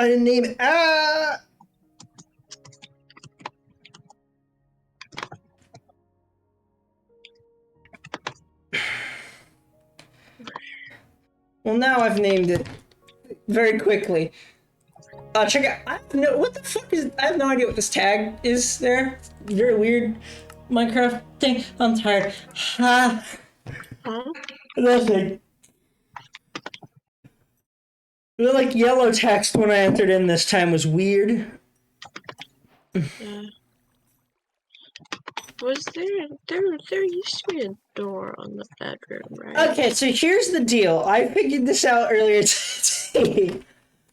I didn't name it. Ah! Well, now I've named it very quickly. Check out. What the fuck is? I have no idea what this tag is. There, very weird Minecraft thing. I'm tired. Ha. Nothing. The like yellow text when I entered in this time was weird. Yeah. Was there used to be a door on the bedroom, right? Okay, so here's the deal. I figured this out earlier today.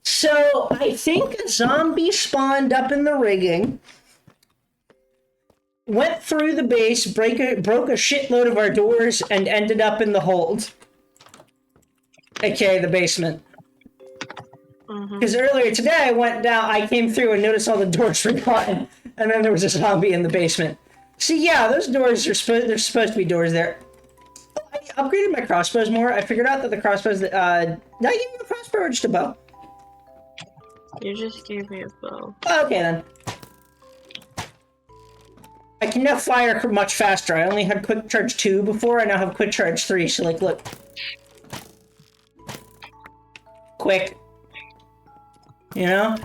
So I think a zombie spawned up in the rigging, went through the base, broke a shitload of our doors, and ended up in the hold. AKA the basement. Because earlier today I went down, I came through and noticed all the doors were gone, and then there was a zombie in the basement. See, yeah, those doors are there's supposed to be doors there. I upgraded my crossbows more. I figured out that the crossbows, did I give you a crossbow or just a bow? You just gave me a bow. Okay then. I can now fire much faster. I only had quick charge 2 before, I now have quick charge 3, so like, look. Quick. You know?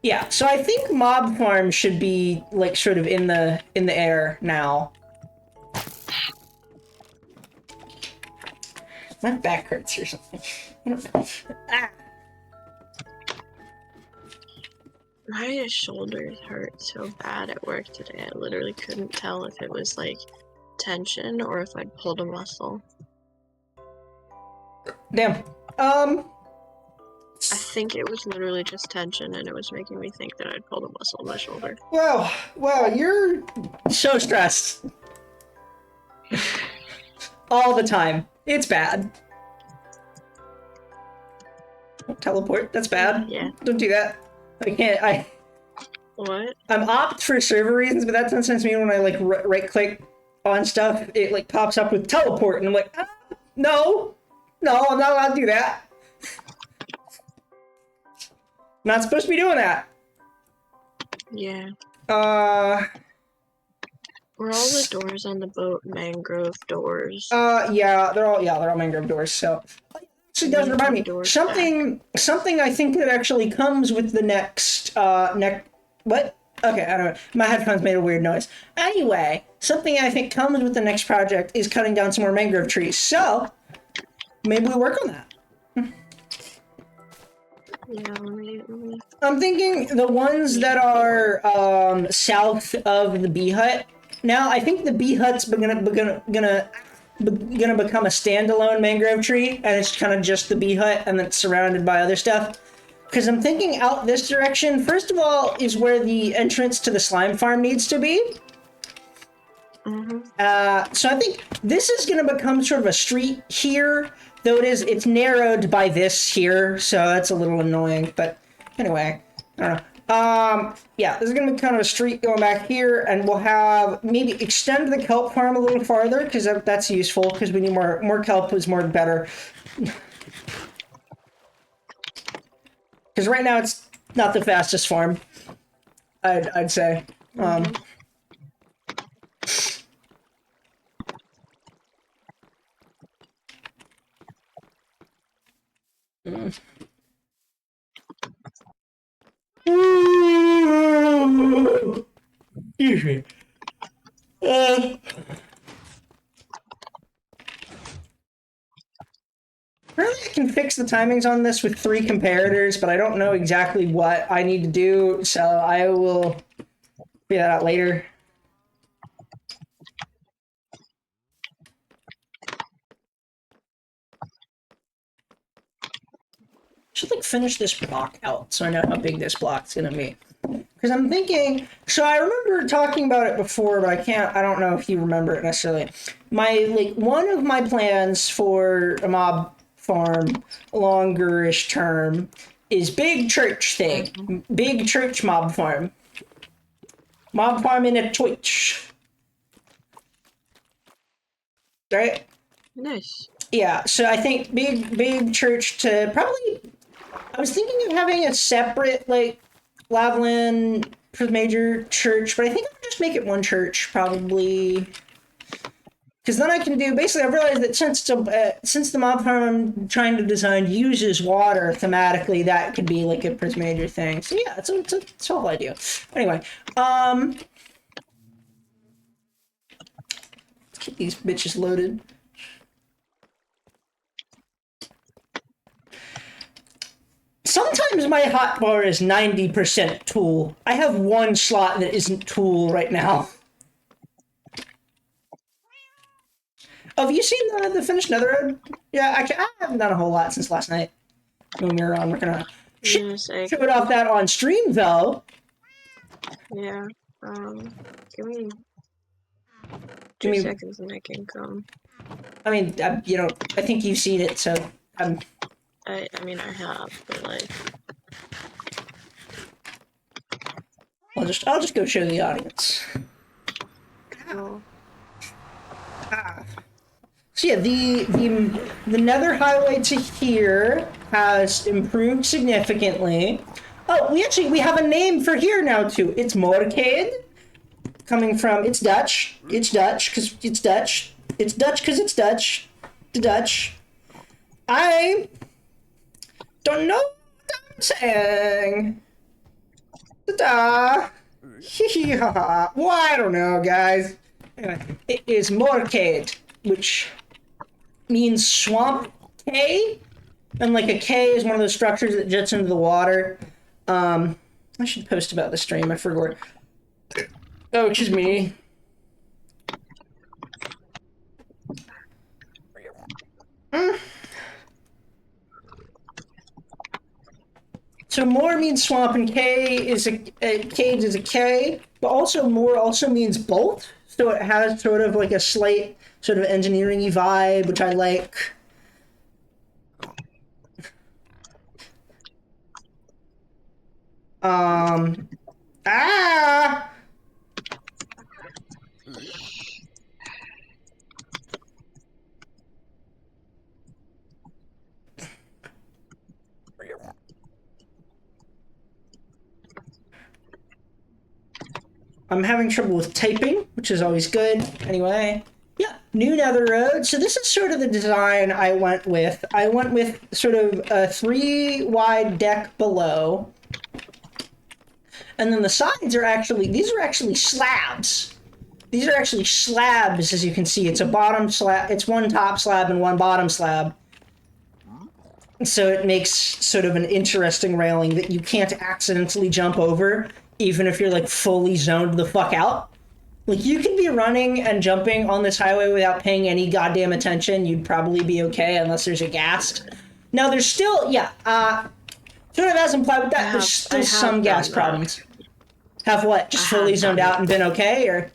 Yeah, so I think mob farm should be like sort of in the air now. My back hurts or something. I don't know. Ah. My shoulders hurt so bad at work today. I literally couldn't tell if it was like tension or if I'd pulled a muscle. Damn. I think it was literally just tension, and it was making me think that I'd pulled a muscle in my shoulder. Wow, you're so stressed. All the time. It's bad. Teleport, that's bad. Yeah. Don't do that. What? I'm opt for server reasons, but that sometimes means when I like right click on stuff, it like pops up with teleport, and I'm like, no, I'm not allowed to do that. Not supposed to be doing that. Yeah. Were all the doors on the boat mangrove doors? Yeah, they're all mangrove doors. So, actually, does remind me something I think that actually comes with the next what? Okay, I don't know. My headphones made a weird noise. Anyway, something I think comes with the next project is cutting down some more mangrove trees. So, maybe we work on that. Yeah, let me... I'm thinking the ones that are south of the bee hut. Now, I think the bee hut's gonna become a standalone mangrove tree, and it's kind of just the bee hut, and it's surrounded by other stuff. Because I'm thinking out this direction, first of all, is where the entrance to the slime farm needs to be. So I think this is going to become sort of a street here, though it's narrowed by this here, so that's a little annoying, but anyway, I don't know. Yeah, this is going to be kind of a street going back here, and we'll have maybe extend the kelp farm a little farther, because that's useful, because we need more kelp is more better. Because right now it's not the fastest farm, I'd say. Excuse me. Apparently I can fix the timings on this with 3 comparators, but I don't know exactly what I need to do, so I will figure that out later. Should like finish this block out so I know how big this block's gonna be. Because I'm thinking, so I remember talking about it before, but I don't know if you remember it necessarily. One of my plans for a mob farm, longer-ish term, is big church thing. Big church mob farm. Mob farm in a church. Right? Nice. Yeah, so I think big church to probably. I was thinking of having a separate like Lavalin major church, but I think I'll just make it one church probably. Because then I can do basically. I've realized that since the mob farm I'm trying to design uses water thematically, that could be like a Pris Major thing. So yeah, it's a whole idea. Anyway, let's keep these bitches loaded. Sometimes my hotbar is 90% tool. I have one slot that isn't tool right now. Oh, have you seen the finished nether? Yeah, actually, I haven't done a whole lot since last night when we were on working on it. Showed off that on stream, though. Yeah. Give me 2 seconds and I can come. I mean, I think you've seen it, so I'm. I mean, I have, but like. I'll just go show the audience. Oh. So yeah, the nether highway to here has improved significantly. Oh, we have a name for here now too. It's Moorcade, coming from it's Dutch. It's Dutch because it's Dutch. It's Dutch because it's Dutch. The Dutch. I don't know what I'm saying. Ta-da. Well, I don't know, guys. Anyway, it is Moorcade, which means swamp K, and like a K is one of those structures that jets into the water. I should post about the stream. I forgot. Oh, excuse me. So Moor means swamp, and K is cage is a K, but also Moor also means bolt. So it has sort of like a slight sort of engineering-y vibe, which I like. Ah! I'm having trouble with typing, which is always good. Anyway, yeah, new nether road. So this is sort of the design I went with. I went with sort of a 3-wide deck below. And then the sides are these are actually slabs. These are actually slabs, as you can see. It's a bottom slab, it's one top slab and one bottom slab. So it makes sort of an interesting railing that you can't accidentally jump over, even if you're like fully zoned the fuck out. Like you can be running and jumping on this highway without paying any goddamn attention. You'd probably be okay unless there's a ghast. Now there's still, sort of as implied with that, there's still some ghast problems. Have what? Just fully zoned out and been okay, or?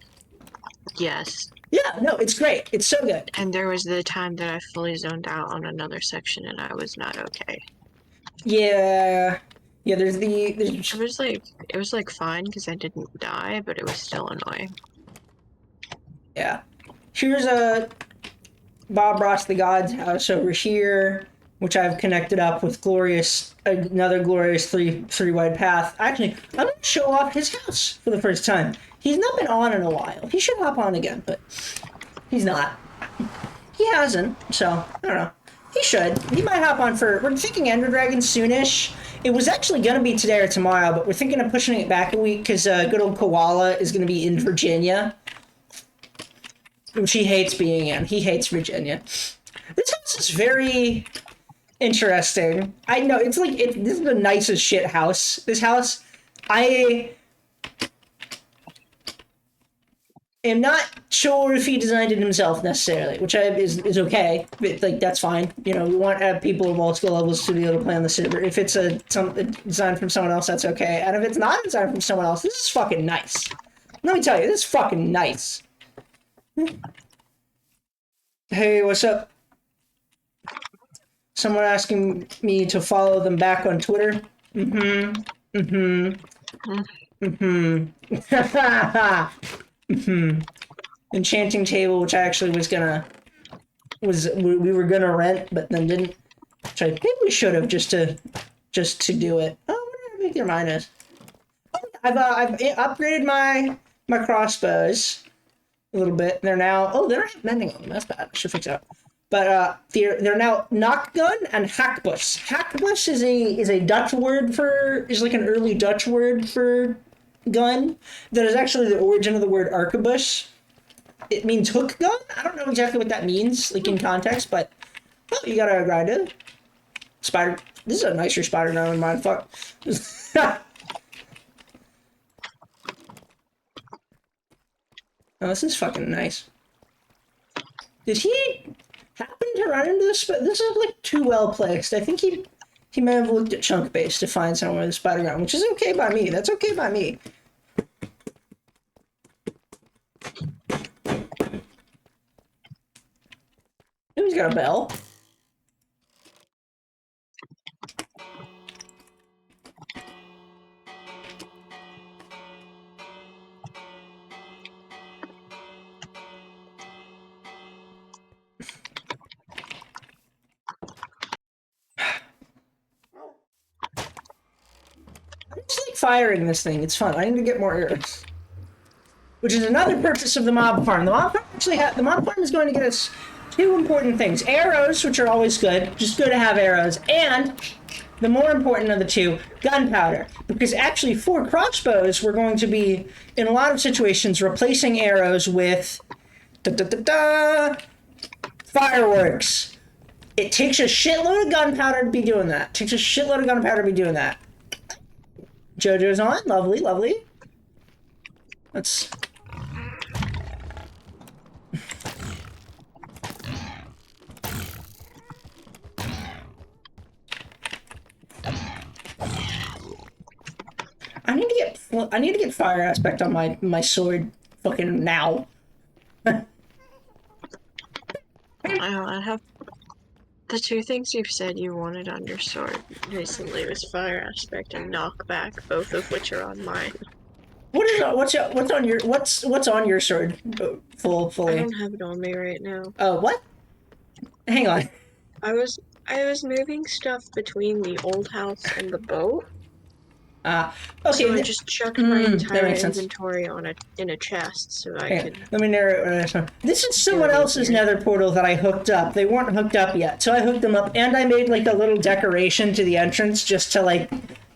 Yes. Yeah, no, it's great. It's so good. And there was the time that I fully zoned out on another section and I was not okay. Yeah. Yeah, there's It was like fine because I didn't die, but it was still annoying. Yeah. Here's a Bob Ross the God's house over here, which I've connected up with another glorious three-wide path. Actually, I'm gonna show off his house for the first time. He's not been on in a while. He should hop on again, but he's not. He hasn't, so I don't know. He should. He might hop on we're thinking Ender Dragon soonish. It was actually gonna be today or tomorrow, but we're thinking of pushing it back a week because good old Koala is gonna be in Virginia, which he hates being in. He hates Virginia. This house is very interesting. I know, this is the nicest shit house. This house, I am not sure if he designed it himself necessarily, which is okay. But, like, that's fine. You know, we want to have people of all skill levels to be able to play on the server. If it's a design from someone else, that's okay. And if it's not designed from someone else, this is fucking nice. Let me tell you, this is fucking nice. Hey, what's up? Someone asking me to follow them back on Twitter. Enchanting table, which I actually was gonna we were gonna rent, but then didn't. So I think we should have just to do it. Oh, what did I make their minus? Oh, I've upgraded my crossbows a little bit. They're now they don't have mending on them. That's bad. I should fix that. But they're now knockgun and hackbush. Hackbush is a Dutch word is like an early Dutch word for gun. That is actually the origin of the word arquebus. It means hook gun. I don't know exactly what that means, like in context, but you gotta grind it. Spider. This is a nicer spider now than mine. Fuck. Oh, this is fucking nice. Did he happen to run into this? This is like too well placed. I think he may have looked at chunk base to find somewhere the spider ground, which is okay by me. That's okay by me. Ooh, he's got a bell. I just like firing this thing. It's fun. I need to get more arrows. Which is another purpose of the mob farm. The mob farm is going to get us two important things. Arrows, which are always good. Just good to have arrows. And the more important of the two, gunpowder. Because actually, for crossbows, we're going to be, in a lot of situations, replacing arrows with fireworks. It takes a shitload of gunpowder to be doing that. JoJo's on. Lovely, lovely. Let's... I need to get fire aspect on my sword fucking now. I have the two things you've said you wanted on your sword recently was fire aspect and knockback, both of which are on mine. What's on your sword? Fully. I don't have it on me right now. Oh, what? Hang on. I was moving stuff between the old house and the boat. Okay. So I just chucked my entire sense. inventory in a chest so I could... Let me narrate what I This is someone else's nether portal that I hooked up. They weren't hooked up yet, so I hooked them up, and I made like a little decoration to the entrance just to like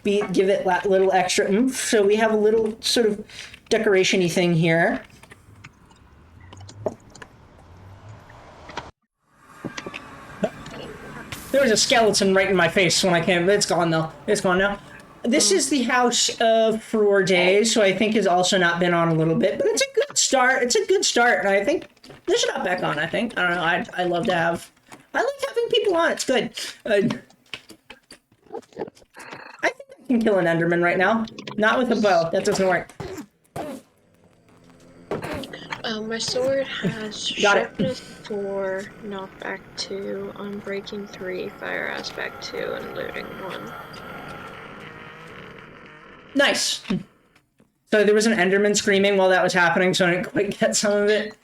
give it that little extra oomph. So we have a little sort of decoration-y thing here. There was a skeleton right in my face when I came. It's gone though. It's gone now. This is the house of 4 days, so I think has also not been on a little bit, but it's a good start. And I think this should not back on. I think I don't know. I love to have. I like having people on. It's good. I think I can kill an Enderman right now. Not with a bow. That doesn't work. My sword has sharpness 4, knockback 2, unbreaking 3, fire aspect 2, and looting 1. Nice. So there was an Enderman screaming while that was happening, so I didn't quite get some of it.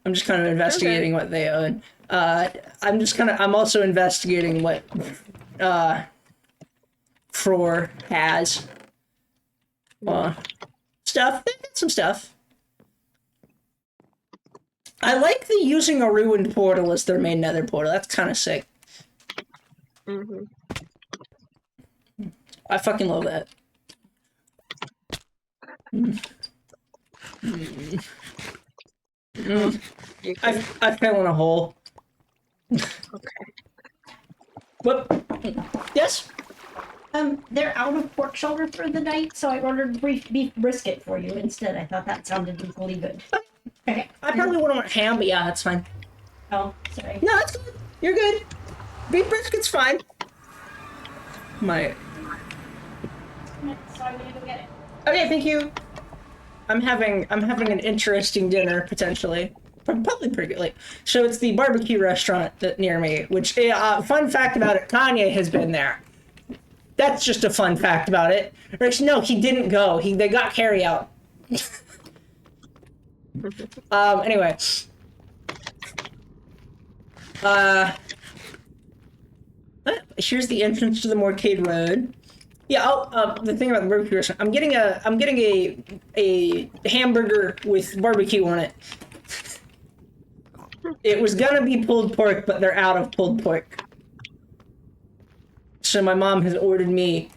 I'm just kind of investigating what they own. I'm also investigating what Fror has. Stuff. They got some stuff. I like the using a ruined portal as their main nether portal. That's kind of sick. Mm-hmm. I fucking love that. I fell in a hole. Okay. Whoop. Yes? They're out of pork shoulder for the night, so I ordered beef brisket for you instead. I thought that sounded equally good. Okay. I probably would have went ham, but yeah, that's fine. Oh, sorry. No, that's good. You're good. Beef brisket's fine. My... So I'm gonna go get it. Okay, thank you. I'm having an interesting dinner, potentially. Probably pretty good. Like, so it's the barbecue restaurant that near me, which, fun fact about it, Kanye has been there. That's just a fun fact about it. Rich, no, he didn't go. They got carry out. Anyway. Here's the entrance to the Morcade Road. Yeah. The thing about the barbecue restaurant, I'm getting a hamburger with barbecue on it. It was gonna be pulled pork, but they're out of pulled pork. So my mom has ordered me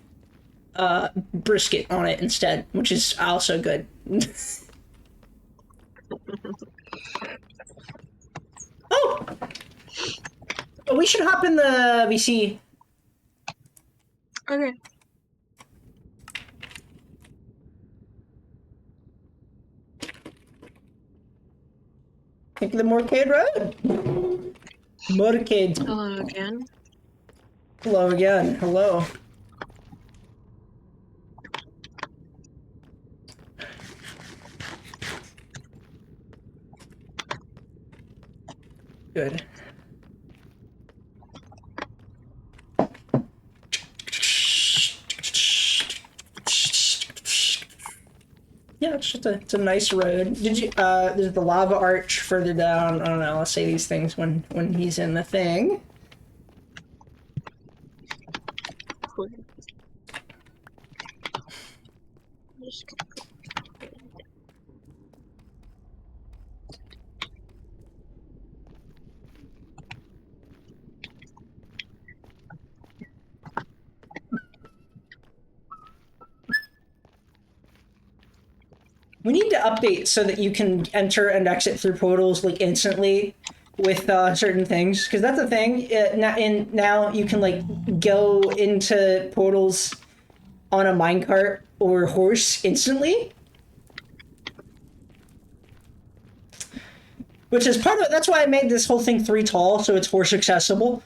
brisket on it instead, which is also good. Oh! We should hop in the VC. Okay. Take the Morcade Road. Morcade. Hello again. Hello again. Hello. Good. Yeah, it's a nice road. Did you there's the lava arch further down. I don't know, I'll say these things when he's in the thing. Cool. Just gonna put- We need to update so that you can enter and exit through portals like instantly with certain things, because that's a thing. Now you can like go into portals on a minecart or horse instantly, which is part of it. That's why I made this whole thing 3 tall, so it's horse accessible.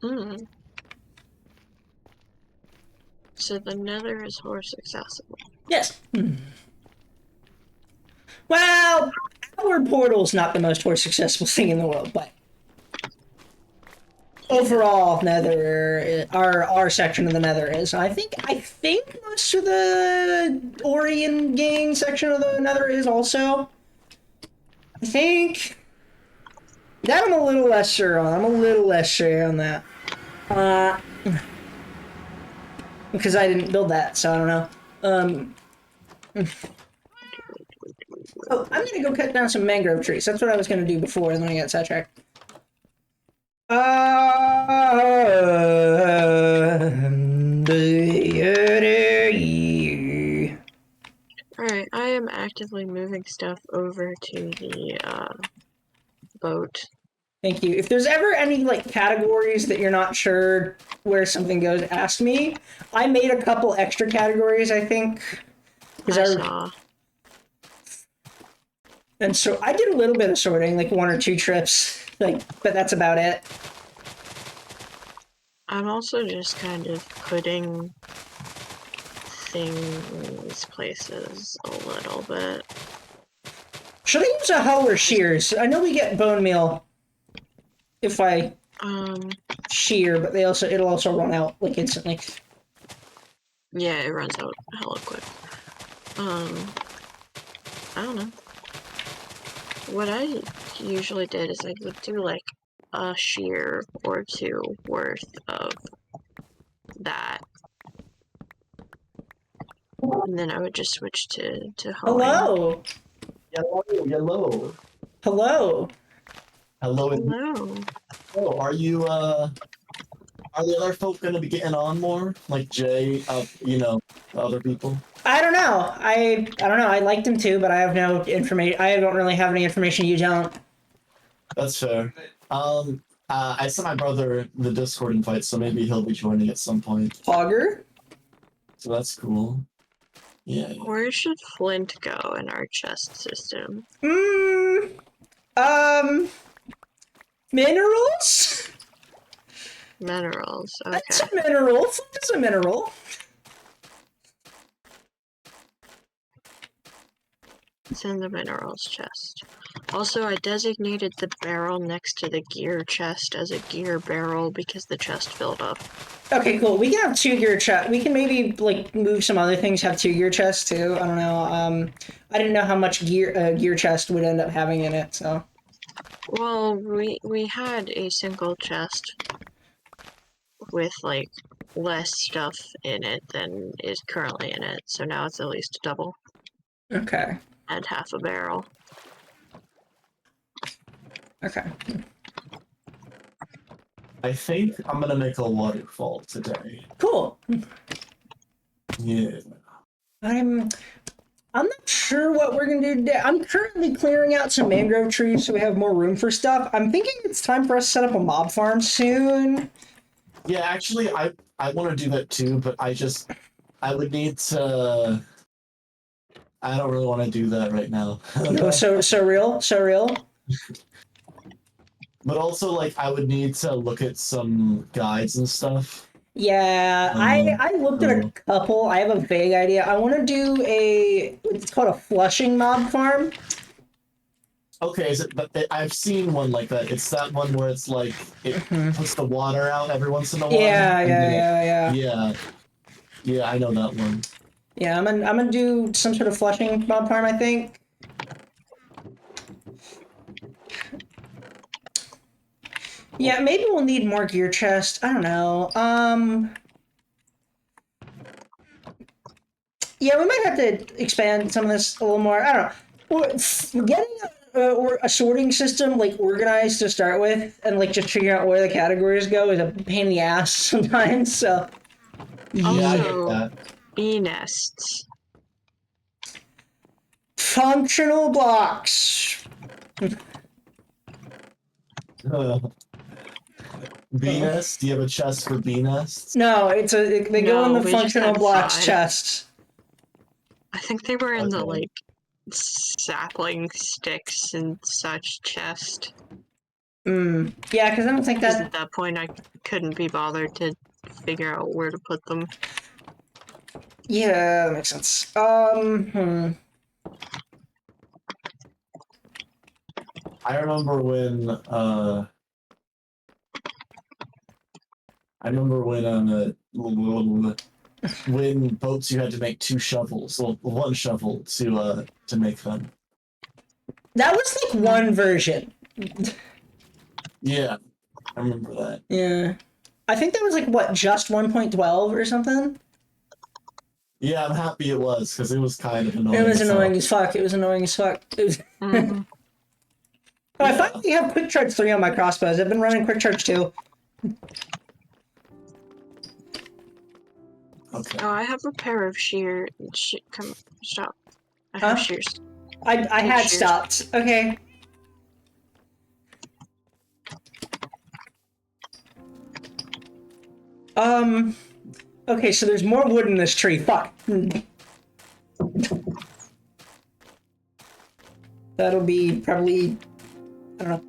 Mm. So the Nether is horse accessible. Yes. Well, our portal's not the most horse accessible thing in the world, but overall, Nether, our section of the Nether is. I think most of the Orion gang section of the Nether is also. I think that I'm a little less sure on. I'm a little less sure on that. Because I didn't build that, so I don't know. Oh, I'm gonna go cut down some mangrove trees. That's what I was gonna do before, and then I got sidetracked. Alright, I am actively moving stuff over to the boat. Thank you. If there's ever any like categories that you're not sure where something goes, ask me. I made a couple extra categories, I think. I saw. And so I did a little bit of sorting, like 1 or 2 trips, like, but that's about it. I'm also just kind of putting things places a little bit. Should I use a hoe or shears? I know we get bone meal if I shear, but it'll also run out like instantly. Yeah, it runs out hella quick. I don't know. What I usually did is I would do like a shear or 2 worth of that. And then I would just switch to hoeing. Hello! Hello. Hello! Hello. Hello. Oh, are the other folk gonna be getting on more? Like Jay, other people? I don't know. I don't know. I liked him too, but I have no information. I don't really have any information you don't. That's fair. I sent my brother the Discord invite, so maybe he'll be joining at some point. Hogger? So that's cool. Yeah. Where should Flint go in our chest system? Minerals? Minerals. Okay. That's a mineral. That's a mineral. It's in the minerals chest. Also, I designated the barrel next to the gear chest as a gear barrel because the chest filled up. Okay, cool. We can have 2 gear chests. We can maybe like move some other things, have 2 gear chests too. I don't know. I didn't know how much gear chest would end up having in it, so. Well, we had a single chest with like less stuff in it than is currently in it, so now it's at least a double Okay. and half a barrel. Okay. I think I'm gonna make a waterfall today. Cool. Yeah. I'm not sure what we're gonna do today. I'm currently clearing out some mangrove trees so we have more room for stuff. I'm thinking it's time for us to set up a mob farm soon. Yeah, actually, I want to do that too, but I would need to. I don't really want to do that right now. No, so real. But also, like, I would need to look at some guides and stuff. Yeah, I looked at a couple. I have a vague idea. I want to do it's called a flushing mob farm. Okay, is it? But I've seen one like that. It's that one where it's like it puts the water out every once in a while. Yeah. Yeah, I know that one. Yeah, I'm gonna do some sort of flushing mob farm, I think. Yeah, maybe we'll need more gear chest. I don't know. Yeah, we might have to expand some of this a little more. I don't know. Well, getting a sorting system like organized to start with, and like just figuring out where the categories go is a pain in the ass sometimes. So Yeah, I get Also, that. bee nests. functional blocks. Bee nest? Do you have a chest for bee nests? No, they go in No, the we just functional had blocks 5. chest. I think they were in the Okay. like sapling sticks and such chest. Yeah, because I don't think Because that. at that point I couldn't be bothered to figure out where to put them. Yeah, that makes sense. I remember when when boats you had to make 2 shovels, well, 1 shovel to make them. That was like one version. Yeah, I remember that. Yeah. I think that was like, what, just 1.12 or something? Yeah, I'm happy it was, because it was kind of annoying. It was as hell. annoying as fuck. It was annoying as fuck. It was... Mhm. Oh, I Yeah. finally have Quick Charge 3 on my crossbows. I've been running Quick Charge 2. Okay. Oh, I have a pair of shears. Come, stop. I have Huh? shears. I had Cheers. stopped. Okay. Okay, so there's more wood in this tree. Fuck. That'll be probably... I don't know.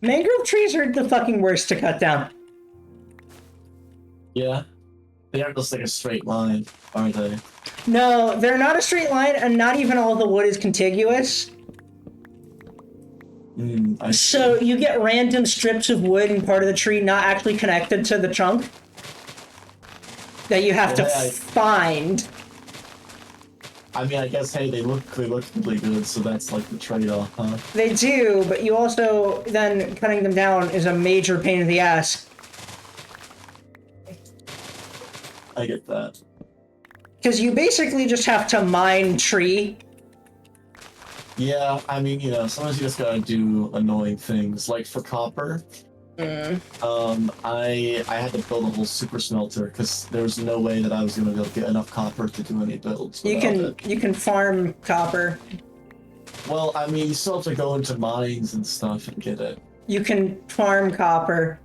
Mangrove trees are the fucking worst to cut down. Yeah. They aren't just like a straight line, are they? No, they're not a straight line, and not even all the wood is contiguous. I see. So you get random strips of wood in part of the tree not actually connected to the trunk that you have to Yeah, find. I mean, I guess, hey, they look really good, so that's like the trade-off, huh? They do, but you also then cutting them down is a major pain in the ass. I get that. Because you basically just have to mine tree. Yeah, I mean, you know, sometimes you just gotta do annoying things. Like for copper, I had to build a whole super smelter because there was no way that I was gonna be able to get enough copper to do any builds. You can farm copper. Well, I mean, you still have to go into mines and stuff and get it. You can farm copper.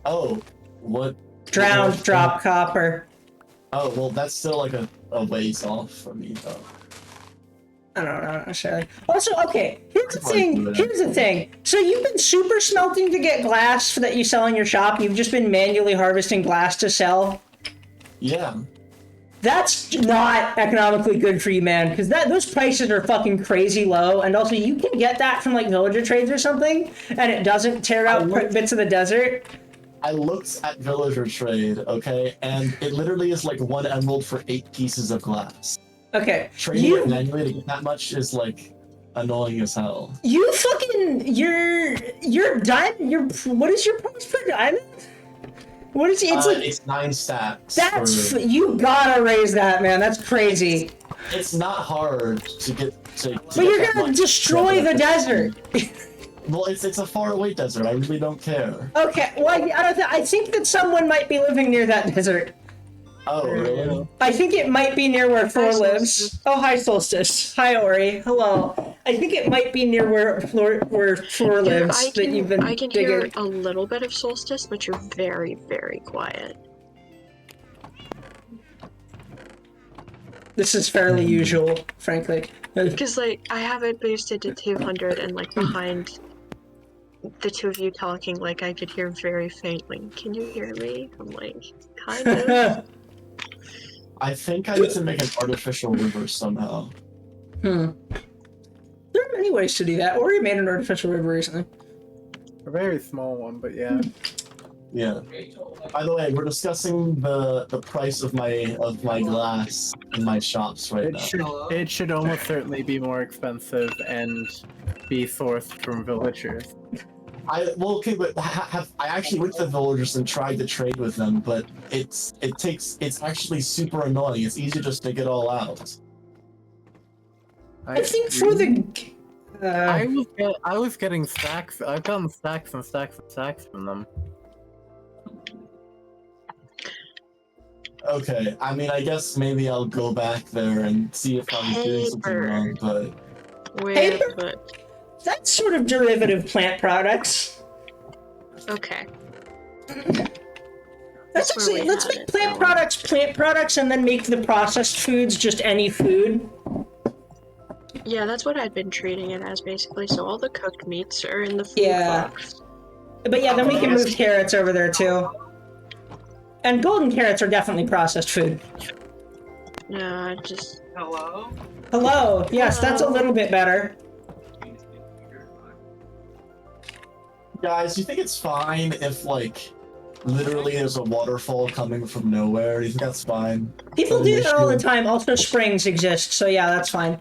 Oh, what? Drown, what- drop copper. Oh, well, that's still like a ways off for me, though. I don't know necessarily. Also, okay, here's the Like thing. that. Here's the thing. So you've been super smelting to get glass that you sell in your shop. You've just been manually harvesting glass to sell. Yeah. That's not economically good for you, man, because those prices are fucking crazy low, and also you can get that from like villager trades or something, and it doesn't tear out bits of the desert. I looked at villager trade, okay, and it literally is like 1 emerald for 8 pieces of glass. Okay, Trading it manually to get that much is like annoying as hell. You fucking your diamond. What is your price per diamond? What is it? It's like it's 9 stacks. that's you gotta raise that, man. That's crazy. It's not hard to get to. But you're gonna destroy the desert. Well, it's a far away desert. I really don't care. Okay, well I think that someone might be living near that desert. Oh, really? I think it might be near where Thor lives. Solstice. Oh, hi, Solstice. Hi, Ori. Hello. I think it might be near where Thor lives I that you've been can digging. hear a little bit of Solstice, but you're very, very quiet. This is fairly usual, frankly. Because, like, I have it boosted to 200, and, like, behind the two of you talking, like, I could hear very faintly. Can you hear me? I'm like, kind of. I think I need to make an artificial river somehow. There are many ways to do that. Ori made an artificial river recently. A very small one, but yeah. Yeah. By the way, we're discussing the price of my glass in my shops right now. It should almost certainly be more expensive and be sourced from villagers. Okay, but I actually went to the villagers and tried to trade with them, but it's actually super annoying. It's easy just to get all out. I think for the I was getting stacks. I've gotten stacks and stacks and stacks from them. Okay, I mean, I guess maybe I'll go back there and see if I'm doing something wrong, but... Wait, Paper? but... that's sort of derivative plant products. Okay. Let's where we let's had make it plant going. products, and then make the processed foods just any food. Yeah, that's what I'd been treating it as, basically. So all the cooked meats are in the food Yeah. box. But yeah, then we can move carrots over there too. And golden carrots are definitely processed food. No, I just... Hello? Hello. Yes, that's a little bit better. Guys, do you think it's fine if, like, literally there's a waterfall coming from nowhere? Do you think that's fine? People do that all the issue? time. Also, springs exist, so yeah, that's fine.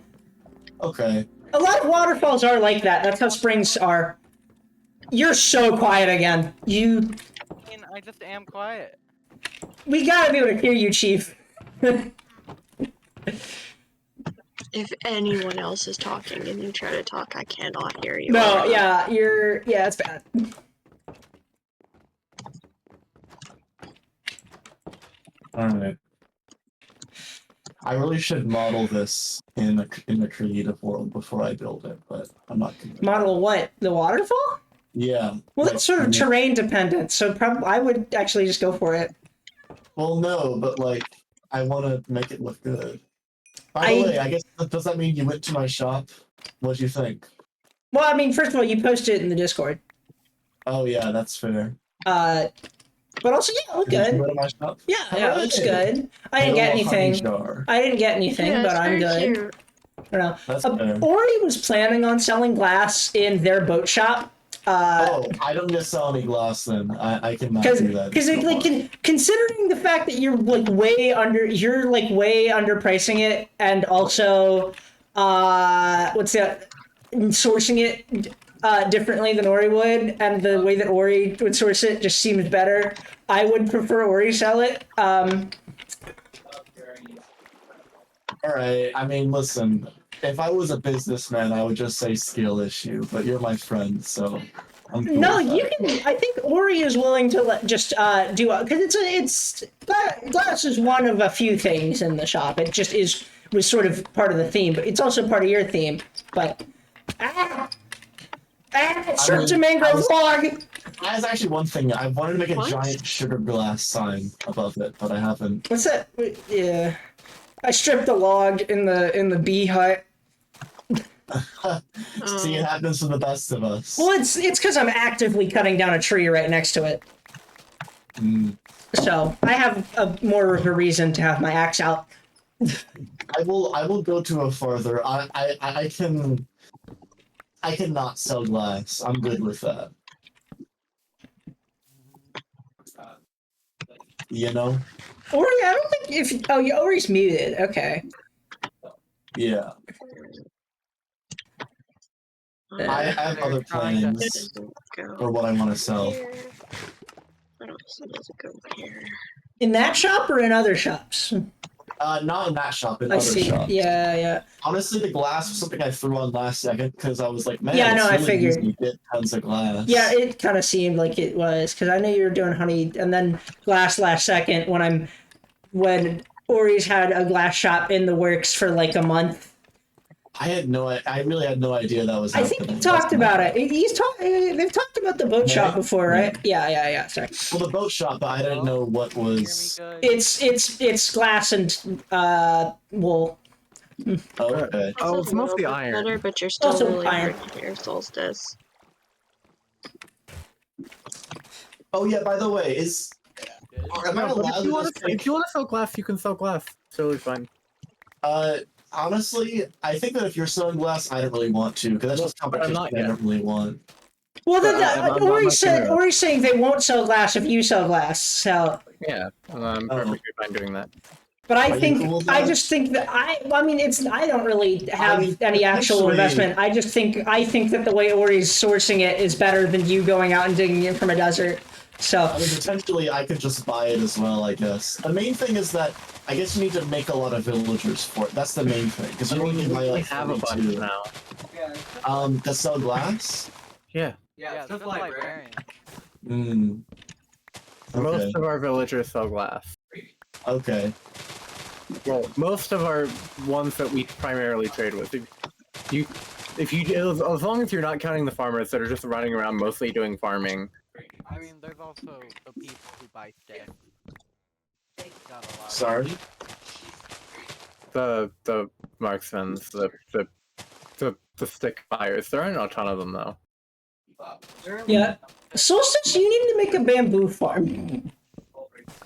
Okay. A lot of waterfalls are like that. That's how springs are. You're so quiet again. I just am quiet. We gotta be able to hear you, Chief. If anyone else is talking and you try to talk, I cannot hear you. No, yeah, yeah, it's bad. Alright. I really should model this in the creative world before I build it, but I'm not gonna. Model what? The waterfall? Yeah. Well, like, that's sort of terrain dependent, so I would actually just go for it. Well, no, but like, I want to make it look good. By the way, I guess, does that mean you went to my shop? What'd you think? Well, I mean, first of all, you posted it in the Discord. Oh yeah, that's fair. But also, yeah, it looked Did you good. go to my shop? Yeah, it looks Hey. good. I didn't get anything. Jar. I didn't get anything, Yeah, but it's I'm very good. cute. I don't know. That's fair. Ori was planning on selling glass in their boat shop. Oh, I don't get sell any glass then. I cannot Because do that. considering the fact that you're way underpricing it, and also sourcing it differently than Ori would, and the way that Ori would source it just seems better. I would prefer Ori sell it. Alright, I mean, listen. If I was a businessman, I would just say skill issue, but you're my friend, so I'm cool No, with you that. can. I think Ori is willing to do because glass is one of a few things in the shop. It just was sort of part of the theme, but it's also part of your theme. But search a mangrove log. That's actually one thing. I wanted to make a What? giant sugar glass sign above it, but I haven't. What's that? Yeah, I stripped a log in the bee hut. See, it happens to the best of us. Well, it's because I'm actively cutting down a tree right next to it. So I have more of a reason to have my axe out. I will go to a farther. I can not sell glass. I'm good with that. You know? Ori, I don't think if oh, yeah, Ori's muted. Okay. Yeah. I have other plans Doesn't go for what I want to sell. here. What else doesn't go here? In that shop or in other shops? Not in that shop, in I other see. shops. Yeah, yeah. Honestly, the glass was something I threw on last second because I was like, man, Yeah, it's no, I really figured. easy to get tons of glass. Yeah, it kind of seemed like it was because I knew you were doing honey, and then last second when Ori's had a glass shop in the works for like a month. I really had no idea that was I happening. think he talked about it. They've talked about the boat shop before, right? Yeah. Sorry. Well, the boat shop, but I didn't know what Hear me was. good? It's glass and wool. Oh, okay. Oh, it's a little mostly bit iron. better, but you're still Also really iron. hurting your solstice. Oh yeah. By the way, am I No, but allowed if you to want just to sell glass, you can sell glass. It's totally fine. Honestly, I think that if you're selling glass, I don't really want to because that's just I'm competition not I yet. don't really want. Well, I'm Ori's not gonna- saying they won't sell glass if you sell glass. So, Yeah, I'm perfectly fine doing that. but Are you cool with I that? just think that I mean, I don't really have I mean, any actual actually- investment. I think that the way Ori's sourcing it is better than you going out and digging it from a desert. So, I mean, potentially, I could just buy it as well. I guess the main thing is that I guess you need to make a lot of villagers for it. That's the main thing because you only buy We like have a bunch 42. now. To sell glass. Yeah, Yeah, it's just librarian. Hmm. Okay. most of our villagers sell glass. Okay. Well, most of our ones that we primarily trade with. If you, as long as you're not counting the farmers that are just running around mostly doing farming. I mean, there's also the people who buy sticks. Got a lot. Sorry. The marksmans, the stick buyers. There aren't a ton of them though. yeah. Solstice, you need to make a bamboo farm.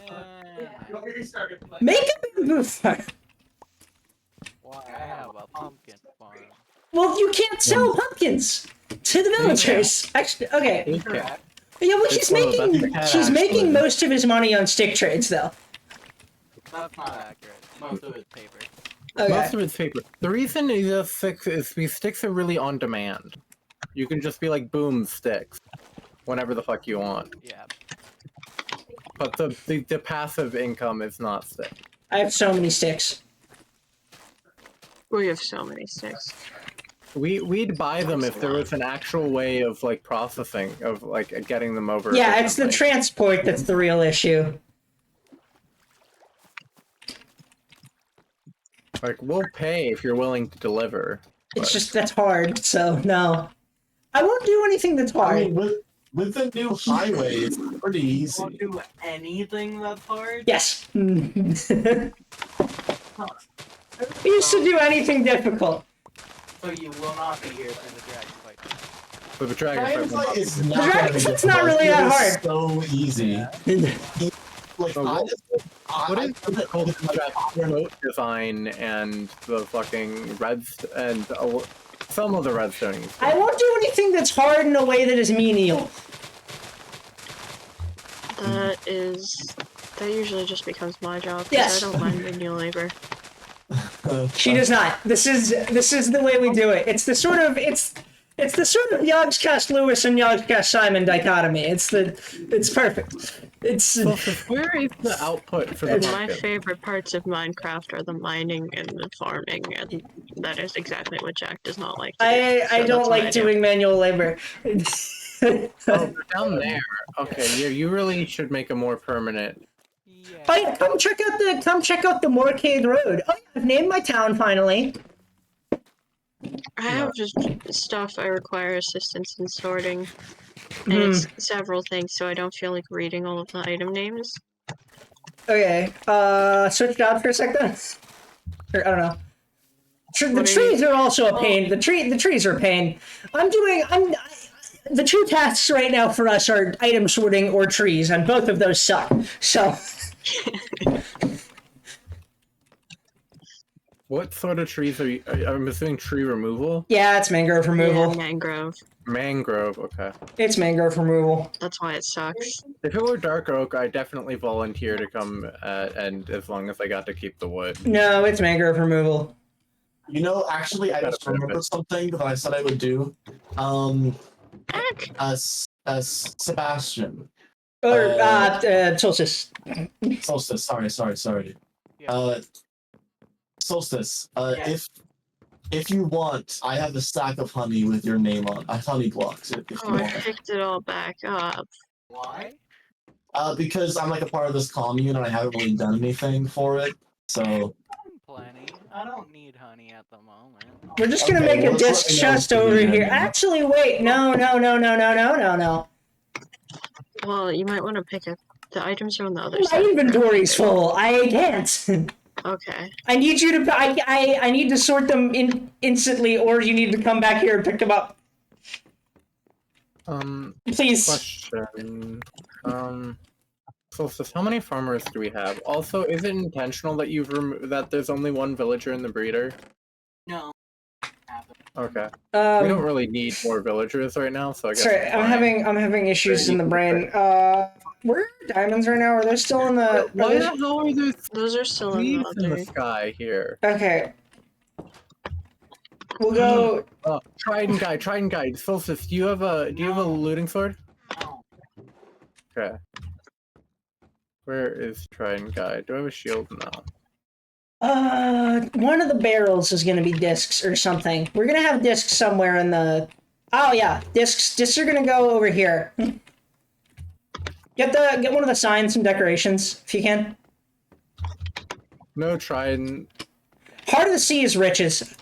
Eh, Make a bamboo farm. why I have a pumpkin farm. Well, you can't sell pumpkins to the villagers. Actually, okay. Correct. Yeah, well, It's one of the best he's making actually. most of his money on stick trades, though. That's not accurate. Most of it's paper. Okay. Most of it's paper. The reason these sticks is these sticks are really on demand. You can just be like, boom, sticks, whenever the fuck you want. Yeah. But the passive income is not sticks. I have so many sticks. We have so many sticks. We'd buy them if there was an actual way of like processing, of like getting them over. Yeah, it's the efficiently. transport that's the real issue. Like, we'll pay if you're willing to deliver. It's but- just that's hard, so no. I won't do anything that's I hard. mean, with the new highway, it's pretty easy. Don't do anything that's hard. Yes. I used to do anything difficult. So you will not be here for the dragon fight. But the dragon Dragon fight fight is not Dragon gonna be fight's not difficult. really that It is hard. So easy. Like So what I is the culture boat design and the fucking some of the redstone? I won't do anything that's hard in a way that is menial. That usually just becomes my job. 'Cause Yes. I don't mind manual labor. She does not. This is the way we do it. It's the sort of Yogscast Lewis and Yogscast Simon dichotomy. It's perfect. It's Where is the output for the My pumpkin? favorite parts of Minecraft are the mining and the farming, and that is exactly what Jack does not like to do. I So don't that's what I like do. doing manual labor. Oh, they're down there. Okay, you really should make a more permanent. Yeah. Hey, come check out the Moorcade Road. Oh yeah, I've named my town finally. I have just stuff I require assistance in sorting, and it's several things, so I don't feel like reading all of the item names. Okay, switch it out for a second. Or, I don't know. The What are trees are also a pain. The trees are a pain. the two tasks right now for us are item sorting or trees, and both of those suck. So What sort of trees are you? I'm assuming tree removal. yeah, it's mangrove removal. Yeah, mangrove. Mangrove. Okay. It's mangrove removal. That's why it sucks. If it were dark oak, I definitely volunteer to come. And as long as I got to keep the wood. No, it's mangrove removal. You know, actually, I just remembered something that I said I would do. Sebastian. Or Solstice. Solstice. Sorry. Yeah. Solstice. Yes. If you want, I have a stack of honey with your name on. Honey blocks. If you Oh, I want. picked it all back up. Why? Because I'm like a part of this commune and I haven't really done anything for it. So Plenty. I don't need honey at the moment. We're just gonna Okay, make a well, disc let me know chest if you over need here. any. Actually, wait, no. Well, you might want to pick up the items are on the other My side. inventory's full. I can't. Okay. I need you to. I need to sort them instantly, or you need to come back here and pick them up, please. Question. Solstice, how many farmers do we have? Also, is it intentional that that there's only one villager in the breeder? No. Okay. We don't Um, really need more villagers right now, so I guess. sorry, it's I'm fine. having issues in the brain. Where are diamonds right now? Are they still in the? Why the hell are there Those are still in the leaves in the other. sky here? Okay. We'll go. Trident guide. Solstice, do you have a looting sword? No. Okay. Where is Trident guide? Do I have a shield? No. One of the barrels is gonna be discs or something. We're gonna have discs somewhere in the. Oh yeah, discs. Discs are gonna go over here. Get one of the signs and decorations if you can. No Trident. Heart of the Sea is riches.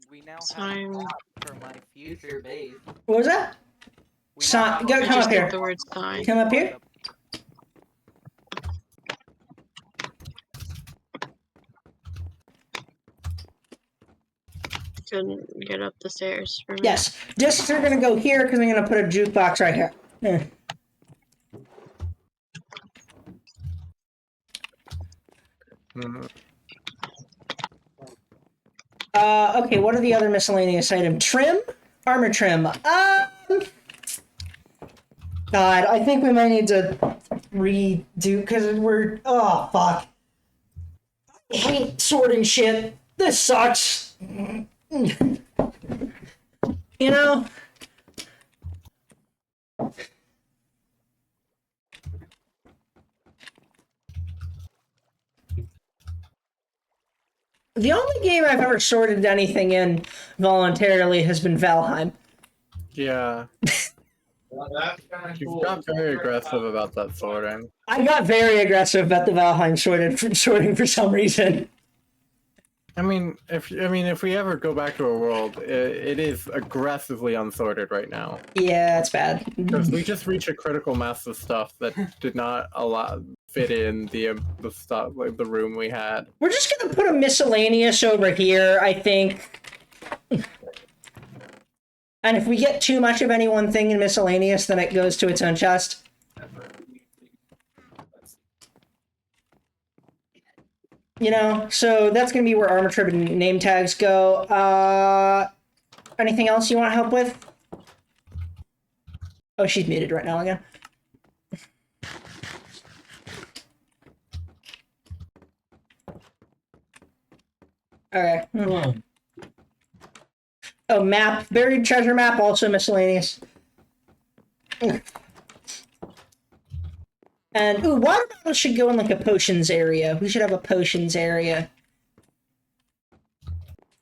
We now have Sign. a lot for my future base. What was that? We now Sign. have Go, a- I come just up did here. the word sign. Come up here. Couldn't get up the stairs for me. Yes, discs are gonna go here because I'm gonna put a jukebox right here. Mhm. Okay, what are the other miscellaneous items? Trim? Armor trim. God, I think we might need to redo, because we're, oh, fuck. I hate sorting shit. This sucks. You know? The only game I've ever sorted anything in voluntarily has been Valheim. Yeah. You've got very aggressive about that sorting. I got very aggressive about the Valheim sorting for some reason. I mean, if we ever go back to a world, it is aggressively unsorted right now. Yeah, it's bad. Because we just reached a critical mass of stuff that did not fit in the stuff, like the room we had. We're just gonna put a miscellaneous over here, I think. And if we get too much of any one thing in miscellaneous, then it goes to its own chest. You know, so that's gonna be where armor trip and name tags go. Anything else you want help with? Oh, she's muted right now again. Okay. Oh, map. Buried treasure map, also miscellaneous. And, ooh, water bottles should go in, like, a potions area. We should have a potions area.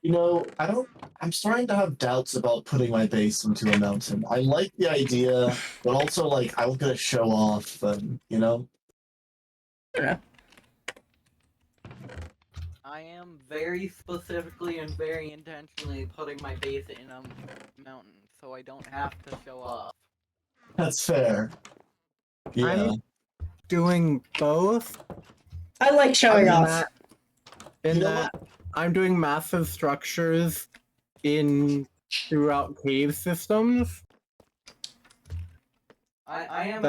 You know, I'm starting to have doubts about putting my base into a mountain. I like the idea, but also, like, I was gonna show off, and, you know? I don't know. I am very specifically and very intentionally putting my base in a mountain, so I don't have to show off. That's fair. Yeah. I'm doing both. I like showing I'm off. not- in You know that I'm doing massive structures throughout cave systems. I am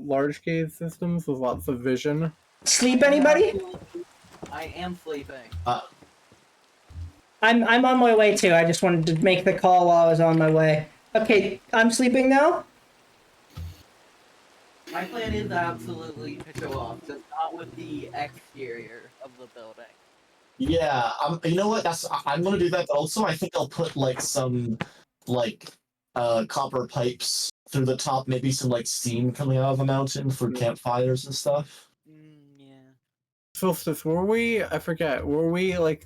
Large cave systems with lots of vision. Sleep, anybody? I am sleeping. I'm on my way too. I just wanted to make the call while I was on my way. Okay, I'm sleeping now. My plan is absolutely to go off, just not with the exterior of the building. Yeah, you know what? I'm gonna do that. But also, I think I'll put like some like copper pipes through the top, maybe some like steam coming out of the mountain for campfires and stuff. Yeah. Solstice, I forget, were we like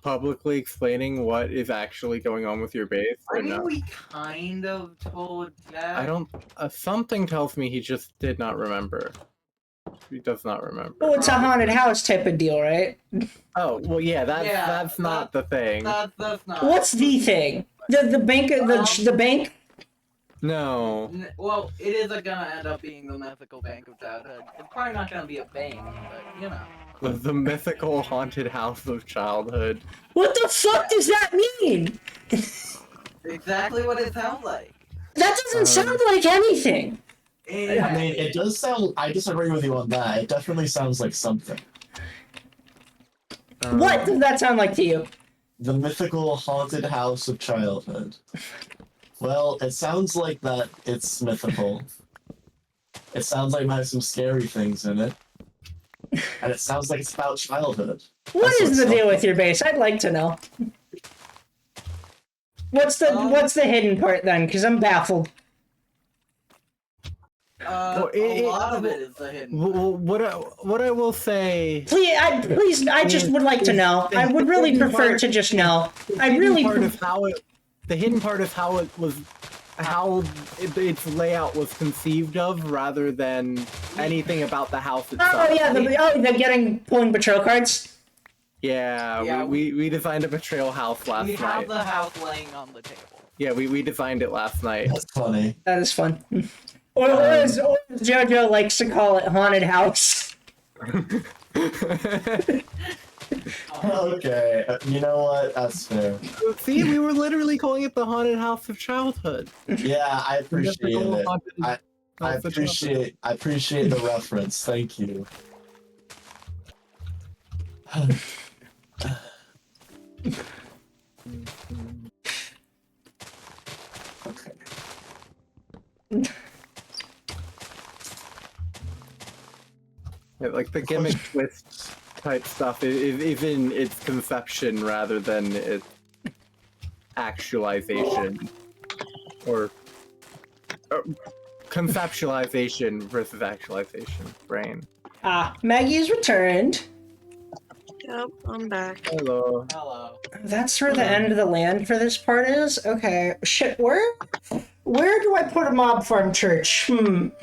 publicly explaining what is actually going on with your base? I Or mean, no? we kind of told Jack. I don't. Something tells me he just did not remember. He does not remember. Oh, it's a haunted house type of deal, right? Oh well, yeah. That's not the thing. That's not. What's the thing? The bank? The bank? No. Well, it is gonna end up being the mythical bank of childhood. It's probably not gonna be a bank, but you know. The mythical haunted house of childhood. What the fuck does that mean? Exactly what it sounds like. That doesn't sound like anything. I mean, it does sound. I disagree with you on that. It definitely sounds like something. What does that sound like to you? The mythical haunted house of childhood. Well, it sounds like that it's mythical. It sounds like it has some scary things in it. And it sounds like it's about childhood. What is the deal with your base? I'd like to know. What's the hidden part then? Because I'm baffled. A lot of it is the hidden. What I will say. Please, I just would like to know. I would really prefer to just know. I really. The hidden part of how it was, its layout was conceived of, rather than anything about the house itself. Oh yeah, they're pulling patrol cards. Yeah, we designed a betrayal house last night. We have the house laying on the table. Yeah, we designed it last night. That's funny. That is fun. Or as JoJo likes to call it, haunted house. Okay, you know what? That's fair. See, we were literally calling it the haunted house of childhood. Yeah, I appreciate it. I appreciate the reference. Thank you. Okay. Yeah, like the gimmick twist type stuff is in its conception rather than its actualization, or conceptualization versus actualization. Brain. Maggie is returned. Yep, I'm back. Hello. Hello. That's where the end of the land for this part is? Okay. Shit, where do I put a mob farm church? What?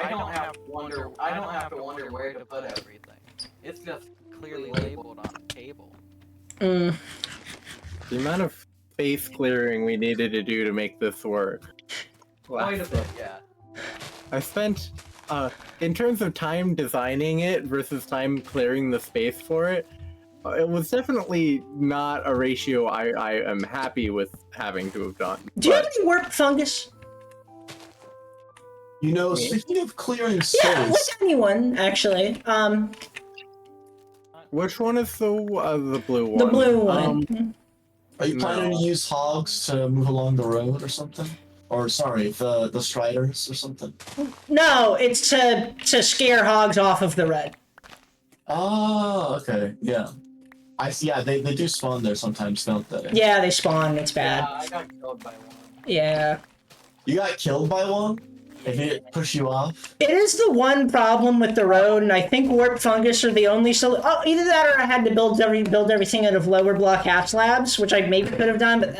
I don't have to wonder where to put everything. It's just clearly labeled on a table. The amount of space clearing we needed to do to make this work. Quite a bit, yeah. I spent, in terms of time designing it versus time clearing the space for it, it was definitely not a ratio I am happy with having to have done. Do you have any warp fungus? You know, speaking of clearing space. Yeah, with anyone, actually. Which one is the blue one? The blue one. Are you planning to use hogs to move along the road or something? Or sorry, the striders or something? No, it's to scare hogs off of the red. Oh, okay, yeah. I see. Yeah, they do spawn there sometimes, don't they? Yeah, they spawn. It's bad. Yeah, I got killed by one. Yeah. You got killed by one? If it push you off? It is the one problem with the road, and I think warp fungus are the only either that or I had to build everything out of lower block half slabs, which I maybe could have done, but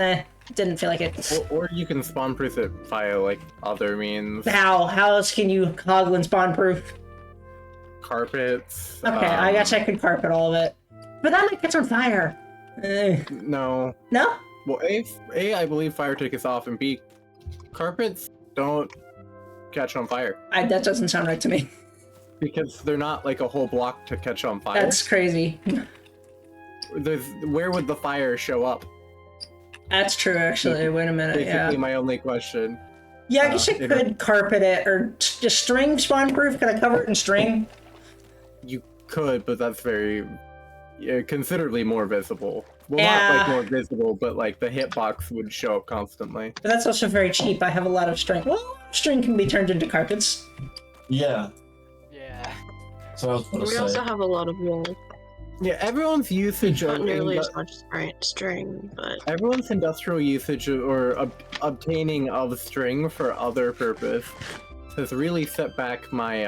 didn't feel like it. Or you can spawn proof it via like other means. How else can you hoggle and spawn proof? Carpets. Okay, I guess I could carpet all of it, but that might catch on fire. No. No? Well, A, I believe fire tickets off, and B, carpets don't catch on fire. That doesn't sound right to me. Because they're not like a whole block to catch on fire. That's crazy. Where would the fire show up? That's true, actually. Wait a minute. Basically, Yeah. my only question. Yeah, I guess I could carpet it or just string spawn proof. Could I cover it in string? You could, but that's very considerably more visible. Well, Yeah. not like more visible, but like the hitbox would show up constantly. But that's also very cheap. I have a lot of string. Well, string can be turned into carpets. Yeah. Yeah. So I was going to We say. also have a lot of wool. Yeah, everyone's usage Not of nearly as much string, but everyone's industrial usage or obtaining of string for other purpose has really set back my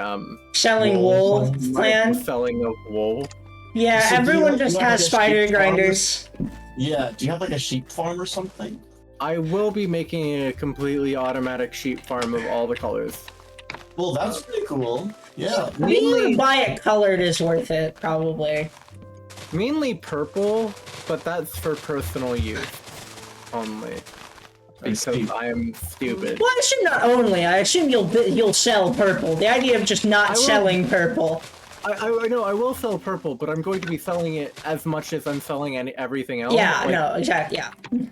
Selling Wool. wool my plan. selling of wool. Yeah, So do you everyone have- just you have has like a spider sheep farm or- grinders. Yeah. Do you have like a sheep farm or something? I will be making a completely automatic sheep farm of all the colors. Well, that's pretty cool. Yeah. Being able Mainly, to buy it colored is worth it, probably. mainly purple, but that's for personal use only. Because I am stupid. Well, I assume not only. I assume you'll sell purple. The idea of just not I will- selling purple. I know I will sell purple, but I'm going to be selling it as much as I'm selling everything else. Yeah, Like, no, exactly. Yeah.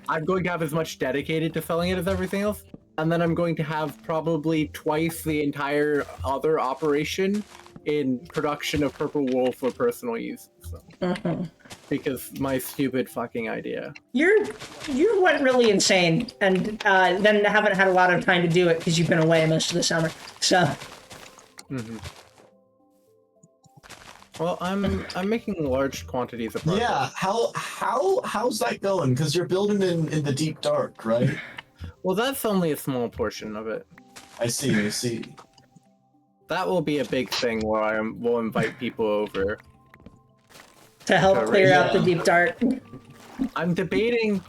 I'm going to have as much dedicated to selling it as everything else, and then I'm going to have probably twice the entire other operation in production of purple wool for personal use. So, Mhm. because my stupid fucking idea. You went really insane, and then haven't had a lot of time to do it because you've been away most of the summer. So hmm Well, I'm making large quantities of purple. Yeah. How's that going? Because you're building in the deep dark, right? Well, that's only a small portion of it. I see. I see. That will be a big thing where I will invite people over. to help Correct. clear out the Yeah. deep dark. I'm debating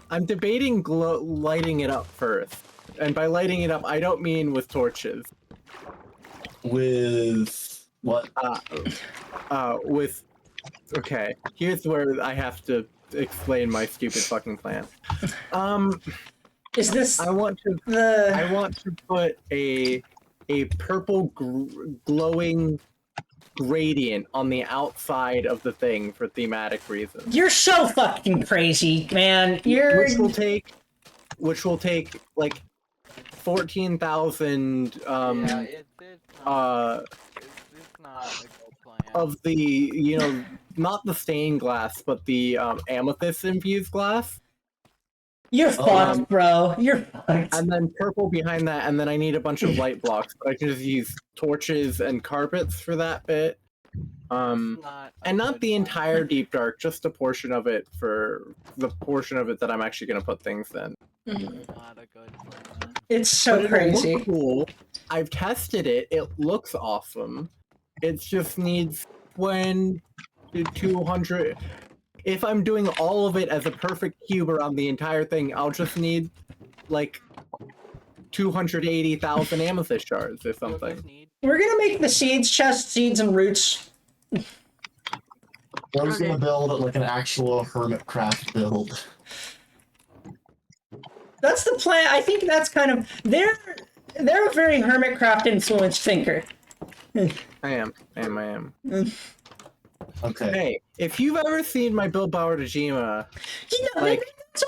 lighting it up first. And by lighting it up, I don't mean with torches. With what? Okay, here's where I have to explain my stupid fucking plan. Is this I want to put a purple glowing gradient on the outside of the thing for thematic reasons. You're so fucking crazy, man. You're Which will take like 14,000 yeah, it's not a good plan. of the not the stained glass but the amethyst infused glass, you're fucked, bro. You're fucked. and then purple behind that, and then I need a bunch of light blocks, but I can just use torches and carpets for that bit. And not the entire deep dark, just a portion of it for the portion of it that I'm actually going to put things in. Not a good plan. It's so But it'll crazy. look cool. I've tested it. It looks awesome. It just needs 200. If I'm doing all of it as a perfect cube around the entire thing, I'll just need like 280,000 amethyst shards or You'll something. just need We're gonna make the seeds chest, seeds and roots. I was gonna build like an actual hermitcraft build. That's the plan. I think that's kind of they're a very Hermitcraft influenced thinker. I am. Okay. Hey, if you've ever seen my build Bauer Dejima, You know, Like,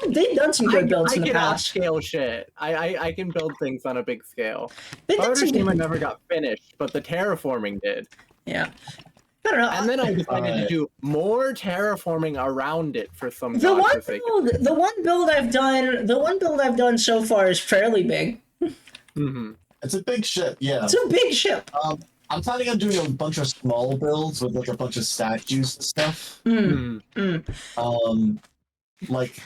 they've done some good builds I in the can past. upscale shit. I can build things on a big scale. They Bauer did some Dejima good. never got finished, but the terraforming did. Yeah. I don't know. And then I decided to Alright. do more terraforming around it for some the one godforsaken. build I've done so far is fairly big. Mm-hmm. It's a big ship, yeah. It's a big ship. I'm planning on doing a bunch of small builds with like a bunch of statues and stuff. Mm-hmm. Like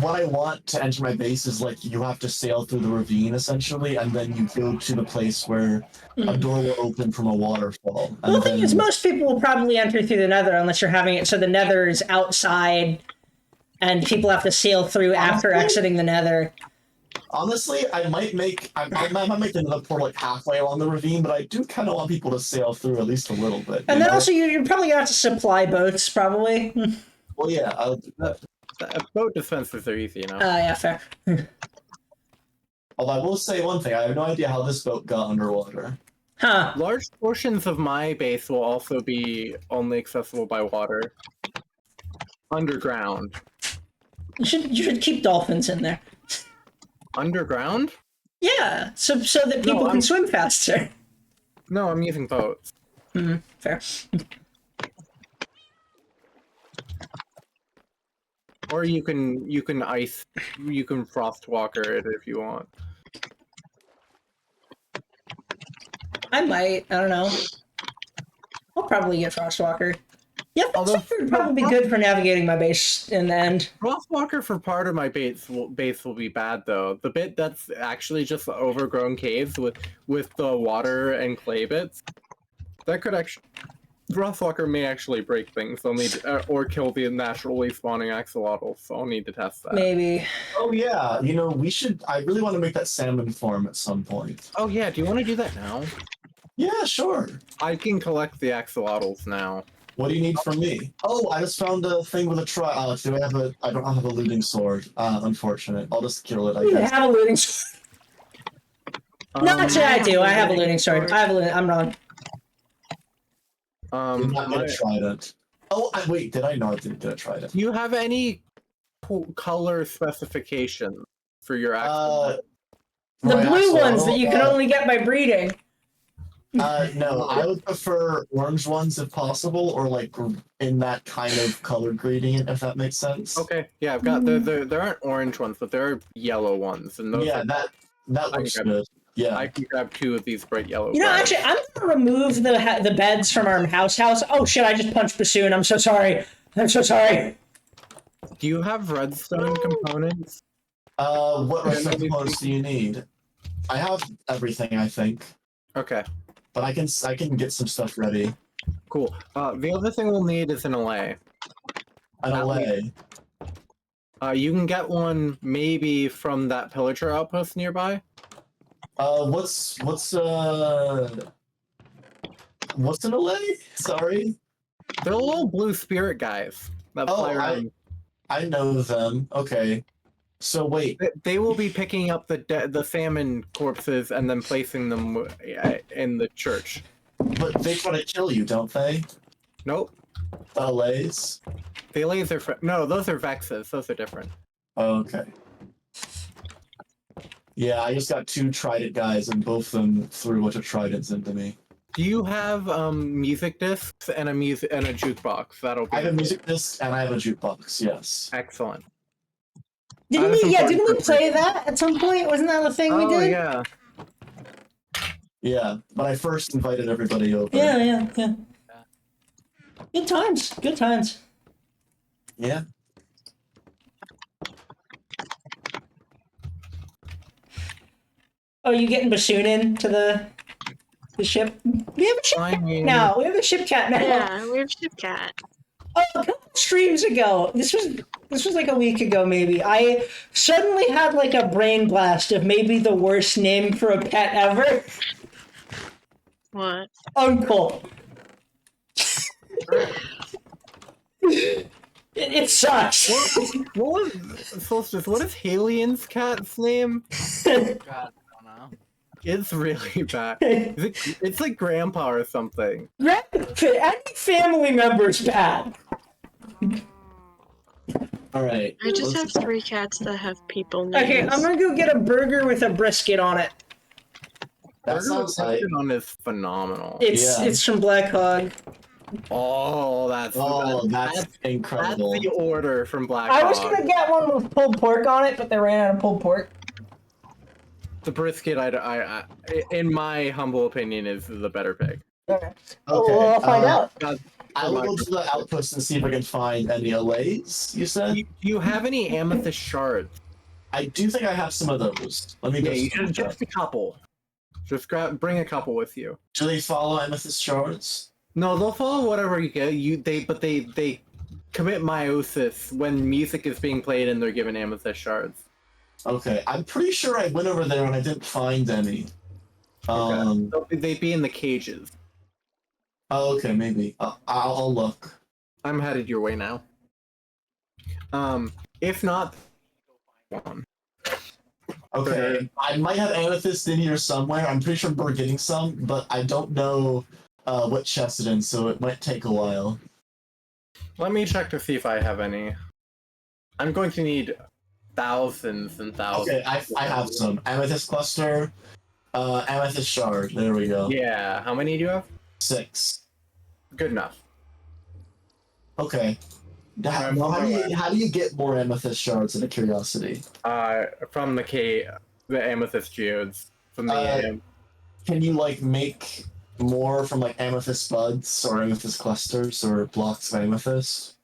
what I want to enter my base is like you have to sail through the ravine essentially, and then you go to the place where a door will open from a waterfall. Well, And the thing is, most people will probably enter through the nether unless you're having it so the nether is outside and people have to sail through after Honestly? exiting the nether. honestly, I might make another portal like halfway along the ravine, but I do kind of want people to sail through at least a little bit. And you then know? also you're probably gonna have to supply boats, probably. Well, yeah, I'll do that. Boat dispensers are easy, Yeah, fair. Although I will say one thing, I have no idea how this boat got underwater. Huh. Large portions of my base will also be only accessible by water. Underground. You should keep dolphins in there. Underground? Yeah, so that people can swim faster. No, I'm using boats. Fair. Or you can frostwalker it if you want. I might. I don't know. I'll probably get Frostwalker. Yeah, Although- Frostwalker would probably be good for navigating my base in the end. Frostwalker for part of my base will be bad though. The bit that's actually just overgrown caves with the water and clay bits, that could actually Frostwalker may actually break things. I'll need or kill the naturally spawning axolotls. So I'll need to test that. Maybe. Oh yeah, you know, we should. I really want to make that salmon farm at some point. Oh yeah, do you want to do that now? Yeah, sure. I can collect the axolotls now. What do you need from me? Oh, I just found a thing with a try. Do I have a? I don't have a looting sword. Unfortunate. I'll just kill it. I I guess. have a looting sword. No, actually, I do. I have a looting sword. I'm wrong. I'm not gonna try that. Oh, wait. Did I? No, I didn't get a trident. Do you have any color specification for your axolotl? The my blue ones axolotl, that you can only get by breeding. No, I would prefer orange ones if possible, or like in that kind of color gradient, if that makes sense. Okay, yeah, I've got there aren't orange ones, but there are yellow ones, and those Yeah, are, that looks grab- good. Yeah. I can grab 2 of these bright yellow. You know, guys. actually, I'm gonna remove the beds from our house. Oh shit! I just punched Bassoon. I'm so sorry. I'm so sorry. Do you have redstone components? What redstone components do you need? I have everything, I think, Okay, but I can get some stuff ready. cool. The other thing we'll need is an allay. An allay. You can get one maybe from that pillager outpost nearby. What's an allay? Sorry. They're little blue spirit guys that fly around. I know them. Okay. So wait. They will be picking up the salmon corpses and then placing them in the church. But they try to kill you, don't they? Nope. The allays? They laser. No, those are vexes. Those are different. Okay. Yeah, I just got 2 trident guys, and both of them threw a bunch of tridents into me. Do you have music discs and a jukebox? That'll be. I have a music disc and I have a jukebox. Yes. Excellent. Didn't we play that at some point? Wasn't that the thing we did? Yeah. Yeah, but I first invited everybody over. Yeah. Good times. Good times. Yeah. Oh, you getting Bassoon into the ship? We have a ship cat now. We have a ship cat now. Yeah, we have Shipcat. Oh, a couple streams ago, this was like a week ago maybe, I suddenly had like a brain blast of maybe the worst name for a pet ever. What? Uncle. It sucks. What is Halien's cat's name? God, I don't know. It's really bad. It's like Grandpa or something. Any family member's bad. Alright. I just have 3 cats that have people names. Okay, I'm gonna go get a burger with a brisket on it. That sounds like. on is phenomenal. It's from Black Hog. Oh, that's incredible. That's the order from Black I was Hog. gonna get one with pulled pork on it, but they ran out of pulled pork. The brisket, I in my humble opinion, is the better pick. Okay. Okay, Well, I'll find out. I will go to the outpost and see if I can find any allays, you said? Do you have any amethyst shards? I do think I have some of those. Let me Yeah, go. you should just a couple. Just bring a couple with you. Do they follow amethyst shards? No, they'll follow whatever you get. They commit meiosis when music is being played and they're given amethyst shards. Okay, I'm pretty sure I went over there and I didn't find any. They'd be in the cages. Oh, okay, maybe. I'll look. I'm headed your way now. If not, one. Okay, I might have amethyst in here somewhere. I'm pretty sure we're getting some, but I don't know what chest it's in, so it might take a while. Let me check to see if I have any. I'm going to need thousands and thousands. Okay, I have some. Amethyst cluster, amethyst shard. There we go. Yeah, how many do you have? 6. Good enough. Okay. I'm Now, on my way. how do you get more amethyst shards? Out of curiosity. From the amethyst geodes. From the Can you like make more from like amethyst buds or amethyst clusters or blocks of amethyst?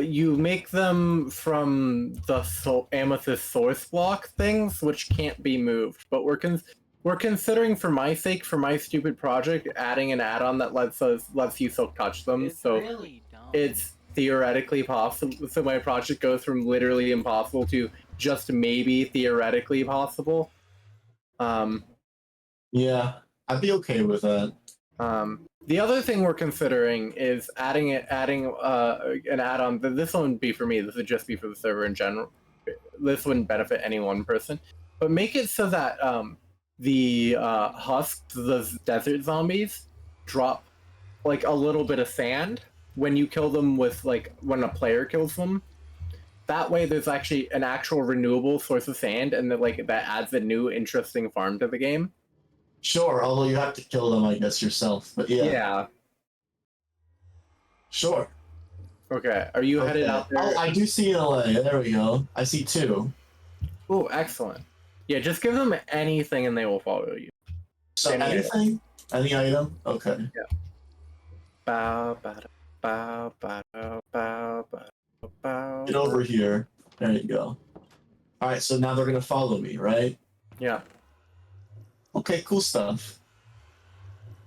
you make them from the amethyst source block things, which can't be moved. But we're considering, for my sake, for my stupid project, adding an add-on that lets you still touch them. It's So really dumb. it's theoretically possible. So my project goes from literally impossible to just maybe theoretically possible. Yeah, I'd be okay with that. The other thing we're considering is adding an add-on. This wouldn't be for me. This would just be for the server in general. This wouldn't benefit any one person. But make it so that the husks, the desert zombies, drop like a little bit of sand when you kill them with when a player kills them. That way, there's actually an actual renewable source of sand, and that adds a new interesting farm to the game. Sure, although you have to kill them, I guess, yourself. But yeah. Yeah. Sure. Okay. Are you headed out there? Oh, I do see an LA. There we go. I see 2. Oh, excellent. Yeah, just give them anything and they will follow you. So anything? Any item? Okay. Yeah. Bow, bada, bow, bada, bow, bada, bow. Get over here. There you go. Alright, so now they're gonna follow me, right? Yeah. Okay, cool stuff.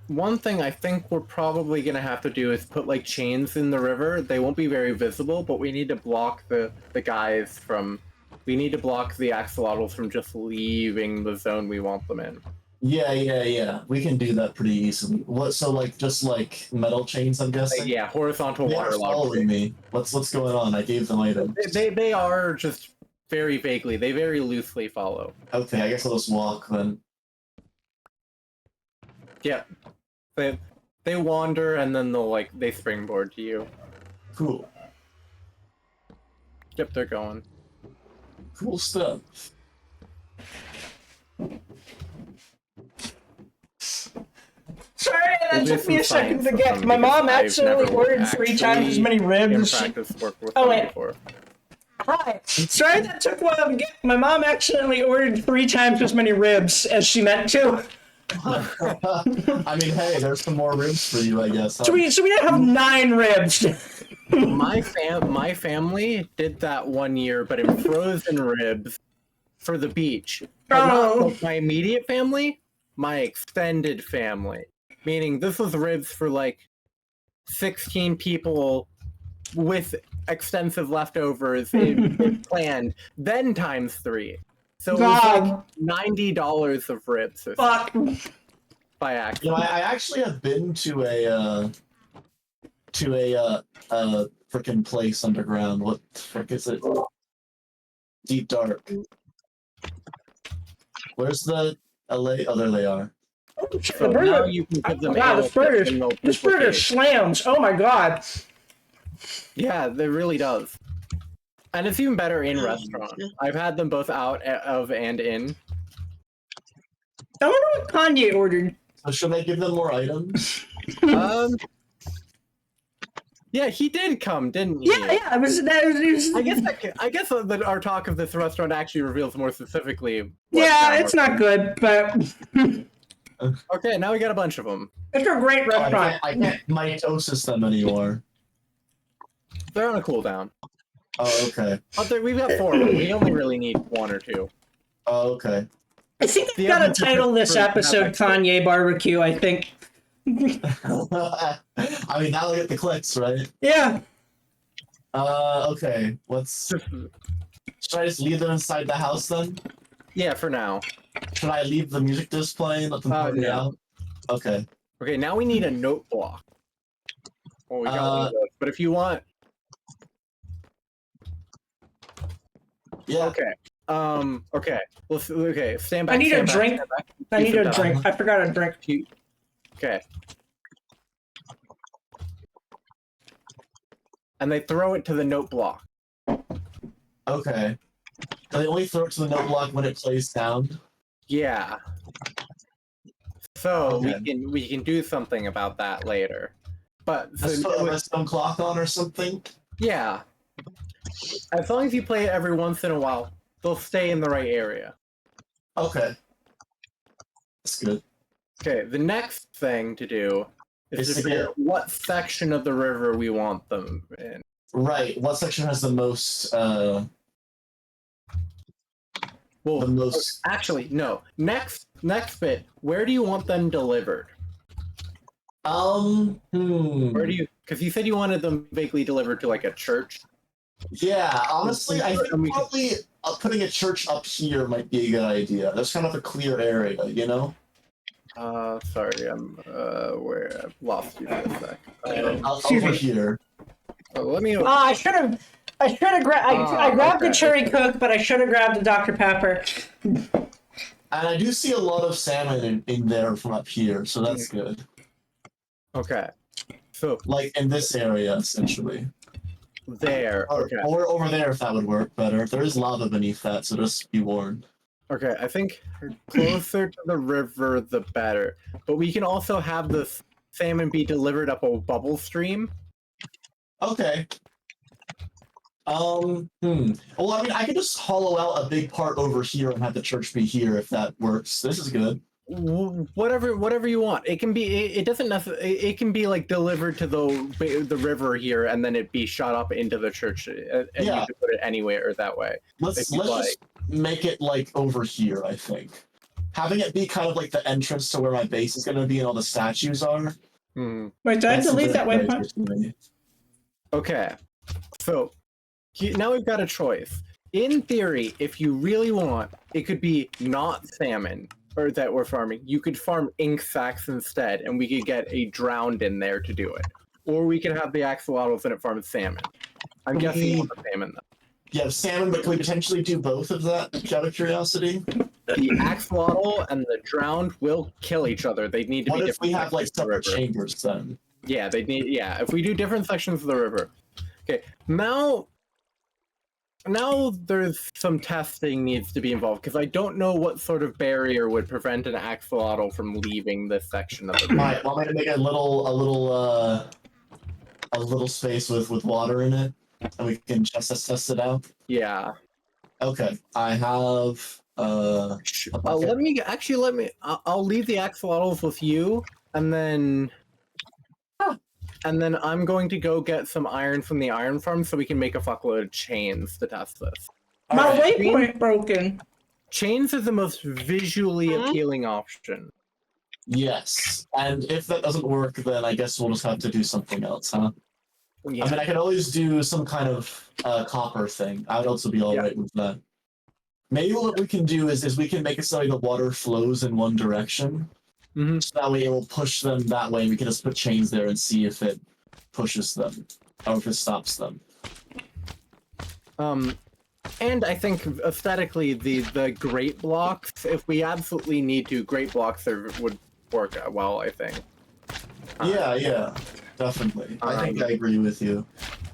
One thing I think we're probably gonna have to do is put chains in the river. They won't be very visible, but we need to block the guys from. We need to block the axolotls from just leaving the zone we want them in. Yeah. We can do that pretty easily. What? So just metal chains, I'm guessing. Yeah, horizontal They water are following me. What's going on? I gave them items. They are just very vaguely. They very loosely follow. Okay, I guess I'll just walk then. Yeah. They wander and then they'll they springboard to you. Cool. Yep, they're going. Cool stuff. Sorry, that We'll do took me a some second to science get. with My them mom because I've accidentally never ordered 3 times as many ribs. in as she- practice worked with Oh, them wait. before. Hi. Sorry that took a while to get. My mom accidentally ordered 3 times as many ribs as she meant to. I mean, hey, there's some more ribs for you, I guess. Huh? So we now have 9 ribs. My family did that one year, but in frozen ribs for the beach. But not my immediate family, my extended family. Meaning this was ribs for 16 people with extensive leftovers planned, then times 3. So it was $90 of ribs or Fuck. by accident. I actually have been to a freaking place underground. What the frick is it? Deep Dark. Where's the LA? Oh, there they are. So The burger- now you can give them Wow, ale this burger, and they'll this burger duplicate. slams. Oh my god. Yeah, it really does. And it's even better in restaurant. I've had them both out of and in. I wonder what Kanye ordered. So should I give them more items? Yeah, he did come, didn't he? Yeah. It was. I guess that our talk of this restaurant actually reveals more specifically. Yeah, it's not good, but Okay, now we got a bunch of them. it's a great restaurant. I can't mitosis them anymore. They're on a cooldown. Oh, okay. But we've got 4 of them. We only really need 1 or 2. Oh, okay. I think I've The got to other title this difference episode have I- Kanye Barbecue, I think. I mean, that'll get the clicks, right? Yeah. Okay. Should I just leave them inside the house then? Yeah, for now. Should I leave the music disc playing? Let them party no. out? Okay. Okay, now we need a note block. Well, we got one of those. But if you want... Yeah. Okay. Okay. Okay. Stand back. I need a stand back, drink. stand back. I You need sit a down. drink. I forgot a drink. Okay. And they throw it to the note block. Okay. So they only throw it to the note block when it plays sound. Yeah. So Okay. we can do something about that later. But Just put a redstone clock on or something. yeah. As long as you play it every once in a while, they'll stay in the right area. Okay. That's good. Okay, the next thing to do is Is to to figure get- out what section of the river we want them in. Right. What section has the most? Well, The most. actually, no. Next bit. Where do you want them delivered? Where do you? Because you said you wanted them vaguely delivered to like a church. Yeah. Honestly, I think And we can- probably putting a church up here might be a good idea. There's kind of a clear area, you know. Sorry, I'm where I've lost you for a sec. Excuse Over me. here. Let me. I should have grabbed. I grabbed the okay, cherry okay. Coke, but I should have grabbed the Dr Pepper. And I do see a lot of salmon in there from up here, so that's good. Okay. So Like in this area, essentially. there. Okay. Or over there, if that would work better. There is lava beneath that, so just be warned. Okay, I think closer to the river, the better. But we can also have the salmon be delivered up a bubble stream. Okay. Well, I mean, I could just hollow out a big part over here and have the church be here if that works. This is good. Whatever you want. It can be. It doesn't necessarily. It can be like delivered to the river here, and then it be shot up into the church, and Yeah. you can put it anywhere that way. Let's If you'd just make it like over here, I think. Having it be kind of like the entrance to where my base is going to be and all the statues are. Hmm. Wait, did I That's a delete good that idea waypoint? to me. Okay, so now we've got a choice. In theory, if you really want, it could be not salmon or that we're farming. You could farm ink sacks instead, and we could get a drowned in there to do it. Or we could have the axolotls and it farms salmon. I'm guessing you want the salmon though. Yeah, salmon, but can we potentially do both of that, out of curiosity? The axolotl and the drowned will kill each other. They need to What be if different we have like sections of the separate river. chambers then? Yeah, they need. Yeah, if we do different sections of the river. Okay, now there's some testing needs to be involved because I don't know what sort of barrier would prevent an axolotl from leaving this section of the river. Might want me to make a little space with water in it, and we can just test it out. Yeah. Okay, I have Let me. I'll leave the axolotls with you, and then. And then I'm going to go get some iron from the iron farm so we can make a fuckload of chains to test this. My Alright. waypoint broken. Chains is the most visually appealing option. Yes, and if that doesn't work, then I guess we'll just have to do something else, huh? Yeah. I mean, I could always do some kind of copper thing. I would also be alright with that. Maybe what we can do is we can make it so the water flows in one direction. Mhm. So that way it will push them that way, and we can just put chains there and see if it pushes them, or if it stops them. And I think aesthetically, the great blocks, if we absolutely need to, great blocks would work out well, I think. Yeah, definitely. I think I agree with you.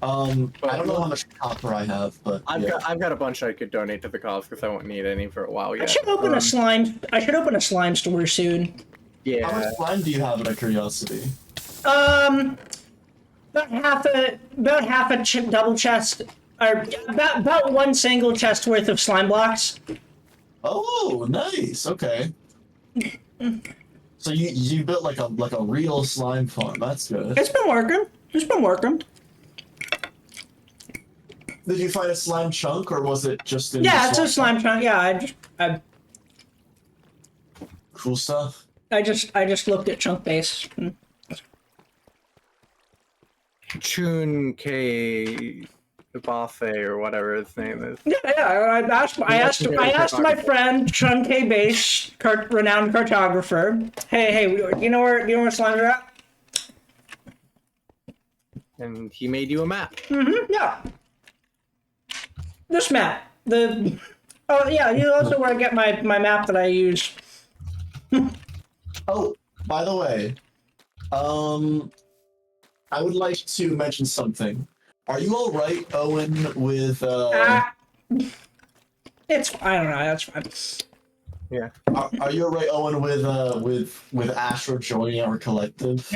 I don't know how much copper I have, but I've got a bunch I could donate to the cause because I won't need any for a while yet. I should open a slime. I should open a slime store soon. How Yeah. much slime do you have, out of curiosity? About half a double chest, or about one single chest worth of slime blocks. Oh, nice. Okay. So you built like a real slime farm. That's good. It's been working. It's been working. Did you find a slime chunk, or was it just in? Yeah, the it's a slime chunk. Yeah, Cool stuff. I just looked at chunk base. Chun K Bafe or whatever his name is. Yeah. I asked my friend Chun K Base, renowned cartographer. Hey, you know where slimes are at? And he made you a map. Yeah. This map. Oh yeah, you also where I get my map that I use. Oh, by the way, I would like to mention something. Are you all right, Owen, with Ah, it's I don't know. That's fine. are you all right, Owen, with Asher joining our collective?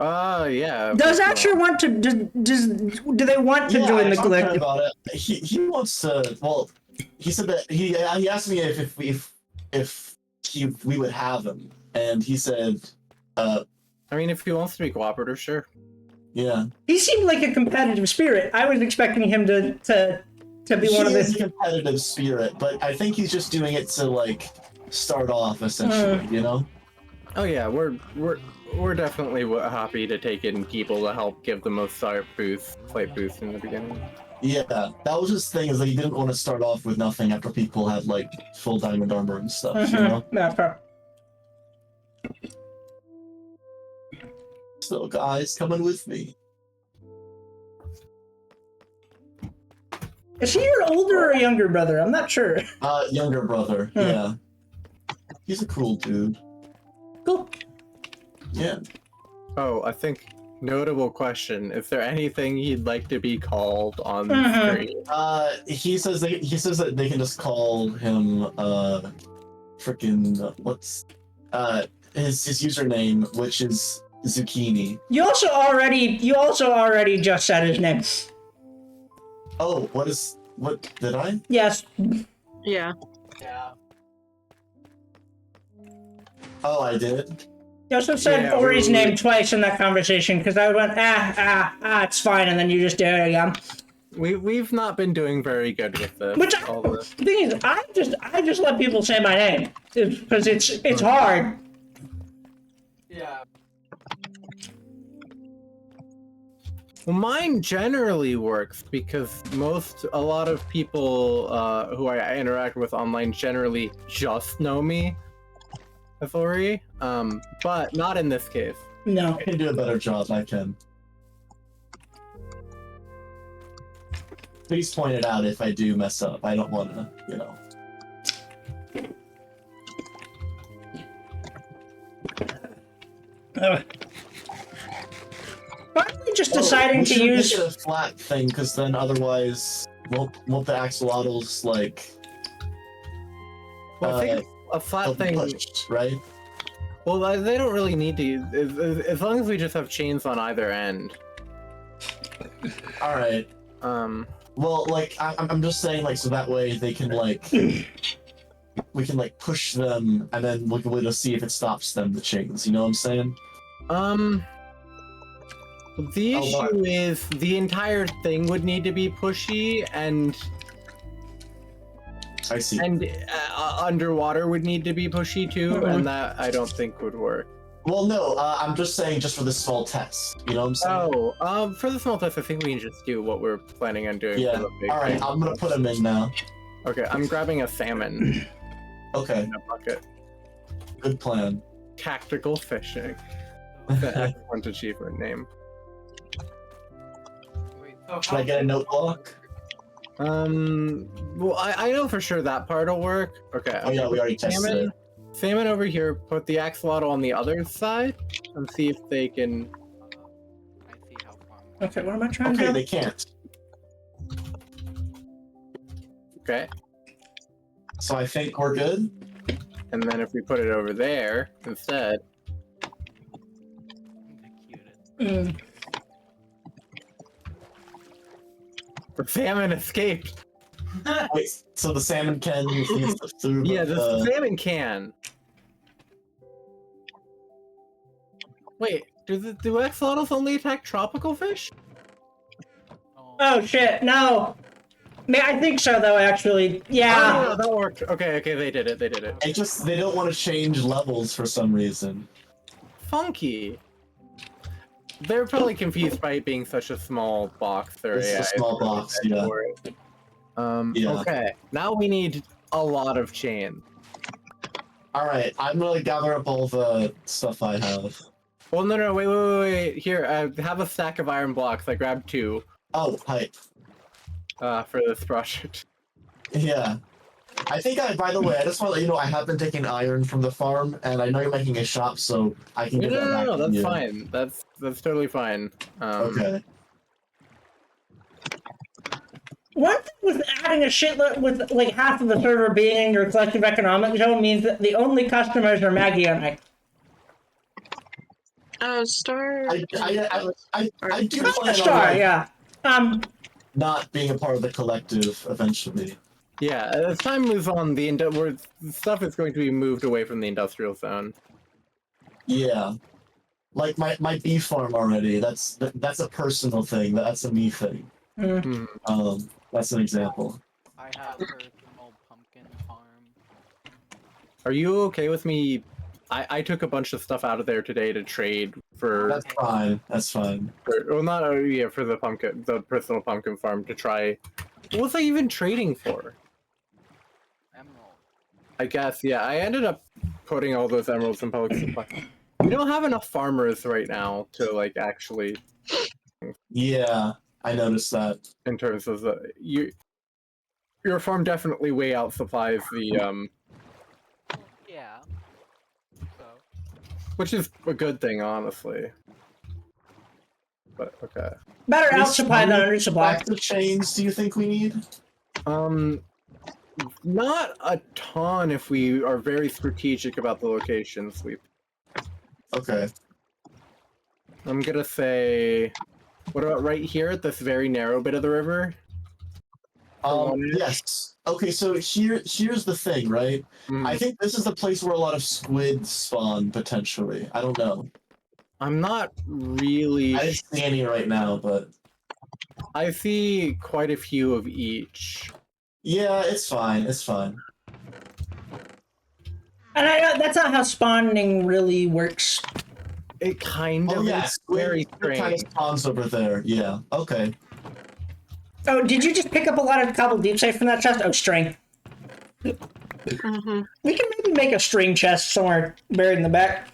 Yeah. Does Asher want to? Do they want to Yeah, join I the talked to him collective? about it. He wants to. Well, he said that he asked me if we would have him, and he said, I mean, if he wants to be cooperative, sure. yeah. He seemed like a competitive spirit. I was expecting him to be He one of is a the. competitive spirit, but I think he's just doing it to like start off essentially, you know? Oh yeah, we're definitely happy to take in people to help give the most slight boost in the beginning. Yeah, that was his thing, is that he didn't want to start off with nothing after people had like full diamond armor and stuff, you know? Yeah, fair. So guys, coming with me. Is he your older or younger brother? I'm not sure. Younger brother, yeah. He's a cool dude. Cool. Yeah. Oh, I think notable question: is there anything he'd like to be called on screen? He says that they can just call him freaking what's his username, which is Zucchini. You also already just said his name. Oh, what did I? Yes. Yeah. Yeah. Oh, I did. You also said Yeah, Ori's we- name twice in that conversation because I went it's fine, and then you just did it again. We've not been doing very good with this. Which all the- the thing is, I just let people say my name because it's hard. Yeah. Well, mine generally works because a lot of people who I interact with online generally just know me as Ori, but not in this case. No. I can do a better job. I can. Please point it out if I do mess up. I don't want to, you know. Why are we just deciding we to should use? make it a flat thing, because then otherwise, won't the axolotls like Well, I think a flat they'll be thing. pushed, right? Well, they don't really need to. As long as we just have chains on either end. All right. Well, like I'm just saying, like, so that way they can like we can like push them, and then we'll just see if it stops them. The chains, you know what I'm saying? The Oh, what? issue is the entire thing would need to be pushy, and I see. underwater would need to be pushy too, and that I don't think would work. Well, no, I'm just saying, just for this small test. You know what I'm saying? Oh, for the small test, I think we can just do what we're planning on doing. Yeah. For the big All right, thing. I'm gonna put them in now. Okay, I'm grabbing a salmon Okay, in a bucket. good plan. Tactical fishing. The excellent achievement name. Wait, so Should I get a note block? Well, I know for sure that part will work. Okay. Oh yeah, we already tested it. Salmon over here, put the axolotl on the other side, and see if they can... I see how far. Okay, what am I trying Okay, to do? they can't. Okay. So I think we're good. And then if we put it over there instead... The cutest. The salmon escaped! Wait, so the salmon can slip through? Yeah, but, the salmon can. Wait, do axolotls only attack tropical fish? Oh shit! No. I think so though. Actually, yeah. Oh, no, that worked. Okay, they did it. It just, they don't want to change levels for some reason. Funky. They're probably confused by it being such a small box. It's a small box, yeah. Yeah. Okay, now we need a lot of chain. Alright, I'm gonna gather up all the stuff I have. Well, no, wait. Here, have a stack of iron blocks. I grabbed 2. Oh, hype. For this project. Yeah. I think by the way, I just want to let you know I have been taking iron from the farm, and I know you're making a shop, so I can No, get that back to that's you. fine. That's totally fine. Okay. One thing with adding a shitload with like half of the server being in your collective economic zone means that the only customers are Maggie and I. Star. I do Or- plan on Star, like, yeah. not being a part of the collective eventually. Yeah, as time moves on, the stuff is going to be moved away from the industrial zone. Yeah. Like my bee farm already. That's a personal thing. That's a me thing. Mm. That's an example. I have personal pumpkin farm. Are you okay with me? I took a bunch of stuff out of there today to trade for. That's fine. That's fine. Well, not for the personal pumpkin farm to try. What was I even trading for? Emerald. I guess, yeah. I ended up putting all those emeralds in public supply. We don't have enough farmers right now to like actually. Yeah, I noticed that. In terms of your farm definitely way out supplies the Well, yeah. So. which is a good thing, honestly. But okay. Better How out supply than under supply. stacks of chains do you think we need? Not a ton if we are very strategic about the locations we. Okay. I'm gonna say, what about right here at this very narrow bit of the river? Yes. Okay, so here's the thing, right? I think this is the place where a lot of squids spawn potentially. I don't know. I'm not really. I didn't see any right now, but I see quite a few of each. yeah, it's fine. It's fine. And that's not how spawning really works. It kind Oh of yeah, is squid very kind strange. of spawns over there. Yeah. Okay. Oh, did you just pick up a lot of cobbled deep safe from that chest? Oh, string. Mhm. We can maybe make a string chest somewhere buried in the back.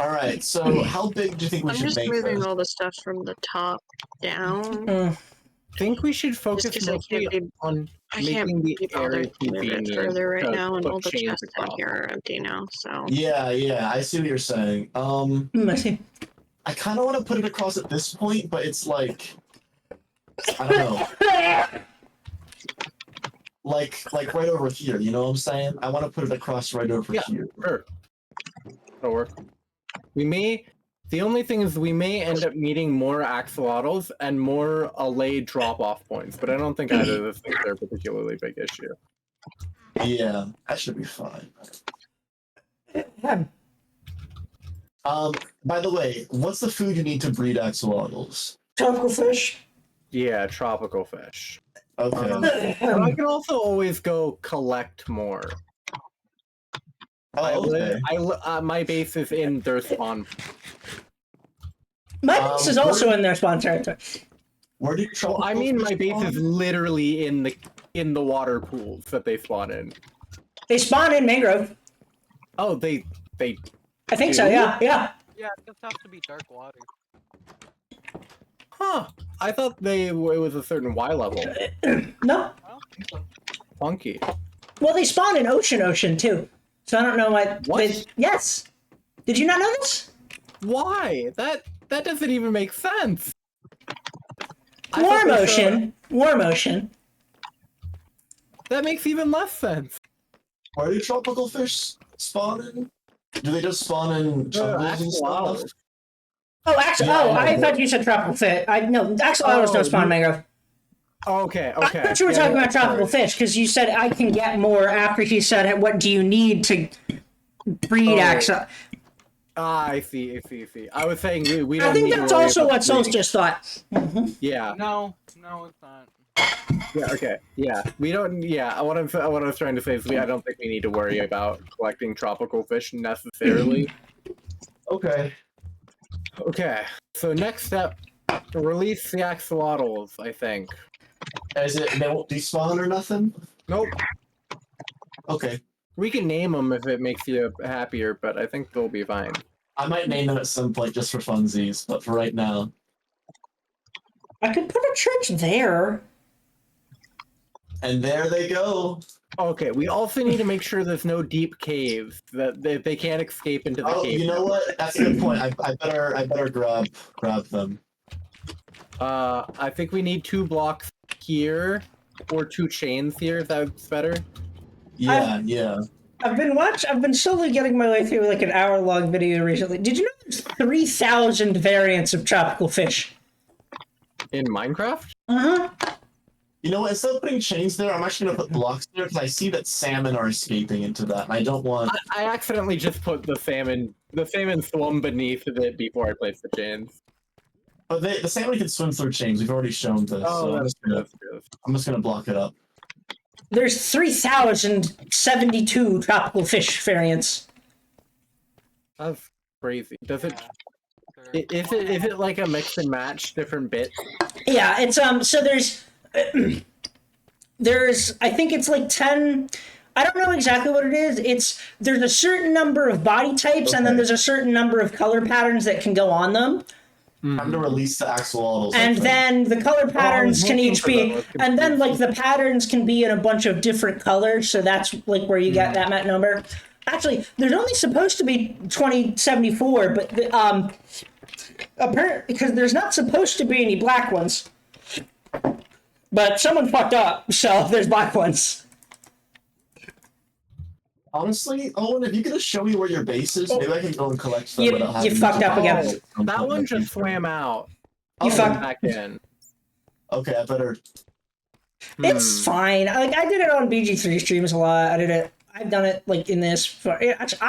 All right. So how big do you think we I'm should just make moving this? all the stuff from the top down. Mm. I think we should focus 'cause I mostly can't be- on I can't making the be area bothered to move it convenient further right to now, and put all the chains chests in across. here are empty now. So Yeah, I see what you're saying. I see. I kind of want to put it across at this point, but it's like, I don't know, like right over here. You know what I'm saying? I want to put it across right over Yeah. here. Sure. That'll work. The only thing is we may end up needing more axolotls and more allayed drop-off points, but I don't think either of those things are a particularly big issue. Yeah, that should be fine. By the way, what's the food you need to breed axolotls? Tropical fish. Yeah, tropical fish. Okay. But I can also always go collect more. My base is in their spawn. My base is also in their spawn territory. Where do Well, I mean, my fish base is spawn? literally in the water pools that they spawn in. They spawn in mangrove. Oh, they. I think so, Do? yeah. Yeah, it just has to be dark water. Huh. I thought it was a certain Y level. No. I don't think so. Funky. Well, they spawn in ocean too. So I don't know why. What? Yes. Did you not know this? Why? That doesn't even make sense. I Warm thought they said- ocean. Warm ocean. That makes even less sense. Where do tropical fish spawn in? Do they just spawn in jungles and stuff? axolotls. Oh, actually, Yeah, I yeah. thought you said tropical fish. No, axolotls don't spawn you- mangrove. Okay. I thought you were Yeah, talking yeah, about tropical sorry. fish because you said I can get more after he said, "What do you need to breed Oh. axolotls?" I see. I was saying we don't I think need to that's worry also about what Souls breeding. just thought. Yeah. No, it's not. Yeah. Okay. Yeah. We don't. Yeah. What I was trying to say is I don't think we need to worry about collecting tropical fish necessarily. Okay. Okay. So next step, release the axolotls. I think. Is it they won't despawn or nothing? Nope. Okay. We can name them if it makes you happier, but I think they'll be fine. I might name them at some point just for funsies, but for right now. I could put a church there. And there they go. Okay, we also need to make sure there's no deep caves that they can't escape into the Oh, cave. you know what? That's a good point. I better grab them. I think we need 2 blocks here or 2 chains here. If that's better. Yeah, yeah. I've been slowly getting my way through like an hour-long video recently. Did you know there's 3,000 variants of tropical fish? In Minecraft? Uh-huh. You know what? Instead of putting chains there, I'm actually gonna put blocks there because I see that salmon are escaping into that, and I don't want. I accidentally just put the salmon swum beneath it before I placed the chains. But the salmon can swim through chains. We've already shown this, so that's true. I'm just gonna block it up. There's 3,072 tropical fish variants. That's crazy. Does it? Is it like a mix and match different bits? Yeah, it's so there's I think it's like 10. I don't know exactly what it is. There's a certain number of body types, and then Okay. there's a certain number of color patterns that can go on them. Time to release the axolotls. I And think. then the color patterns can looking each for be, those. and then like the patterns can be in a bunch of different colors. So that's like where you get that number. Actually, there's only supposed to be 2074, but apparently because there's not supposed to be any black ones. But someone fucked up, so there's black ones. Honestly, Owen, if you could just show me where your base is, maybe I can go and collect them. You- without you having fucked to- up again. Oh, that one just swam out. You Oh, fucked. Back in. Okay, I better. It's fine. Like I did it on BG3 streams a lot. I've done it like in this. Actually,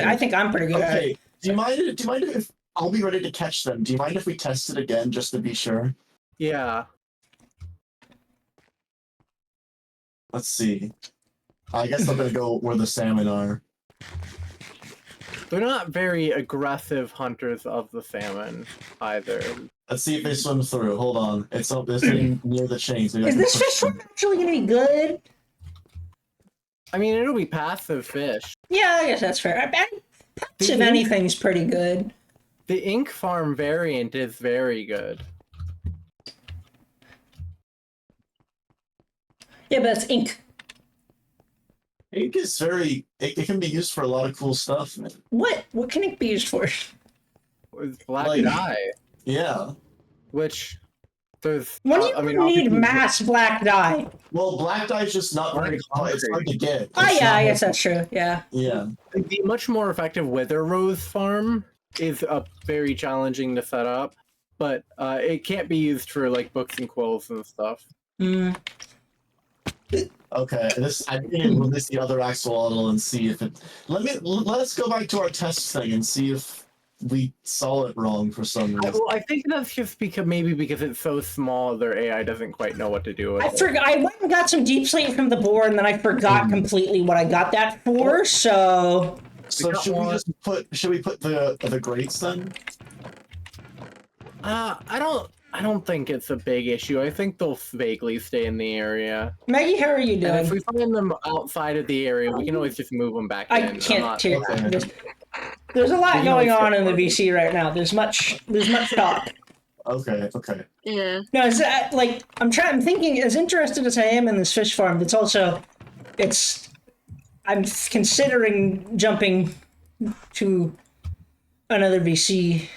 I think I'm pretty good at it. Okay. Do you mind if I'll be ready to catch them? Do you mind if we test it again just to be sure? Yeah. Let's see. I guess I'm gonna go where the salmon are. They're not very aggressive hunters of the salmon either. Let's see if they swim through. Hold on. It's getting near the chains. Maybe I Is can this push fish them. one actually gonna be good? I mean, it'll be passive fish. Yeah, I guess that's fair. Patch if The- anything's pretty good. The ink farm variant is very good. Yeah, but it's ink. Ink is very. It can be used for a lot of cool stuff. Man. What can ink be used for? With black Like- dye, Yeah. which there's. When do you I mean, need obviously- mass black dye? Well, black dye is just not very. It's hard to get. Oh It's yeah, not I guess like- that's true. Yeah. Yeah. The much more effective Wither Rose farm is very challenging to set up, but it can't be used for like books and quills and stuff. Mm. Okay. I'm gonna release the other axolotl and see if it. Let us go back to our test thing and see if we saw it wrong for some reason. Well, I think that's just because it's so small, their AI doesn't quite know what to do with I it. forgot. I went and got some deep slate from the board, and then I forgot completely what I got that for. So So got should we one. just put? Should we put the grates then? I don't think it's a big issue. I think they'll vaguely stay in the area. Maggie, how are you And if doing? we find them outside of the area, we can always just move them back in. I I'm can't. not- There's a lot You going always on get in the one. VC right now. There's much talk. Okay. Yeah. No, it's like I'm thinking, as interested as I am in this fish farm, I'm considering jumping to another VC.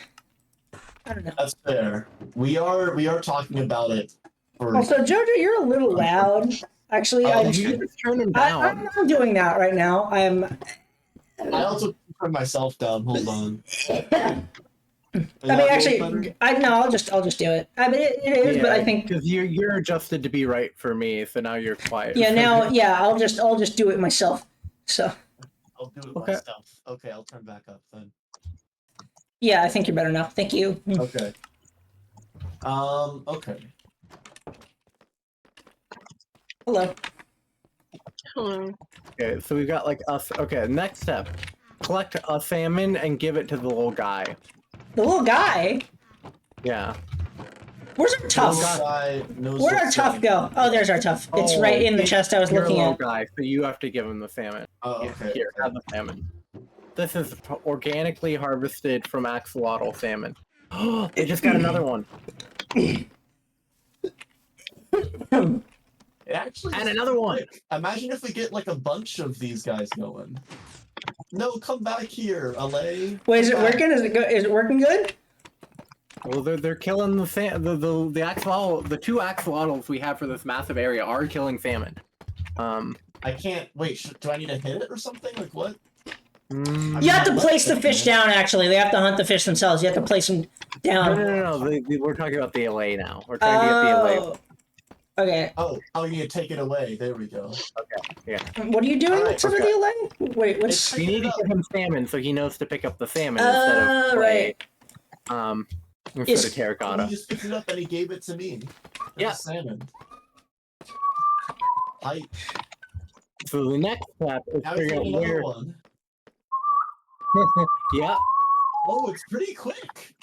I don't know. That's fair. We are talking about it. For, Also, Jojo, you're a little loud. Actually, Oh, I'm, You just turn them down. I'm doing that right now. I also turned myself down. Hold on. I'll just do it. I mean, it is, but I think, because you're adjusted to be right for me, so now you're quiet. I'll just do it myself. So, I'll do it Okay. myself. Okay, I'll turn back up then. yeah, I think you're better now. Thank you. Okay. Okay. Hello. Hello. Okay, so we've got like us. Okay, next step: collect a salmon and give it to the little guy. The little guy. Yeah. Where's our tough? Guy knows Where'd our what's tough up. go? Oh, there's our tough. It's Oh, right in the he- chest I was You're a looking little at. guy, so you have to give him the salmon. Oh, Yeah, okay. Here, have the salmon. This is organically harvested from axolotl salmon. They just got another one. It actually And is another one. quick. Imagine if we get like a bunch of these guys going. No, come back here, LA. Wait, is it Come back. working? Is it working good? Well, they're killing the axolotl. The two axolotls we have for this massive area are killing salmon. I can't wait. Do I need to hit it or something? Like what? You have to place the fish down. Actually, they have to hunt the fish themselves. You have to place them down. No. We're talking about the LA now. We're trying to get the LA. Okay. Oh, you need to take it away. There we go. Yeah. What are you doing Alright, to okay. the LA? Wait, what's? We need to get him salmon so he knows to pick up the salmon instead of clay. Right. Instead Is- of terracotta. He just picked it up and he gave it to me. Yeah. It's a salmon. So the next step is Now he's figuring out getting another where. one. Yeah. Oh, it's pretty quick.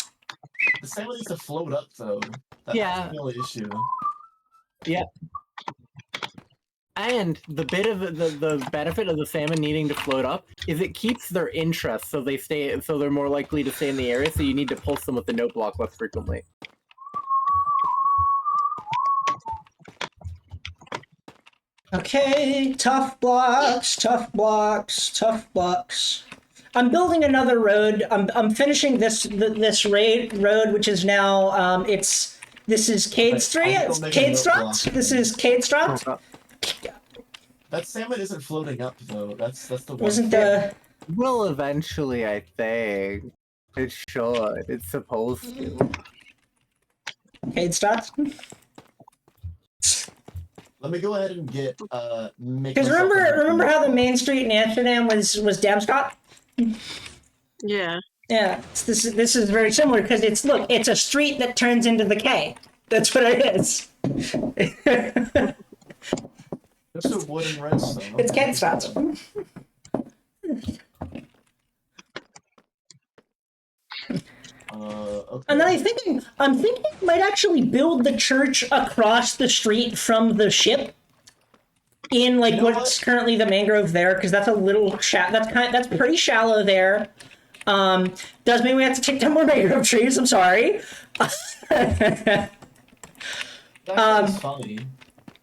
The salmon needs to float up though. That's Yeah. the only issue. And the bit of the benefit of the salmon needing to float up is it keeps their interest, so they're more likely to stay in the area. So you need to pulse them with the note block less frequently. Okay, tough blocks, tough blocks, tough blocks. I'm building another road. I'm finishing this road, which is now this is Cade Street. I'm still making a note block. This is Cade Street. That salmon isn't floating up though. That's the one. Wasn't the Well, eventually, I think it should. It's supposed to. Cade Street? Let me go ahead and get make. Because myself a- remember how the main street in Amsterdam was Damscott? Yeah. Yeah, this is very similar because it's a street that turns into the K. That's what it is. It's a wooden redstone. It's Okay. Cade Street. Okay. And then I'm thinking I might actually build the church across the street from the ship. In like You know what's what? currently the mangrove there, because that's a little that's pretty shallow there. Does mean we have to take down more mangrove trees. I'm sorry. That's funny.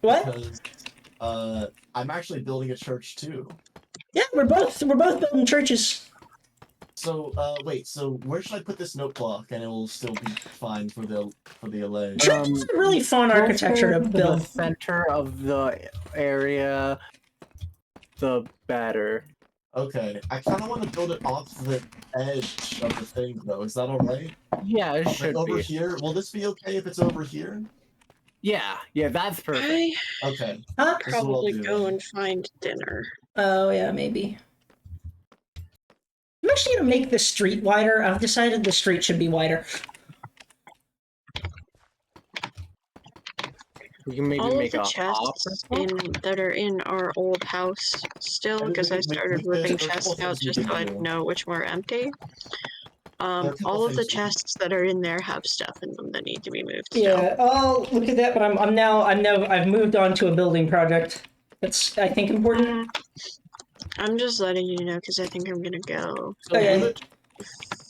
What? Because I'm actually building a church too. Yeah, we're both building churches. So wait, so where should I put this note block and it will still be fine for the LA? Churches are really fun architecture to The build. center of the area, the better. Okay, I kind of want to build it off the edge of the thing though. Is that all right? Yeah, it Like should over be. here? Will this be okay if it's over here? Yeah, that's perfect. I Okay. Huh? This is what I'll probably do go then. and find dinner. Oh yeah, maybe. I'm actually gonna make the street wider. I've decided the street should be wider. We can maybe All of make the a hop. chests that are in our old house still, I mean, because I we- started we- ripping there's chests multiple out things we just can so I'd do. know which were empty. There are a couple All of the things we can- chests that are in there have stuff in them that need to be moved still. Yeah. Oh, look at that! But I've moved on to a building project. That's I think important. I'm just letting you know because I think I'm gonna go So Okay. will, it,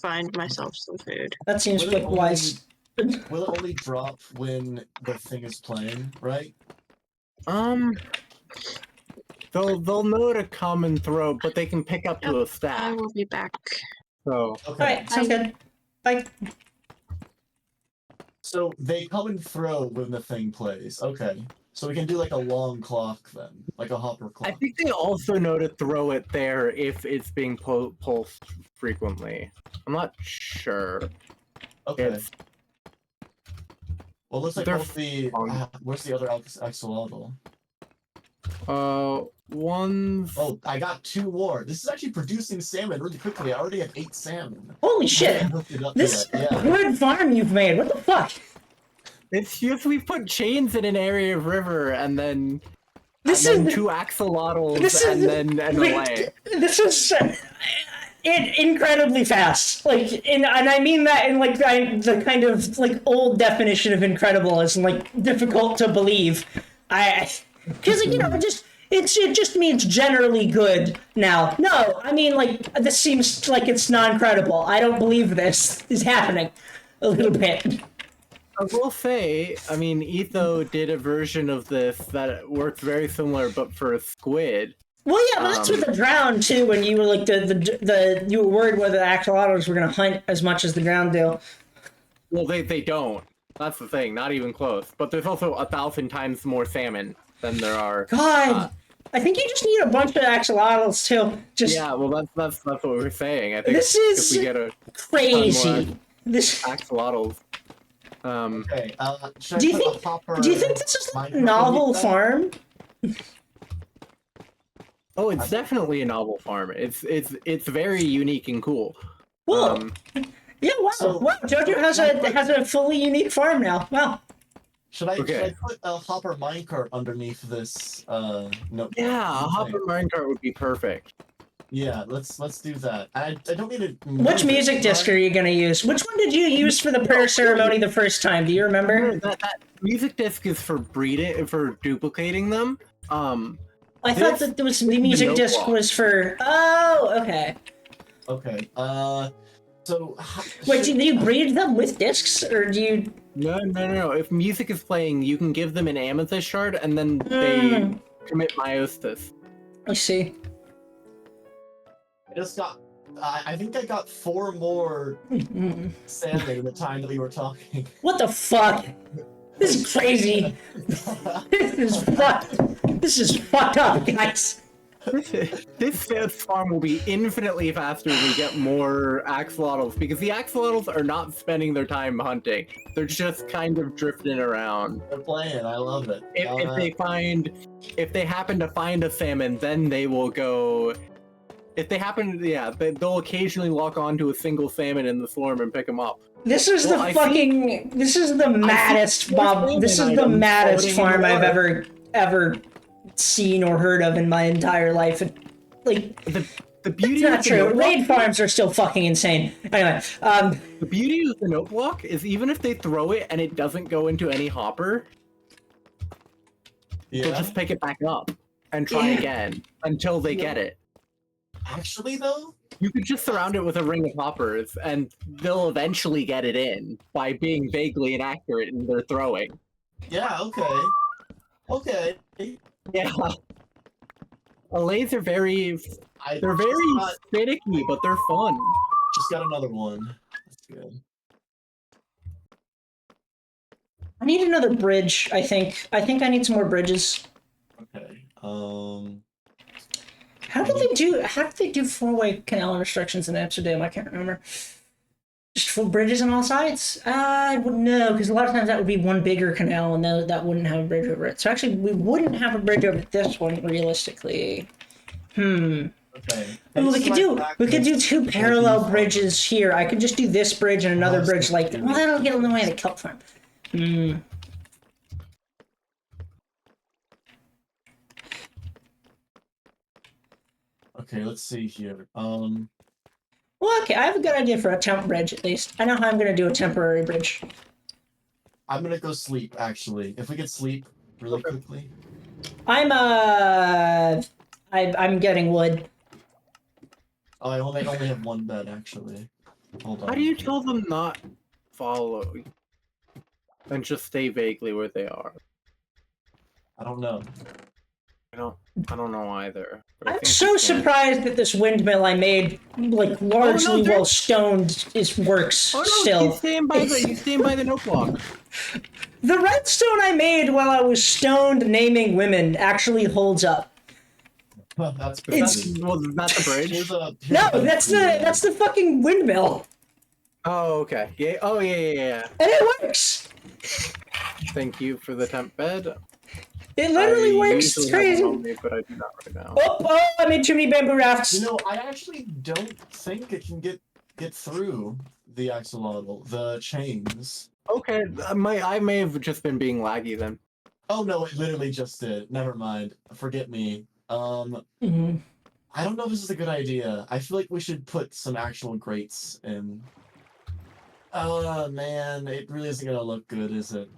find myself some food. That seems will, it like wise. will it only drop when the thing is playing, right? They'll know to come and throw, but they can pick up to a I stack. will be back. So Okay. All right, sounds good. Bye. So they come and throw when the thing plays. Okay. So we can do like a long clock then, like a hopper clock. I think they also know to throw it there if it's being pulsed frequently. I'm not sure. Okay. It's Well, looks like they're both the. fun. Where's the other axolotl? one's Oh, I got 2 more. This is actually producing salmon really quickly. I already have 8 salmon. Holy I shit! haven't hooked it up This yet. Yeah. good farm you've made. What the fuck? it's just we put chains in an area of river and then This and then is 2 axolotls this and is then and a like, lay. this is incredibly fast. Like, and I mean that in like the kind of like old definition of incredible is like difficult to believe. Because you know it just means generally good now. No, I mean like this seems like it's non-credible. I don't believe this is happening a little bit. I will say, I mean, Etho did a version of this that works very similar, but for a squid. Well, yeah, but that's with the drown too. When you were like you were worried whether the axolotls were gonna hunt as much as the drown do. Well, they don't. That's the thing, not even close. But there's also 1,000 times more salmon than there are. God, I think you just need a bunch of axolotls too. Just Yeah, well, that's what we're saying. I think this is if we get a crazy. This. axolotls. Okay, should Do I you put think? a hopper Do you think this is like a Minecraft novel underneath that? farm? Oh, it's definitely a novel farm. It's very unique and cool. Cool. Yeah. Wow. So- wow. JoJo has a fully unique farm now. Wow. Should I Okay. put a hopper minecart underneath this? No. Yeah, a hopper minecart would be perfect. Yeah, let's do that. I don't need to. Which music disc are you gonna use? Which one did you use for the prayer ceremony the first time? Do you remember? That music disc is for duplicating them. I thought that there was the music note disc block. was for. Oh, okay. Okay. So. Wait, do you breed them with discs, or do you? No. If music is playing, you can give them an amethyst shard, and then they commit meiosis. I see. I just got. I think I got 4 more salmon in the time that we were talking. What the fuck? This is crazy. This is fucked up, guys. This farm will be infinitely faster if we get more axolotls, because the axolotls are not spending their time hunting. They're just kind of drifting around. They're playing. I love it. If they happen to find a salmon, then they will go. If they happen, they'll occasionally lock onto a single salmon in the swarm and pick them up. This is the maddest mob. This is the maddest farm I've ever seen or heard of in my entire life. Like, The beauty that's not of the true. note Raid farms are still fucking insane. Anyway, The beauty of the note block is even if they throw it and it doesn't go into any hopper, they'll Yeah. just pick it back up and try again until they get it. Actually, though. You could just surround it with a ring of hoppers, and they'll eventually get it in by being vaguely inaccurate in their throwing. Yeah. Okay. Okay. Yeah. Allays are very I they're just very got- finicky, but they're fun. Just got another one. That's good. I need another bridge. I think I need some more bridges. Okay. How do they do 4-way canal restrictions in Amsterdam? I can't remember. Just full bridges on all sides? I wouldn't know, because a lot of times that would be one bigger canal, and that wouldn't have a bridge over it. So actually, we wouldn't have a bridge over this one, realistically. Okay. Well, we could do 2 Like parallel these bridges here. I could just do this bridge and another that's bridge like that. good. Well, that'll get in the way of the kelp farm. Okay, let's see here. Well, okay, I have a good idea for a temp bridge, at least. I know how I'm going to do a temporary bridge. I'm gonna go sleep. Actually, if we could sleep really quickly. I'm getting wood. Oh, I only have one bed actually. Hold on. How do you tell them not follow and just stay vaguely where they are? I don't know. I don't know either. but I I'm think so you can. surprised that this windmill I made, like, largely they're- while stoned, works Oh no, still. you stand by the note block. The redstone I made while I was stoned naming women actually holds up. That's Is crazy. that the bridge? Here's No, a- that's the fucking windmill, Oh, okay. Yeah. Oh, yeah. and it works. Thank you for the temp bed. It literally I works. It's usually have crazy. one on me, but I do not right now. Oh, I made too many bamboo rafts. You know, I actually don't think it can get through the axolotl, the chains. Okay, I may have just been being laggy then. Oh no, it literally just did. Never mind. Forget me. Mhm. I don't know if this is a good idea. I feel like we should put some actual grates in. Oh man, it really isn't gonna look good, is it?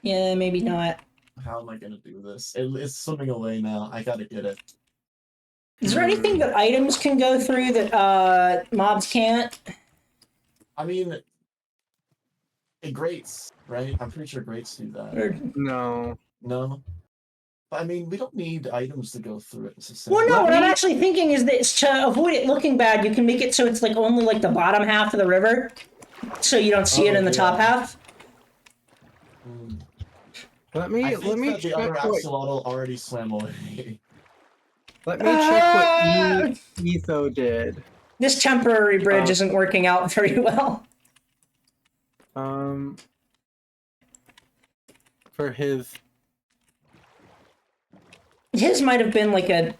Yeah, maybe not. How am I gonna do this? It's swimming away now. I gotta get it. Is there anything that items can go through that mobs can't? I mean, grates, right? I'm pretty sure grates do that. Or- No. No? But I mean, we don't need items to go through it Well, necessarily. no. Let What I'm me- actually thinking is that to avoid it looking bad, you can make it so it's like only like the bottom half of the river, so you don't see it Oh, in the top yeah. half. Hmm. Let I me think that the check other what axolotl already swam away. let me check Ah! what Etho did. This temporary bridge Uh, isn't working out very well. For his His might have been like a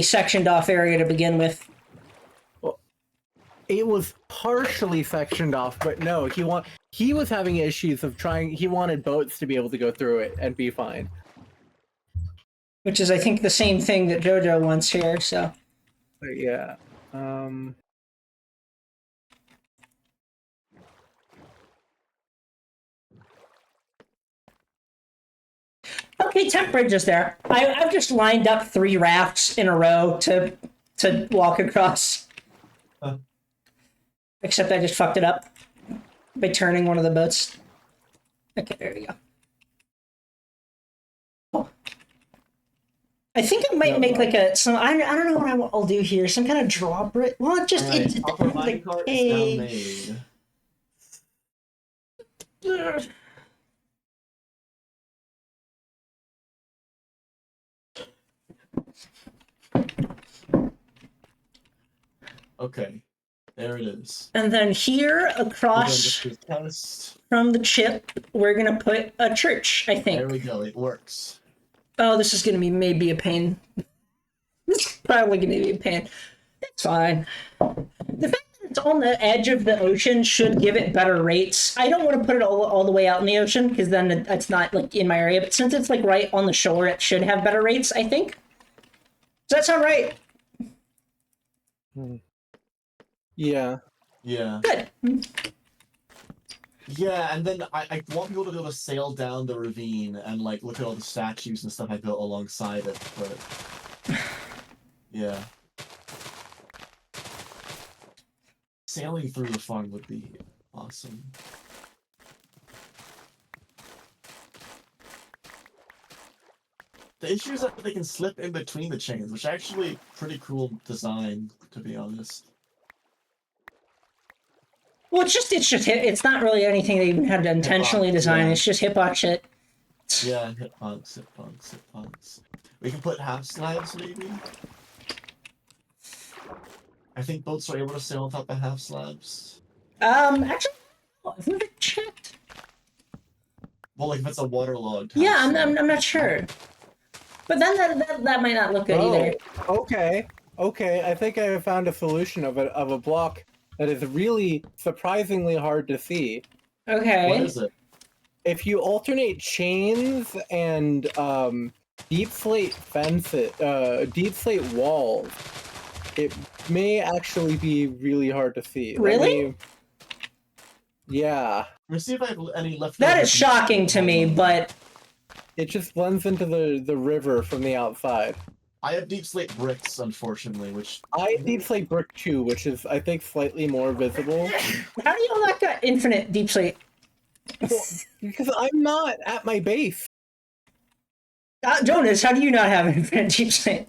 sectioned off area to begin with. it was partially sectioned off, but no, he was having issues of trying. He wanted boats to be able to go through it and be fine. Which is, I think, the same thing that JoJo wants here, so. But yeah. Okay, temp bridge is there. I've just lined up 3 rafts in a row to walk across. Huh. Except I just fucked it up by turning one of the boats. Okay, there we go. Oh. I think I might make like I don't know what I'll do here. Some kind of drawbridge. Well, just Alright, it's upper like minecart is now made. Ugh. Okay, there it is. And then here We're gonna across just do test. from the chip, we're gonna put a church, I think. There we go, it works. Oh, this is gonna be maybe a pain. This is probably gonna be a pain. It's fine. The fact that it's on the edge of the ocean should give it better rates. I don't want to put it all the way out in the ocean because then it's not like in my area. But since it's like right on the shore, it should have better rates, I think. Does that sound right? Yeah. Yeah. Good. Yeah, and then I want people to be able to sail down the ravine and like look at all the statues and stuff I built alongside it, but yeah. Sailing through the farm would be awesome. The issue is that they can slip in between the chains, which is actually pretty cool design, to be honest. Well, it's not really anything they even had to intentionally design. yeah. It's just hip hop shit. Yeah, hip punks, hip punks, hip punks. We can put half slabs, maybe? I think boats are able to sail on top of half slabs. Actually, I've never checked. Well, like if it's a waterlogged. Yeah, half slab. I'm not sure. But then that might not look good either. Okay. Okay. I think I found a solution of a block that is really surprisingly hard to see. Okay. What is it? If you alternate chains and deep slate fences, deep slate walls, it may actually be really hard to see. Really? Let Yeah. me see if I have any left. That is shocking to me, but It just blends into the river from the outside. I have deep slate bricks, unfortunately, which I have deep slate brick too, which is I think slightly more visible. how do you not got infinite deep slate? Because I'm not at my base. Jonas, how do you not have infinite deep slate?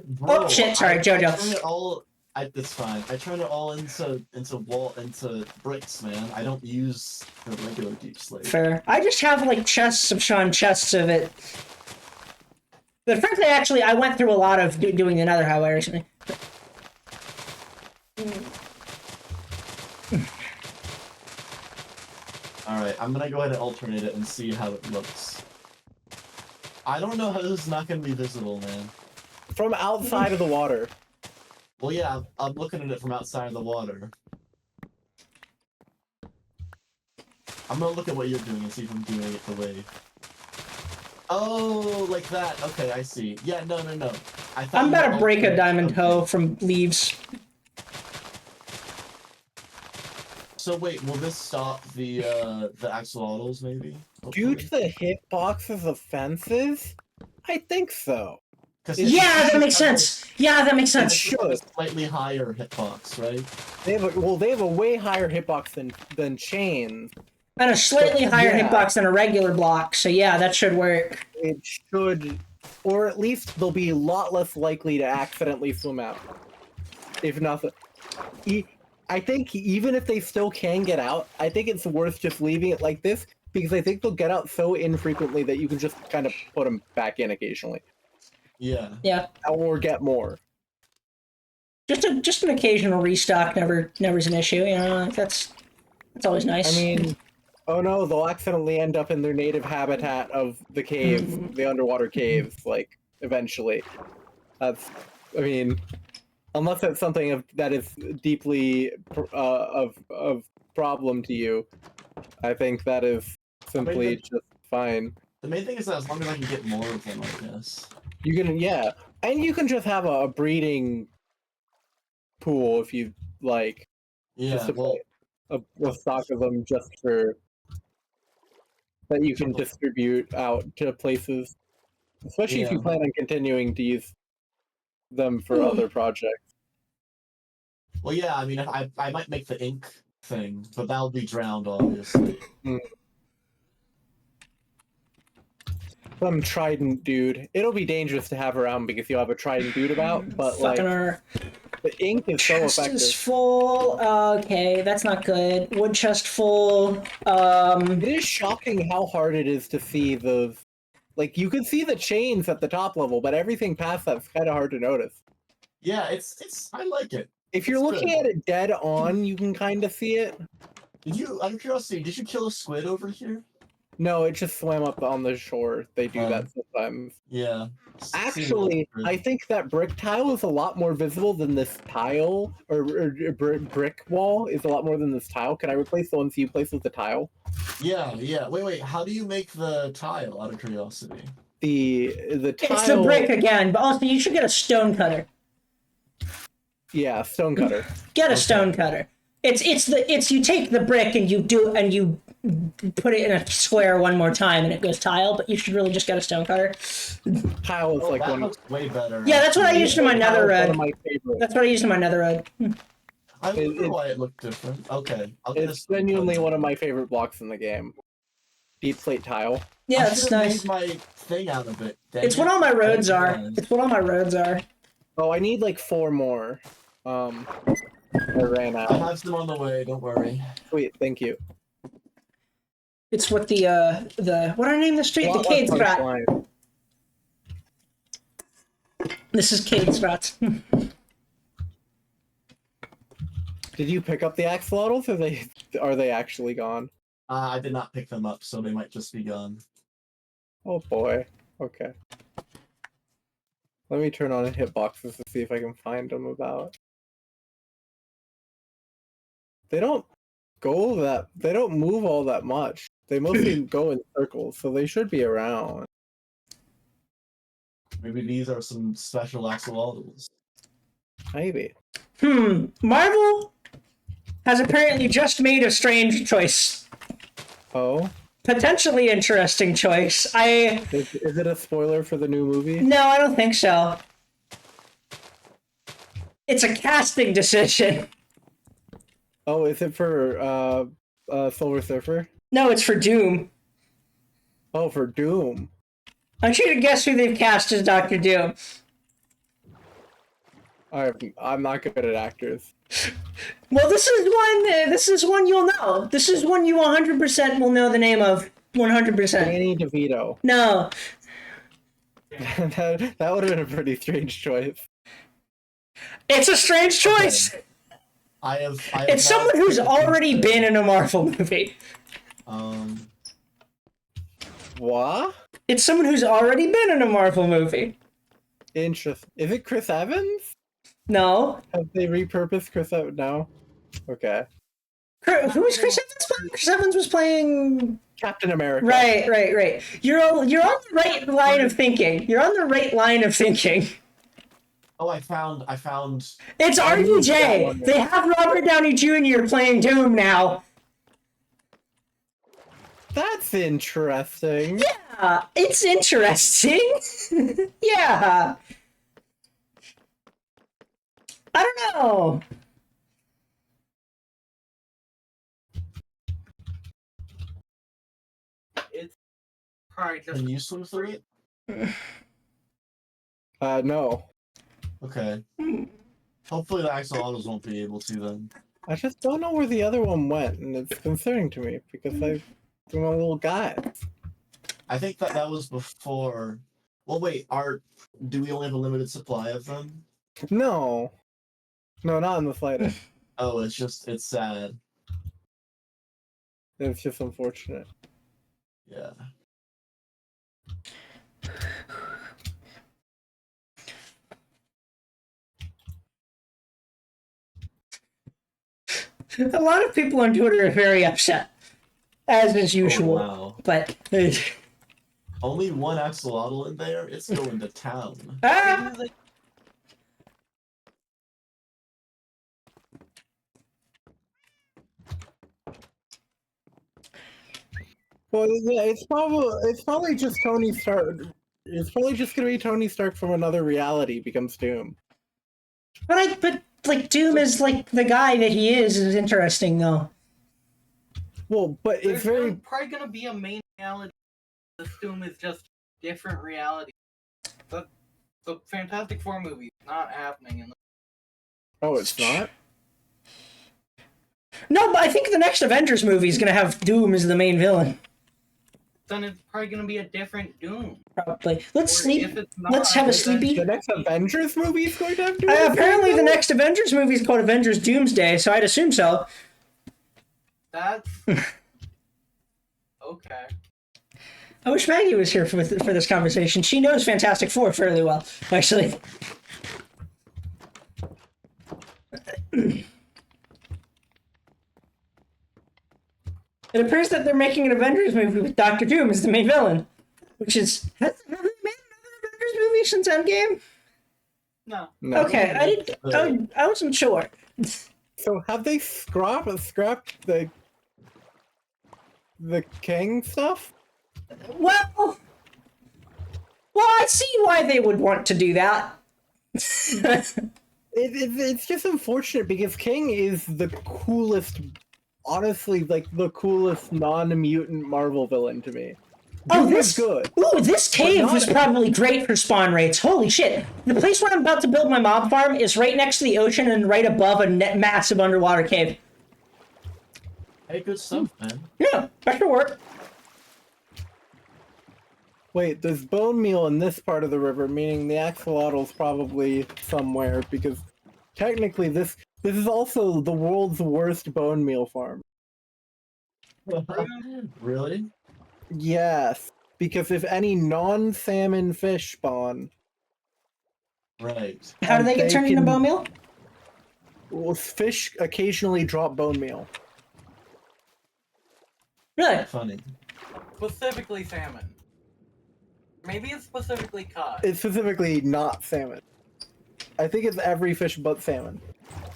Bro, Oh, shit, sorry, I Jojo. turn it all. It's fine. I turn it all into bricks, man. I don't use the regular deep slate. Fair. I just have like chests upon chests of it. But frankly, actually, I went through a lot of doing the Nether highway recently. Alright, I'm gonna go ahead and alternate it and see how it looks. I don't know how this is not gonna be visible, man. From outside of the water. Well, yeah, I'm looking at it from outside of the water. I'm gonna look at what you're doing and see if I'm doing it the way. Oh, like that. Okay, I see. Yeah, no. I thought I'm you about to were break a alternate- diamond okay. hoe from leaves. So wait, will this stop the axolotls maybe? Due to the hitboxes of fences? I think so. Yeah, that makes sense. Yeah, that makes It sense. should have a slightly higher hitbox, right? They have a way higher hitbox than chains. And a slightly higher Yeah. hitbox than a regular block, so yeah, that should work. It should, or at least they'll be a lot less likely to accidentally swim out. If nothing, I think even if they still can get out, I think it's worth just leaving it like this because I think they'll get out so infrequently that you can just kind of put them back in occasionally. Yeah. Yeah. Or get more. Just an occasional restock never's an issue, you know, that's always nice. I mean, oh no, they'll accidentally end up in their native habitat of the caves, the underwater caves, like, eventually. That's, I mean, unless that's something that is deeply of problem to you, I think that is simply just fine. The main thing is that as long as I can get more of them, I guess. You can, yeah, and you can just have a breeding pool if you like. Yeah, Just well, a stock of them just for that you can distribute out to places, especially if you Yeah. plan on continuing to use them for other projects. well, yeah, I mean, I might make the ink thing, but that'll be drowned, obviously. Some trident dude. It'll be dangerous to have around because you'll have a trident dude about, but like Fucking our the ink is so chest effective. is full. Okay, that's not good. Wood chest full. It is shocking how hard it is to see those. Like you can see the chains at the top level, but everything past that's kind of hard to notice. Yeah, it's I like it. If you're It's looking good. at it dead on, you can kind of see it. Out of curiosity, did you kill a squid over here? No, it just swam up on the shore. They do Oh. that sometimes. Yeah. Actually, I think that brick tile is a lot more visible than this tile, or brick wall is a lot more than this tile. Can I replace the ones you placed with the tile? Yeah. Wait, how do you make the tile, out of curiosity? The tile. It's the brick again, but also you should get a stone cutter. Yeah, stone cutter. Get a Okay. stone cutter. It's you take the brick and you put it in a square one more time and it goes tile, but you should really just get a stone cutter. Tile is Oh, like that one. looks way better. Yeah, that's what I actually. used in my Tile is one netherite. of my favorites. That's what I used in my netherite. I wonder it- why it looked different. Okay, I'll get a It's stone genuinely cutter. one of my favorite blocks in the game. Deep slate tile. Yeah, I that's should've nice. made my thing out of it. Dang It's it. what all my I roads didn't are. realize. It's what all my roads are. Oh, I need like 4 more. I ran I out. have some on the way. Don't worry. Sweet, thank you. It's what the what do I name the street? The Lot less Cade Strat. punchline. This is Cade Strat. Did you pick up the axolotls, or are they actually gone? I did not pick them up, so they might just be gone. Oh boy. Okay. Let me turn on hitboxes to see if I can find them about. They don't move all that much. They mostly go in circles, so they should be around. Maybe these are some special axolotls. Maybe. Marvel has apparently just made a strange choice. Oh? Potentially interesting choice. Is it a spoiler for the new movie? No, I don't think so. It's a casting decision. Oh, is it for Silver Surfer? No, it's for Doom. Oh, for Doom. I want you to guess who they've cast as Doctor Doom. I'm not good at actors. Well, this is one you'll know. This is one you 100% will know the name of. 100%. Danny DeVito. No. that would have been a pretty strange choice. It's a strange choice. I have It's not someone who's picked already them. been in a Marvel movie. What? It's someone who's already been in a Marvel movie. Interesting. Is it Chris Evans? No. Have they repurposed Chris Evans? No? Okay. Who was Chris Evans playing? Chris Evans was playing... Captain America. Right. You're on the right line of thinking. You're on the right line of thinking. Oh, I found. It's RDJ. They have Robert Downey Jr. playing Doom now. That's interesting. Yeah, it's interesting. Yeah. I don't know. It's probably just Can you swim through it? No. Okay. Hopefully the axolotls won't be able to then. I just don't know where the other one went, and it's concerning to me because I'm a little guy. I think that was before. Well, wait. Do we only have a limited supply of them? No. No, not in the slightest. Oh, it's sad. It's just unfortunate. Yeah. A lot of people on Twitter are very upset, as is usual. Oh, wow. But Only one axolotl in there? It's going to town. ah, Well, yeah, it's probably just Tony Stark. It's probably just gonna be Tony Stark from another reality becomes Doom. but like Doom is like the guy that he is interesting though. Well, but there's it's very probably gonna be a main reality. The Doom is just different reality. The Fantastic Four movie is not happening in the oh, it's not. No, but I think the next Avengers movie is gonna have Doom as the main villain. then it's probably gonna be a different Doom. Probably. Let's Or sleep. if it's not, Let's have a then- sleepy. The next Avengers movie is going to have Doom. Apparently, the next Avengers movie is called Avengers Doomsday, so I'd assume so. That's okay. I wish Maggie was here for this conversation. She knows Fantastic Four fairly well, actually. It appears that they're making an Avengers movie with Doctor Doom as the main villain, which is have they made another Avengers movie since Endgame? No. No. Okay, I wasn't sure. So have they scrapped the King stuff? Well, I see why they would want to do that. It's just unfortunate because King is the coolest, honestly, like the coolest non-mutant Marvel villain to me. Oh, Doom this is good. Ooh, this cave not- was probably great for spawn rates. Holy shit! The place where I'm about to build my mob farm is right next to the ocean and right above a massive underwater cave. Hey, good stuff, man. Yeah, that should work. Wait, there's bone meal in this part of the river, meaning the axolotl's probably somewhere because technically this is also the world's worst bone meal farm. Really? Yes, because if any non-salmon fish spawn, Right. How do they get turned into can- bone meal? well, fish occasionally drop bone meal. Really? Funny. Specifically salmon. Maybe it's specifically cod. It's specifically not salmon. I think it's every fish but salmon.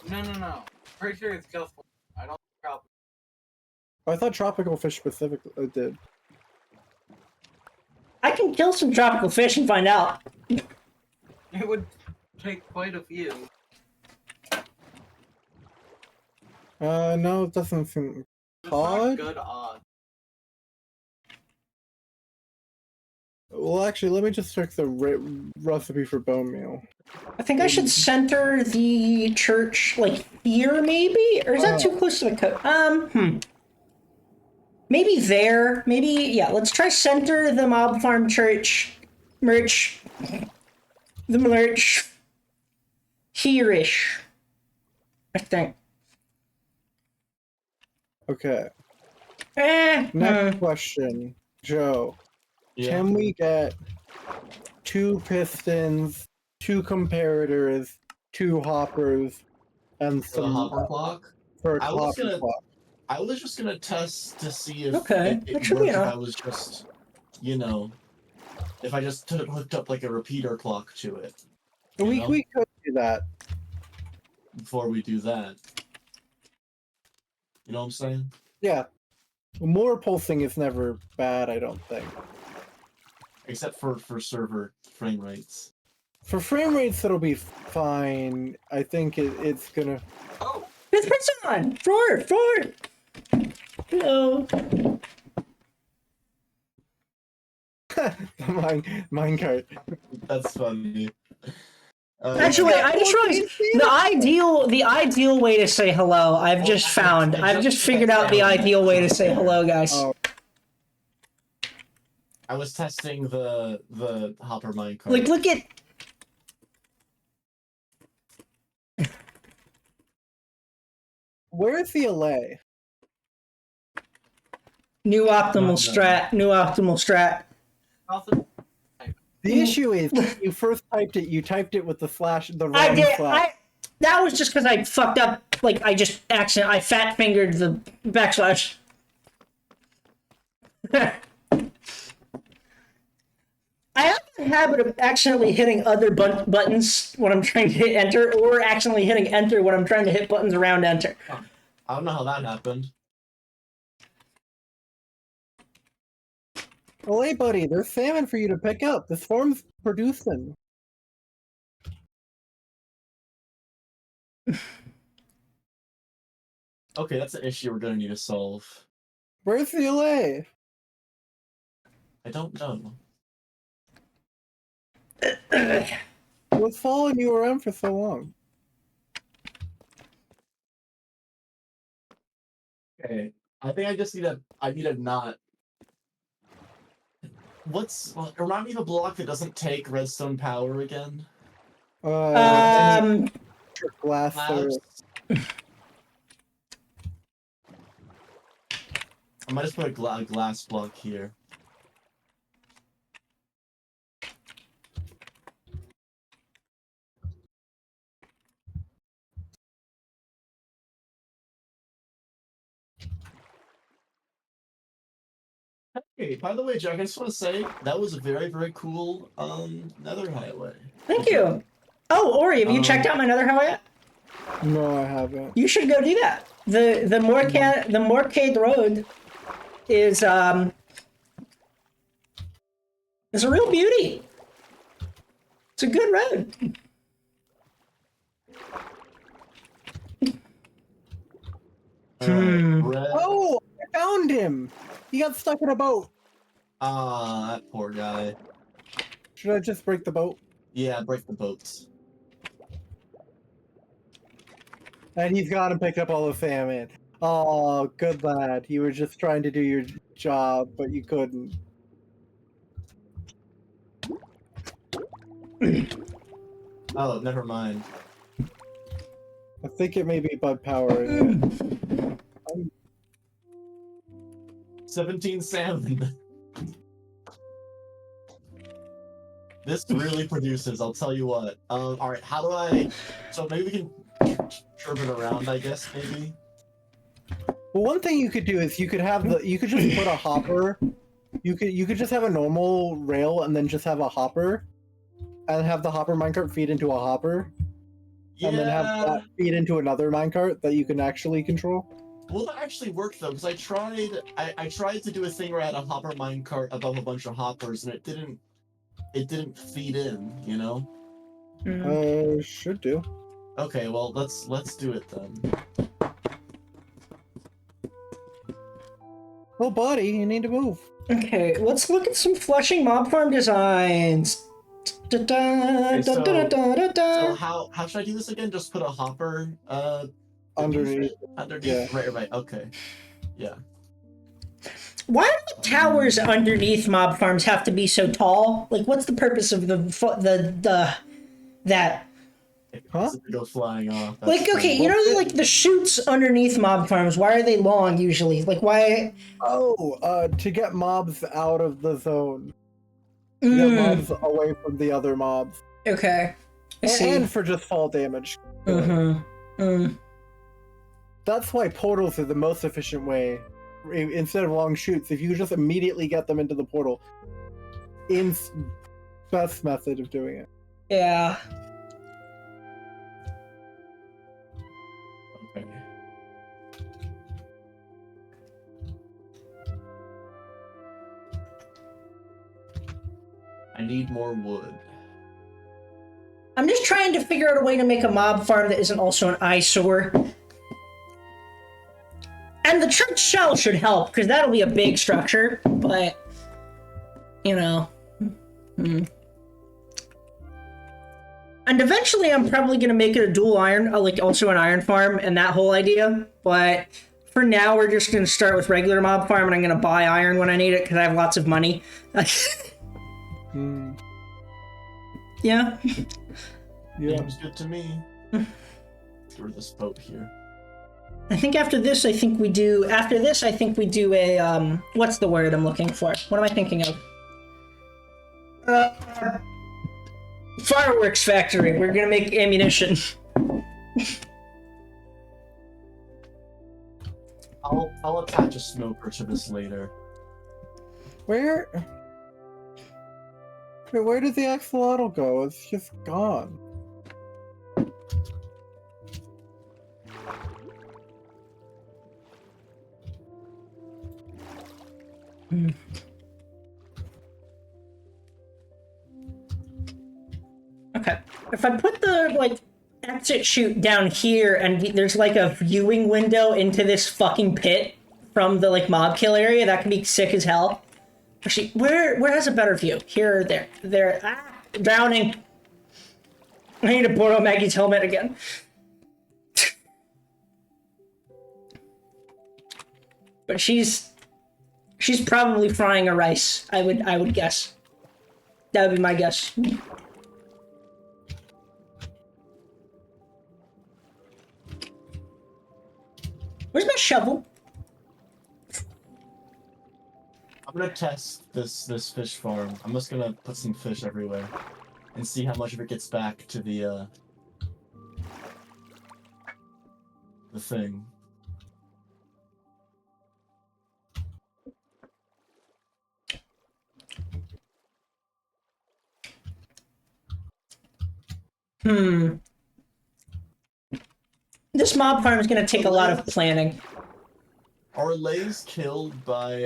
No. Pretty sure it's just one. I don't think I thought tropical fish specifically did. I can kill some tropical fish and find out. it would take quite a few. No, it doesn't seem. It's Cod? not good odds. Well, actually, let me just check the recipe for bone meal. I think I should center the church, like, here, maybe? Or is that too close to the coast? Maybe there. Maybe, yeah, let's try center the mob farm church. The lurch. Here-ish. I think. Okay. Eh. Next question, Joe. Yeah. Can we get 2 pistons, 2 comparators, 2 hoppers, and For the some hopper clock? for a I was clock gonna- clock? I was just gonna test to see if Okay, it that should worked be if enough. I was just, you know, if I just hooked up like a repeater clock to it. you We know, could do that. before we do that. You know what I'm saying? Yeah. More pulsing is never bad, I don't think. except for server frame rates. For frame rates, it'll be fine. I think it's gonna. Oh, Fifth person! Forward! Hello. Minecart. that's funny. Actually, I just realized the ideal way to say hello. I've just figured out the ideal way to say hello, guys. Oh, I was testing the hopper minecart. Like, look at where's the LA? new optimal No. strat. New optimal strat. Also, The issue is, when you first typed it, you typed it with the wrong I did. slash. That was just because I fucked up. Like, I fat fingered the backslash. I have a habit of accidentally hitting other buttons when I'm trying to hit enter, or accidentally hitting enter when I'm trying to hit buttons around enter. I don't know how that happened. Oh, hey, buddy, there's salmon for you to pick up. This farm's producing. Okay, that's an issue we're gonna need to solve. Where's the LA? I don't know. What's following you around for so long? Okay, I think I just need a. I need a not. Remind me of a block that doesn't take redstone power again? Any glass or... I might just put a glass block here. Hey, by the way, Jack, I just want to say that was a very, very cool nether highway. Thank you. Oh, Ori, have you checked out my nether highway yet? No, I haven't. You should go do that. The Morcade Road is a real beauty. It's a good road. Red. Oh, I found him! He got stuck in a boat. Ah, that poor guy. Should I just break the boat? Yeah, break the boats. And he's gone and picked up all the salmon. Oh, good lad. You were just trying to do your job, but you couldn't. Oh, never mind. I think it may be bud power. In it. 17 salmon. This really produces, I'll tell you what. Alright, how do I... So maybe we can chirp it around, I guess, maybe? Well, one thing you could do is you could just put a hopper. You could just have a normal rail and then just have a hopper, and have the hopper minecart feed into a hopper, and then have that feed into another minecart that you can actually control. Will that actually work though? Because I tried to do a thing where I had a hopper minecart above a bunch of hoppers, and it didn't feed in, you know? Should do. Okay, well let's do it then. Oh, buddy, you need to move. Okay, let's look at some flushing mob farm designs. So how should I do this again? Just put a hopper Underneath. Underneath. Yeah. Right. Okay. Yeah. Why do the towers underneath mob farms have to be so tall? Like, what's the purpose of that? Huh? Go flying off. That's Like, okay, funny. you know, like the chutes underneath mob farms. Why are they long usually? Like, why? Oh, to get mobs out of the zone. To get mobs away from the other mobs. Okay. I see. And for just fall damage. That's why portals are the most efficient way. Instead of long shoots, if you just immediately get them into the portal, best method of doing it. Yeah. Okay. I need more wood. I'm just trying to figure out a way to make a mob farm that isn't also an eyesore. And the church shell should help, because that'll be a big structure, but, you know. And eventually I'm probably going to make it a dual iron, like also an iron farm, and that whole idea, but for now we're just going to start with regular mob farm, and I'm going to buy iron when I need it, because I have lots of money. Yeah. Yeah. Seems good to me. Through this boat here. I think after this, I think we do a, what's the word I'm looking for? What am I thinking of? Fireworks factory. We're gonna make ammunition. I'll attach a smoker to this later. Where? Wait, where did the axolotl go? It's just gone. Okay. If I put the, like, exit chute down here, and there's, like, a viewing window into this fucking pit from the, like, mob kill area, that could be sick as hell. Actually, where has a better view? Here or there? There. Ah! Drowning! I need to borrow Maggie's helmet again. But she's probably frying a rice, I would guess. That would be my guess. Where's my shovel? I'm gonna test this fish farm. I'm just gonna put some fish everywhere and see how much of it gets back to the thing. This mob farm is gonna take a lot of planning. Are lays killed by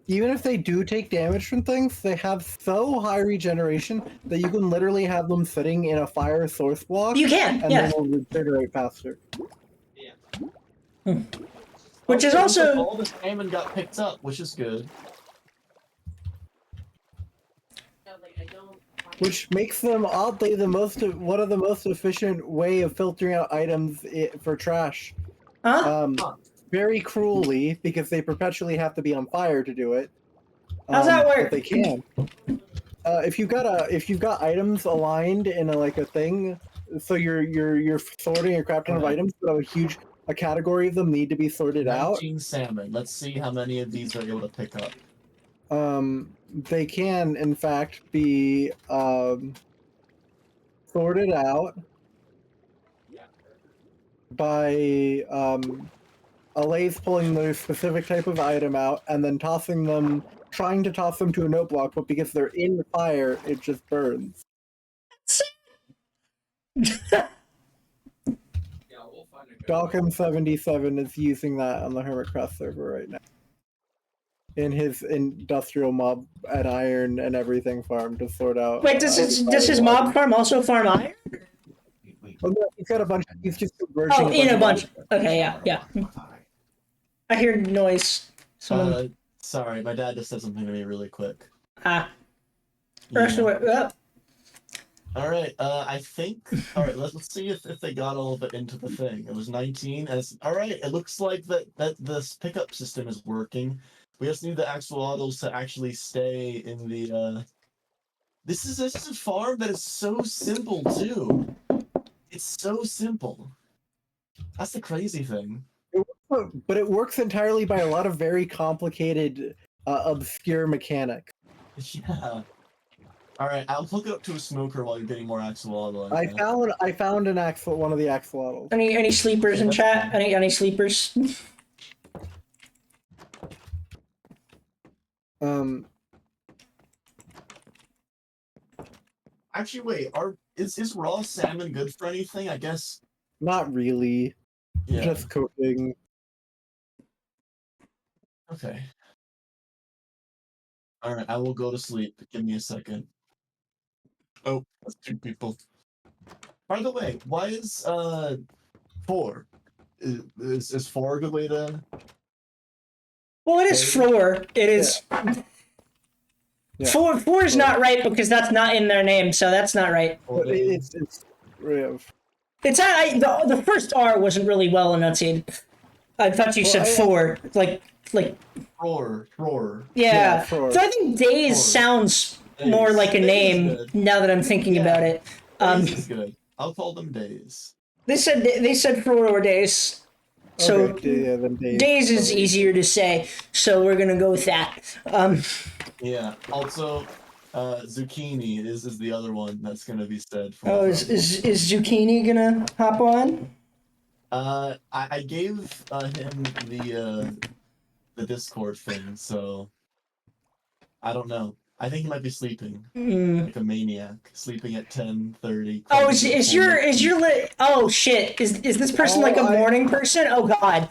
Even if they do take damage from things, they have so high regeneration that you can literally have them sitting in a fire source block. You can, and yeah. they will regenerate faster. Which is Okay, also all the salmon got picked up, which is good. Which makes them oddly one of the most efficient way of filtering out items for trash. huh? Very cruelly, because they perpetually have to be on fire to do it. How's that work? But they can. If you've got items aligned in a thing, so you're sorting or crafting of items, but a category of them need to be sorted out. 19 salmon. Let's see how many of these are able to pick up. They can, in fact, be sorted out by Alays pulling the specific type of item out and then trying to toss them to a note block, but because they're in the fire, it just burns. Dalkham77 is using that on the Hermitcraft server right now. In his industrial mob and iron and everything farm to sort out. Wait, does his mob farm also farm iron? Oh, no, he's got a bunch. He's just converging. Oh, in a bunch. Okay, yeah. I hear noise. Someone. Sorry, my dad just said something to me really quick. Yeah. All right, I think. All right, let's see if they got all of it into the thing. It was 19. All right, it looks like that this pickup system is working. We just need the axolotls to actually stay in the. This is a farm that is so simple too. It's so simple. That's the crazy thing. But it works entirely by a lot of very complicated, obscure mechanics. Yeah. All right, I'll hook it up to a smoker while you're getting more axolotl. I found one of the axolotls. Any sleepers in chat? Any sleepers? Actually, wait. Is raw salmon good for anything? I guess. Not really. Yeah. Just cooking. Okay. Alright, I will go to sleep. Give me a second. Oh, that's 2 people. By the way, why is 4? Is 4 a good way to? Well, it is Okay. floor. It is. Yeah. Four is not right because that's not in their name, so that's not right. But it's yeah. It's the first R wasn't really well enunciated. I thought you said four, like Roar. yeah. Floor. So I think Days Floor. sounds Days. more like a Days is name good. now that I'm thinking Yeah. about it. Days is good. I'll call them days. They said floor or Days. So Okay, yeah, then Days is easier to say, so we're gonna go with that. Yeah. Also, zucchini is the other one that's gonna be said. For Oh, is Zucchini gonna hop on? I gave him the Discord thing, so I don't know. I think he might be sleeping like a maniac, sleeping at 10:30. Oh, is your oh shit, is this person like a morning person? Oh god.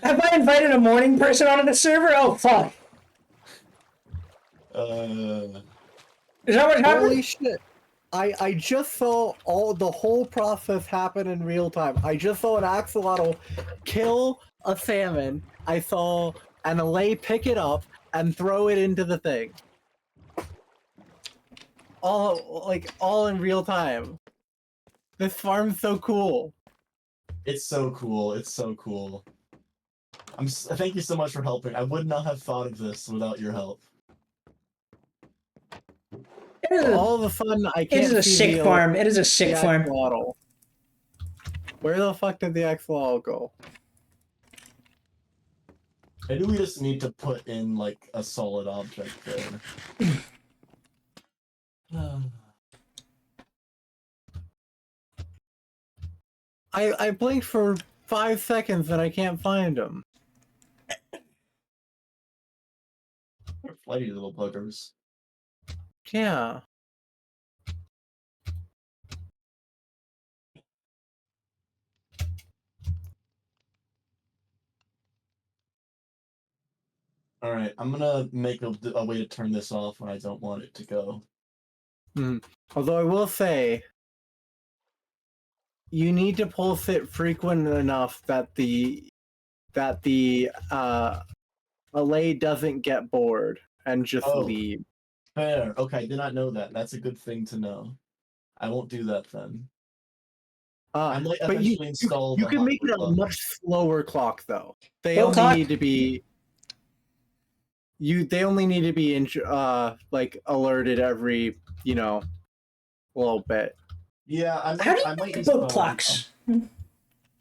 Have I invited a morning person onto the server? Oh fuck. Is that what happened? Holy shit. I just saw the whole process happen in real time. I just saw an axolotl kill a salmon. I saw an allay pick it up and throw it into the thing. All in real time. This farm's so cool. It's so cool. It's so cool. Thank you so much for helping. I would not have thought of this without your help. All of a sudden, I It can't is a see sick the farm. It is a sick the farm. axolotl. Where the fuck did the axolotl go? Maybe we just need to put in like a solid object there. I blinked for 5 seconds and I can't find him. They're flighty little buggers. Yeah. All right, I'm gonna make a way to turn this off when I don't want it to go. Although I will say, you need to pulse it frequent enough that the allay doesn't get bored and just leave. Fair. Okay, I did not know that. That's a good thing to know. I won't do that then. I might But you eventually install. you the can make it hopper a clock. much slower clock though. They What only clock? need to be they only need to be like alerted every little bit. Yeah, I might. How do I you might make install boat clocks?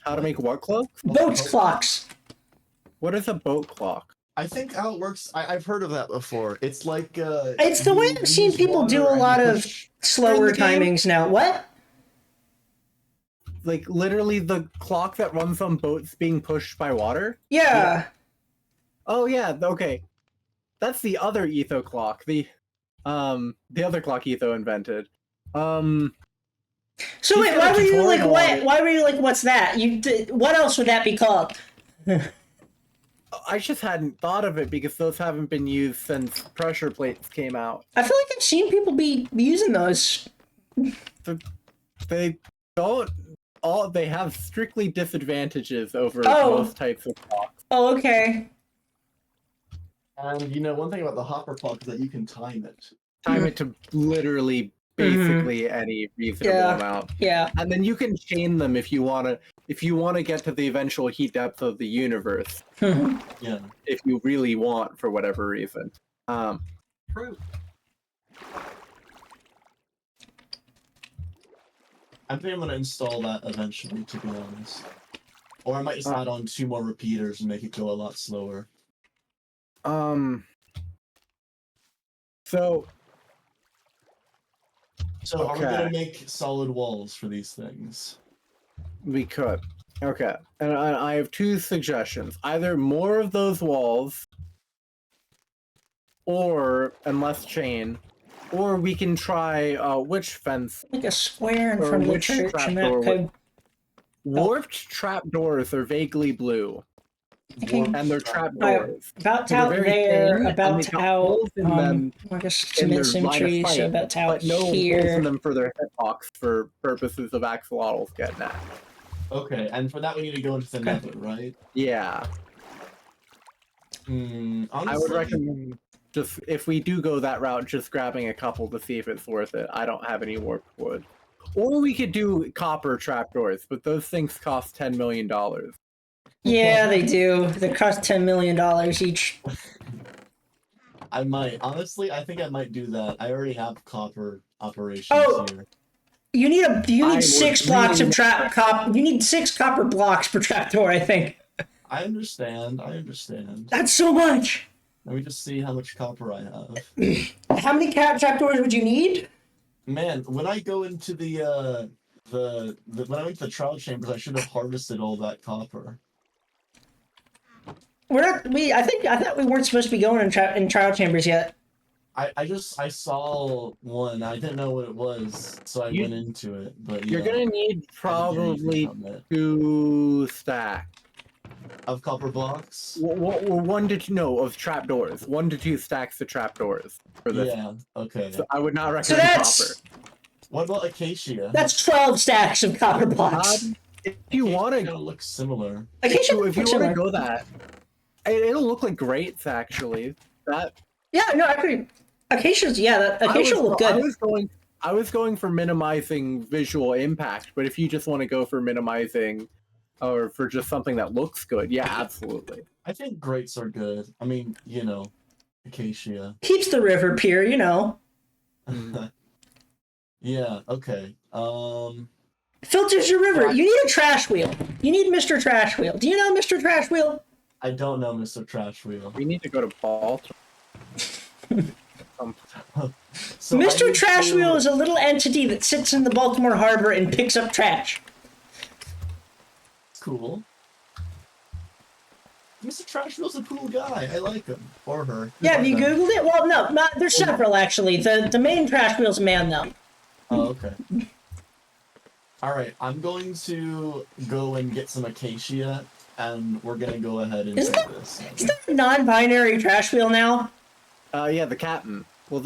How to make what clock? Boat clocks. What is a boat clock? I think how it works. I've heard of that before. It's like It's the way you I've seen use people do water a and lot you of push- slower in the game? timings now. What? Like literally the clock that runs on boats being pushed by water? Yeah. Oh yeah, okay. That's the other Etho clock. The other clock Etho invented. So He's wait, got why a were you like tutorial on what? it. Why were you like what's that? What else would that be called? I just hadn't thought of it because those haven't been used since pressure plates came out. I feel like I've seen people be using those. They don't they have strictly disadvantages over Oh. most types of clocks. Oh, okay. And one thing about the hopper clock is that you can time it. Time it to literally basically any reasonable Yeah. amount. Yeah. And then you can chain them if you wanna get to the eventual heat depth of the universe. Yeah. If you really want for whatever reason. True. I think I'm gonna install that eventually, to be honest. Or I might just add on 2 more repeaters and make it go a lot slower. So So are we gonna Okay. make solid walls for these things? we could. Okay. And I have 2 suggestions. Either more of those walls and less chain, or we can try which fence? Like a square in Or front of the which church, and that trapdoor could. Warped trapdoors are vaguely blue. Okay. and they're trapdoors. About So they're out very there, thin, and about they've got out. holes in them I guess in submit their line of symmetry, so sight, about out but no holes in here. them for their hitbox for purposes of axolotls getting at. Okay, and for that we need to go into the Okay. nether, right? Yeah, Honestly, I would recommend just if we do go that route, just grabbing a couple to see if it's worth it. I don't have any warped wood, or we could do copper trapdoors, but those things cost $10 million. Yeah, they do. They cost $10 million each. I might. Honestly, I think I might do that. I already have copper operations Oh! here. You need I would 6 blocks really of you need 6 copper blocks per trapdoor, I think. I understand. That's so much. Let me just see how much copper I have. How many trapdoors would you need? Man, when I go into the when I went to the trial chambers, I should have harvested all that copper. I thought we weren't supposed to be going in trial chambers yet. I saw one. I didn't know what it was, so I went into it. But You're gonna need probably 2 stacks of copper blocks. of trapdoors. 1 to 2 stacks of trapdoors for this. Yeah. Okay. So I would not So recommend that's copper. What about acacia? that's 12 stacks of copper blocks. If you want Acacia to, kinda looks similar. Acacia if you looks want similar. to go that, it'll look like grates actually. That Yeah, no, actually, acacia's acacia will look good. I was going for minimizing visual impact, but if you just want to go for minimizing or for just something that looks good, yeah, absolutely. I think grates are good. I mean, acacia. Keeps the river pure, you know. Yeah. Okay. Filters your river. You need a trash wheel. You need Mr. Trash Wheel. Do you know Mr. Trash Wheel? I don't know, Mr. Trash Wheel. We need to go to Baltimore. So I Mr. need Trash to- Wheel is a little entity that sits in the Baltimore Harbor and picks up trash. Cool. Mr. Trash Wheel's a cool guy. I like him. Or her. Yeah, have you Either. Googled it? Well, no, there's several actually. The main Trash Wheel's a man though. Oh, okay. Alright, I'm going to go and get some acacia, and we're gonna go ahead and do Isn't that- this. Is there a non-binary Trash Wheel now? Yeah, the captain. Well,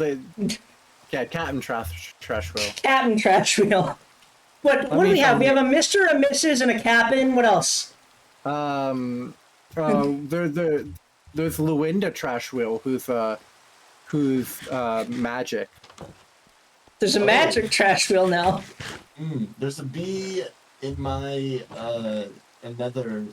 captain trash wheel. Captain Trash Wheel. What do we have? We have a Mr., a Mrs., and a Captain. What else? There's Luinda Trash Wheel, who's magic. There's a magic Trash Wheel now. There's a bee in my another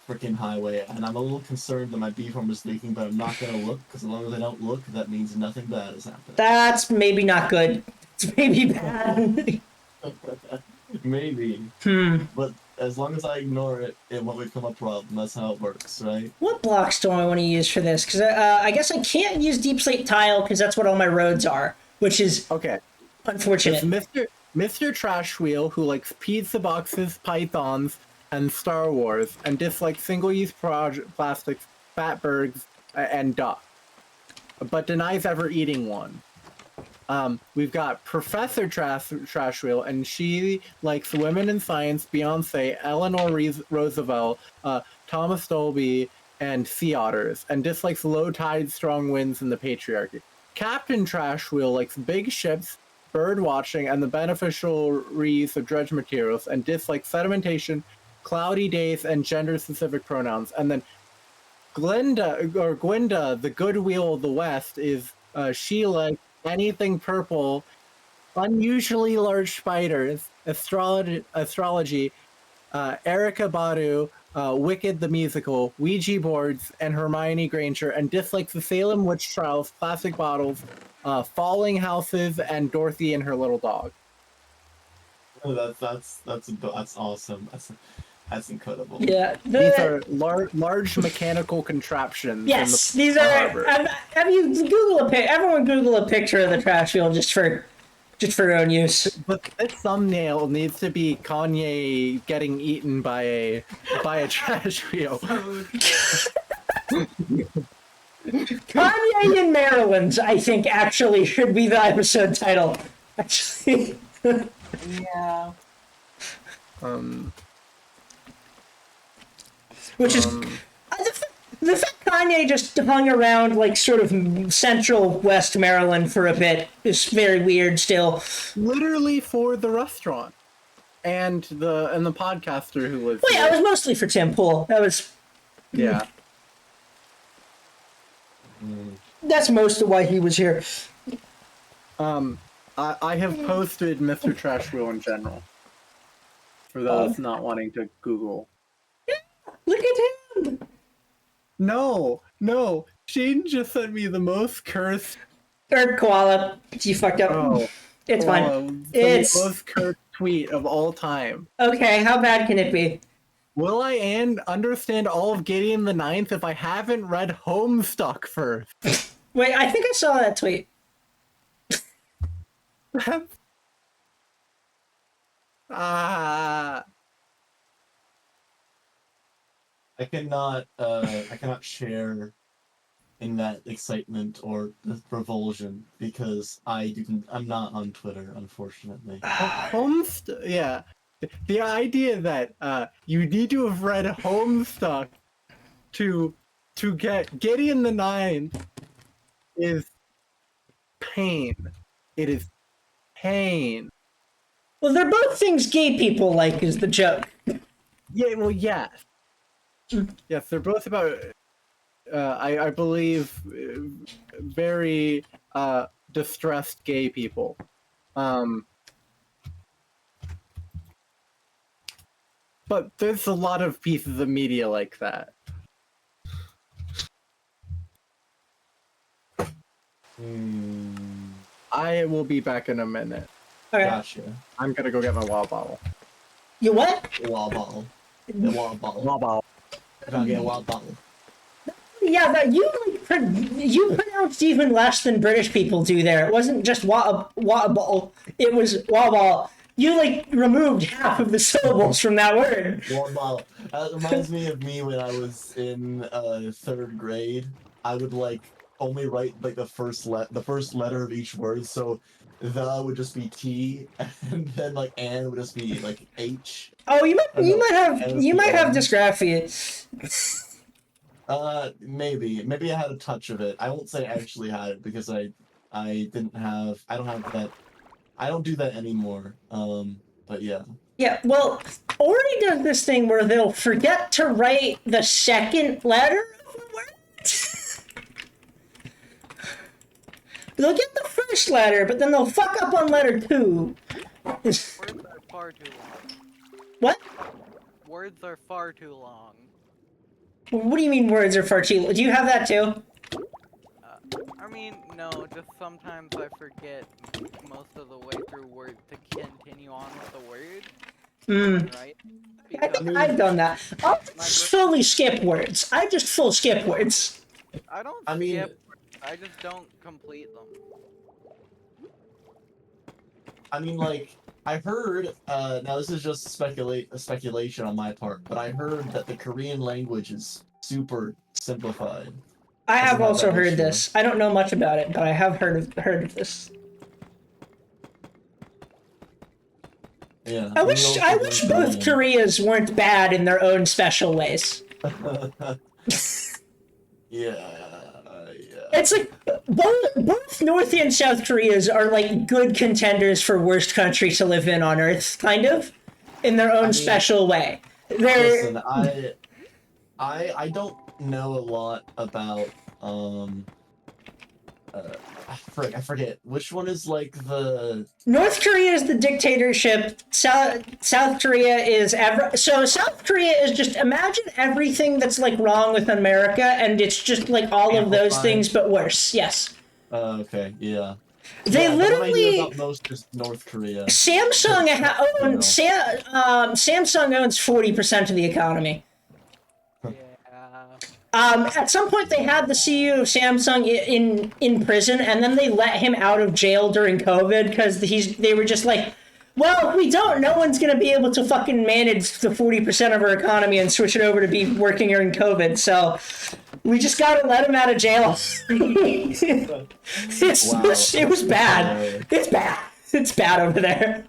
freaking highway, and I'm a little concerned that my bee farm is leaking, but I'm not gonna look, because as long as I don't look, that means nothing bad has happened. That's maybe not good. It's maybe bad. Maybe. But as long as I ignore it, it won't become a problem. That's how it works, right? What blocks do I want to use for this? Because I guess I can't use deep slate tile because that's what all my roads are, which is Okay. unfortunate. There's Mr. Trash Wheel, who likes pizza boxes, pythons, and Star Wars, and dislikes single-use plastics, fatbergs, and duck, but denies ever eating one. We've got Professor Trash Wheel, and she likes women in science, Beyonce, Eleanor Roosevelt, Thomas Dolby, and sea otters, and dislikes low tide, strong winds, and the patriarchy. Captain Trash Wheel likes big ships, bird watching, and the beneficial reuse of dredge materials, and dislikes sedimentation, cloudy days, and gender-specific pronouns. And then Gwenda, the good wheel of the West, is she likes anything purple, unusually large spiders, astrology, Erica Badu, Wicked the musical, Ouija boards, and Hermione Granger, and dislikes the Salem witch trials, plastic bottles, falling houses, and Dorothy and her little dog. Oh, that's awesome. That's incredible. Yeah. These are large mechanical contraptions. Yes, in the these are. harbor. Have you Google everyone Google a picture of the trash wheel just for your own use. But this thumbnail needs to be Kanye getting eaten by a trash wheel. Kanye in Maryland, I think, actually should be the episode title. Actually. Yeah. Which is The fact Kanye just hung around like sort of central West Maryland for a bit is very weird still. Literally for the restaurant and the podcaster who was. Well, yeah, it was mostly for Tim Pool. Yeah. That's most of why he was here. I have posted Mr. Trash Wheel in general. For those not wanting to Google. Look at him! No. Shane just sent me the most cursed. Or koala. You fucked up. Oh, It's fine. The It's most cursed tweet of all time. okay. How bad can it be? Will I understand all of Gideon the Ninth if I haven't read Homestuck first? Wait, I think I saw that tweet. Ah. I cannot share in that excitement or the revulsion because I'm not on Twitter, unfortunately. Yeah. The idea that you need to have read Homestuck to get Gideon the Ninth is pain. It is pain. Well, they're both things gay people like, is the joke. Yeah, well, yes. Yes, they're both about, I believe, very distressed gay people. But there's a lot of pieces of media like that. I will be back in a minute. Okay. Gotcha. I'm gonna go get my water bottle. You what? Water bottle. The water bottle. Water bottle. I gotta get a water bottle. Yeah, but you pronounced even less than British people do there. It wasn't just water bottle. It was water bottle. You removed half of the syllables from that word. Water bottle. That reminds me of me when I was in third grade. I would only write the first letter of each word. So the would just be T, and then and would just be H. Oh, you might have dysgraphia. Maybe I had a touch of it. I won't say I actually had it because I don't have that. I don't do that anymore. But yeah. Yeah, well, Ori does this thing where they'll forget to write the second letter of a word. They'll get the first letter, but then they'll fuck up on letter 2. Words are far too long. What? Words are far too long. What do you mean words are far too? Do you have that too? I mean, no, just sometimes I forget most of the way through words to continue on with the word. Right? I think I've done that. I'll just fully skip words. I just full skip words. I don't I mean- skip words, I just don't complete them. I mean, I heard, now this is just speculation on my part, but I heard that the Korean language is super simplified. I have Doesn't have also that heard issue. this. I don't know much about it, but I have heard of this. Yeah. I wish both Koreas weren't bad in their own special ways. Yeah. It's both North and South Koreas are good contenders for worst country to live in on Earth, kind of, in their own special way. They're Listen, I don't know a lot about I forget which one is the North Korea is the dictatorship. South Korea is so South Korea is just imagine everything that's wrong with America, and it's just all of those Amplified. things but worse. Yes. okay, yeah. They The one I hear literally about most is North Korea. Samsung Samsung owns 40% of the economy. Yeah. At some point, they had the CEO of Samsung in prison, and then they let him out of jail during COVID because they were just well, we don't. No one's gonna be able to fucking manage the 40% of our economy and switch it over to be working during COVID. So we just gotta let him out of jail. It was bad. It's bad. It's bad over there.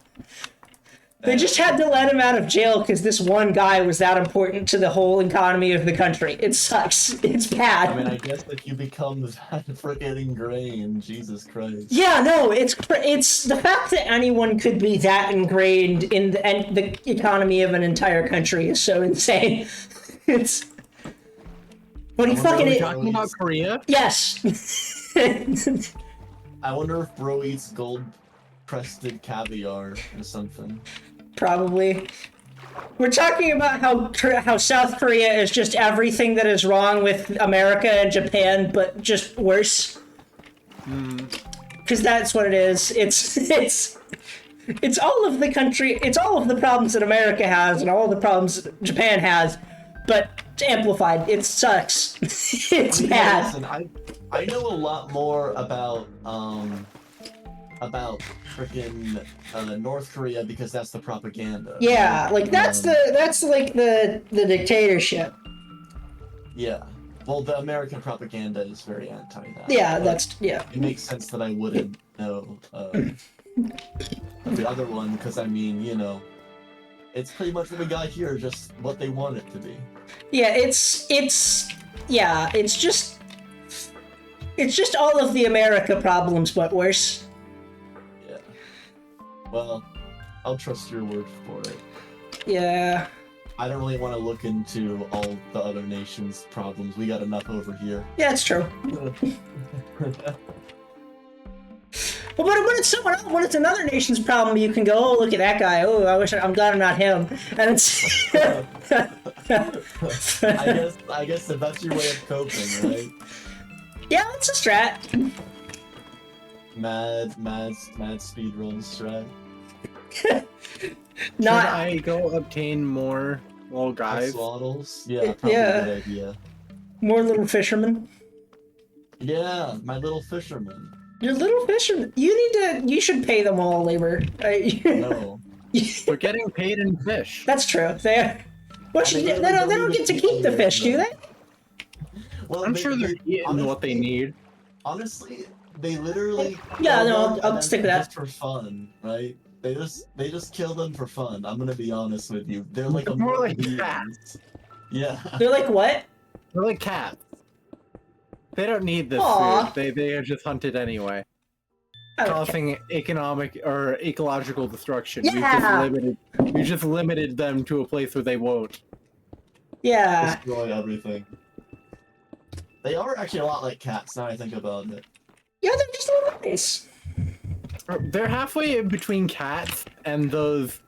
They just had to let him out of jail because this one guy was that important to the whole economy of the country. It sucks. It's bad. I mean, I guess if you become that freaking ingrained, Jesus Christ. Yeah, no, it's the fact that anyone could be that ingrained in the economy of an entire country is so insane. It's. But he I wonder fucking. if Are we talking about Korea? Yes. I wonder if bro eats gold-crested caviar or something. Probably. We're talking about how South Korea is just everything that is wrong with America and Japan, but just worse. Because that's what it is. It's all of the country. It's all of the problems that America has and all of the problems that Japan has, but amplified. It sucks. It's bad. Listen, I know a lot more about freaking North Korea because that's the propaganda. Yeah, like that's like the dictatorship. Yeah. Well, the American propaganda is very anti that. Yeah, but yeah. It makes sense that I wouldn't know the other one because I mean, you know, it's pretty much what we got here, just what they want it to be. Yeah, it's just all of the America problems, but worse. Yeah. Well, I'll trust your word for it. Yeah. I don't really want to look into all the other nations' problems. We got enough over here. Yeah, it's true. Well, but when it's someone else, when it's another nation's problem, you can go, oh, look at that guy. Oh, I'm glad I'm not him. And it's. I guess that that's your way of coping, right? Yeah, it's a strat. Mad speedrun strat. Should Not. I go obtain more little guys? Swaddles? Yeah, probably Yeah. a good idea. More little fishermen. Yeah, my little fisherman. Your little fishermen. You should pay them all labor. No. We're getting paid in fish. That's true. They don't get to keep the fish, do they? Well, I'm sure they're getting what they need. Honestly, they literally. Yeah, kill no, them I'll and stick then with that. just for fun, right? They just kill them for fun. I'm gonna be honest with you. They're like a More like beings. cats. Yeah. They're like what? They're like cats. They don't need this Aw. food. They are just hunted anyway, Okay. causing economic or ecological destruction. Yeah. We just limited them to a place where they won't. Yeah. Destroy everything. They are actually a lot like cats. Now I think about it. Yeah, they're just little guys. They're halfway in between cats and those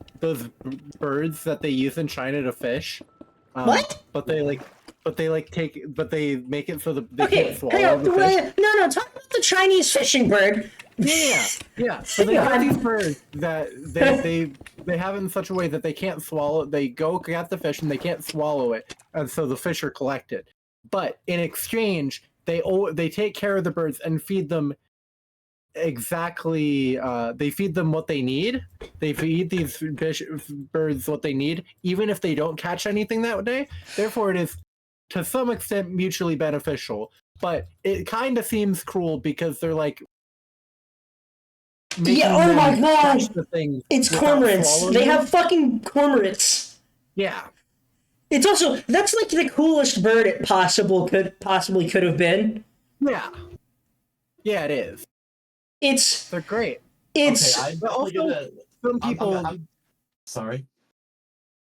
birds that they use in China to fish. What? But they make it so that they Okay, can't swallow hang on. the fish. No, talk about the Chinese fishing bird. Yeah. So they have these birds that they have it in such a way that they can't swallow. They go get the fish and they can't swallow it, and so the fish are collected. But in exchange, they take care of the birds and feed them exactly. They feed them what they need. They feed these birds what they need, even if they don't catch anything that day. Therefore, it is to some extent mutually beneficial. But it kind of seems cruel because they're like. Yeah, oh my them god! catch the things It's without cormorants. swallowing They them. have fucking cormorants. Yeah. It's also that's like the coolest bird it possibly could have been. Yeah. Yeah, it is. It's They're great. it's Okay, I'm But definitely also, gonna. some people, I'm sorry.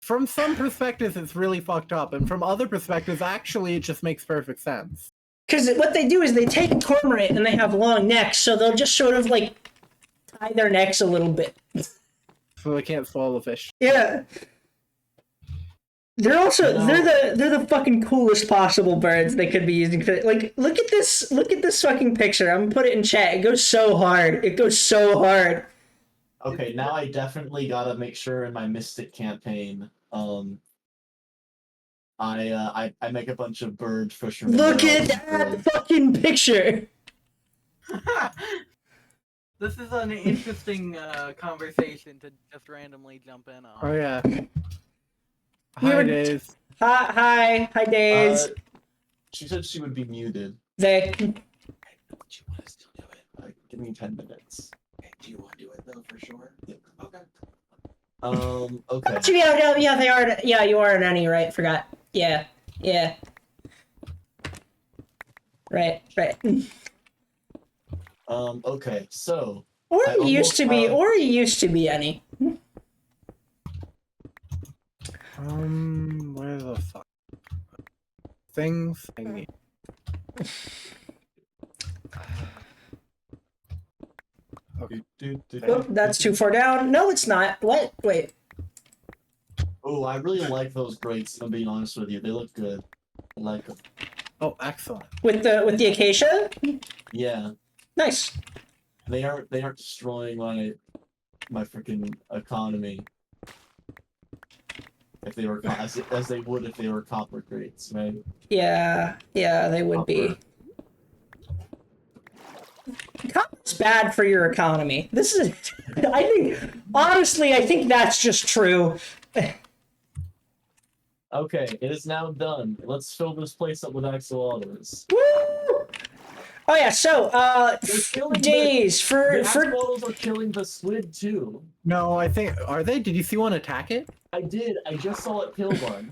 from some perspectives, it's really fucked up, and from other perspectives, actually, it just makes perfect sense. because what they do is they take a cormorant and they have long necks, so they'll just sort of like tie their necks a little bit. So they can't swallow fish. Yeah. They're also No. they're the fucking coolest possible birds they could be using. Like look at this fucking picture. I'm gonna put it in chat. It goes so hard. It goes so hard. Okay, now I definitely gotta make sure in my Mystic campaign, I make a bunch of bird fishermen. Look They're at all that birds. fucking picture. This is an interesting conversation to just randomly jump in on. Oh yeah. We Hi, were- Days. Hi, Days. She said she would be muted. They. Do you want to still do it? Give me 10 minutes. Okay, do you want to do it though, for sure? Yeah. Okay. Okay. Actually, yeah, they are. Yeah, you are an any, right? Forgot. Yeah. Right. Okay, so Or I he used almost to be, have- or he used to be any. Where the fuck? Things I need. Okay. Oh, that's too far down. No, it's not. What? Wait. Oh, I really like those grates. I'm being honest with you. They look good. I like them. Oh, excellent. With the acacia? Yeah, Nice. they aren't destroying my freaking economy. If they were as they would if they were copper grates, right? Yeah, they would be. Copper. Copper's bad for your economy. This is, I think, honestly, I think that's just true. Okay, it is now done. Let's fill this place up with axolotls. Woo! Oh yeah, so They're killing days the for axolotls are killing the squid too. No, I think are they? Did you see one attack it? I did. I just saw it kill one.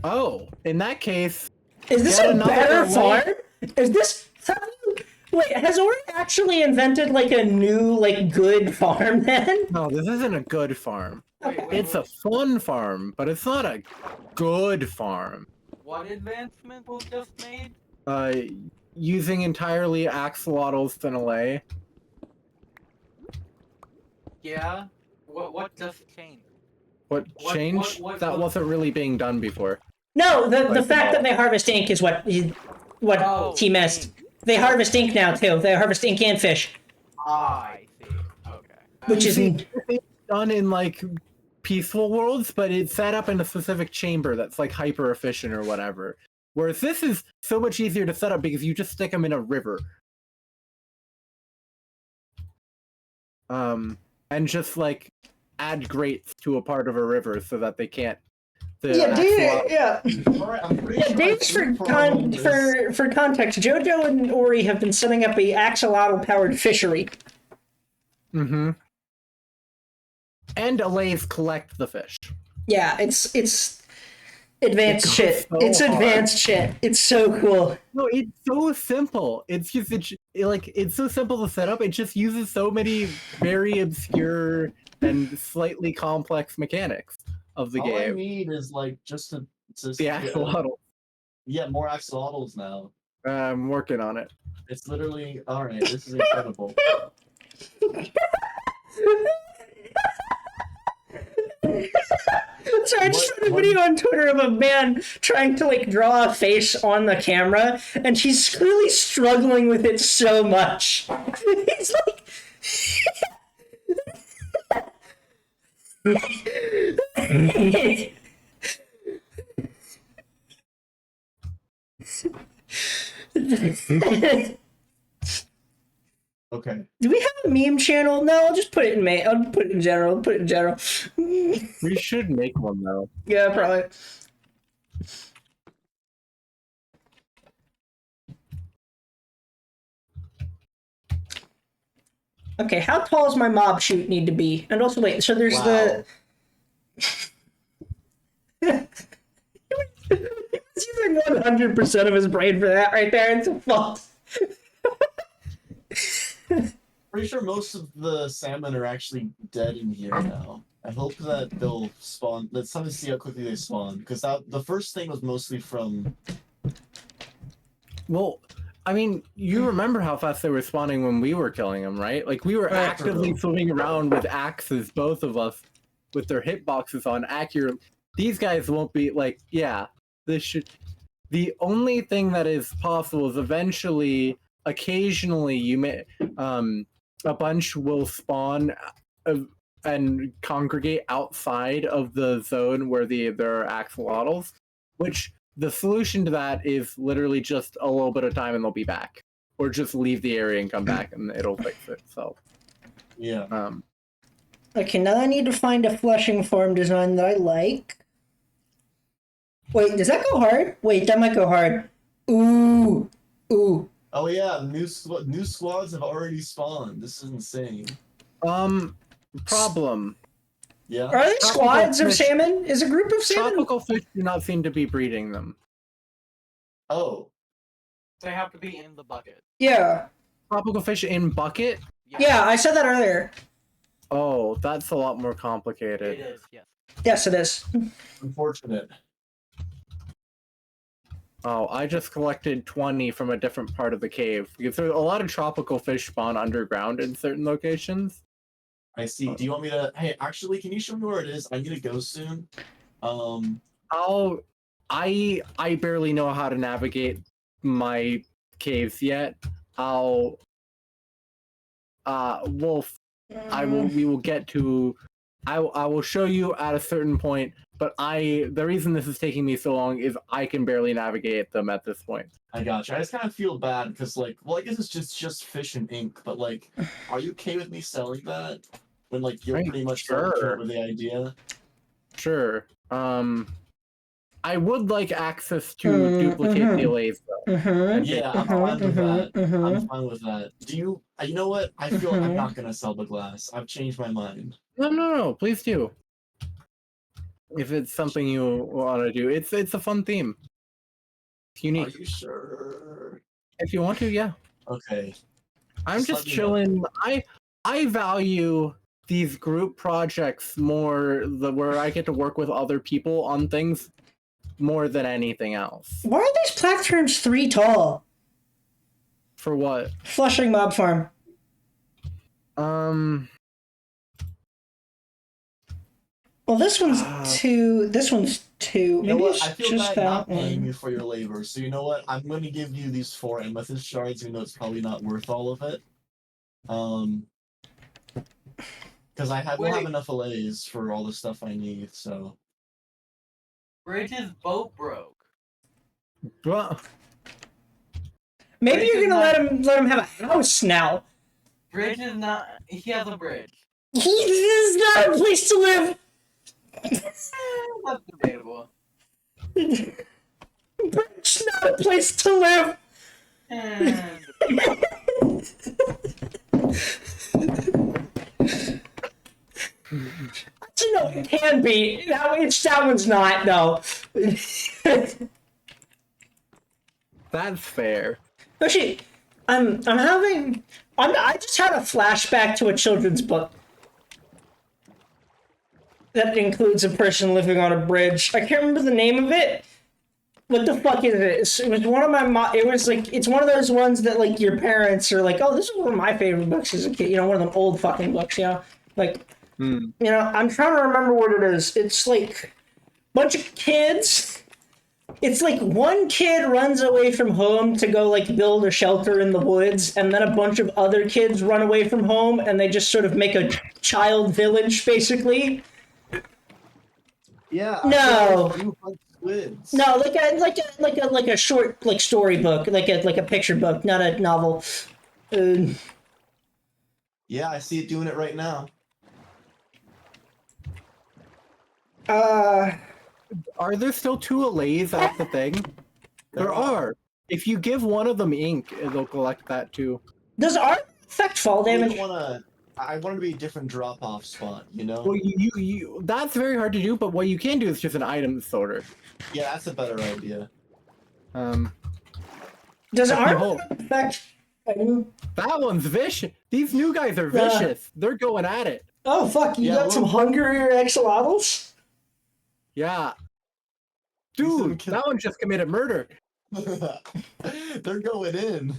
Oh, in that case, is this Get a another better way. farm? Is this wait, has Ori actually invented like a new like good farm then? no, this isn't a good farm. Wait, It's a fun farm, but it's not a good farm. What advancement was just made? Using entirely axolotls phenolay. Yeah. What just changed? What changed? That wasn't really being done before. No, the Like, fact that they harvest ink is what Oh, he missed. ink. They harvest ink now too. They harvest ink and fish, I see. Okay. which is See, it's done in like peaceful worlds, but it's set up in a specific chamber that's like hyper efficient or whatever. Whereas this is so much easier to set up because you just stick them in a river. And just like add grates to a part of a river so that they can't. yeah. Alright, I'm pretty Yeah, sure Dave's my food problem is- for context, JoJo and Ori have been setting up a axolotl-powered fishery. Mm-hmm. And allays collect the fish. Yeah, it's advanced It goes shit. so It's hard. advanced shit. It's so cool. No, it's so simple. It's just it's so simple to set up. It just uses so many very obscure and slightly complex mechanics of the All I game. need is like just to The axolotl. Yeah, more axolotls now. I'm working on it. It's literally alright, this is incredible. So I just What- found a video on Twitter of a man trying to like draw a face on the camera, and he's clearly struggling with it so much. He's like. Okay. Do we have a meme channel? No, I'll just put it in I'll put it in general. Put it in general. We should make one though. Yeah, probably. Okay, how tall does my mob shoot need to be? And also, wait, so there's Wow. He's using 100% of his brain for that right there. It's a fault. Pretty sure most of the salmon are actually dead in here now. I hope that they'll spawn. Let's have to see how quickly they spawn, because the first thing was mostly from. Well, I mean, you remember how fast they were spawning when we were killing them, right? Like we were Right. actively swimming around with axes, both of us, with their hitboxes on accurate. These guys won't be like, yeah, this should. The only thing that is possible is eventually, occasionally, you may, a bunch will spawn and congregate outside of the zone where there are axolotls, which the solution to that is literally just a little bit of time and they'll be back, or just leave the area and come back and it'll fix itself. Yeah. Okay, now I need to find a flushing form design that I like. Wait, does that go hard? Wait, that might go hard. Ooh. Ooh. Oh yeah, new squads have already spawned. This is insane. Problem. Yeah. Are they Tropical squads of fish- salmon? Is a group of salmon? Tropical fish do not seem to be breeding them. Oh. They have to be in the bucket. Yeah. Tropical fish in bucket? Yeah, I said that earlier. Oh, that's a lot more It complicated. is. Yes. Yes, it is. Unfortunate. Oh, I just collected 20 from a different part of the cave. Because there's a lot of tropical fish spawn underground in certain locations. I see. Do you want me to? Hey, actually, can you show me where it is? I'm gonna go soon. I barely know how to navigate my caves yet. We will get to. I will show you at a certain point. But the reason this is taking me so long is I can barely navigate them at this point. I gotcha. I just kind of feel bad because, like, well, I guess it's just fish and ink. But like, are you okay with me selling that when like you're pretty much Sure. with the idea? Sure. I would like access to duplicate DLAs though. Mm-hmm. Yeah, I'm fine with that. Mm-hmm. I'm fine with that. Do you? You know what? I feel I'm not gonna sell the glass. I've changed my mind. No, please do. If it's something you want to do, it's a fun theme. It's Are unique. you sure? If you want to, yeah. Okay. I'm Just just let me know. chilling. I value these group projects more, where I get to work with other people on things more than anything else. Why are these platforms 3 tall? For what? Flushing Mob Farm. Well, this one's 2. This one's 2. You know Maybe what? it's I feel just bad not that paying one. you for your labor. So you know what? I'm going to give you these 4 amethyst shards, even though it's probably not worth all of it. Because I don't have enough allays for all the stuff I need. So Bridge's boat broke. Well, Maybe Bridge you're is gonna not- let him have a house now. Bridge is not. He has a bridge. This is not a place to live. That's debatable. It's not a place to live. And Actually, no, it can be. That one's not. No. that's fair. Actually, I just had a flashback to a children's book that includes a person living on a bridge. I can't remember the name of it. What the fuck is it? It was one of my it was like, it's one of those ones that like your parents are like, oh, this is one of my favorite books as a kid. You know, one of them old fucking books, you know? Like, you know, I'm trying to remember what it is. It's like a bunch of kids. It's like one kid runs away from home to go like build a shelter in the woods, and then a bunch of other kids run away from home, and they just sort of make a child village, basically. yeah. No. You hunt squids. No, like a short like storybook, like a picture book, not a novel. Yeah, I see it doing it right now. Are there still 2 allays at the thing? There are. If you give one of them ink, it'll collect that too. Does art affect fall damage? I want it to be a different drop-off spot, you know? Well, you that's very hard to do, but what you can do is just an item sorter. Yeah, that's a better idea. Does art behold. affect? That one's vicious. These new guys are vicious. They're going at it. Oh fuck! You Yeah, got some hungrier axolotls? Yeah. These Dude, are- that one just committed murder. They're going in.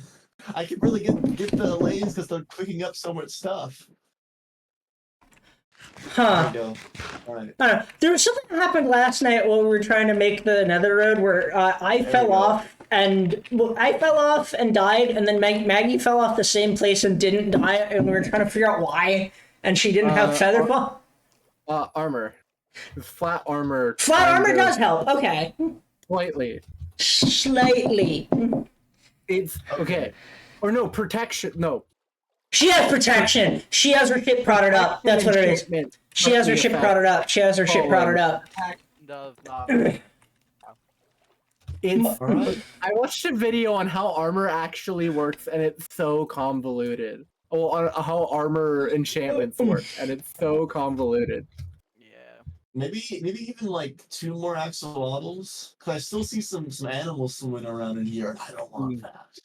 I can really get the allays because they're picking up so much stuff. Huh. There you go. All right. I don't know. There was something that happened last night while we were trying to make the Nether Road where I fell go. off and died, and then Maggie fell off the same place and didn't die, and we were trying to figure out why, and she didn't have feather fall. Armor. Flat armor. Flat kind armor of does help. Okay, Slightly. slightly. It's okay. Or no, protection. No. She has protection. She has her shit prodded up. That's what it is. Enchantment She has her must be shit a prodded up. She has her shit prodded up. Does not. It's, Alright. I watched a video on how armor actually works, and it's so convoluted. Well, on how armor enchantments work, and it's so convoluted. Maybe even like 2 more axolotls. Cause I still see some animals swimming around in here, and I don't want that.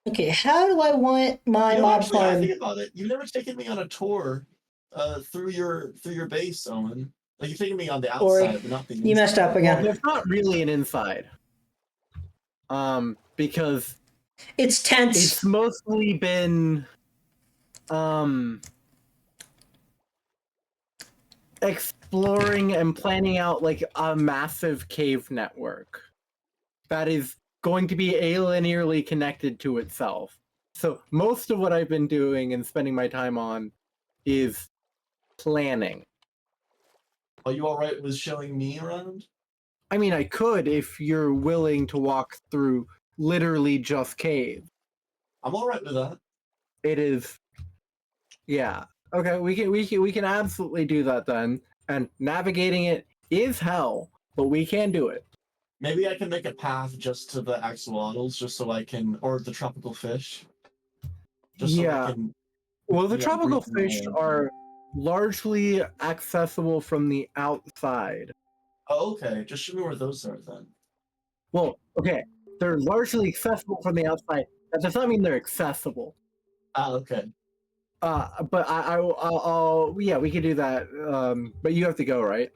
Okay, how do I want my You know, mob actually, I farm? think about it. You've never taken me on a tour, through your base, Owen. Like you've taken me on the Ori, outside, but not the you messed up inside. Well, again. there's not really an inside. Because It's tense. it's mostly been exploring and planning out like a massive cave network that is going to be alinearly connected to itself. So most of what I've been doing and spending my time on is planning. Are you alright with showing me around? I mean, I could if you're willing to walk through literally just caves. I'm alright with that. It is, yeah. Okay, we can absolutely do that then. And navigating it is hell, but we can do it. Maybe I can make a path just to the axolotls, just so I can, or the tropical fish. Just so I can. Well, the Yeah, tropical breathe them fish all in. are largely accessible from the outside. Oh, okay. Just show me where those are then. Well, okay, they're largely accessible from the outside. That does not mean they're accessible. Ah, okay. But I'll yeah, we can do that. But you have to go, right?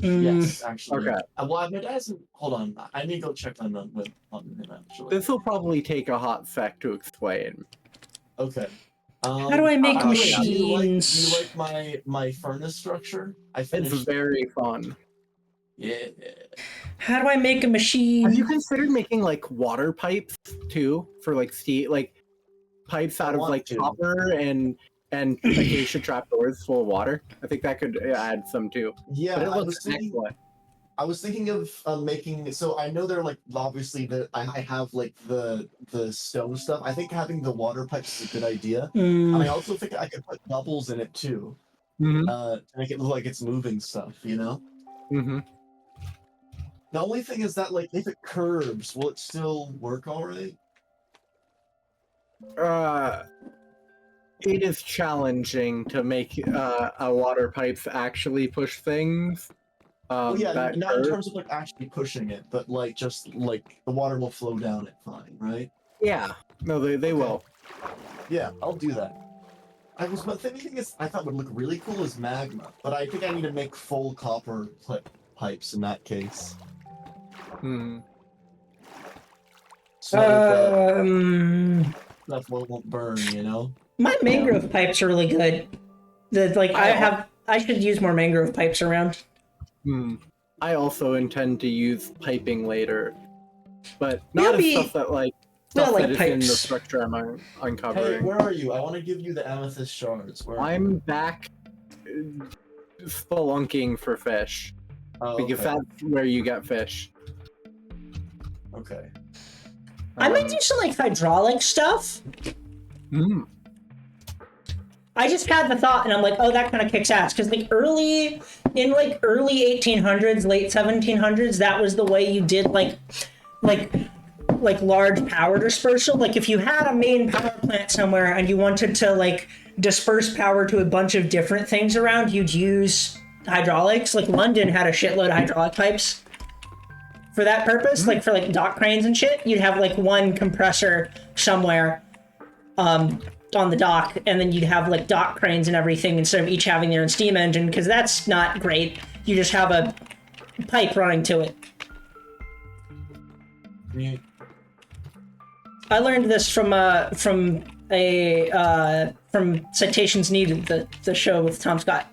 Yes, actually. Okay. Well, my dad's. Hold on. I need to go check on him actually. This will probably take a hot sec to explain. Okay. How do I make by the way, Do machines? you like my furnace structure? I It's finished. very fun. Yeah. How do I make a machine? Have you considered making like water pipes too for like steam, like pipes I out of want like to. copper and acacia trapdoors full of water? I think that could add some too. Yeah, But it I was looks thinking. excellent. I was thinking of making. So I know they're like obviously that I have like the stone stuff. I think having the water pipes is a good idea. And I also think I could put bubbles in it too, Mm-hmm. to make it look like it's moving stuff. You know. Mm-hmm. The only thing is that like if it curves, will it still work all right? It is challenging to make a water pipes actually push things. Well, yeah, that not in curve. terms of like actually pushing it, but like just like the water will flow down it fine, right? Yeah, no, they will. Yeah, I'll do that. But the thing is, I thought would look really cool is magma, but I think I need to make full copper pipes in that case. Hmm. So that stuff won't burn, you know? My mangrove pipes are really good. I should use more mangrove pipes around. I also intend to use piping later, but We'll not as be- stuff that like we'll stuff like that is in the pipes. structure I'm Hey, uncovering. where are you? I want to give you the amethyst shards. Where are you? I'm back spelunking for fish Oh, because okay. that's where you get fish. Okay. I might do some like hydraulic stuff. I just had the thought, and I'm like, oh, that kind of kicks ass. Because early 1800s, late 1700s, that was the way you did like large power dispersal. Like if you had a main power plant somewhere and you wanted to like disperse power to a bunch of different things around, you'd use hydraulics. Like London had a shitload of hydraulic pipes for that purpose. Like for like dock cranes and shit, you'd have like one compressor somewhere on the dock, and then you'd have like dock cranes and everything instead of each having their own steam engine, because that's not great. You just have a pipe running to it. Yeah. I learned this from Citations Needed, the show with Tom Scott.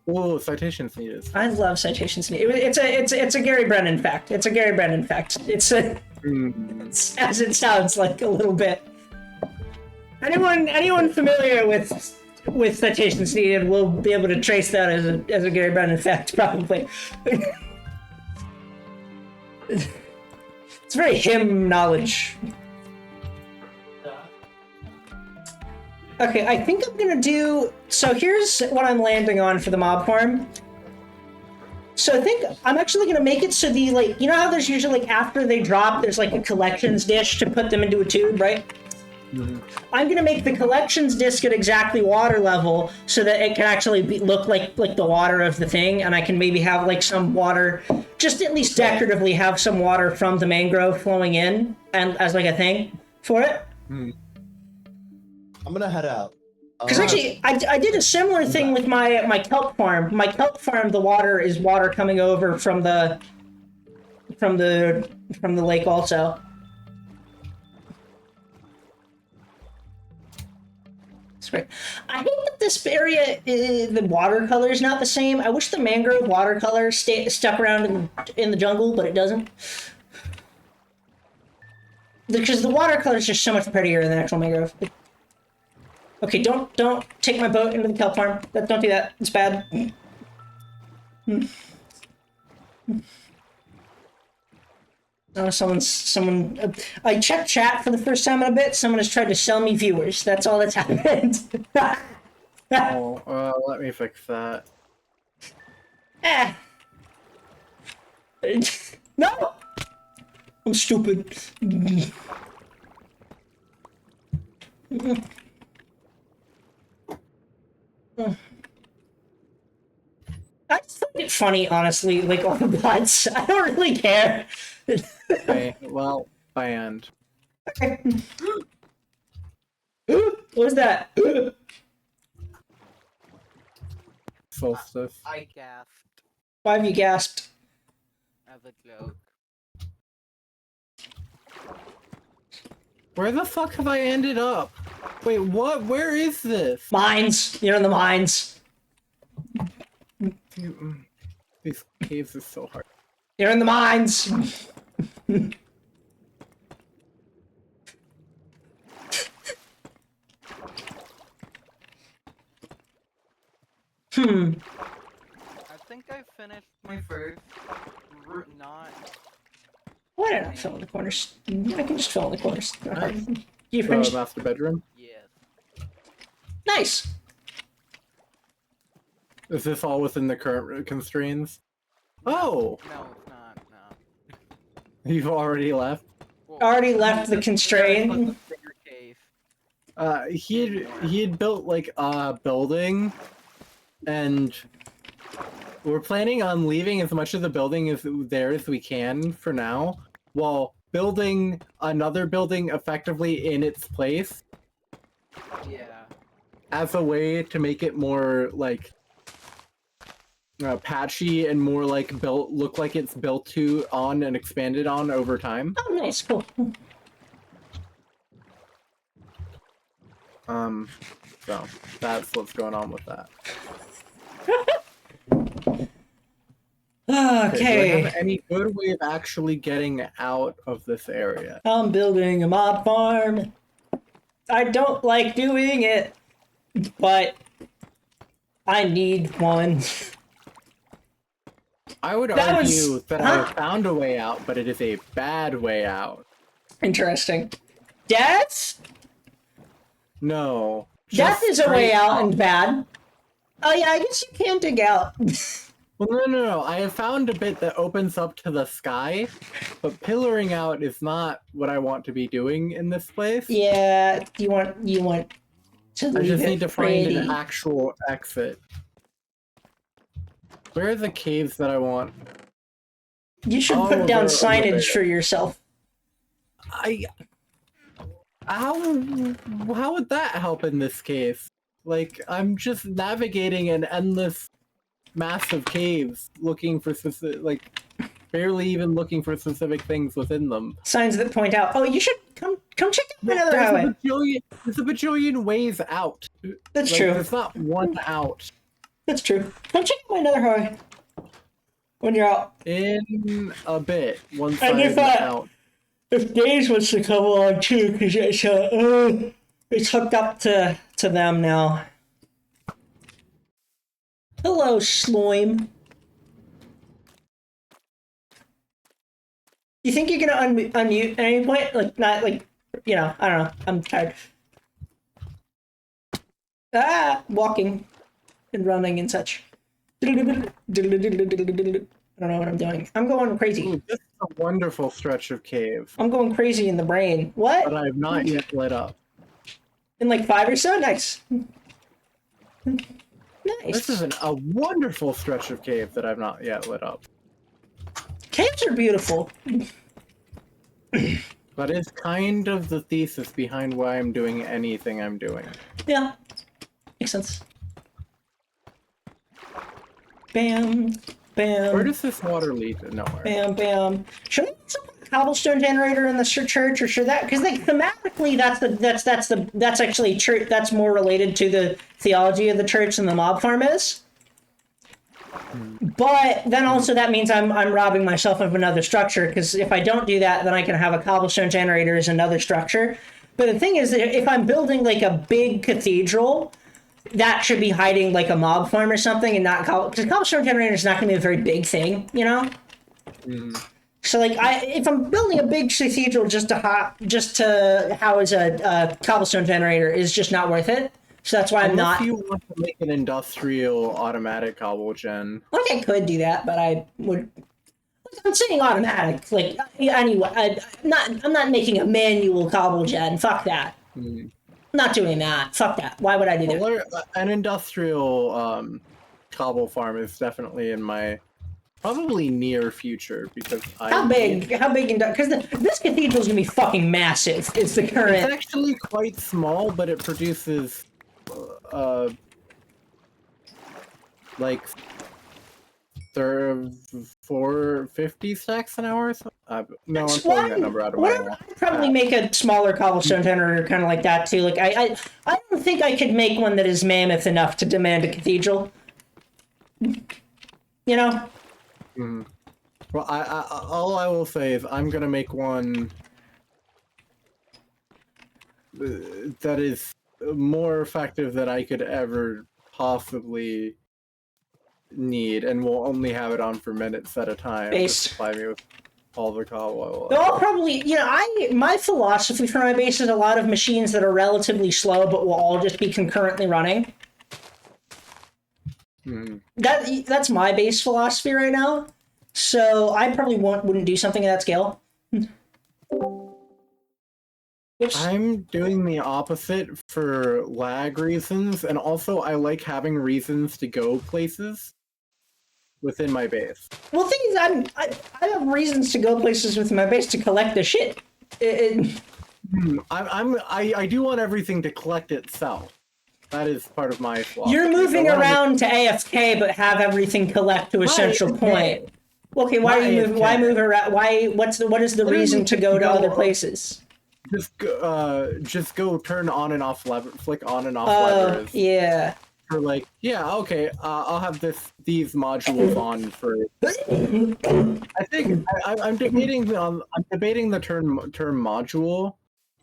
Oh, citations needed. I love Citations Needed. It's a Gary Brennan fact. It's as it sounds, like a little bit. Anyone familiar with Citations Needed will be able to trace that as a Gary Brennan fact, probably. It's very him knowledge. Okay, I think I'm gonna do. So here's what I'm landing on for the mob farm. So I think I'm actually gonna make it so the you know how there's usually after they drop, there's like a collections dish to put them into a tube, right? I'm gonna make the collections disc at exactly water level so that it can actually look like the water of the thing, and I can maybe have like some water, just at least decoratively have some water from the mangrove flowing in, and as like a thing for it. I'm gonna head out. Because actually, I did a similar thing with my kelp farm. My kelp farm, the water is water coming over from the lake also. It's great. I hate that this area, the watercolor is not the same. I wish the mangrove watercolor stuck around in the jungle, but it doesn't. Because the watercolor is just so much prettier than the actual mangrove. Okay, don't take my boat into the kelp farm. Don't do that. It's bad. Oh, someone. I checked chat for the first time in a bit. Someone has tried to sell me viewers. That's all that's happened. Let me fix that. No! I'm stupid. I just find it funny, honestly, like all the bots. I don't really care. Okay, well, banned. Okay. What was that? Solstice. I gasped Why have you gasped? as a joke. Where the fuck have I ended up? Wait, what? Where is this? Mines. You're in the mines. These caves are so hard. You're in the mines. I think I finished my first not. Why did I fill in the corners? I can just fill in the corners. You finished? Master bedroom? Yes. Nice. Is this all within the current constraints? Oh! No, it's not. No. You've already left? Well, Already left the But constraint. the bigger cave. He had built like a building, and we're planning on leaving as much of the building as there as we can for now, while building another building effectively in its place Yeah. as a way to make it more like patchy and more like look like it's built to on and expanded on over time. Oh, nice. Cool. So that's what's going on with that. Do I Okay. have any good way of actually getting out of this area? I'm building a mob farm. I don't like doing it, but I need one. I would That argue was- that I have found a way out, but it is a bad way out. Interesting. Death? No. Death just is a way straight out up. and bad. Oh yeah, I guess you can dig out. Well, no. I have found a bit that opens up to the sky, but pillaring out is not what I want to be doing in this place. Yeah, you want to leave I just it need to find pretty. an actual exit. Where are the caves that I want? You should Oh, put down they're over there. signage for yourself. How would that help in this case? Like, I'm just navigating an endless mass of caves, looking for like, barely even looking for specific things within them. Signs that point out. Oh, you should come check out another There's highway. there's a bajillion ways out. That's Like, true. There's not one out. That's true. Come check out another highway when you're out. In a bit, once And if I'm I- out. If Days wants to come along too, because it's hooked up to them now. Hello, Slime. You think you're gonna unmute at any point? Like, not like, I don't know. I'm tired. Walking and running and such. I don't know what I'm doing. I'm going crazy. Ooh, this is a wonderful stretch of cave, I'm going crazy in the brain. What? but I have not yet lit up. In like 5 or so? Nice. Nice. This is a wonderful stretch of cave that I've not yet lit up. Caves are beautiful. That is kind of the thesis behind why I'm doing anything I'm doing. Yeah. Makes sense. Bam. Bam. Where does this water lead to? Nowhere. Bam, bam. Should I put some cobblestone generator in the church, or should that? Because like thematically, that's actually church. That's more related to the theology of the church than the mob farm is. But then also that means I'm robbing myself of another structure, because if I don't do that, then I can have a cobblestone generator as another structure. But the thing is that if I'm building like a big cathedral, that should be hiding like a mob farm or something, and not because cobblestone generator is not going to be a very big thing, you know. So like if I'm building a big cathedral just to house a cobblestone generator is just not worth it. So that's why I'm Unless not. you want to make an industrial automatic cobble gen. Like I could do that, but I would. I'm saying automatic. Like anyway, I'm not making a manual cobble gen. Fuck that. I'm not doing that. Fuck that. Why would I do that? Well, an industrial cobble farm is definitely in my probably near future, because How big? Because this cathedral's gonna be fucking massive. It's the current. It's actually quite small, but it produces like 450 stacks an hour. No, I'm pulling that number out of my ass. I'd probably make a smaller cobblestone generator, kind of like that too. Like I don't think I could make one that is mammoth enough to demand a cathedral. You know. Well, all I will say is I'm gonna make one that is more effective than I could ever possibly need, and will only have it on for minutes at a time to Base. supply me with all the cobble. I'll probably, my philosophy for my base is a lot of machines that are relatively slow, but will all just be concurrently running. That's my base philosophy right now. So I probably wouldn't do something at that scale. I'm doing the opposite for lag reasons, and also I like having reasons to go places within my base. Well, the thing is, I have reasons to go places with my base to collect the shit. I do want everything to collect itself. That is part of my philosophy. You're moving around to AFK, but have everything collect to a central point. Okay, why are you moving? Why move around? What is the reason to go to other places? Just go turn on and off lever, flick on and off levers. Yeah. For like, yeah, okay, I'll have these modules on for. I think I'm debating the term module.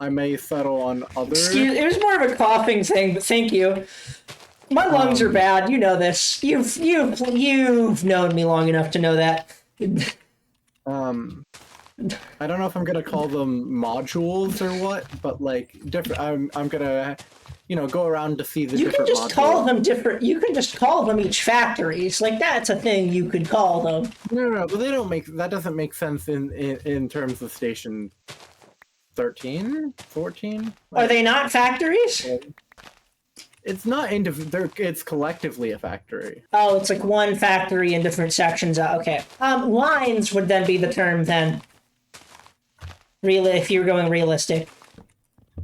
I may settle on other. It was more of a coughing thing, but thank you. My lungs are bad. You know this. You've known me long enough to know that. I don't know if I'm gonna call them modules or what, but like different. I'm gonna, go around to see the different modules. You can just call them different. You can just call them each factories. Like that's a thing you could call them. No, but they don't make that doesn't make sense in terms of station 13, 14. Are they not factories? It's not it's collectively a factory. Oh, it's like one factory in different sections. Okay. Lines would then be the term then. Really, if you were going realistic,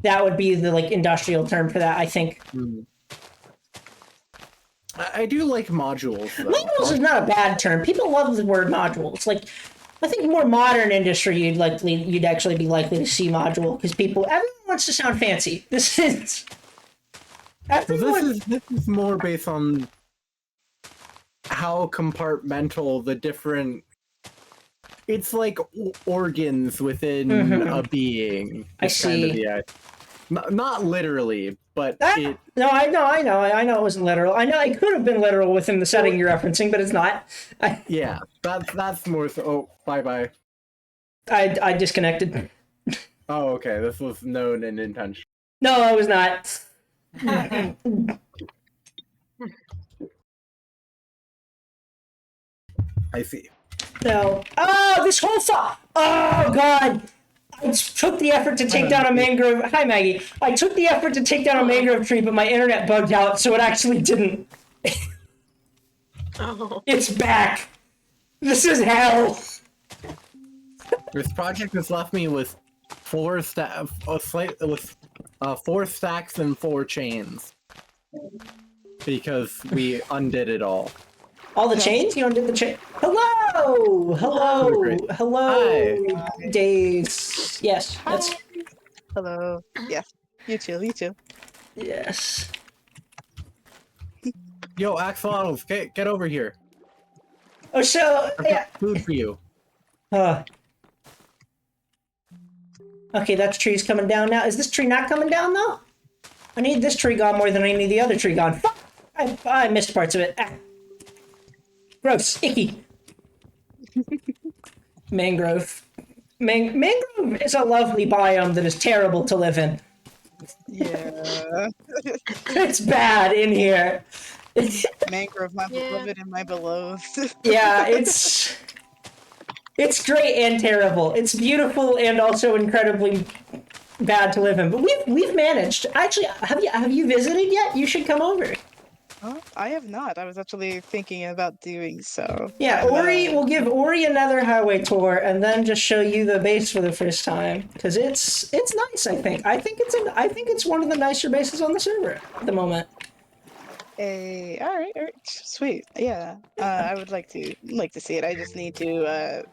that would be the industrial term for that, I think. I do like modules, though. Modules is not a bad term. People love the word modules. I think more modern industry, you'd actually be likely to see module, because everyone wants to sound fancy. This is more based on how compartmental the different. It's like organs within a being. I see. Not literally, but it. No, I know it wasn't literal. I know it could have been literal within the setting you're referencing, but it's not. Yeah, that's more so. Oh, bye. I disconnected. Oh, okay. This was known and intentional. No, I was not. I see. No. Oh, this whole oh god. I took the effort to take down a mangrove. Hi, Maggie. I took the effort to take down a mangrove tree, but my internet bugged out, so it actually didn't. Oh. It's back. This is hell. This project has left me with four stacks and 4 chains because we undid it all. All the chains? You undid the chain? Hello! Hello! Great. Hello! Days. Yes, that's... Hello. Yeah. You too. You too. Yes. Yo, axolotls, get over here. Oh, so... I've got Yeah. food for you. Okay, that tree's coming down now. Is this tree not coming down, though? I need this tree gone more than I need the other tree gone. Fuck! I missed parts of it. Ah. Gross. Icky. Mangrove. Mangrove is a lovely biome that is terrible to live in. Yeah. It's bad in here. Mangrove, my Yeah. beloved and my beloved. Yeah, it's great and terrible. It's beautiful and also incredibly bad to live in. But we've managed. Actually, have you visited yet? You should come over. Oh, I have not. I was actually thinking about doing so. Yeah, I'm, Ori, we'll give Ori another highway tour and then just show you the base for the first time because it's nice. I think it's one of the nicer bases on the server at the moment. all right, sweet. Yeah, I would like to see it. I just need to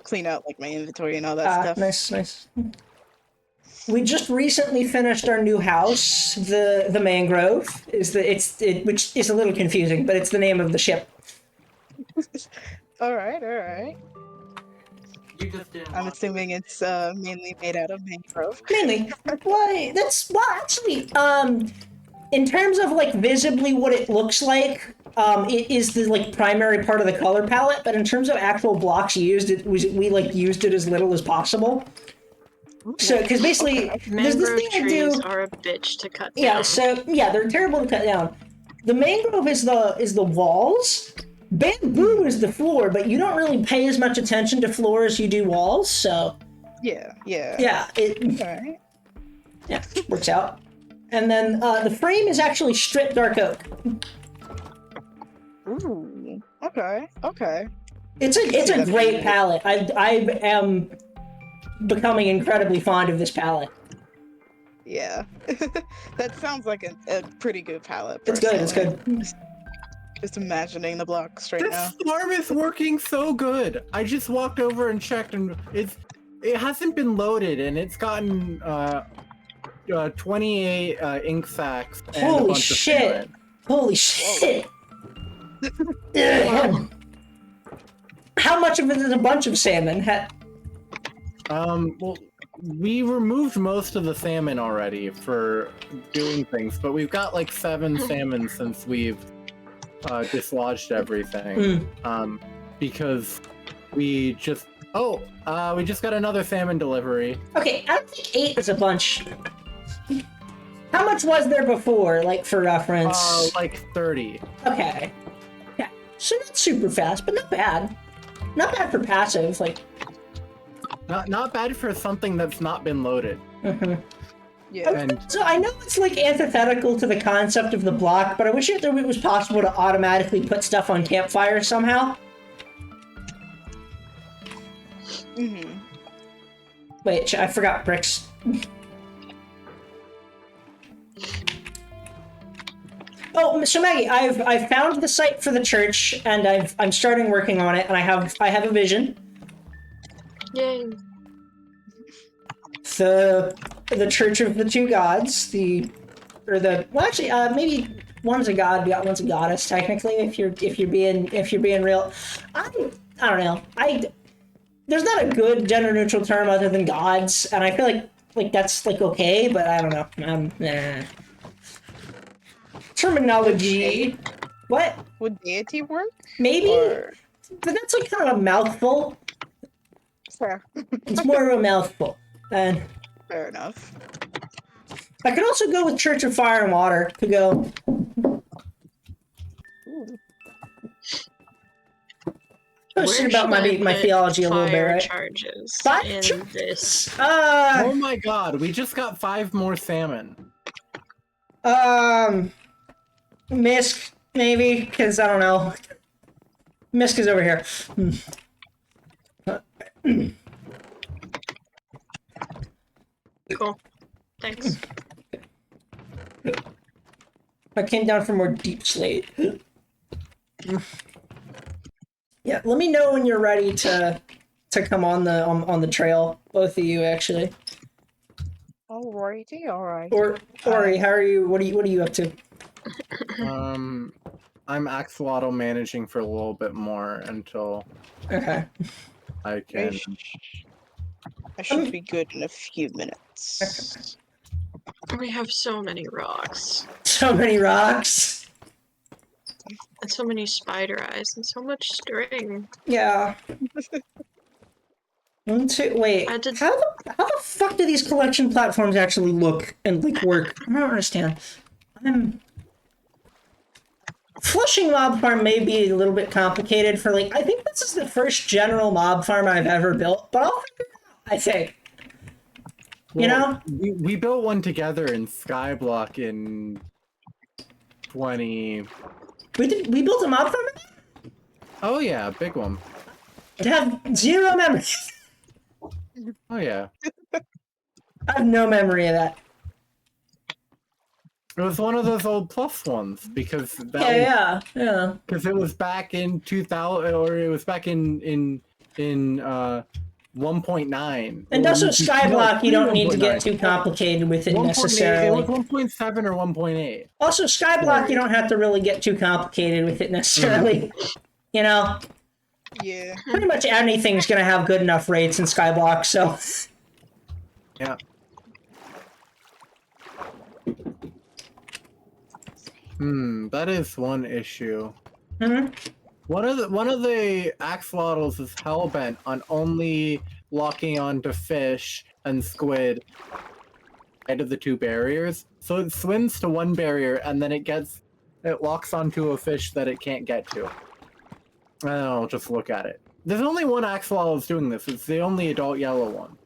clean out like my inventory and all that stuff. Nice. We just recently finished our new house. The Mangrove is which is a little confusing, but it's the name of the ship. All right. You just didn't. I'm want assuming it's mainly made out of mangrove. Mainly. Actually, in terms of like visibly what it looks like, it is the like primary part of the color palette. But in terms of actual blocks used, we like used it as little as possible. So, because basically, there's this Mangrove thing I trees do. are a bitch to cut down. Yeah. So yeah, they're terrible to cut down. The mangrove is the walls. Bamboo is the floor, but you don't really pay as much attention to floor as you do walls. So Yeah. it Alright. works out. And then the frame is actually stripped dark oak. Ooh. Okay. It's a great palette. I am becoming incredibly fond of this palette. Yeah. That sounds like a pretty good palette. It's good. It's personally. good. Just imagining the blocks right now. This farm is working so good. I just walked over and checked, and it hasn't been loaded, and it's gotten 28 ink sacks. And a Holy bunch shit! Of salmon. Holy shit! Ugh. How much of it is a bunch of salmon? Well, we removed most of the salmon already for doing things, but we've got like 7 salmon since we've dislodged everything. Because we just got another salmon delivery. Okay, I don't think 8 is a bunch. How much was there before, like for reference? Like 30. Okay. Yeah. So not super fast, but not bad. Not bad for passive, like. Not bad for something that's not been loaded. Yeah. And So I know it's like antithetical to the concept of the block, but I wish it was possible to automatically put stuff on campfire somehow. Wait, I forgot bricks. Oh, so Maggie, I've found the site for the church, and I'm starting working on it, and I have a vision. Yay. The Church of the Two Gods, maybe one's a god, the other one's a goddess. Technically, if you're being real, I don't know. There's not a good gender neutral term other than gods, and I feel like that's like okay, but I don't know. Terminology. What? Would deity work? Maybe, Or... but that's like kind of a mouthful. Fair. It's more of a mouthful. And Fair enough. I could also go with Church of Fire and Water. Could go. posted Where about should I my put theology a little bit, fire right? charges Fire in charges? this? Oh my god, we just got 5 more salmon. Misk, maybe, because I don't know. Misk is over here. Cool. Thanks. I came down for more deep slate. Yeah, let me know when you're ready to come on the trail. Both of you, actually. Alrighty, alright. Or Ori, how are you? What are you up to? I'm axolotl managing for a little bit more until Okay. I can. I should be good in a few minutes. We have so many rocks. So many rocks. And so many spider eyes and so much string. Yeah. Wait. I did- How the fuck do these collection platforms actually look and like work? I don't understand. Flushing Mob Farm may be a little bit complicated for like. I think this is the first general mob farm I've ever built, but I'll figure it out. I think. You know? We built one together in Skyblock in 20. We built a mob farm. Oh yeah, big one. I have zero memory. Oh yeah. I have no memory of that. It was one of those old plus ones because that Yeah. because it was back in 2000 or it was back in 1.9. And also Skyblock, you don't need to get 1.9. too complicated with it 1.8, necessarily. it was 1.7 or 1.8. Also, Skyblock, you don't have to really get too complicated with it necessarily. You know, Yeah. pretty much anything's gonna have good enough rates in Skyblock, so. Yeah. That is one issue. One of the axolotls is hellbent on only locking onto fish and squid out of the 2 barriers. So it swims to one barrier and then it locks onto a fish that it can't get to. And I'll just look at it. There's only one axolotl that's doing this. It's the only adult yellow one.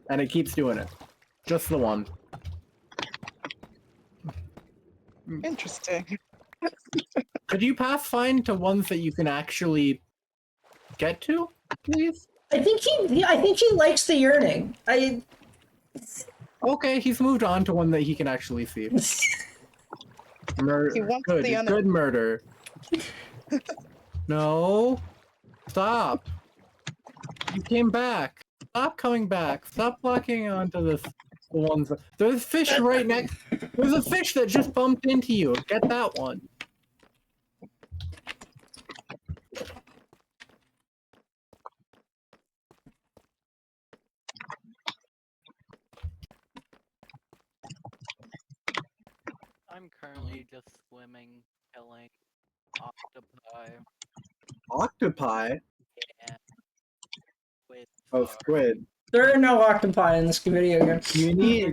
And it keeps doing it. Just the one. Interesting. Could you pass find to ones that you can actually get to, please? I think he likes the yearning. Okay, he's moved on to one that he can actually see. He wants the Good murder. No. Stop. You came back. Stop coming back. Stop locking onto the ones. There's fish right next. There's a fish that just bumped into you. Get that one. I'm currently just swimming, killing octopi. Octopi? And with Oh, squid. There are no octopi in this video game.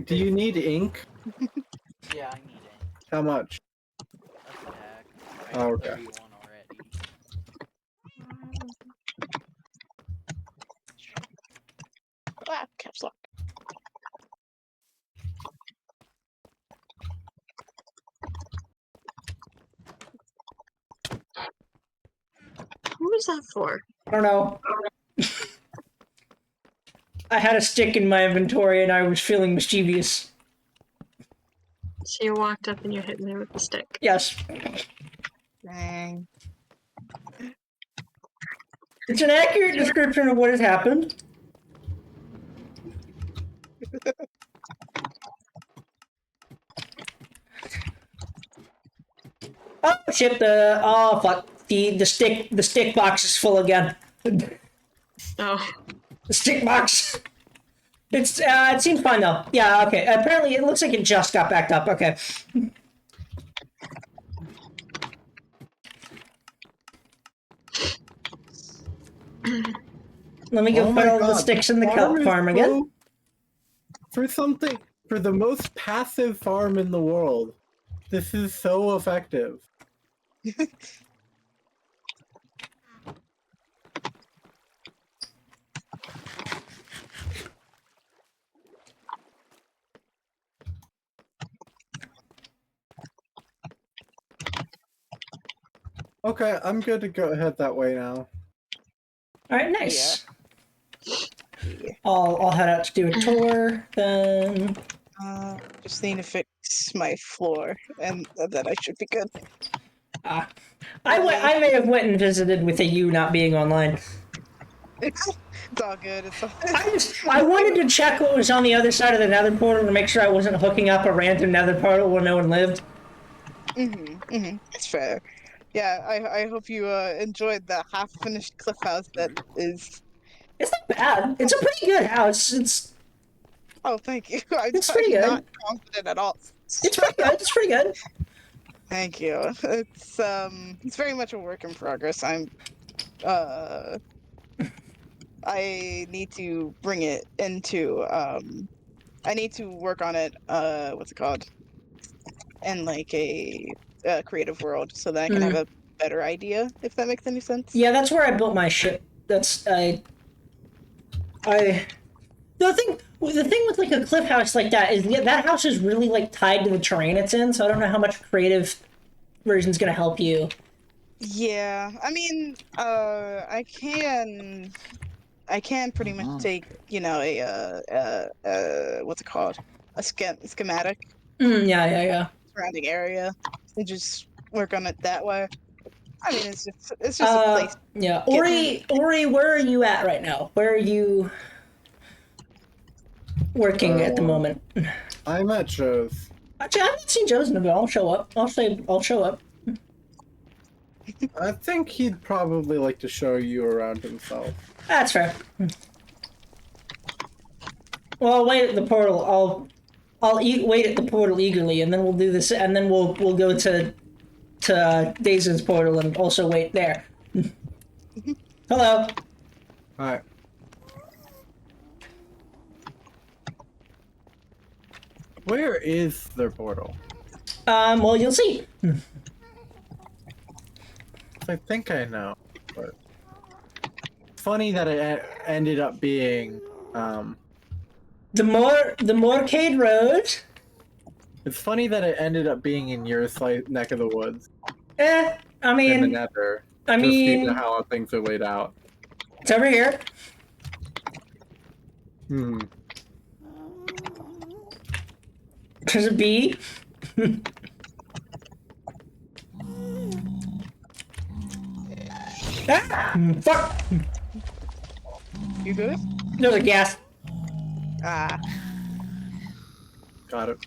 Do you need ink? yeah, I need it. How much? A stack. I Oh, have okay. 31 already. Caps lock. What was that for? I don't know. I had a stick in my inventory and I was feeling mischievous. So you walked up and you hit me with the stick. Yes. Dang. It's an accurate description of what has happened. Oh shit! Oh fuck! The stick box is full again. Oh. The stick box. It seems fine though. Yeah. Okay. Apparently, it looks like it just got backed up. Okay. Let me go Oh put my all the God, sticks in the kelp is farm again. For the most passive farm in the world, this is so effective. Okay, I'm good to go ahead that way now. All right, nice. Yeah. I'll head out to do a tour then. Just need to fix my floor, and then I should be good. I may have went and visited with you not being online. It's all good. It's all. I wanted to check what was on the other side of the nether portal to make sure I wasn't hooking up a random nether portal where no one lived. It's fair. Yeah, I hope you enjoyed the half-finished cliff house that is. It's not bad. It's a pretty good house. It's Oh, thank you. It's pretty good. Not confident at all. pretty good. It's pretty good. Thank you. It's very much a work in progress. I need to bring it into I need to work on it what's it called? In like a creative world so that I can have a better idea, if that makes any sense. Yeah, that's where I built my ship. The thing with like a cliff house like that is that house is really like tied to the terrain it's in, so I don't know how much creative version's gonna help you. Yeah, I mean, I can pretty much take, you know, what's it called? A schematic Yeah. surrounding area and just work on it that way. I mean, it's just a place. Yeah, Ori, where are you at right now? Where are you working at the moment? I'm at Joe's. Actually, I haven't seen Joe's in a bit. I'll show up. I'll show up. I think he'd probably like to show you around himself. That's fair. Well, I'll wait at the portal. I'll wait at the portal eagerly, and then we'll do this, and then we'll go to Daison's portal and also wait there. Hello. Alright. Where is their portal? Well, you'll see. I think I know, but funny that it ended up being The Moorcade Road. It's funny that it ended up being in your neck of the woods. I In the mean, Nether. I Just due mean, to how things are laid out. it's over here. There's a bee. Fuck! You good? There's a gas. Ah, Got it.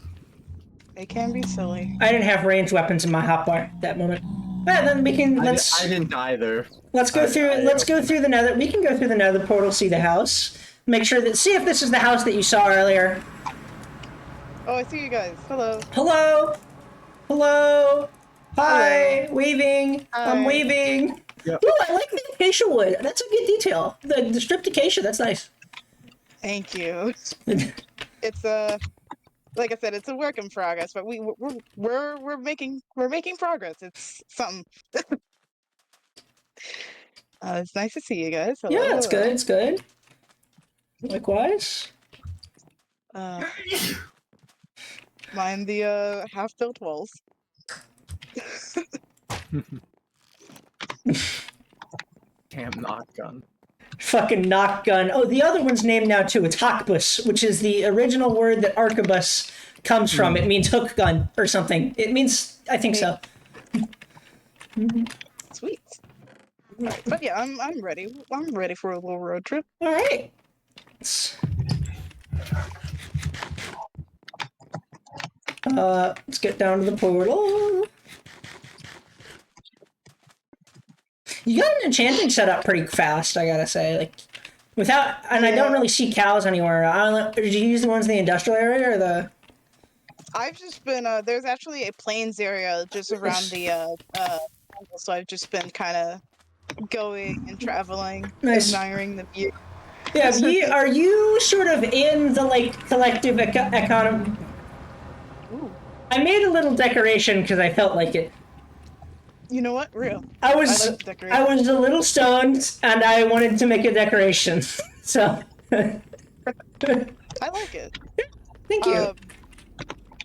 it can be silly. I didn't have ranged weapons in my hotbar at that moment. Alright, then we can I didn't either. let's go through the nether. We can go through the nether portal, see the house. Make sure see if this is the house that you saw earlier. Oh, I see you guys. Hello. Hello? Hello? Hi. Hello. Waving. I'm Hi. waving. Yep. Ooh, I like the acacia wood. That's a good detail. The stripped acacia, that's nice. Thank you. It's like I said, it's a work in progress, but we're making progress. It's something. It's nice to see you guys. Hello. Yeah, it's good. It's good. Likewise. Mind the half-built walls. Damn knock gun. Fucking knock gun. Oh, the other one's named now too. It's Hockbus, which is the original word that arquebus comes from. It means hook gun or something. It means, I think so. Sweet. But yeah, I'm ready. I'm ready for a little road trip. All right. Let's get down to the portal. You got an enchanting set up pretty fast, I gotta say. Like, without, and I don't really see cows anywhere. I don't know. Did you use the ones in the industrial area or the? I've just been there's actually a plains area just around the so I've just been kind of going and traveling, admiring the view. Yeah, are you sort of in the like collective economy? I made a little decoration because I felt like it. You know what? Real. I was like the decoration. I was a little stoned and I wanted to make a decoration. So I like it. Thank you.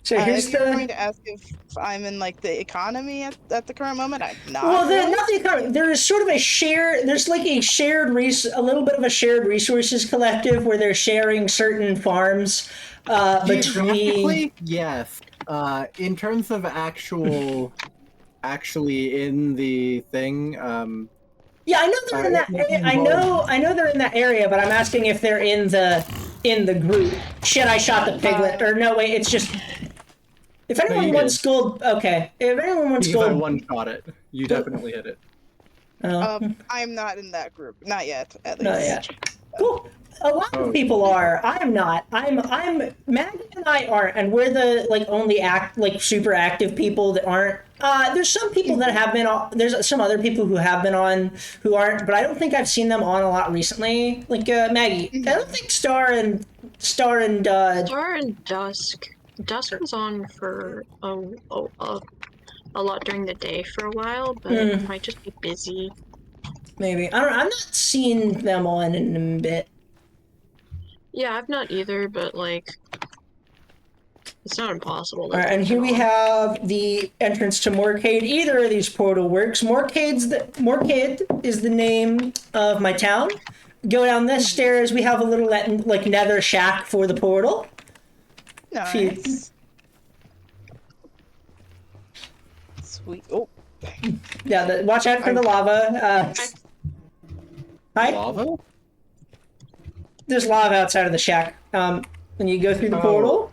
So here's if you're going the. to ask if I'm in like the economy at the current moment, I'm not. Well, really. not the economy. There is sort of a share. There's like a little bit of a shared resources collective where they're sharing certain farms between. Geographically, yes. In terms of actually in the thing, Yeah, I know they're in that. I know they're in that area, but I'm asking if they're in the group. Shit, I shot the piglet. Or no, wait, it's just. If anyone you wants did. gold, okay. If anyone wants because I gold, one-shot it. You definitely hit it. I'm not in that group. Not yet, at not least. yet. Cool. A lot of people are. I'm not. I'm. Maggie and I aren't, and we're the only super active people that aren't. There's some people that have been on. There's some other people who have been on who aren't, but I don't think I've seen them on a lot recently. Like Maggie, I don't think Star and Star and Dusk. Dusk was on for a lot during the day for a while, but it might just be busy. maybe I don't. I'm not seeing them on in a bit. Yeah, I've not either, but it's not impossible. All right, and here we have the entrance to Moorcade. Either of these portal works. Moorcade is the name of my town. Go down this stairs. We have a little nether shack for the portal. Nice. Sweet. Oh. Yeah, watch out for the lava. Hi. Lava? There's lava outside of the shack. When you go through the portal.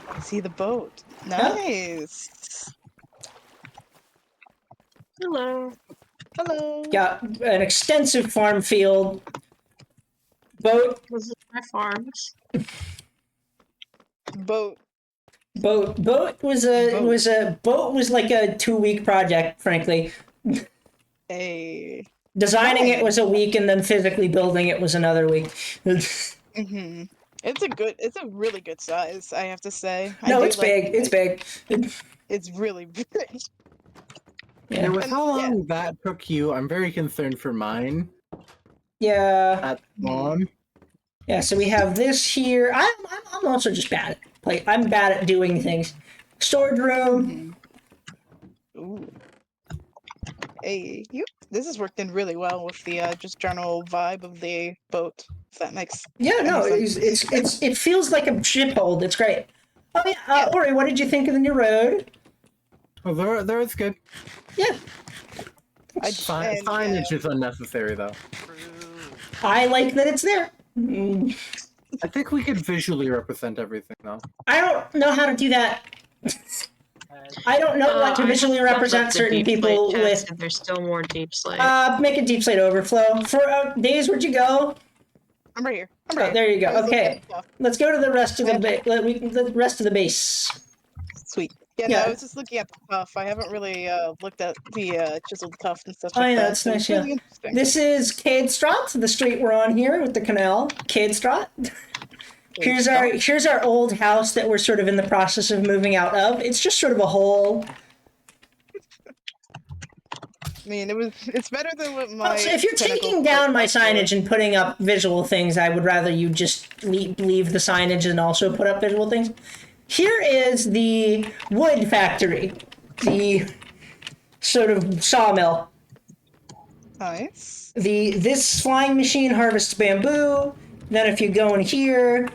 I see the boat. Nice. Hello. Hello. Yeah, an extensive farm field. Boat. This is my farms. Boat. Boat was like a 2-week project, frankly. Hey. Designing it was a week, and then physically building it was another week. Mm-hmm. It's a really good size, I have to say. No, it's big. It's big. It's really big. Yeah. With how long that took you, I'm very concerned for mine. Yeah. At spawn. Yeah. So we have this here. I'm also just bad at I'm bad at doing things. Storage room. Ooh. Hey, this has worked in really well with the just general vibe of the boat. If that makes sense. It feels like a ship hold. It's great. Oh yeah, Ori, what did you think of the new road? Oh, there it's good. Yeah. Signage is unnecessary though. I like that it's there. I think we could visually represent everything though. I don't know how to do that. I don't know what to visually represent certain people with. There's still more deep slate. Make a deep slate overflow. For Days, where'd you go? I'm right here. There you go. Okay, let's go to the rest of the rest of the base. Sweet. Yeah, no, I was just looking at the tuff. I haven't really looked at the chiseled tuff and stuff like that. That's nice. Really interesting. This is Cadestraat, the street we're on here with the canal. Cadestraat. Here's our old house that we're sort of in the process of moving out of. It's just sort of a hole. I mean, it's better than what my. So if you're taking down my signage and putting up visual things, I would rather you just leave the signage and also put up visual things. Here is the wood factory, the sort of sawmill. Nice. This flying machine harvests bamboo. Then if you go in here,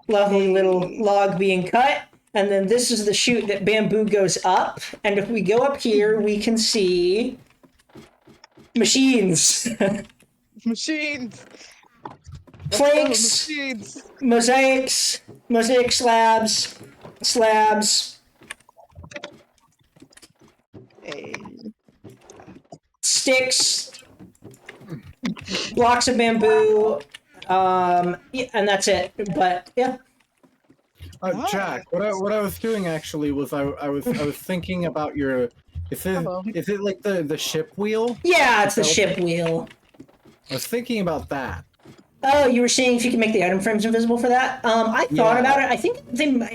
lovely little log being cut. And then this is the chute that bamboo goes up. And if we go up here, we can see machines. Machines. Planks, Machines. mosaic slabs, sticks, blocks of bamboo, and that's it. But yeah. Jack, what I was doing actually was I was thinking about your. Is it like the ship wheel? Yeah, it's the ship wheel. I was thinking about that. Oh, you were seeing if you can make the item frames invisible for that? I thought about it. I think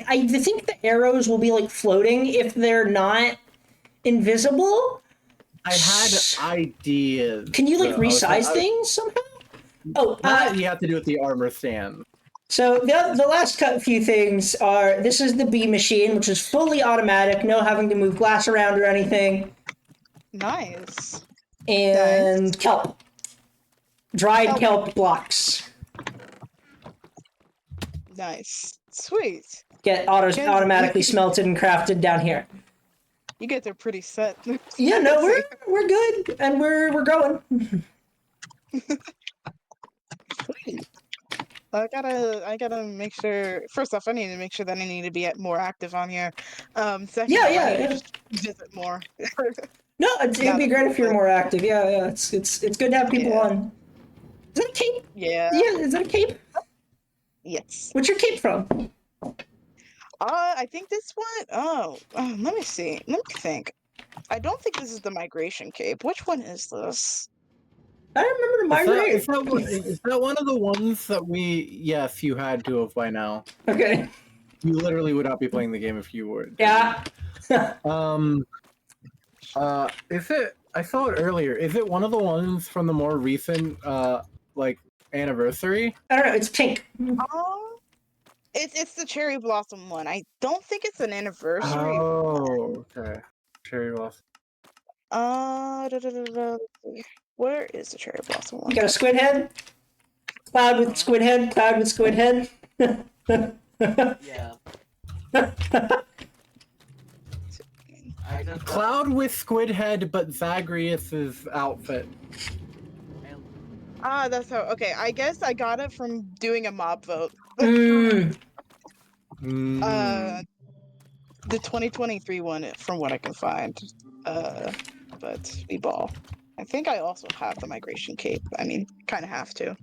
I think the arrows will be like floating if they're not invisible. I had ideas. Can you like though. resize things somehow? Oh, That you have to do with the armor stand. so the last few things are, this is the bee machine, which is fully automatic, no having to move glass around or anything, Nice. and kelp. Dried kelp blocks. Nice. Sweet. Get Guys, automatically smelted and crafted down here. You guys are pretty set. Yeah, no, we're good, and we're going. Sweet. I gotta make sure. First off, I need to make sure that I need to be more active on here. Second, Yeah, off, I yeah, need to yeah. just visit more. No, it'd be great if you're more active. Yeah, it's good to have people Yeah. on. Is that a cape? Yeah. Yeah, is that a cape? Yes. What's your cape from? I think this one. Let me see. Let me think. I don't think this is the migration cape. Which one is this? I remember my grade. Is that one of the ones that yes, you had to have by now. Okay. You literally would not be playing the game if you would. Yeah. Is it, I saw it earlier, is it one of the ones from the more recent, like, anniversary? I don't know. It's pink. It's the cherry blossom one. I don't think it's an anniversary. Oh, okay. Cherry blossom. Let's see. Where is the cherry blossom one? You got a squid head? Cloud with squid head? Cloud with squid head? Yeah. I just Cloud with squid head, but Zagreus's outfit. That's how. Okay, I guess I got it from doing a mob vote. Mm. The 2023 one, from what I can find. But we ball. I think I also have the migration cape. I mean, kind of have to.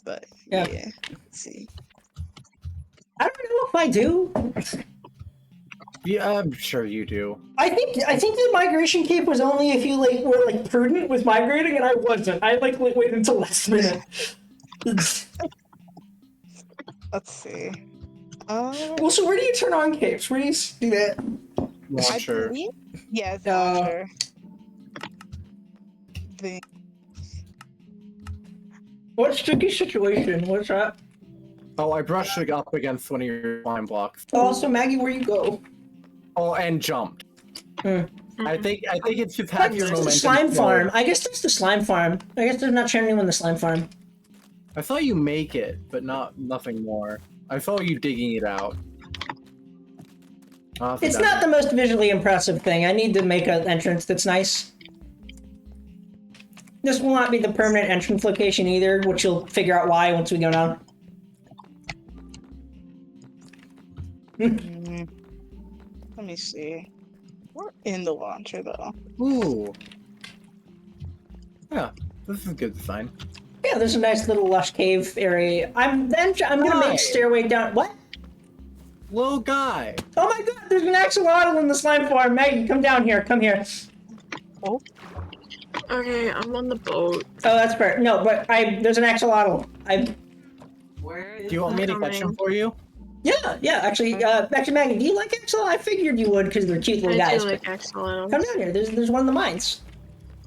But Yeah. let's see. I don't know if I do. Yeah, I'm sure you do. I think the migration cape was only if you like were like prudent with migrating, and I wasn't. I like waited until last minute. Let's see. Well, so where do you turn on capes? Where do you do that? Launcher. I believe, it's Uh, launcher. What sticky situation? What's that? Oh, I brushed it up against one of your slime blocks. Also, Maggie, where you go? Oh, and jumped. Hmm. I think it's just But half your there's momentum. the slime forward. farm. I guess there's the slime farm. I guess they're not showing anyone the slime farm. I saw you make it, but nothing more. I saw you digging it out. It's not the most visually impressive thing. I need to make an entrance that's nice. This will not be the permanent entrance location either, which you'll figure out why once we go down. Let me see. We're in the launcher though. Ooh. Yeah, this is good design. Yeah, there's a nice little lush cave area. I'm gonna make stairway down. What? Little guy. Oh my god, there's an axolotl in the slime farm. Maggie, come down here. Come here. Oh. Okay, I'm on the boat. Oh, that's fair. No, but there's an axolotl. Where is Do you want me to catch him for you? Yeah, actually, Maggie, do you like axolotl? I figured you would because they're cute little I guys. do like but axolotls. come down here. There's one in the mines.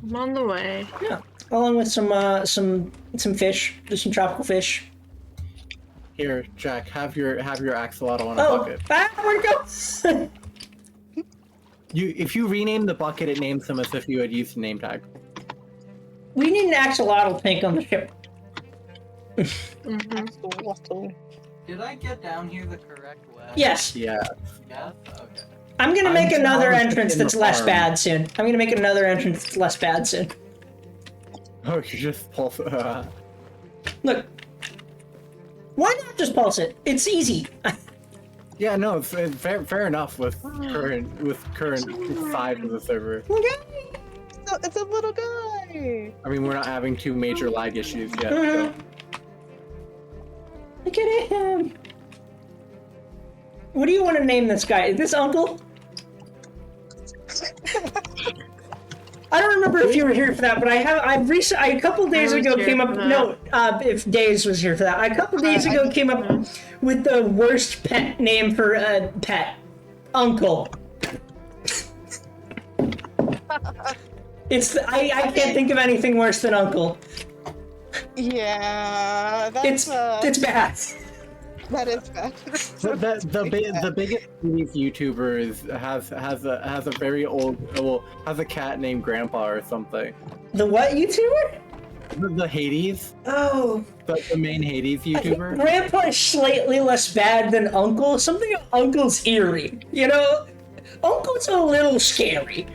I'm on the way. Yeah, along with some fish. There's some tropical fish. Here, Jack, have your axolotl on a Oh, bucket. where'd it go? If you rename the bucket, it names them as if you had used the name tag. We need an axolotl tank on the ship. Mm-hmm. Did I get down here the correct way? Yes. Yeah. Yes? Okay. I'm gonna make another just entrance in the that's less farm. bad soon. I'm gonna make another entrance that's less bad soon. Oh, you just pulse. Look. Why not just pulse it? It's easy. Yeah, no, it's fair enough with current size of the server. Okay. It's a little guy. I mean, we're not having two major lag issues yet. So. Look at him. What do you want to name this guy? Is this Uncle? I don't remember if you were here for that, but I a couple days ago came up. No, if Days was here for that, I a couple days ago came up with the worst pet name for a pet, Uncle. I can't think of anything worse than Uncle. Yeah, that's It's bad. that is bad. The biggest of these YouTubers has a very old, well, has a cat named Grandpa or something. The what YouTuber? The Hades, Oh. the main Hades YouTuber. Grandpa is slightly less bad than Uncle. Something about Uncle's eerie. You know? Uncle's a little scary.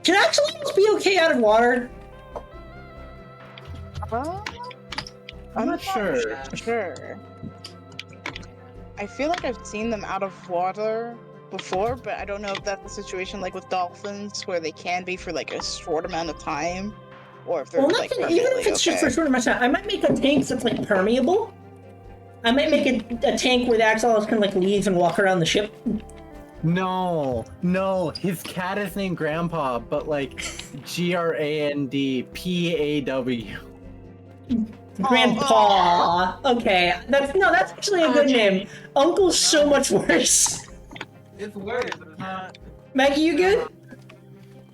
Can axolotls be okay out of water? I'm not sure. Sure. I feel like I've seen them out of water before, but I don't know if that's the situation like with dolphins, where they can be for like a short amount of time, or if they're Well, like nothing, even if it's just for a short amount of time, I might make a tank that's like permeable. I might make a tank where the axolotls can like leave and walk around the ship. No, his cat is named Grandpa, but like GRANDPAW. Grandpa. Okay, that's actually a good name. Uncle's so much worse. It's worse. It's not. Maggie, you good?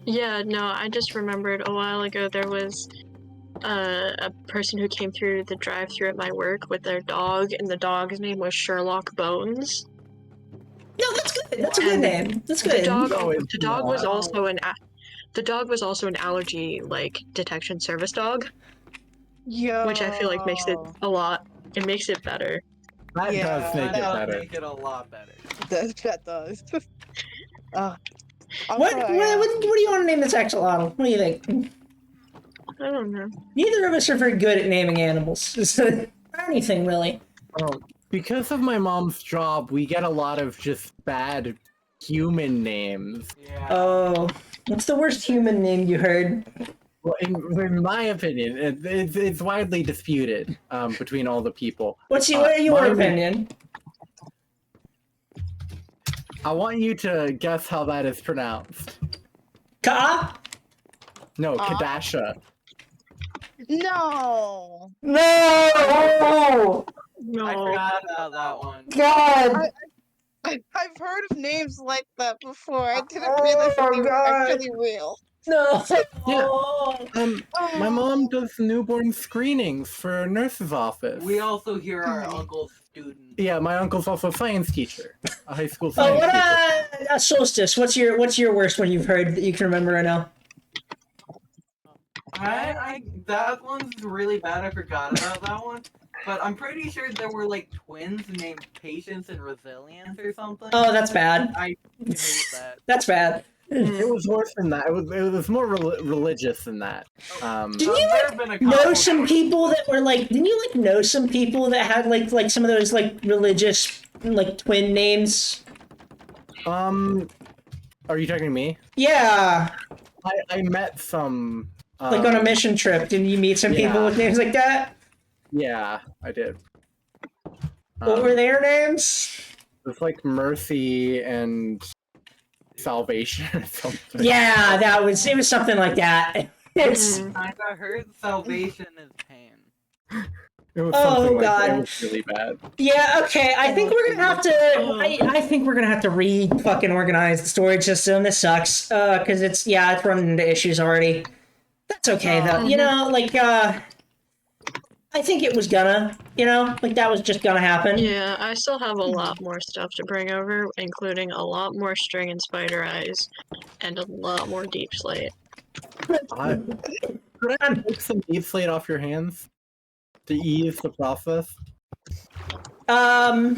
Yeah, no, I just remembered a while ago there was a person who came through the drive-thru at my work with their dog, and the dog's name was Sherlock Bones. No, that's good. That's a good name. That's good. The dog was not. also the dog was also an allergy like detection service dog, Yo. which I feel like makes it it makes it better. That Yeah, does make it That'll better. make it a lot better. That does. What do you want to name this axolotl? What do you think? I don't know. Neither of us are very good at naming animals. Or anything, really. Oh, because of my mom's job, we get a lot of just bad human names. Yeah. Oh, what's the worst human name you heard? Well, in my opinion, it's widely disputed between all the people. What are your mine- opinion? I want you to guess how that is pronounced. Ka? No, Kadasha. No. No! No. I forgot about that one. God! I've heard of names like that before. I didn't realize that they were God. actually real. No! Yeah. My mom does newborn screenings for a nurse's office. We also hear our uncle's student. Yeah, my uncle's also a science teacher, a high school Oh, science what teacher. Solstice? What's your worst one you've heard that you can remember right now? That one's really bad. I forgot about that one. But I'm pretty sure there were like twins named Patience and Resilience or something. Oh, that's bad. I hate that. That's bad. It was worse than that. It was more religious than that. Didn't there you have been a know couple- some people that were like? Didn't you like know some people that had like some of those like religious like twin names? Are you talking to me? Yeah, I met some. like on a mission trip. Didn't you meet some people yeah. with names like that? Yeah, I did. What were their names? It's like Mercy and Salvation or something. Yeah, it was something like that. It's I heard salvation is pain. It was Oh, something like that. God. It was really bad. yeah, okay. I think we're gonna have to. I think we're gonna have to fucking organize the storage system. This sucks. Cause it's running into issues already. That's okay though. You know, like I think it was gonna. You know, like that was just gonna happen. Yeah, I still have a lot more stuff to bring over, including a lot more string and spider eyes, and a lot more deep slate. Could I take some deep slate off your hands to ease the process? I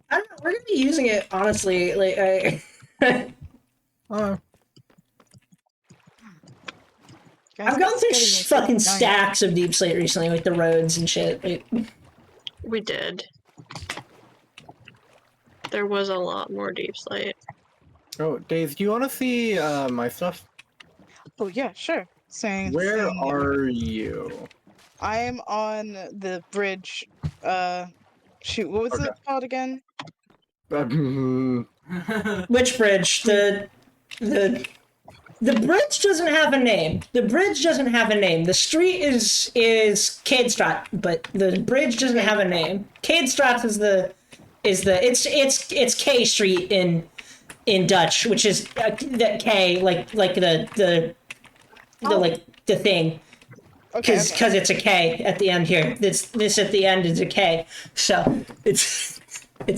don't know. We're gonna be using it honestly. Like I've gone through fucking stacks of deep slate recently, like the roads and shit. Like, We did. There was a lot more deep slate. Oh, Dave, do you want to see my stuff? Oh yeah, sure. Where are you? I am on the bridge. Shoot, what was it called again? which bridge? The bridge doesn't have a name. The bridge doesn't have a name. The street is Cadestraat, but the bridge doesn't have a name. Cadestraat is is the it's K Street in Dutch, which is that K like the like the thing. Okay. Because it's a K at the end here. This at the end is a K, so it's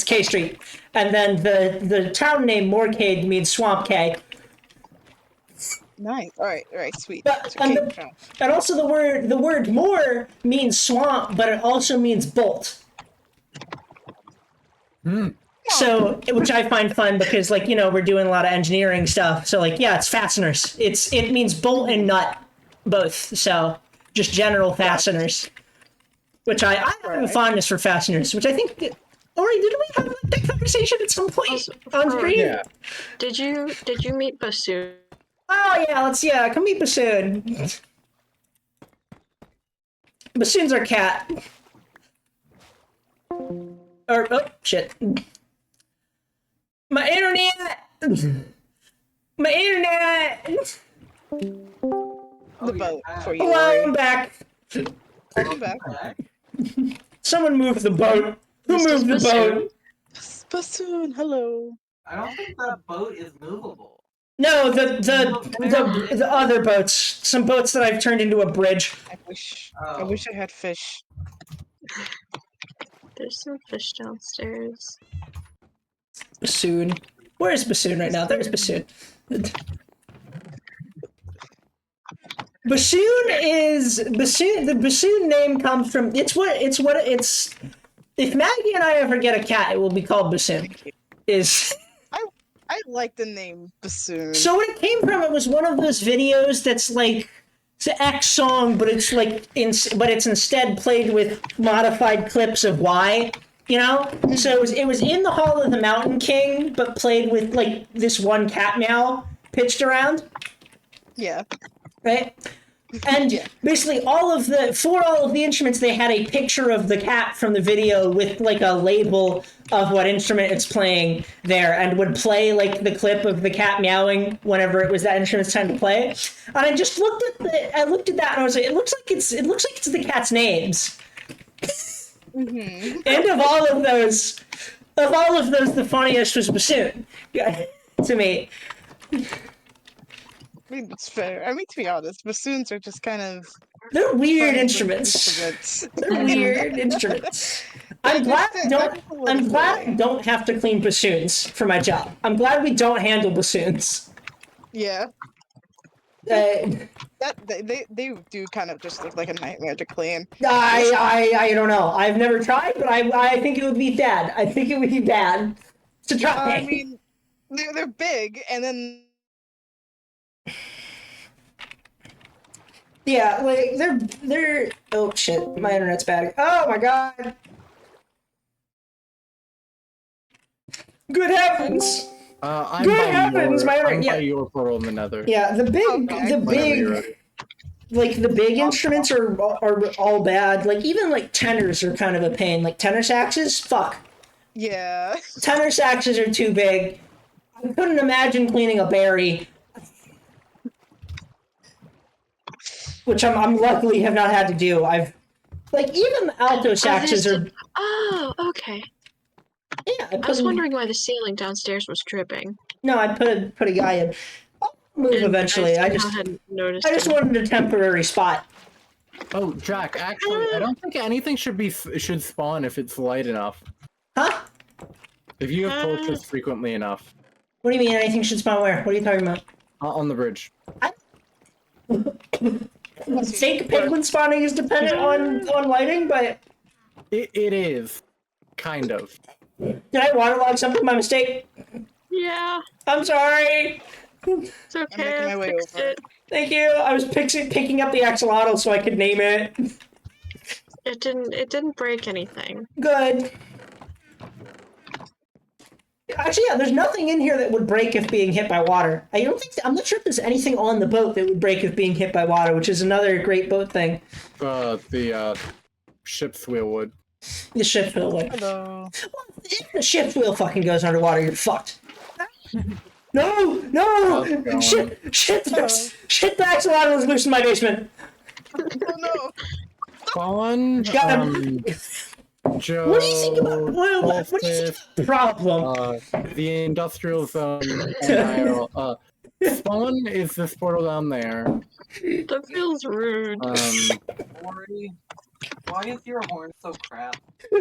K Street, and then the town name Moorcade means Swamp K. Nice. All right, sweet. But, So, okay, and, and also the word moor means swamp, but it also means bolt. So, which I find fun because, like, we're doing a lot of engineering stuff. So, like, yeah, it's fasteners. It means bolt and nut, both. So, just general fasteners. Which I have a fondness for fasteners, which I think. Ori, didn't we have that conversation at some point on screen? Yeah. Did you meet Bassoon? Oh yeah, come meet Bassoon. Bassoon's our cat. Oh shit. My internet! My internet! the boat for you. Hello, Ori. I'm back. Welcome back. Someone move the boat. Who moved the boat? Bassoon, hello. I don't think that boat is movable. No, the other boats. Some boats that I've turned into a bridge. I wish I had fish. There's some fish downstairs. Bassoon. Where is Bassoon right now? There's Bassoon. The Bassoon name comes from it's if Maggie and I ever get a cat, it will be called Bassoon. I like the name Bassoon. So what it came from, it was one of those videos that's like it's an X song, but it's like it's instead played with modified clips of Y. So it was in the Hall of the Mountain King, but played with like this one cat meow pitched around. Yeah. Right? And basically for all of the instruments, they had a picture of the cat from the video with like a label of what instrument it's playing there, and would play like the clip of the cat meowing whenever it was that instrument's time to play. And I just looked at that and I was like, it looks like it's the cat's names. Mm-hmm. And of all of those, the funniest was Bassoon to me. I mean, it's fair. I mean, to be honest, bassoons are just kind of They're weird fun instruments. They're weird instruments. I'm glad I don't have to clean bassoons for my job. I'm glad we don't handle bassoons. Yeah. That they do kind of just look like a nightmare to clean. I don't know. I've never tried, but I think it would be bad. I think it would be bad to try. I mean, they're big, and then yeah, like they're. Oh shit! My internet's bad. Oh my god! Good heavens! I'm Good by heavens, I'm yeah. by your portal in the nether. Yeah, the big instruments are all bad. Like even like tenors are kind of a pain. Like tenor saxes, fuck. yeah. Tenor saxes are too big. I couldn't imagine cleaning a berry. Which I'm luckily have not had to do. I've like even the alto saxes are. Oh, okay. Yeah, I was wondering why the ceiling downstairs was dripping. No, I put a guy in. I'll move And eventually. I hadn't noticed. just wanted a temporary spot. Oh, Jack, actually, I don't think anything should spawn if it's light enough. Huh? If you have torches frequently enough. What do you mean anything should spawn where? What are you talking about? On the bridge. Fake penguin spawning is dependent on lighting, but It is. Kind of. did I waterlog something by mistake? Yeah, I'm sorry. it's okay. I'm making my way I fixed over. it. Thank you. I was picking up the axolotl so I could name it. It didn't break anything. Good. Actually, yeah, there's nothing in here that would break if being hit by water. I'm not sure if there's anything on the boat that would break if being hit by water, which is another great boat thing. The ship's wheel would. The ship's wheel would. Hello. Well, if the ship's wheel fucking goes underwater, you're fucked. No! Shit! The axolotl is loose in my basement. Oh no. Spawn. Got him. Joe. What do you think about what do you think about the problem? The industrial zone and spawn is this portal down there. That feels rude. Ori, why is your horn so crap?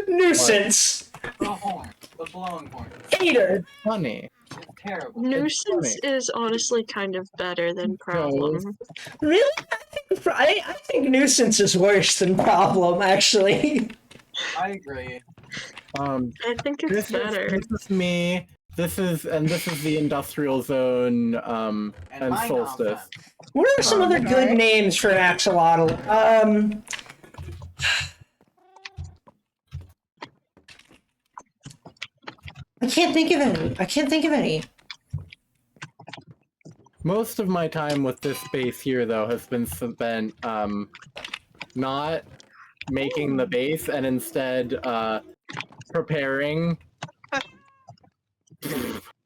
Nuisance. The horn, the blowing horn, Hater. Funny. it's terrible. Nuisance is honestly kind of better than problem. Really? I think nuisance is worse than problem, actually. I agree. I think it's better. This is me. This is the industrial zone. And my solstice. nonsense. What are some other good names for an axolotl? I can't think of any. Most of my time with this base here, though, has been spent not making the base and instead preparing.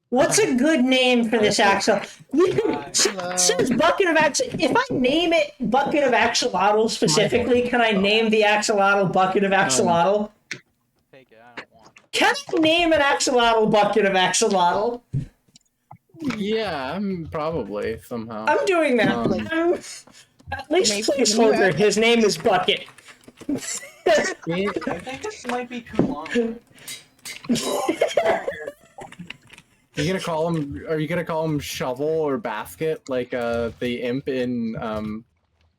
What's a good name for this axolotl? Says bucket of axolotl. If I name it bucket of axolotl specifically, can I name the axolotl bucket of axolotl? Take it, I don't want it. Can I name an axolotl bucket of axolotl? Yeah, probably somehow. I'm doing that. At least placeholder. His name is Bucket. I think this might be too long. Are you gonna call him Shovel or Basket like the imp in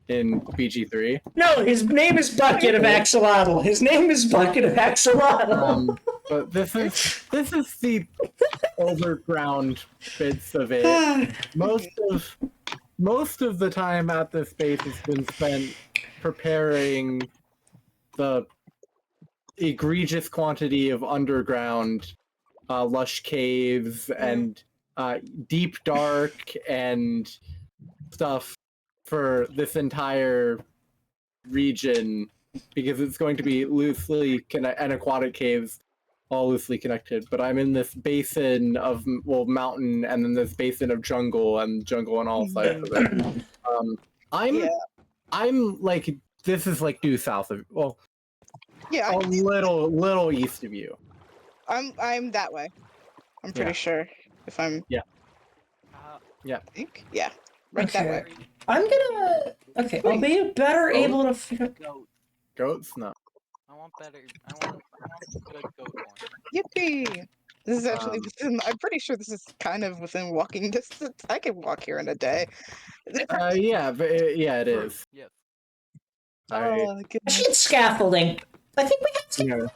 BG3? No, his name is Bucket of Axolotl. His name is Bucket of Axolotl. But this is the overground bits of it. Most of the time at this base has been spent preparing the egregious quantity of underground lush caves and deep dark and stuff for this entire region, because it's going to be loosely and aquatic caves all loosely connected. But I'm in this basin of mountain, and then this basin of jungle, and jungle on all sides of it. I'm like, this is like due south of, well, Yeah, a little east of you. I'm that way. I'm pretty sure. If I'm Yeah. I think. Yeah. Right that way. I'm gonna. Okay, I'll be better able to figure. Goat. Goats? No. I want better. I want good goat horn. Yippee! This is actually within. I'm pretty sure this is kind of within walking distance. I can walk here in a day. Yeah, but it is. Yes. Oh, goodness. Shit, scaffolding. I think we have scaffolding.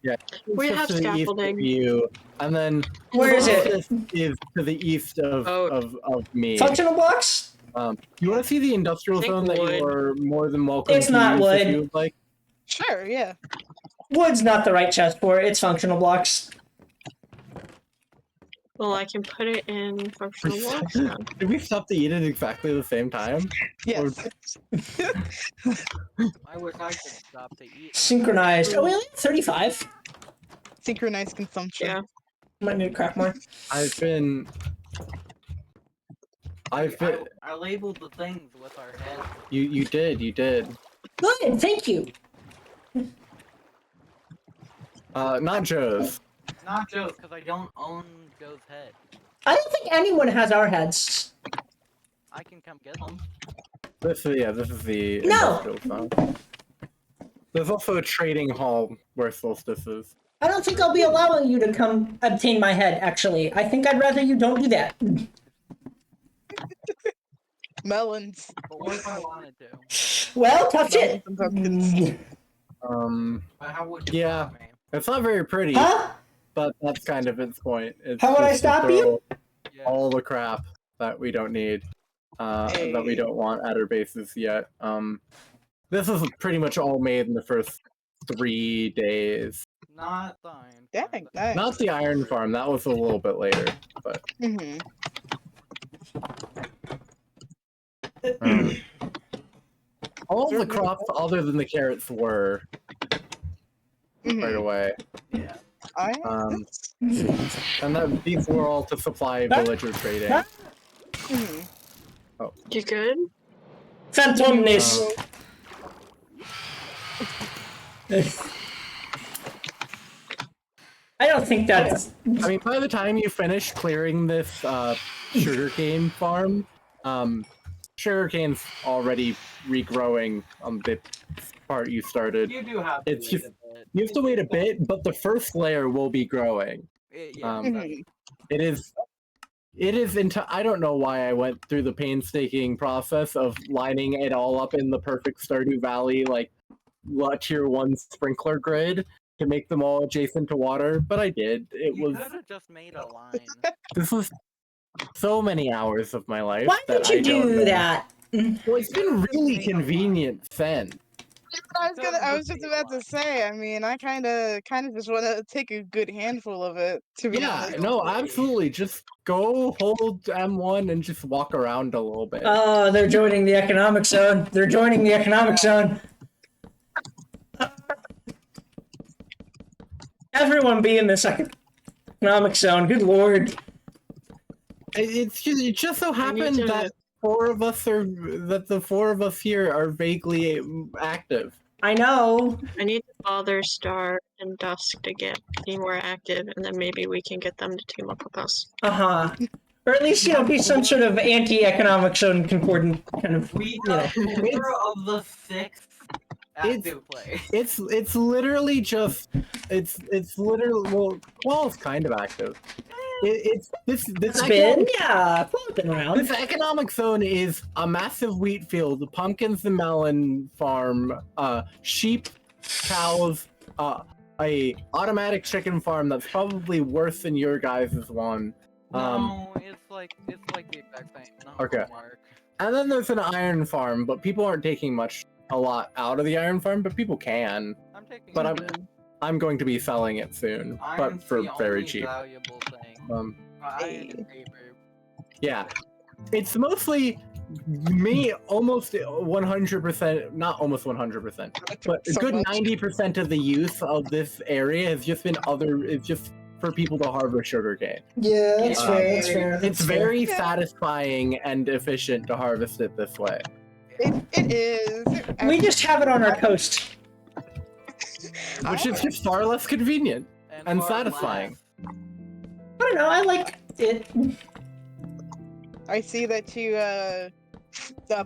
Yeah. We Just have to the east of scaffolding. you, and then Where is it? this is to the east of me. Functional blocks? You want to see the industrial Think zone that wood. you are more than welcome It's to not use if wood. you would like? Sure, yeah. Wood's not the right chest for it. It's functional blocks. Well, I can put it in functional blocks now. Did we stop to eat at exactly the same time? Yes. I wish I could stop to eat. Synchronized. Oh, we only have 35. Synchronized consumption. Yeah. Might need to crack more. I've been. I labeled the things with our heads. You did. Good, thank you. Not Joe's. Not Joe's. Because I don't own Joe's head. I don't think anyone has our heads. I can come get them. This is the No! industrial zone. There's also a trading hall where Solstice is. I don't think I'll be allowing you to come obtain my head, actually. I think I'd rather you don't do that. Melons. But what if I wanted to? Well, tough shit. Melons and pumpkins. But how would you Yeah. stop me? It's not very pretty, Huh? but that's kind of its point. It's How would I just to stop you? throw Yeah. all the crap that we don't need, that we don't want at our bases yet. This is pretty much all made in the first 3 days. Not Fine. Dang, nice. Not the iron farm, that was a little bit later, but Mm-hmm. all of the crops other than the carrots were right away. yeah. Um, And that these were all to supply villager trading. Mhm. You good? Phantomness. I don't think that's. I mean, by the time you finish clearing this sugarcane farm, sugarcane's already regrowing on the part you started. You do have to It's wait just a bit. you have to wait a bit, but the first layer will be growing. Yeah, Mhm. It is into. I don't know why I went through the painstaking process of lining it all up in the perfect Stardew Valley like tier 1 sprinkler grid to make them all adjacent to water, but I did. It you was could have just made a line. this was so many hours of my life Why that did you I don't do know. that? Well, it's been really Made a line. convenient then. I was just about to say. I mean, I kind of just want to take a good handful of it. To be Yeah, honest. no, absolutely. Just go hold M1 and just walk around a little bit. Oh, they're joining the economic zone. They're joining the economic zone. Everyone be in this economic zone. Good lord. It just so I need happened to- that the four of us here are vaguely active. I know. I need to bother Star and Dusk to be more active, and then maybe we can get them to team up with us. Uh-huh. Or at least, be some sort of anti-economic zone concordant kind of, We know. got 4 of the 6 active players. It's literally just it's literally well 12's kind of active. It's this It's economic- been, yeah, it's been around. This economic zone is a massive wheat field, pumpkins and melon farm, sheep, cows, a automatic chicken farm that's probably worse than your guys' one. No, it's like the exact same. No, Okay. Mark. And then there's an iron farm, but people aren't taking a lot out of the iron farm, but people can. I'm taking But a I'm bit. I'm going to be selling it soon, Iron's but for the very only cheap. Valuable thing. I- And paper. Yeah, it's mostly me almost 100%, not almost 100%, but a So good much. 90% of the use of this area has just been it's just for people to harvest sugarcane. Yeah, that's fair, that's fair. It's very satisfying and efficient to harvest it this way. It is. We just have it on our coast. Which is just far less convenient and far satisfying. I don't know, I like it. I see that you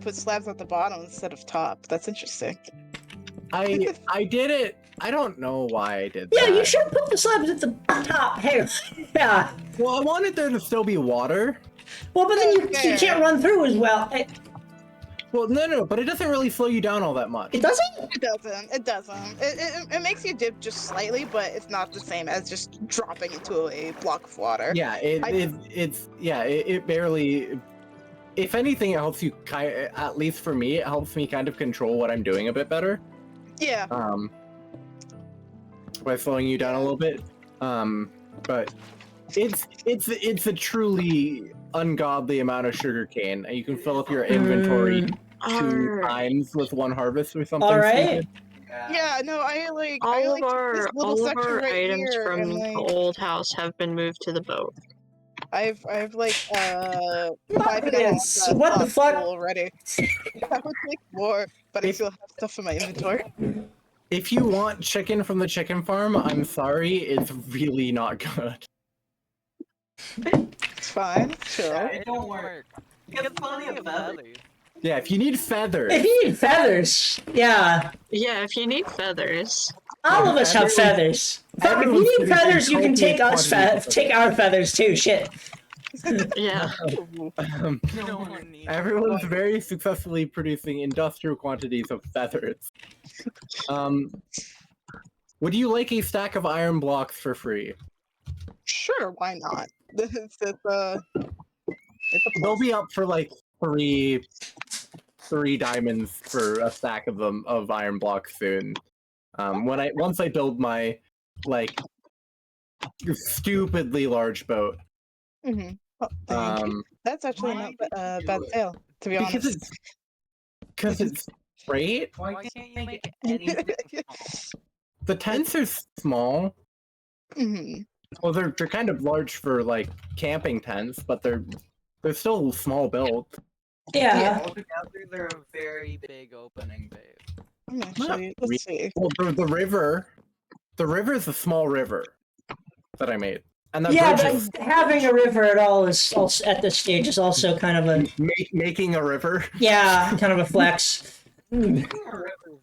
put slabs at the bottom instead of top. That's interesting. I did it. I don't know why I did Yeah, that. you should put the slabs at the top. Hey, yeah. Well, I wanted there to still be water. Well, but then you Okay. can't run through as well. Well, no, but it doesn't really slow you down all that much. It doesn't? It doesn't. It doesn't. It makes you dip just slightly, but it's not the same as just dropping into a block of water. Yeah, it barely. If anything, it helps you at least for me, it helps me kind of control what I'm doing a bit better. Yeah. By slowing you down a little bit. But it's a truly ungodly amount of sugarcane, and you can fill up your inventory 2 times with one harvest or something. All right. stupid. Yeah. No, I like. All I of like this little all of section our right items here, from and, the like, old house have been moved to the boat. I've like 5 Yes, what the fuck? already. I would take more, but I still have stuff in my inventory. If you want chicken from the chicken farm, I'm sorry, it's really not good. It's fine. Chill. It don't work. Get plenty of feathers. Yeah, if you need feathers, If you need feathers, yeah. Yeah, if you need feathers. All of us have Everyone- feathers. Fuck, if everyone's you need getting feathers, you can take copious quantities of take our feathers too. Shit. Yeah. No one needs everyone's very successfully producing industrial quantities of feathers. Would you like a stack of iron blocks for free? Sure, why not? It's a They'll be up for like three diamonds for a stack of them of iron blocks soon. Once I build my like stupidly large boat. Mm-hmm. Oh, thank you. That's actually not a bad sale, to be Because honest. it's great. Why can't you make anything small? The tents are small. Mm-hmm. Well, they're kind of large for like camping tents, but they're still small built. Yeah. Altogether, they're a very big opening base. Actually, let's see. Well, the river is a small river. that I made. And that Yeah, bridge is but having a river at all is also at this stage is also kind of a making a river. kind of a flex. River's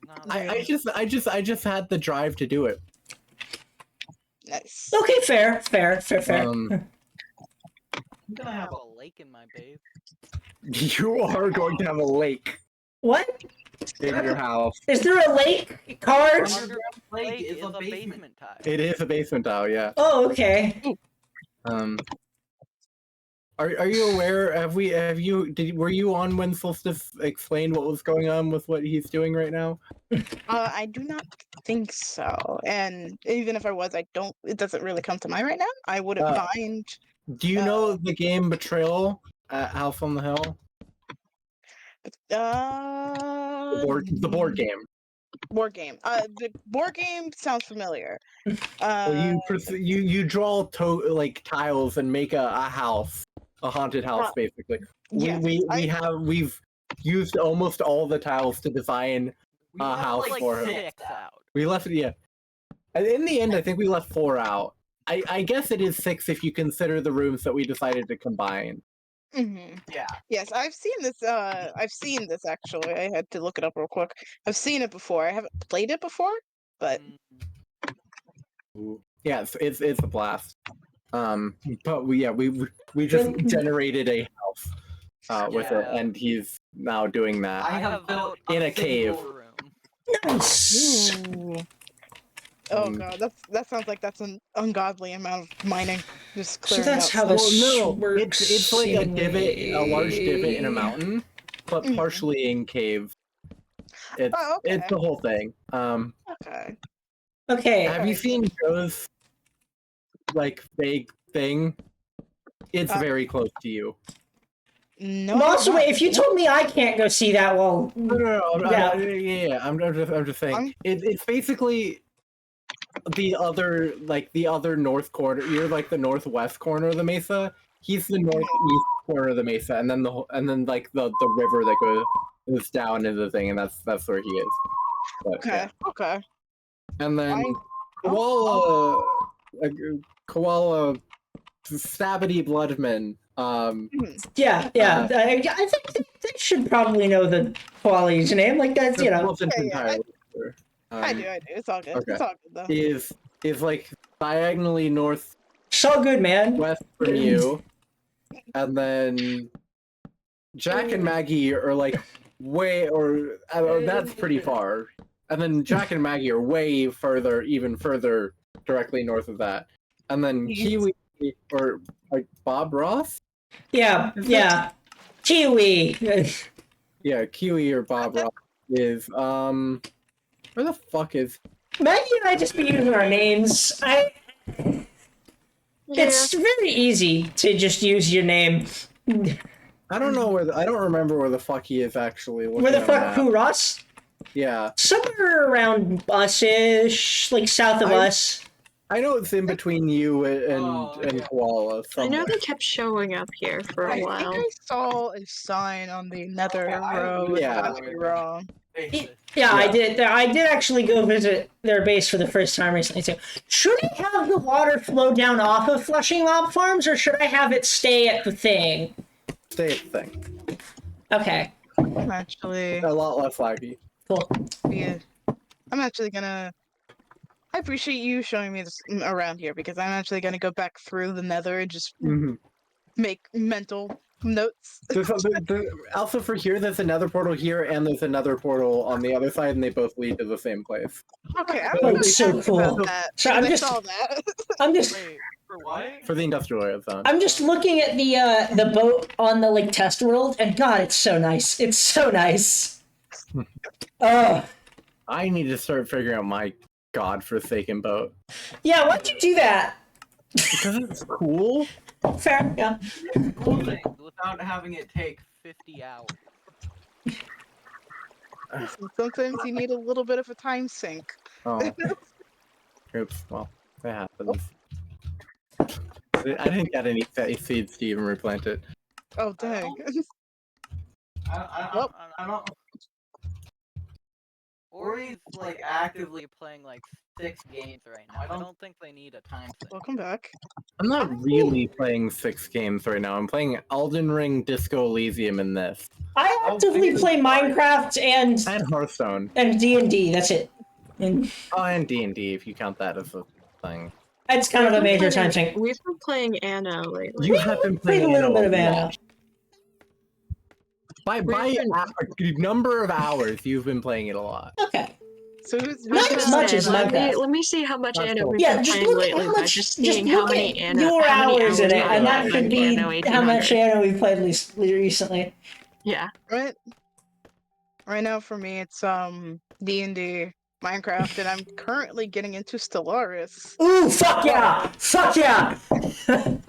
not I just had the drive to do it. Nice. Okay, fair. I'm gonna have a lake in my base. You are going to have a lake What? in your house. Is there a lake? Cards? Underground lake is a basement tile. It is a basement tile, yeah. Oh, okay. Are you aware? Were you on when Solstice explained what was going on with what he's doing right now? I do not think so. And even if I was, it doesn't really come to mind right now. I wouldn't mind. Do you know the game Betrayal at House on the Hill? The board game. Board game. The board game sounds familiar. You draw tiles and make a house, a haunted house, basically. Yes, We've used almost all the tiles to design a house for him. 6 out. We left and in the end, I think we left 4 out. I guess it is 6 if you consider the rooms that we decided to combine. Yeah. Yes, I've seen this. I've seen this actually. I had to look it up real quick. I've seen it before. I haven't played it before, but Yeah, it's a blast. But we just generated a house with it, and he's now doing that I have built in a cave. Room. Nice. ooh. Oh god, that sounds like that's an ungodly amount of mining. Just So clearing that's out how stuff. this No, works. it's like a seemingly. divot, a large divot in a mountain, but Mhm. partially in cave. It's Oh, okay. it's the whole thing. Okay. Okay. Have you seen Joe's vague thing? It's very close to you. No. Well, also, I'm wait, not. if you told me I can't go see that, well, I'm just saying. It's basically the other north corner. You're like the northwest corner of the mesa. He's the northeast corner of the mesa, and then the river that goes down into the thing, and that's where he is. But, Okay. yeah. Okay. And then Fine. Koala Stabity Bloodman. yeah. I think they should probably know the Koala's name. Like that's Wasn't Yeah, entirely sure. I do. It's all good. okay. It's all good though. Is like diagonally northwest it's all good, man. from you, and then Jack and Maggie are like that's pretty far, and then Jack and Maggie are way further, even further directly north of that, and then Kiwi or like Bob Ross. Yeah. Kiwi. Yeah, Kiwi or Bob Ross is where the fuck is Maggie and I just be using our names. It's very easy to just use your name. I don't know I don't remember where the fuck he is actually. Where the fuck, who, Ross? Yeah. Somewhere around us-ish, like south of us. I know it's in between you and Koala. I Somewhere. know they kept showing up here for a I while. think I saw a sign on the Nether Road. Yeah. I could be wrong. Yeah, I did actually go visit their base for the first time recently too. Should I have the water flow down off of Flushing Mob Farms, or should I have it stay at the thing? Stay at the thing. Okay, I'm actually. A lot less laggy. cool. Yeah. I'm actually gonna. I appreciate you showing me this around here because I'm actually gonna go back through the Nether and just make mental notes. Also for here, there's another portal here, and there's another portal on the other side, and they both lead to the same place. Okay, I'm Oh, really it's so happy cool. about that. So because I'm I just- saw that. Wait, for what? For the industrial area zone. I'm just looking at the boat on the test world, and God, it's so nice. It's so nice. Oh, I need to start figuring out my godforsaken boat. yeah. Why'd you do that? Because it's cool. Fair, yeah. Cool things without having it take 50 hours. Sometimes you need a little bit of a time sink. Oh. Oops. Well, that happens. I didn't get any seeds to even replant it. Oh dang. I don't. Ori Everybody's like actively playing like 6 games right now. I don't think they need a time thing. Welcome back. I'm not really playing 6 games right now. I'm playing Elden Ring, Disco Elysium, and this. I actively play Minecraft And Hearthstone. and D&D. That's it. And Oh, and D&D, if you count that as a thing. it's kind of a major time sink. We've been playing Anna lately. You have been Played playing a little bit of lot. Anna. By number of hours, you've been playing it a lot. Okay. So who's Not as much as Minecraft. Let me see how much That's Anna cool. we've Yeah, been just playing look at lately how by much. just Just seeing how look many at Anna. your how many hours in it, I and that have could in be Anno how much 1800. Anna we've played recently. Yeah. Right now for me it's D&D, Minecraft, and I'm currently getting into Stellaris. Ooh, fuck yeah! Fuck yeah!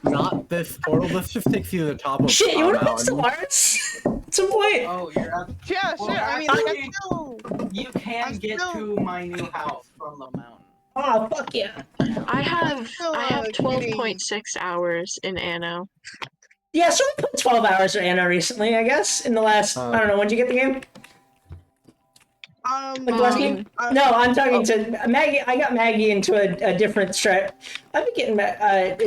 Not this portal. This just takes you to the top of Shit, you wanna play mountain. Stellaris? At some point. Oh, you're at, Yeah, Well, sure. I mean, like, actually, I'm still. you can I'm get still- to my new house from the mountain. Oh, fuck yeah. I have still, 12.6 hours in Anno. Yeah, so we put 12 hours of Anna recently, I guess, in the last, I don't know, when'd you get the game? Like last game? No, I'm talking to Maggie. I got Maggie into a different strat. I've been getting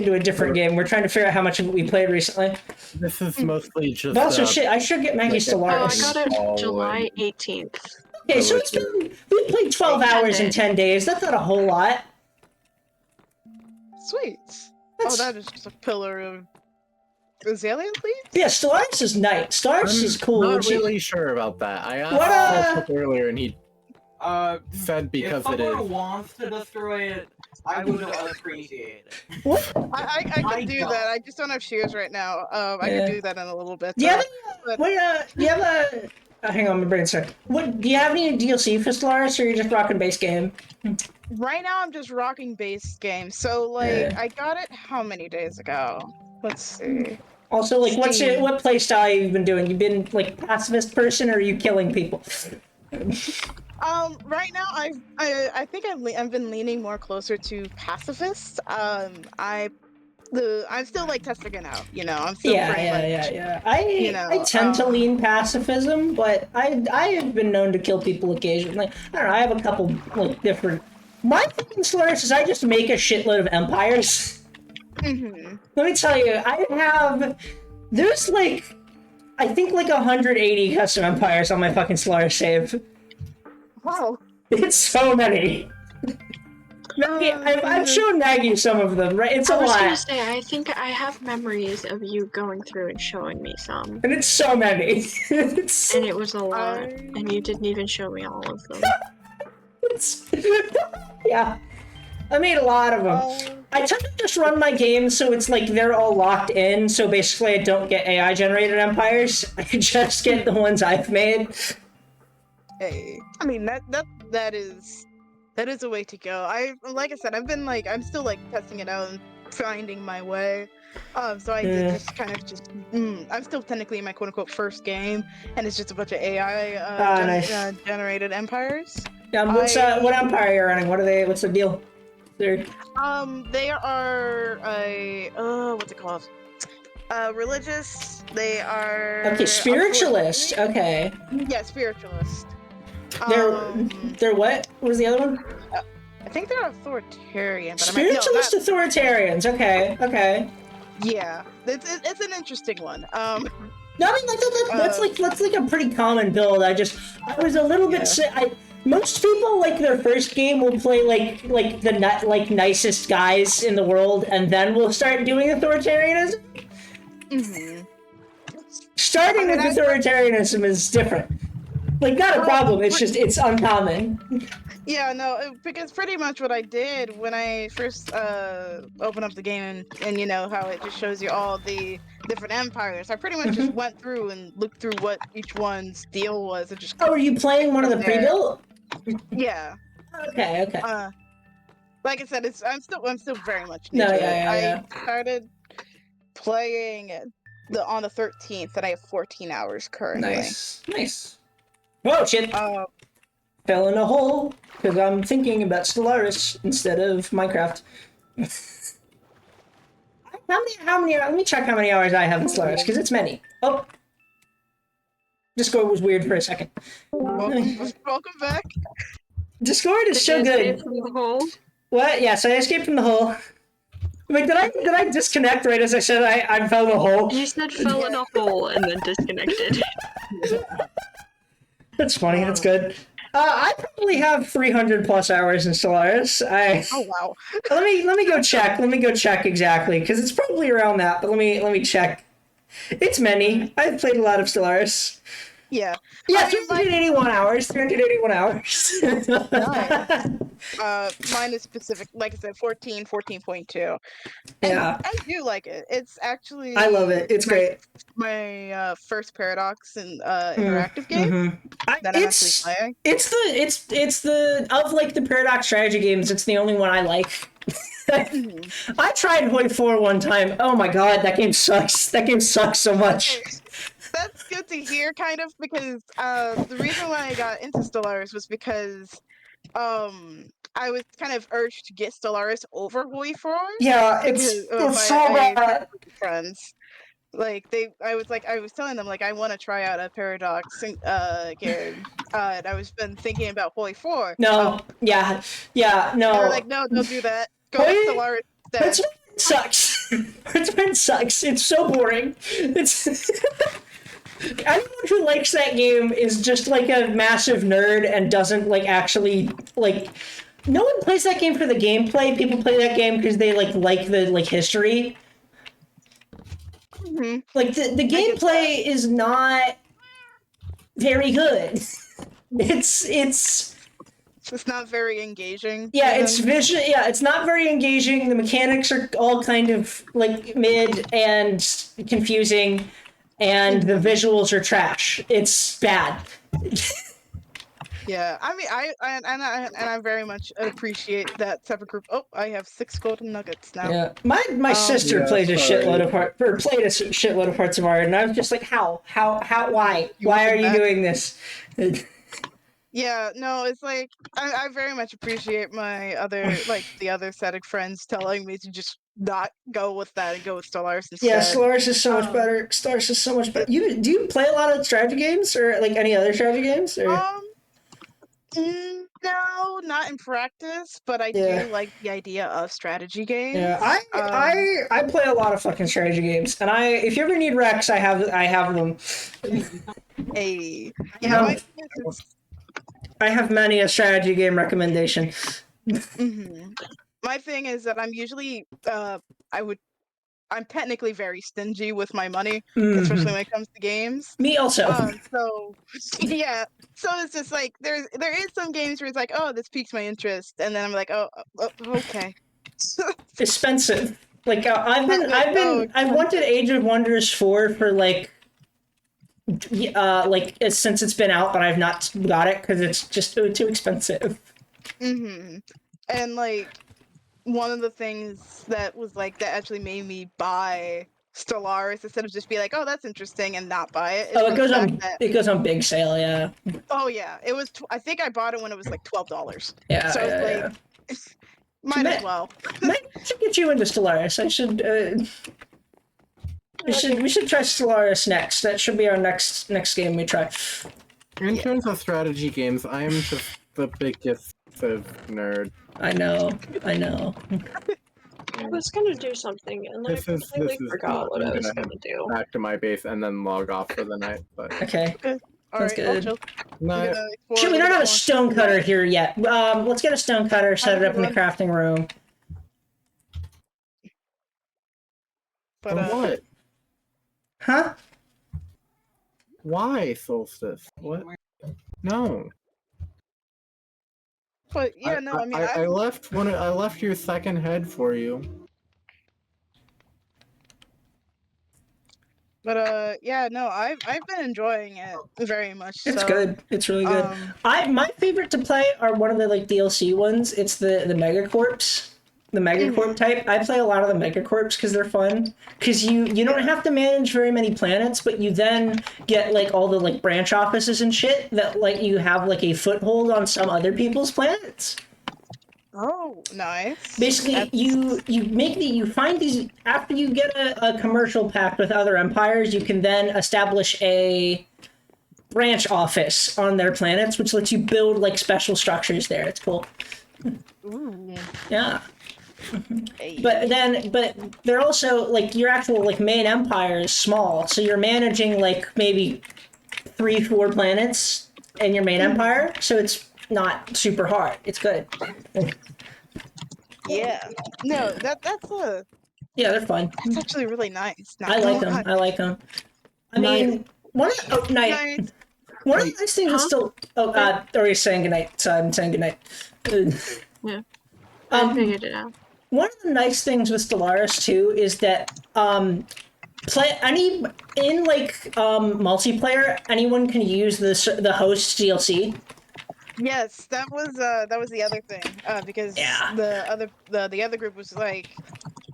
into a different game. We're trying to figure out how much of it we played recently. This is mostly just. But also, shit, I should get Maggie Oh, I Stellaris. got it Oh, July 18th. Okay, so it's been, we played 12 hours in 10 days. That's not a whole lot. Sweet. Oh, that is just a pillar of Azalea, please? Yeah, Stellaris is nice. Stellaris is cool. Not really sure about that. I asked What, Paul earlier, and he said if because it someone is. wants to destroy it, I would appreciate it. What? I My could do God. that. I just don't have shears right now. I Yeah. could do that in a little bit. Do you have but- do you have a... hang on, my brain's sorry. What, do you have any DLC for Stellaris, or you're just rocking base game? Right now, I'm just rocking base game. So, like, Yeah. I got it how many days ago? Let's see. Also, like, what Steam. playstyle have you been doing? You've been, like, pacifist person, or are you killing people? Right now, I think I've been leaning more closer to pacifist. I'm still like testing it out. You know, I'm still pretty much. Yeah. You I tend to know, lean pacifism, but I have been known to kill people occasionally. I don't know. I have a couple like different. My thing in Stellaris is I just make a shitload of empires. Mhm. Let me tell you, there's like, I think like 180 custom empires on my fucking Stellaris save. Wow. It's so many. Maggie, I've shown Maggie some of them, right? It's a I was gonna lot. say, I think I have memories of you going through and showing me some. And it's so many. it's, And it was a lot. And you didn't even show me all of them. yeah. I made a lot of them. I tend to just run my games so it's like they're all locked in, so basically I don't get AI generated empires. I just get the ones I've made. Hey, I mean that is a way to go. Like I said, I'm still like testing it out and finding my way. So I did just kind of just I'm still technically in my quote unquote first game, and it's just a bunch of AI Nice. generated empires. Yeah, what empire are you running? What's the deal? They're... They are what's it called? Religious. They are Okay, spiritualist. Okay. Yeah, spiritualist. They're what? What was the other one? I think they're authoritarian. But Spiritualist authoritarians. Okay. Yeah, it's an interesting one. No, I mean that's like a pretty common build. I was a little bit. Most people like their first game will play like the nicest guys in the world, and then we'll start doing authoritarianism. Mm-hmm. Starting with authoritarianism is different. Like, not a problem. It's just it's uncommon. Yeah, no, because pretty much what I did when I first opened up the game, and you know how it just shows you all the different empires. I pretty much just went through and looked through what each one's deal was, and just. Oh, are you playing one of the pre-built? Yeah. Okay. Like I said, I'm still very much new No, to it. yeah. I started playing on the 13th, and I have 14 hours currently. Nice. Oh shit! Fell in a hole because I'm thinking about Stellaris instead of Minecraft. How many? Let me check how many hours I have in Stellaris because it's many. Oh, Discord was weird for a second. Welcome back. Discord is so Did you escape good. from the hole? What? Yeah, so I escaped from the hole. Wait, did I disconnect right as I said I fell in the hole? You said fell in a hole and then disconnected. That's funny. That's good. I probably have 300 plus hours in Stellaris. Oh wow. Let me go check. Let me go check exactly because it's probably around that. But let me check. It's many. I've played a lot of Stellaris. Yeah. Yeah, I mean, 381 hours. 381 hours. Mine is specific, like I said, 14.2. Yeah, I do like it. It's actually I love it. It's great. my first Paradox and interactive game that I'm actually playing. It's the of like the Paradox strategy games. It's the only one I like. I tried Hoi 4 one time. Oh my god, that game sucks. That game sucks so much. That's good to hear, kind of, because the reason why I got into Stellaris was because I was kind of urged to get Stellaris over Hoi 4. Yeah, because it's so bad. friends. Like I was telling them like I want to try out a Paradox game, and I was been thinking about Hoi 4. No, yeah, no. They were like, no, don't do that. Go with Hoi- Stellaris That's instead. sucks. It sucks. It's so boring. It's anyone who likes that game is just like a massive nerd and doesn't like actually like. No one plays that game for the gameplay. People play that game because they like the like history. Mhm. Like the get gameplay is not very good. It's It's not very engaging. yeah, even. it's vision. Yeah, it's not very engaging. The mechanics are all kind of like mid and confusing, and the visuals are trash. It's bad. Yeah, I mean, I very much appreciate that separate group. Oh, I have 6 golden nuggets now. Yeah, my sister Yeah, plays a sorry. shitload of played a shitload of Hearts of Iron, and I was just like, how, why You are want you that? doing this? Yeah, no, it's like I very much appreciate my other the other set of friends telling me to just not go with that and go with Stellaris instead. Yeah, Stellaris is so much better. Stellaris is so much better. Do you play a lot of strategy games or like any other strategy games? Or? No, not in practice, but I Yeah. do like the idea of strategy games. Yeah, I play a lot of fucking strategy games, and if you ever need Rex, I have them. Yeah, Yeah. my thing is, I have many a strategy game recommendation. my thing is that I'm usually I'm technically very stingy with my money, especially when it comes to games. Me also. So yeah, so it's just like there is some games where it's like, oh, this piques my interest, and then I'm like, oh okay. Expensive. Like Like, I've wanted Age of Wonders 4 for like since it's been out, but I've not got it because it's just too expensive. And like one of the things that was like that actually made me buy Stellaris instead of just be like, oh, that's interesting, and not buy it. Oh, it goes on big sale, yeah. Oh yeah, it was. I think I bought it when it was like $12. Yeah. So it's yeah, like, might as well. I should get you into Stellaris. I should. We should try Stellaris next. That should be our next game we try. In terms of strategy games, I am just the biggest nerd. I know. I was gonna do something and I completely forgot what I was gonna do. Back to my base and then log off for the night. But Okay. All That's right, I'll good. chill. no, Shit, we don't have a stone cutter here yet. Let's get a stone cutter, set it up in the crafting room. But for what? Huh? Why Solstice? What? No. But yeah, no, I mean, I left I left your second head for you. But yeah, no, I've been enjoying it very much. It's so. good. It's really good. My favorite to play are one of the like DLC ones. It's the Megacorps. The Megacorp type. I play a lot of the Megacorps because they're fun. Because you don't have to manage very many planets, but you then get like all the like branch offices and shit that like you have like a foothold on some other people's planets. Oh, nice. Basically, you find these after you get a commercial pact with other empires. You can then establish a branch office on their planets, which lets you build like special structures there. It's cool. Ooh. Yeah. Hey. But they're also like your actual like main empire is small, so you're managing like maybe 3-4 planets in your main empire, so it's not super hard. It's good. Yeah. No, that's Yeah, they're fun. actually really nice. I like them. I like them. I mean, one of the, night. One of the nice things is still. Oh, or you're saying goodnight, so I'm saying goodnight. Yeah. I figured it out. One of the nice things with Stellaris too is that multiplayer, anyone can use the host DLC. Yes, that was the other thing. Because Yeah. the other group was like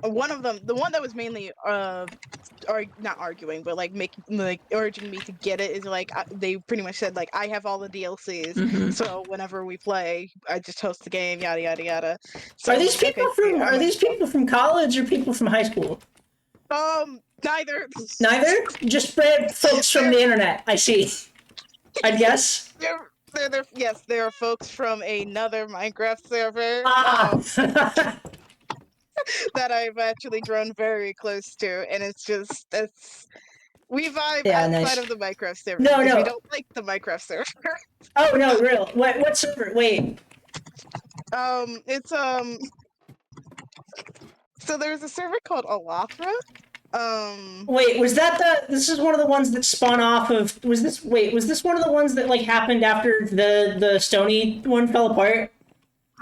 one of them, the one that was mainly not arguing, but like urging me to get it is like they pretty much said like I have all the DLCs, so whenever we play, I just host the game, yada yada yada. So Are I'm these like, people okay, from Are these people from college or people from high school? Neither. Neither. Just folks from the internet. I see. I guess. Yes, there are folks from another Minecraft server. That I've actually grown very close to, and we vibe outside of the Minecraft server. No, because no. we don't like the Minecraft server. Oh no, real. What server? Wait. It's so there's a server called Alathra. Wait, was that this is one of the ones that spun off of, was this one of the ones that like happened after the Stony one fell apart?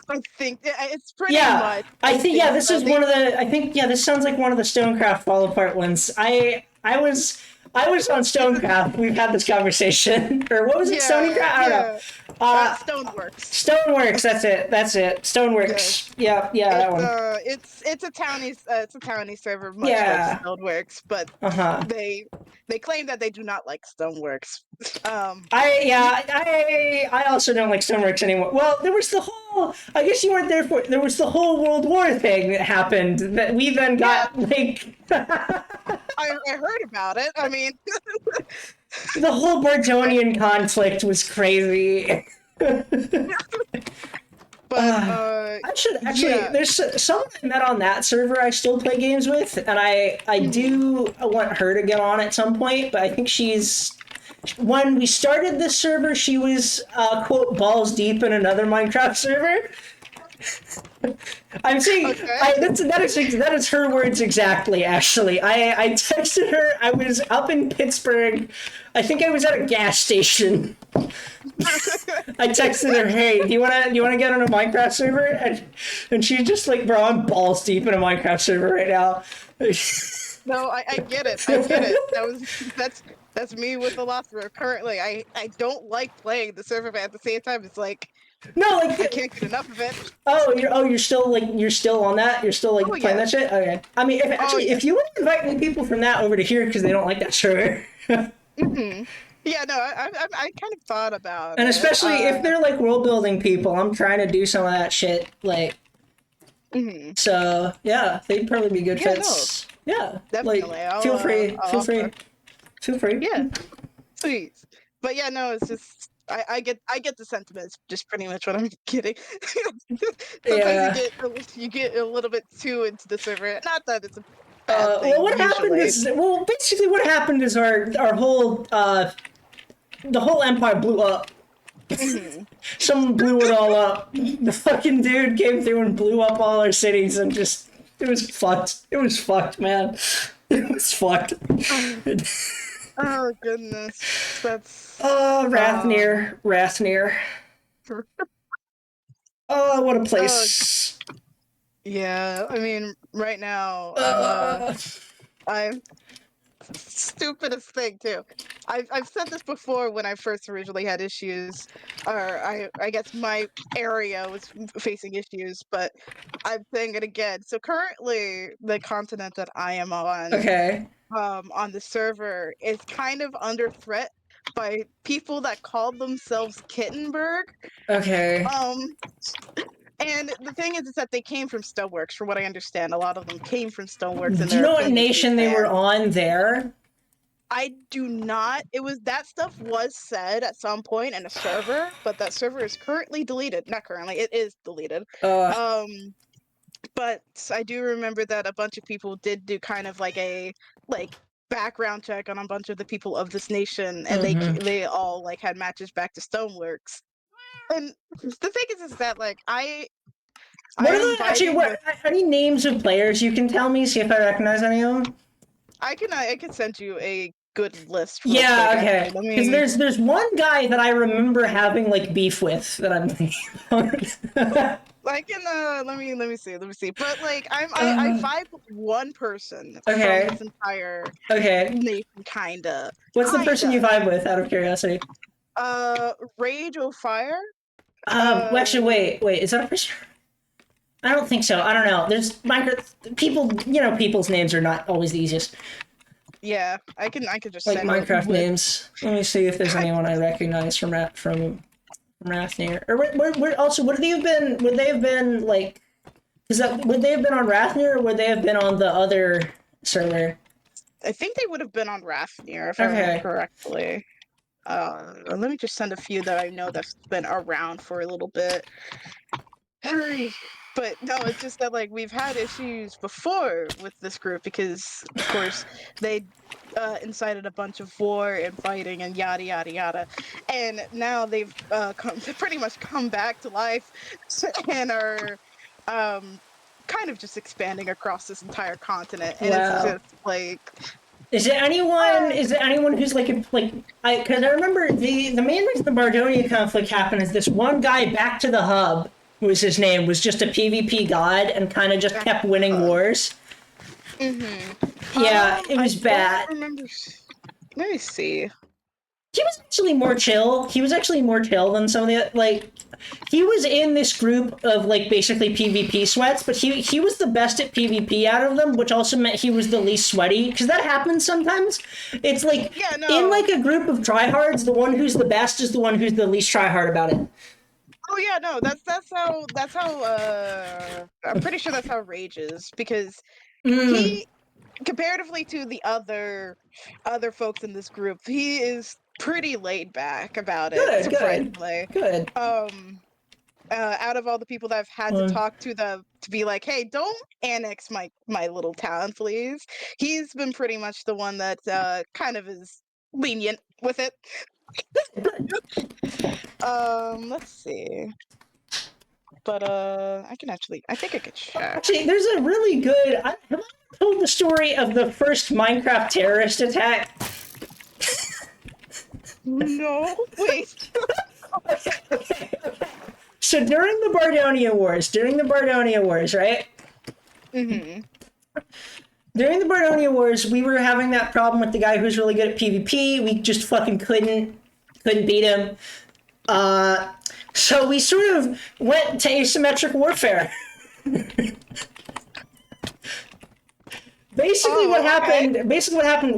I think it's pretty Yeah, much. I think this is one of the. I think this sounds like one of the Stonecraft fall apart ones. I was on Stonecraft. We've had this conversation, or what was it? Stonycraft? I don't know. Stoneworks. Stoneworks. That's it. Stoneworks. Yeah, that one. It's a townie server, much like Stoneworks, but they claim that they do not like Stoneworks. I also don't like Stoneworks anymore. Well, there was the whole. I guess you weren't there for. There was the whole World War thing that happened that we then got like. I heard about it. I mean, the whole Bartonian conflict was crazy. But I should actually. There's someone I met on that server I still play games with, and I do want her to get on at some point. But I think when we started this server, she was quote balls deep in another Minecraft server. I'm saying that is her words exactly. Actually, I texted her. I was up in Pittsburgh. I think I was at a gas station. I texted her, "Hey, do you wanna get on a Minecraft server?" And she's just like, "Bro, I'm balls deep in a Minecraft server right now." No, I get it. That's me with the Lothra. Currently, I don't like playing the server, but at the same time, it's like. No, like I can't get enough of it. You're still on that. You're still like playing that shit. Okay. I mean, if you want to invite any people from that over to here because they don't like that server. Yeah, no, I kind of thought about and it. especially if they're like world building people, I'm trying to do some of that shit. Like, so yeah, they'd probably be good fits. No, yeah, definitely. Like, feel free. Yeah, please. But yeah, no, it's just. I get the sentiments, just pretty much what I'm getting. Sometimes you get a little bit too into the server. Not that it's a bad thing. Basically what happened is our whole the whole empire blew up. Someone blew it all up. The fucking dude came through and blew up all our cities and just it was fucked. It was fucked, man. It was fucked. Oh goodness, that's. Rathnir. Oh, what a place. Yeah, I mean, right now, I'm stupidest thing too. I've said this before when I first originally had issues, or I guess my area was facing issues, but I'm saying it again. So currently, the continent that I am on the server is kind of under threat by people that call themselves Kittenberg. Okay. And the thing is that they came from Stoneworks, from what I understand. A lot of them came from Stoneworks. Do you know what nation they were on there? I do not. That stuff was said at some point in a server, but that server is currently deleted. Not currently, it is deleted. Uh, But I do remember that a bunch of people did do kind of like a background check on a bunch of the people of this nation, and they all like had matches back to Stoneworks. And the thing is that like I what am are the, actually, vibing what, with. any names of players you can tell me? See if I recognize any of them? I can send you a good list. Real Yeah, quick, okay. actually. Because there's one guy that I remember having like beef with that I'm thinking about. I can let me see. But like I vibe with one person Okay. from this entire Okay. nation, kinda. What's the person you vibe with, out of curiosity? Rage of Fire. Actually, wait, is that a person? I don't think so. I don't know. There's Minecraft people. People's names are not always the easiest. Yeah, I can just Like send Minecraft it. names. Let me see if there's anyone I recognize from Rathnir. Or also, would they have been like? Would they have been on Rathnir, or would they have been on the other server? I think they would have been on Rafnir, if I remember correctly. Let me just send a few that I know that's been around for a little bit. But no, it's just that like we've had issues before with this group because, of course, they incited a bunch of war and fighting and yada yada yada, and now they've pretty much come back to life and are kind of just expanding across this entire continent, and it's just like. Is it anyone? Is it anyone who's like because I remember the main reason the Bardonia conflict happened is this one guy back to the hub, was his name, was just a PvP god and kind of just kept winning wars. Yeah, it was bad. Remember. Let me see. He was actually more chill. He was actually more chill than some of the he was in this group of like basically PvP sweats, but he was the best at PvP out of them, which also meant he was the least sweaty. Because that happens sometimes. It's like in like a group of tryhards, the one who's the best is the one who's the least tryhard about it. Oh yeah, no, that's how I'm pretty sure that's how Rage is, because he, comparatively to the other folks in this group, he is pretty laid back about it, surprisingly. Good. Out of all the people that I've had to talk to be like, hey, don't annex my little town, please. He's been pretty much the one that kind of is lenient with it. Let's see. But I think I could check. Actually, there's a really good. Have I told the story of the first Minecraft terrorist attack? No, wait. Okay. So during the Bardonia Wars, right? During the Bardonia Wars, we were having that problem with the guy who's really good at PvP. We just fucking couldn't beat him. So we sort of went to asymmetric warfare. Basically what happened,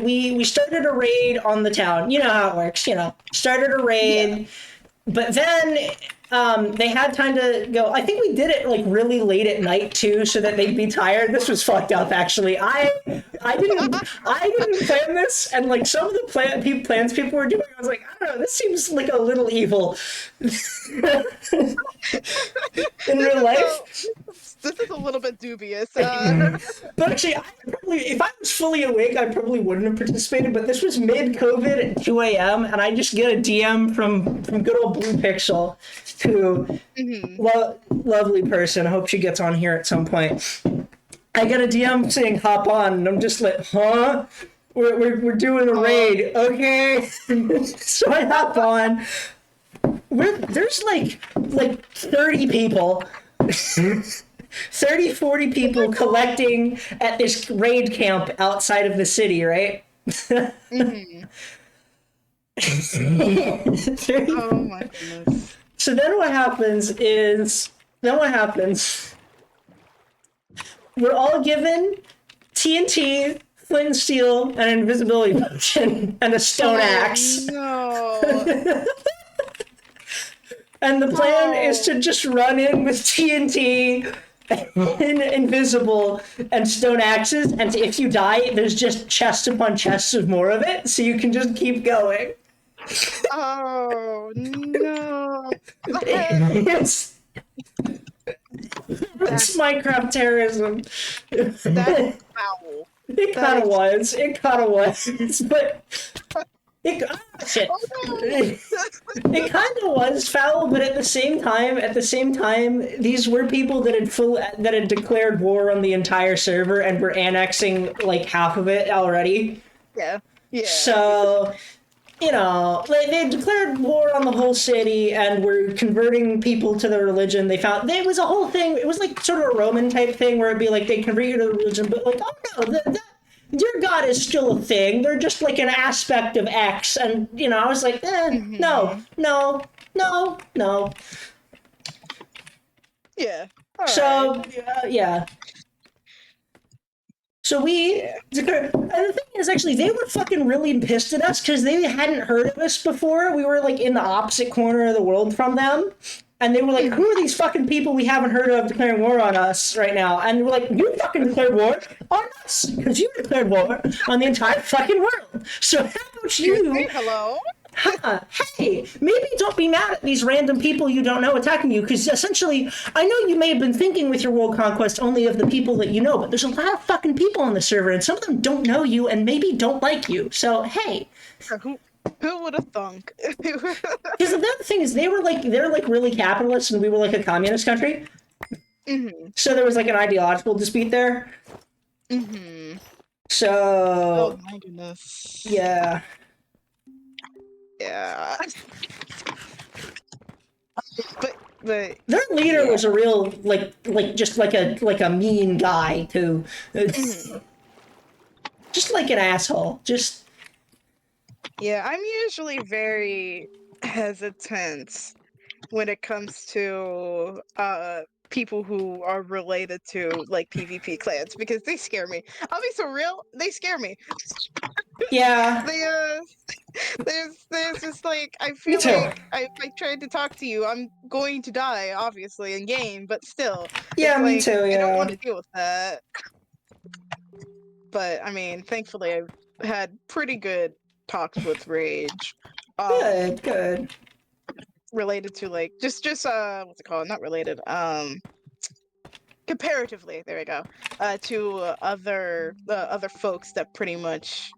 we started a raid on the town. You know how it works, Started a raid, but then they had time to go. I think we did it like really late at night too, so that they'd be tired. This was fucked up, actually. I didn't plan this, and like some of the plans people were doing, I was like, I don't know, this seems like a little evil. In real life. This is a little bit dubious. But actually, if I was fully awake, I probably wouldn't have participated. But this was mid-COVID at 2 a.m. and I just get a DM from good old Blue Pixel, who lovely person. I hope she gets on here at some point. I get a DM saying hop on, and I'm just like, huh? We're doing a raid, okay? So I hop on. There's like 30 people. 30, 40 people collecting at this raid camp outside of the city, right? Oh my goodness. So then what happens, we're all given TNT, flint and steel, and an invisibility potion, and a stone axe. No. And the plan is to just run in with TNT, invisible, and stone axes, and if you die, there's just chests upon chests of more of it, so you can just keep going. Oh no! It's Minecraft terrorism. That's foul. It kind of was. It kind of was. But shit. Oh no! It kind of was foul, but at the same time, these were people that had declared war on the entire server and were annexing like half of it already. Yeah. Yeah. So, you know, they declared war on the whole city and were converting people to their religion. They found it was a whole thing. It was like sort of a Roman type thing where it'd be like they convert you to the religion, but like, oh no, your god is still a thing. They're just like an aspect of X. And you know, I was like, no. Yeah. All So right. yeah. So and the thing is, actually, they were fucking really pissed at us because they hadn't heard of us before. We were like in the opposite corner of the world from them, and they were like, "Who are these fucking people we haven't heard of declaring war on us right now?" And we're like, "You fucking declared war on us because you declared war on the entire fucking world. So how about you?" Hello. Hey, maybe don't be mad at these random people you don't know attacking you, because essentially, I know you may have been thinking with your world conquest only of the people that you know, but there's a lot of fucking people on the server, and some of them don't know you and maybe don't like you. So, hey. Who would have thunk? Because the other thing is, they're really capitalist, and we were like a communist country. Mm-hmm. So there was like an ideological dispute there. Mm-hmm. So. Oh my goodness. Yeah. Yeah. But their leader was a real just like a mean guy too. Just like an asshole. Just yeah, I'm usually very hesitant when it comes to people who are related to like PvP clans because they scare me. I'll be so real, they scare me. Yeah. There's just like I feel like if I tried to talk to you, I'm going to die, obviously, in game, but still. Yeah, it's me like, too, I don't yeah. want to deal with that. But I mean, thankfully I've had pretty good talks with Rage. Good. Related to like just what's it called? Not related. Comparatively, there we go. To other folks that pretty much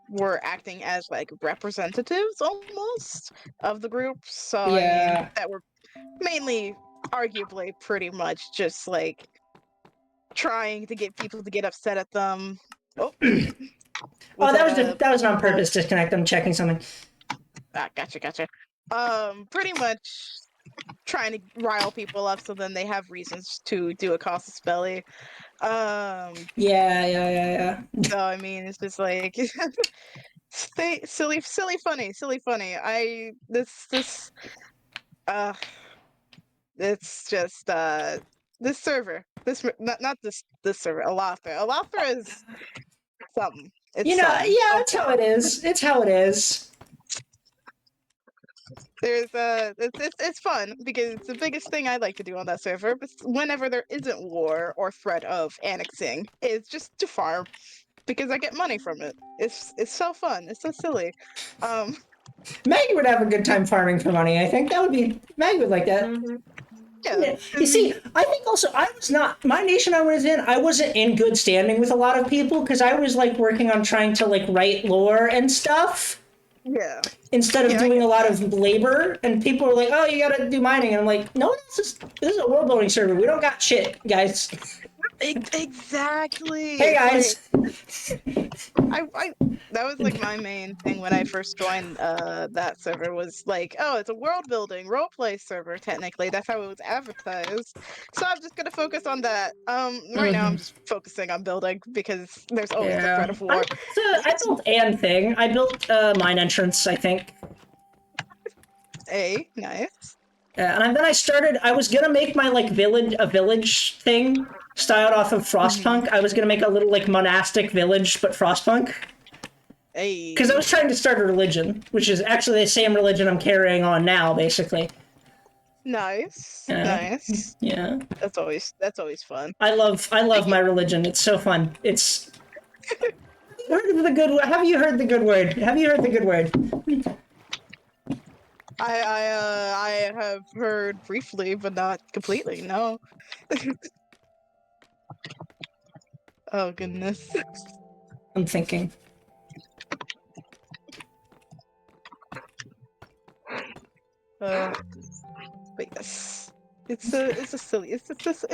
were acting as like representatives almost of the group. So I mean, that were mainly, arguably, pretty much just like trying to get people to get upset at them. Oh, that was on purpose. Disconnect. I'm checking something. Gotcha. Pretty much trying to rile people up so then they have reasons to do a casus belli. Yeah. So I mean, it's just like silly funny. It's just this server. Not this server. Alafra is something. It's something. It's how it is. It's how it is. There's it's fun because the biggest thing I like to do on that server, whenever there isn't war or threat of annexing, is just to farm because I get money from it. It's so fun. It's so silly. Maggie would have a good time farming for money. I think Maggie would like that. Yeah. You see, I think also my nation I was in, I wasn't in good standing with a lot of people because I was like working on trying to like write lore and stuff. Yeah. Instead of doing a lot of labor, and people are like, "Oh, you gotta do mining," and I'm like, "No, this is a world building server. We don't got shit, guys." Exactly. Hey guys. I that was like my main thing when I first joined that server was like, oh, it's a world building roleplay server. Technically, that's how it was advertised. So I'm just gonna focus on that. Right now I'm just focusing on building because there's always the threat of war. I built an thing. I built mine entrance, I think. Nice. And then I was gonna make my like village thing styled off of Frostpunk. I was gonna make a little like monastic village, but Frostpunk. Because I was trying to start a religion, which is actually the same religion I'm carrying on now, basically. Nice. Yeah. Nice. Yeah. That's always fun. I love my religion. It's so fun. It's have you heard the good word? Have you heard the good word? I have heard briefly, but not completely. No. Oh goodness. I'm thinking. But yes, it's a silly. It's just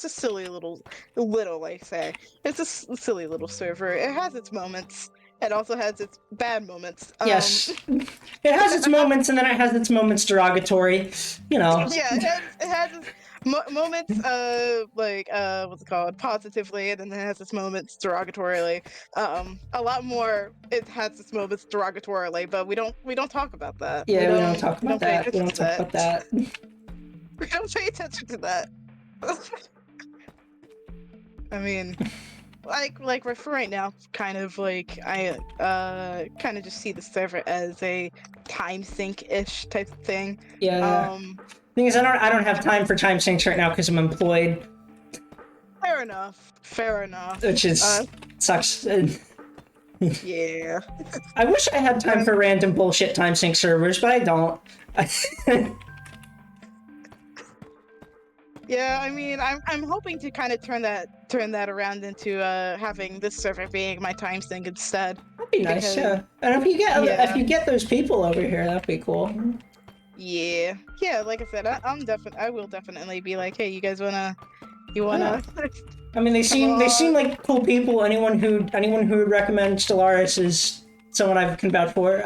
a silly little like say. It's a silly little server. It has its moments. It also has its bad moments. Yes. It has its moments, and then it has its moments derogatory. You know. Yeah, it has its moments like what's it called, positively, and then it has its moments derogatorily. A lot more it has its moments derogatorily, but we don't talk about that. Yeah, we don't talk we about don't pay that. We attention don't to talk about that. We don't pay attention to that. I mean, like for right now, kind of like I kind of just see the server as a time sink-ish type of thing. Yeah. Thing is, I don't have time for time sinks right now because I'm employed, Fair enough. Fair enough. which is sucks. Yeah. I wish I had time for random bullshit time sync servers, but I don't. Yeah, I mean, I'm hoping to kind of turn that around into having this server being my time sink instead. That'd be nice, Because- yeah. And if Yeah. you get those people over here, that'd be cool. Yeah, like I said, I will definitely be like, hey, you guys wanna, I mean, they seem like cool people. Anyone who would recommend Stellaris is someone I can vouch for.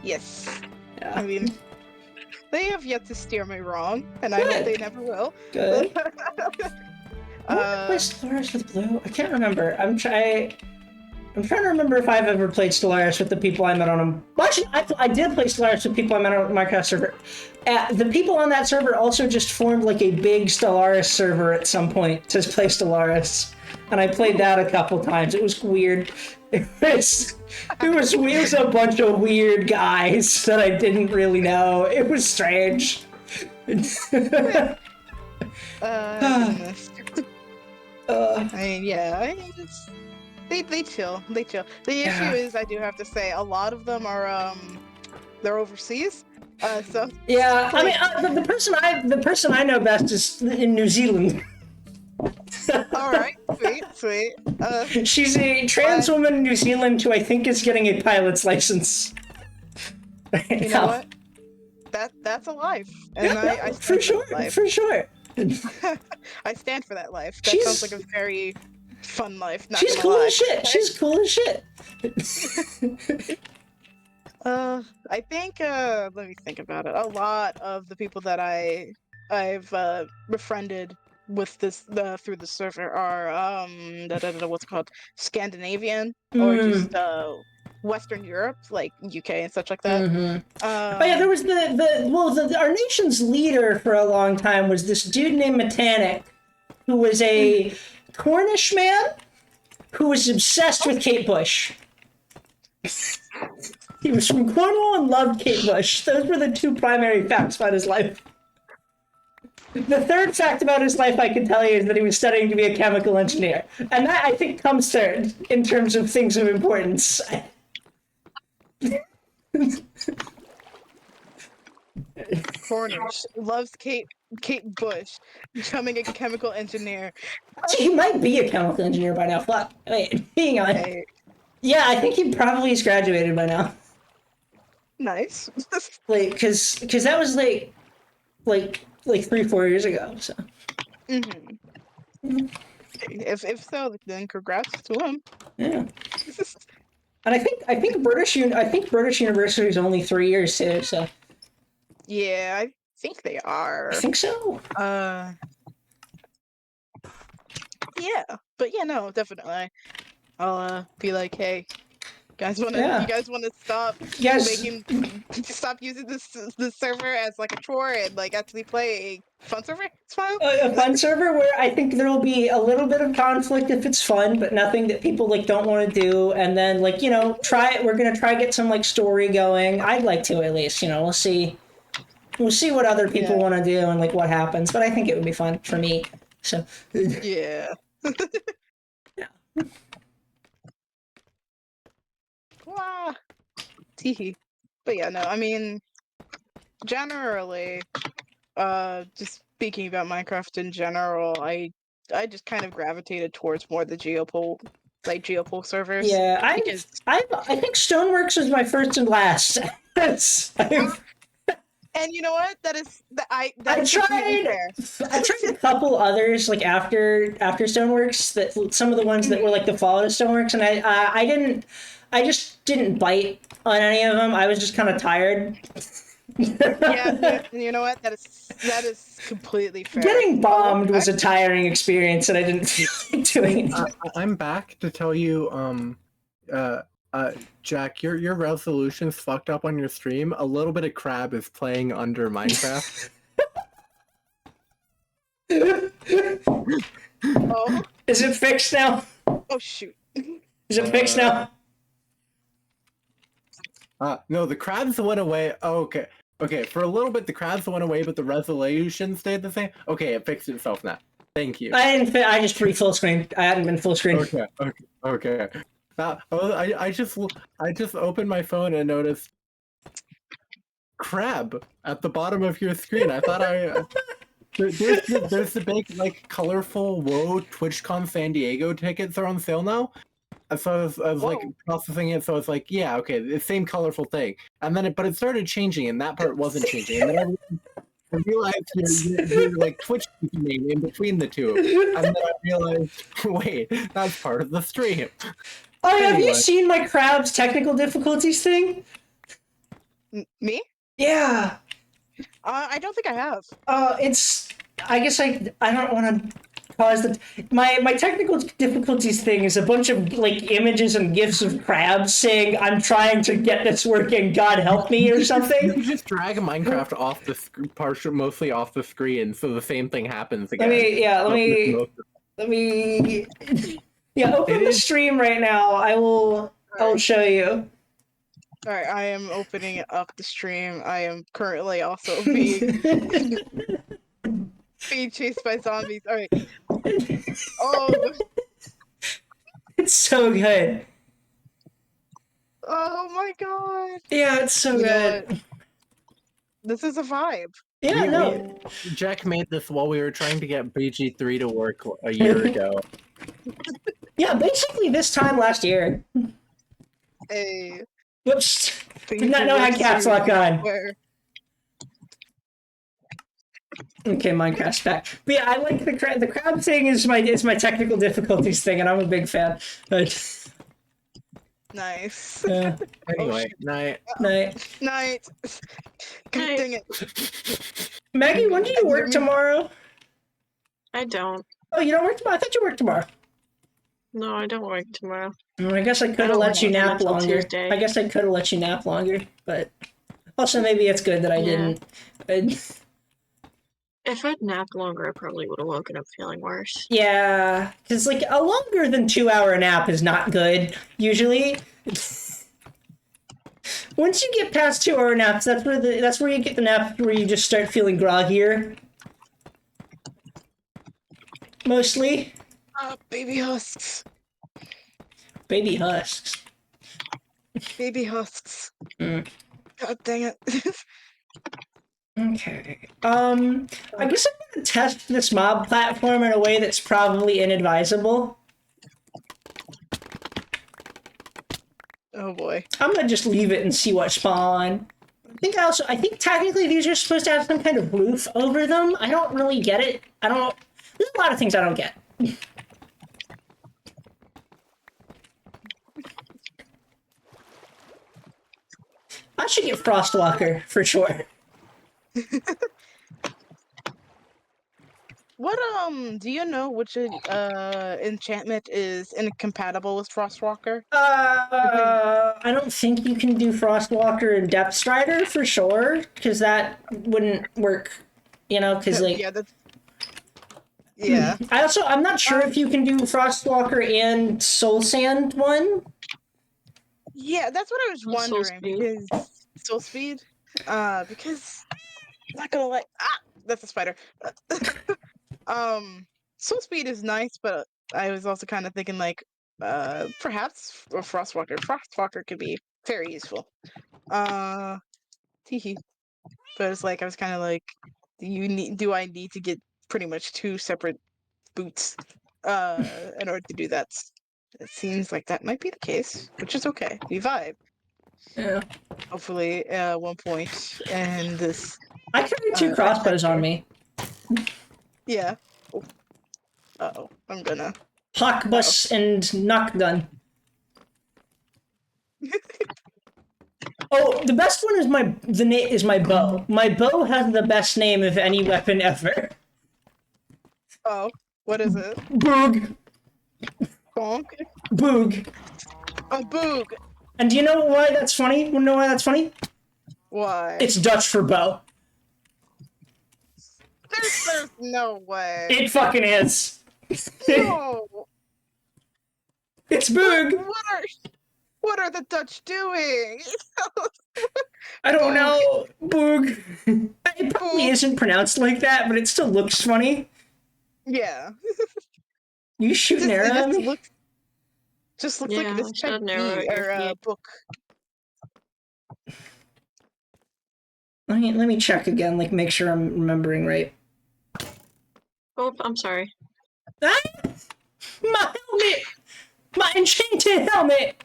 Yes. Yeah. I mean, they have yet to steer me wrong, and I hope they never will. Good. I want to play Stellaris with Blue. I can't remember. I'm trying to remember if I've ever played Stellaris with the people I met on a... Well, actually, I did play Stellaris with people I met on a Minecraft server. The people on that server also just formed like a big Stellaris server at some point to play Stellaris. And I played that a couple times. It was weird. It was a bunch of weird guys that I didn't really know. It was strange. Goodness. Uh, I mean, yeah, they chill. The issue is, I do have to say, a lot of them are they're overseas. So yeah, I mean, the person I know best is in New Zealand. all right, sweet. She's a trans woman in New Zealand who I think is getting a pilot's license. You know what? That's a life, and I stand for sure, that life. for sure. I stand for that life. That sounds like a very fun life. Not She's gonna cool lie. as shit. She's cool as shit. I think let me think about it. A lot of the people that I've befriended with this through the server are what's it called, Scandinavian or just Western Europe, like UK and such like that. But yeah, there was our nation's leader for a long time was this dude named Metanik, who was a Cornish man who was obsessed with Kate Bush. He was from Cornwall and loved Kate Bush. Those were the two primary facts about his life. The third fact about his life I can tell you is that he was studying to be a chemical engineer. And that, I think, comes third in terms of things of importance. Cornish loves Kate Bush, becoming a chemical engineer. He might be a chemical engineer by now. Fuck. Wait, hang on. Hey, Yeah, I think he probably is graduated by now. nice. Like, cause that was like 3-4 years ago. So. If so, then congrats to him. Yeah. And I think British University is only 3 years too. So. Yeah, I think they are. I think so. Yeah, but yeah, no, definitely. I'll be like, hey, you guys wanna stop stop using this server as like a chore and like actually play a fun server? It's fine. A fun server where I think there will be a little bit of conflict if it's fun, but nothing that people like don't want to do. And then like, you know, we're gonna try get some like story going. I'd like to at least, you know, we'll see. We'll see what other people Yeah. want to do and like what happens, but I think it would be fun for me. So Yeah. Yeah. Wah. Teehee. But yeah, no, I mean, generally, just speaking about Minecraft in general, I just kind of gravitated towards more the geopol servers. yeah, Because I think Stoneworks is my first and last. and you know what? That is I completely tried. fair. I tried a couple others like after Stoneworks, that some of the ones that were like the follow to Stoneworks, and I just didn't bite on any of them. I was just kind of tired. Yeah, you know what? That is completely fair. Getting bombed Oh, was a tiring experience, and I didn't feel like doing it. I'm back to tell you, Jack, your resolution's fucked up on your stream. A little bit of crab is playing under Minecraft. oh, Is it fixed now? oh shoot. Is it fixed now? No, the crabs went away. Oh, okay. Okay, for a little bit the crabs went away, but the resolution stayed the same. Okay, it fixed itself now. Thank you. I didn't. I just full screen. I hadn't been full screen. Okay. I just opened my phone and noticed crab at the bottom of your screen. I thought there's the big like colorful whoa TwitchCon San Diego tickets are on sale now. So I was like processing it, so it's like, yeah, okay, the same colorful thing. And then but it started changing, and that part wasn't changing. And then I realized your like Twitch name in between the two. And then I realized, wait, that's part of the stream. Oh, have Anyway. you seen my crab's technical difficulties thing? Me? Yeah. I don't think I have. It's. I guess I don't want to cause the my technical difficulties thing is a bunch of like images and gifs of crabs saying I'm trying to get this working, God help me or something. You just drag Minecraft off the mostly off the screen, so the same thing happens again. Let me open the stream right now. I will show you. Alright, I am opening up the stream. I am currently also being chased by zombies. Alright. Oh, It's so good. oh my god. Yeah, it's so You know good. what? This is a vibe. Yeah, no. Jack made this while we were trying to get BG3 to work a year ago. Yeah, basically this time last year. Hey. Whoops. Did not know I had caps lock on. Okay, Minecraft's back. But yeah, I like the crab thing is my technical difficulties thing, and I'm a big fan. Nice. Anyway, night. Night. Night. God dang it. Maggie, when do you work tomorrow? I don't. Oh, you don't work tomorrow? I thought you worked tomorrow. No, I don't work tomorrow. I guess I could have don't let you work nap until longer. Tuesday. I guess I could have let you nap longer, but also maybe it's good that I Yeah. didn't. If I'd napped longer, I probably would have woken up feeling worse. Yeah, because like a longer than 2-hour nap is not good usually. Once you get past 2-hour naps, that's where you get the nap where you just start feeling groggier. Mostly. Baby husks. Baby husks. Baby husks. Mm. God dang it. Okay. I guess I'm gonna test this mob platform in a way that's probably inadvisable. Oh boy. I'm gonna just leave it and see what spawn. I think technically these are supposed to have some kind of roof over them. I don't really get it. There's a lot of things I don't get. I should get Frostwalker for sure. What do you know which enchantment is incompatible with Frostwalker? I don't think you can do Frostwalker and Depth Strider for sure, because that wouldn't work. You know, because like yeah. I'm not sure if you can do Frostwalker and Soul Sand one. Yeah, that's what I was Soul wondering Speed. because Soul Speed. Because not gonna lie. That's a spider. Soul speed is nice, but I was also kind of thinking like, perhaps a Frostwalker. Frostwalker could be very useful. Teehee. But it's like I was kind of like, do I need to get pretty much 2 separate boots, in order to do that? It seems like that might be the case, which is okay. We vibe. Yeah. Hopefully, at one point, and this. I carry 2 crossbows on me. Yeah. Oh. Uh-oh. I'm gonna. Hawkbus and knock gun. Oh, the best one is my bow. My bow has the best name of any weapon ever. Oh, what is it? Boog. Bonk? Boog. A boog. And do you know why that's funny? You know why that's funny? Why? It's Dutch for bow. There's no way. It fucking is. No. It's boog. What are the Dutch doing? I don't know. Boog. It probably isn't pronounced like that, but it still looks funny. Yeah. You shoot an arrow at me? Just looks Yeah, like this shot an arrow at your feet. book. Let me check again, like make sure I'm remembering right. Oh, I'm sorry. Ah! My helmet! My enchanted helmet!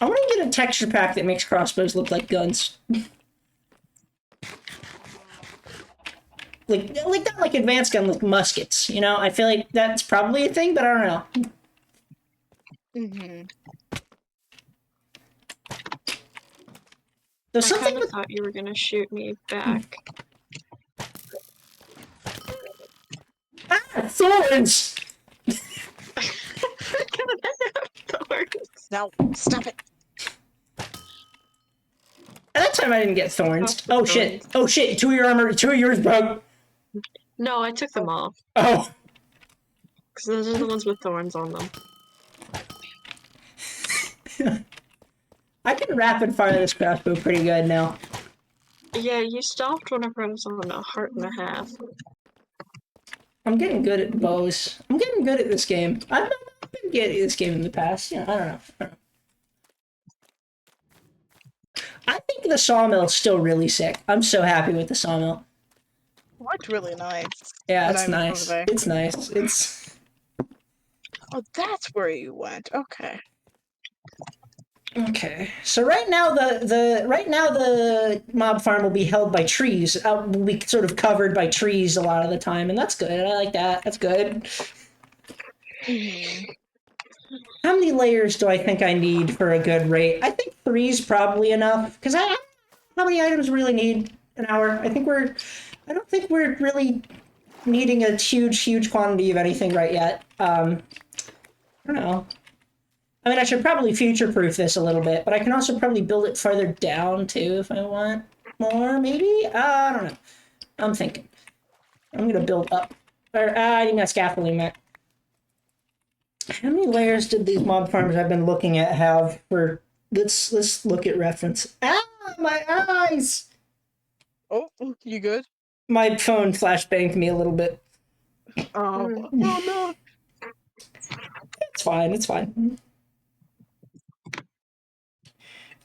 I want to get a texture pack that makes crossbows look like guns. like not like advanced gun, like muskets, you know? I feel like that's probably a thing, but I don't know. Mm-hmm. There's I something kind of thought you were gonna shoot me back. thorns! Now, stop it. At that time I didn't get thorns. Oh, Oh shit. Oh shit, 2 of your armor, 2 of yours broke. No, I took them off. Oh. Because those are the ones with thorns on them. I can rapid fire this crossbow pretty good now. Yeah, you stopped whenever I was on a heart and a half. I'm getting good at bows. I'm getting good at this game. I've been good at this game in the past. Yeah, I don't know. I think the sawmill's still really sick. I'm so happy with the sawmill. Looked really nice. Yeah, when it's I was nice. over there. It's nice. It's Oh, that's where you went. Okay. okay. So right now the mob farm will be held by trees. Will be sort of covered by trees a lot of the time, and that's good. I like that. That's good. Mm-hmm. How many layers do I think I need for a good rate? I think 3 is probably enough. Because how many items we really need an hour? I don't think we're really needing a huge quantity of anything right yet. I don't know. I mean, I should probably future-proof this a little bit, but I can also probably build it farther down, too, if I want more, maybe? I don't know. I'm thinking. I'm gonna build up. Or, I need that scaffolding, Matt. How many layers did these mob farms I've been looking at have for... Let's look at reference. Ah, my eyes! Oh, you good? My phone flashbanged me a little bit. Oh no. It's fine, it's fine.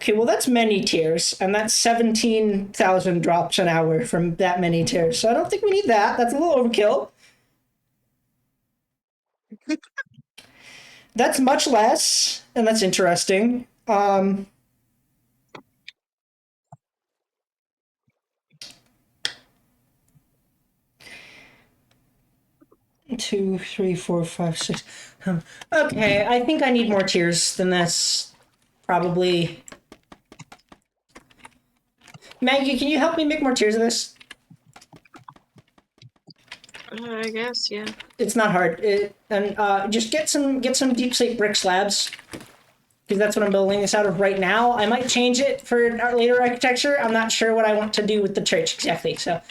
Okay, well that's many tiers, and that's 17,000 drops an hour from that many tiers, so I don't think we need that. That's a little overkill. That's much less, and that's interesting. 2, 3, 4, 5, 6. Okay, I think I need more tiers than this. Probably. Maggie, can you help me make more tiers of this? I guess, yeah. It's not hard. Just get some deep slate brick slabs, because that's what I'm building this out of right now. I might change it for later architecture. I'm not sure what I want to do with the church exactly. So,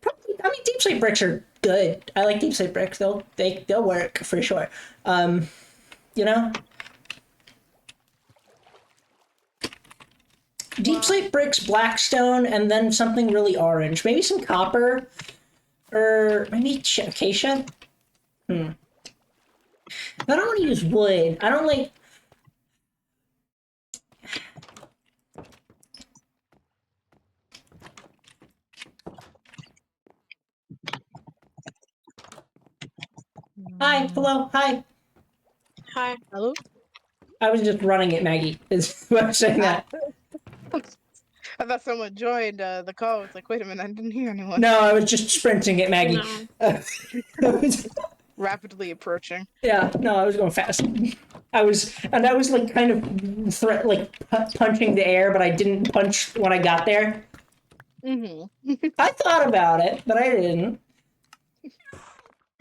probably, I mean, deep slate bricks are good. I like deep slate bricks. They'll work for sure. You know? Deep slate bricks, blackstone, and then something really orange. Maybe some copper, or maybe acacia. I don't want to use wood. I don't like. Hi, hello, hi. Hi. Hello? I was just running it, Maggie. Is what I'm saying that. I thought someone joined the call. It's like, wait a minute, I didn't hear anyone. No, I was just sprinting it, Maggie. No. Rapidly approaching. Yeah, no, I was going fast. I was like kind of punching the air, but I didn't punch when I got there. I thought about it, but I didn't.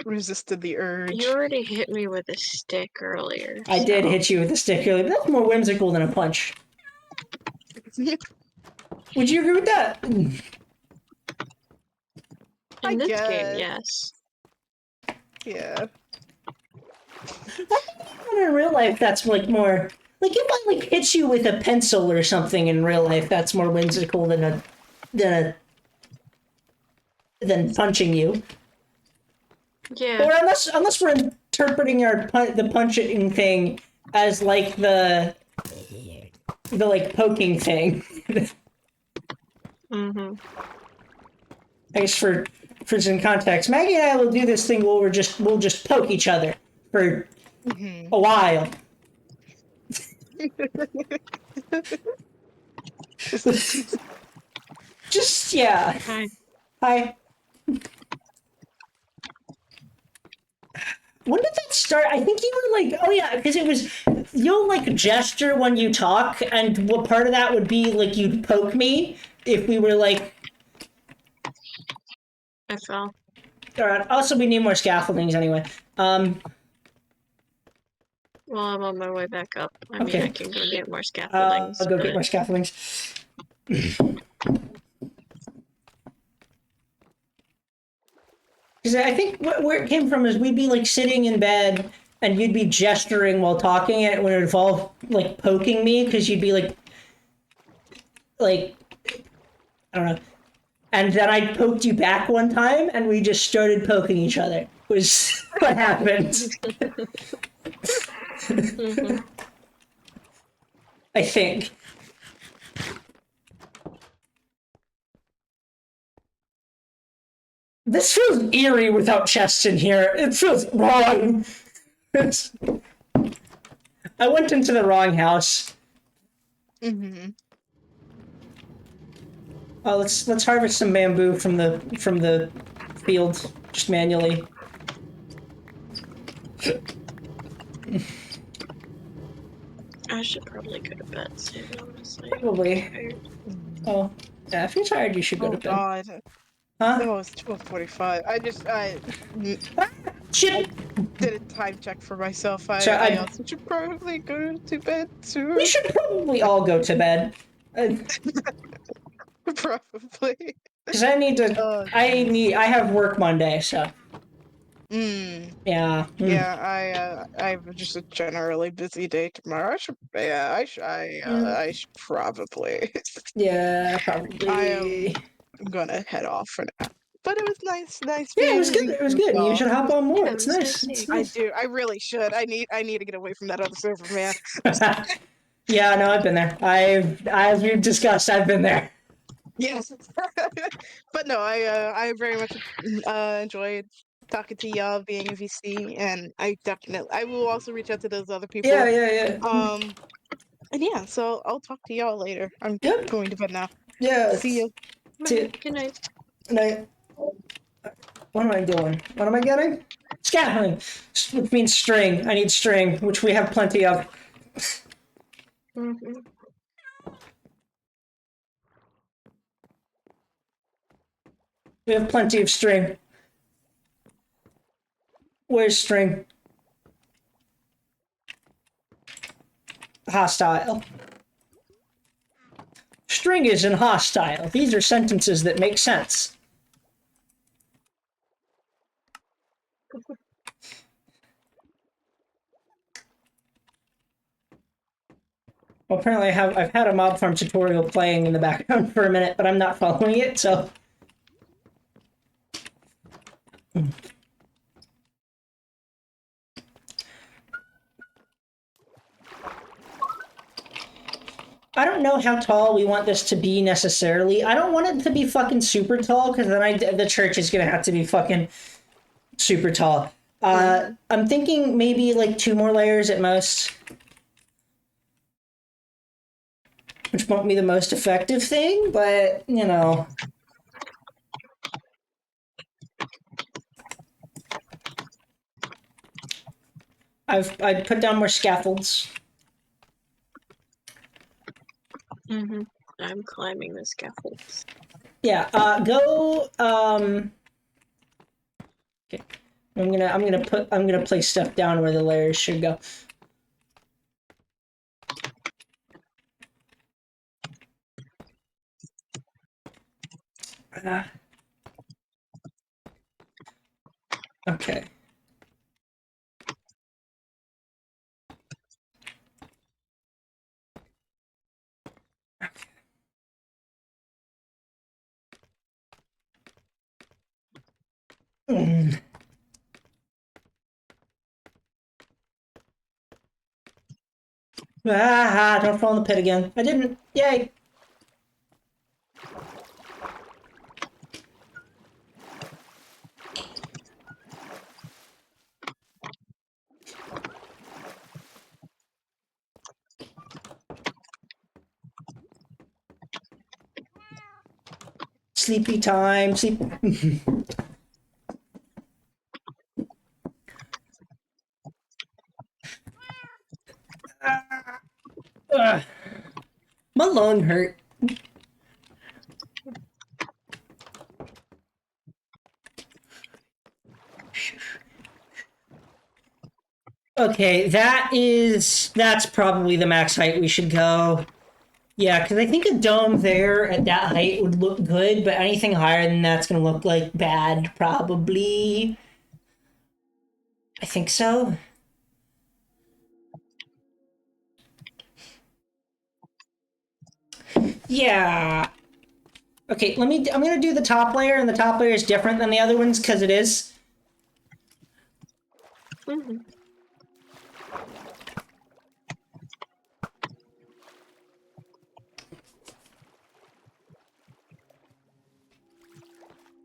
Resisted the urge. You already hit me with a stick earlier. I did hit you with a stick earlier, but that's more whimsical than a punch. Would you agree with that? In I this guess. game, yes. Yeah. In real life, that's like more like if I like hit you with a pencil or something in real life, that's more whimsical than punching you. Yeah. Or unless we're interpreting the punching thing as like the like poking thing. Mm-hmm. I guess for some context, Maggie and I will do this thing where we'll just poke each other for a while. Just yeah. Hi. Hi. When did that start? I think you were like, oh yeah, because it was, you'll like gesture when you talk, and what part of that would be like you'd poke me if we were like, I fell. alright, also we need more scaffoldings anyway. Well, I'm on my way back up. I mean, Okay. I can go get more scaffoldings. I'll go but get more scaffoldings. Because I think where it came from is we'd be like sitting in bed and you'd be gesturing while talking, and it would involve like poking me because you'd be like I don't know, and then I poked you back one time and we just started poking each other. Was what happened. Mm-hmm. I think. This feels eerie without chests in here. It feels wrong. I went into the wrong house. Oh, let's harvest some bamboo from the field just manually. I should probably go to bed soon, honestly. Probably. Oh, yeah. If you're tired, you should go Oh to bed. god. Huh? No, it's 12:45. I Shit. did a time check for myself. So I also should probably go to bed soon. We should probably all go to bed. Probably. Because I need to. Oh, I have work Monday, so yeah. Yeah, I have just a generally busy day tomorrow. I should probably. Yeah, probably. I am gonna head off for now. But it was nice Yeah, it being was good. with It was good. You y'all. should hop on more. Yeah, It's it was nice. nice It's seeing I nice. do. I really should. I need to get away from that other server, man. Yeah, no, I've been there. As we've discussed, I've been there. Yes. But no, I very much enjoyed talking to y'all, being a VC, and I will also reach out to those other people. Yeah. And yeah, so I'll talk to y'all later. I'm Yep. going to bed now. Yeah. See you. See- Good night. No. What am I doing? What am I getting? Scaffolding, which means string. I need string, which we have plenty of. Mm-hmm. We have plenty of string. Where's string? Hostile. String isn't hostile. These are sentences that make sense. Well, apparently I've had a mob farm tutorial playing in the background for a minute, but I'm not following it, so... I don't know how tall we want this to be necessarily. I don't want it to be fucking super tall, because then the church is gonna have to be fucking super tall. I'm thinking maybe like 2 more layers at most. Which won't be the most effective thing, but, you know. I'd put down more scaffolds. I'm climbing the scaffolds. Yeah, go, okay. I'm gonna place stuff down where the layers should go. Okay. Don't fall in the pit again. I didn't. Yay. Sleepy time. Sleep. My lung hurt. Okay, that's probably the max height we should go. Yeah, because I think a dome there at that height would look good, but anything higher than that's gonna look like bad, probably. I think so. Yeah. Okay, I'm gonna do the top layer, and the top layer is different than the other ones, because it is.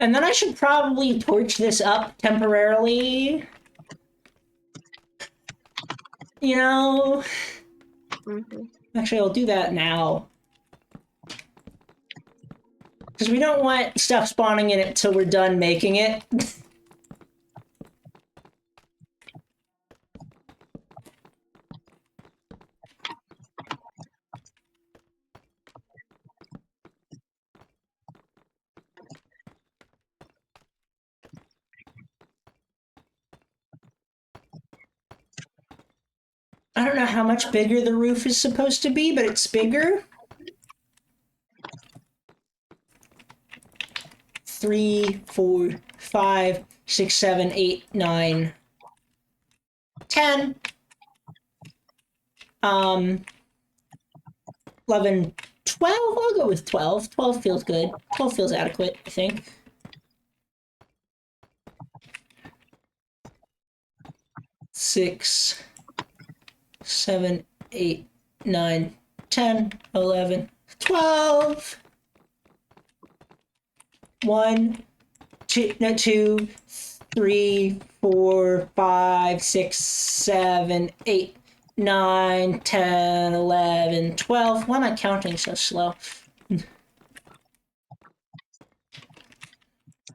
And then I should probably torch this up temporarily. You know? Actually, I'll do that now. Because we don't want stuff spawning in it till we're done making it. I don't know how much bigger the roof is supposed to be, but it's bigger. 3, 4, 5, 6, 7, 8, 9, 10. 11, 12. I'll go with 12. 12 feels good. 12 feels adequate, I think. Six, 7, 8, 9, 10, 11, 12. 1, 2, 3, 4, 5, 6, 7, 8, 9, 10, 11, 12. Why am I counting so slow?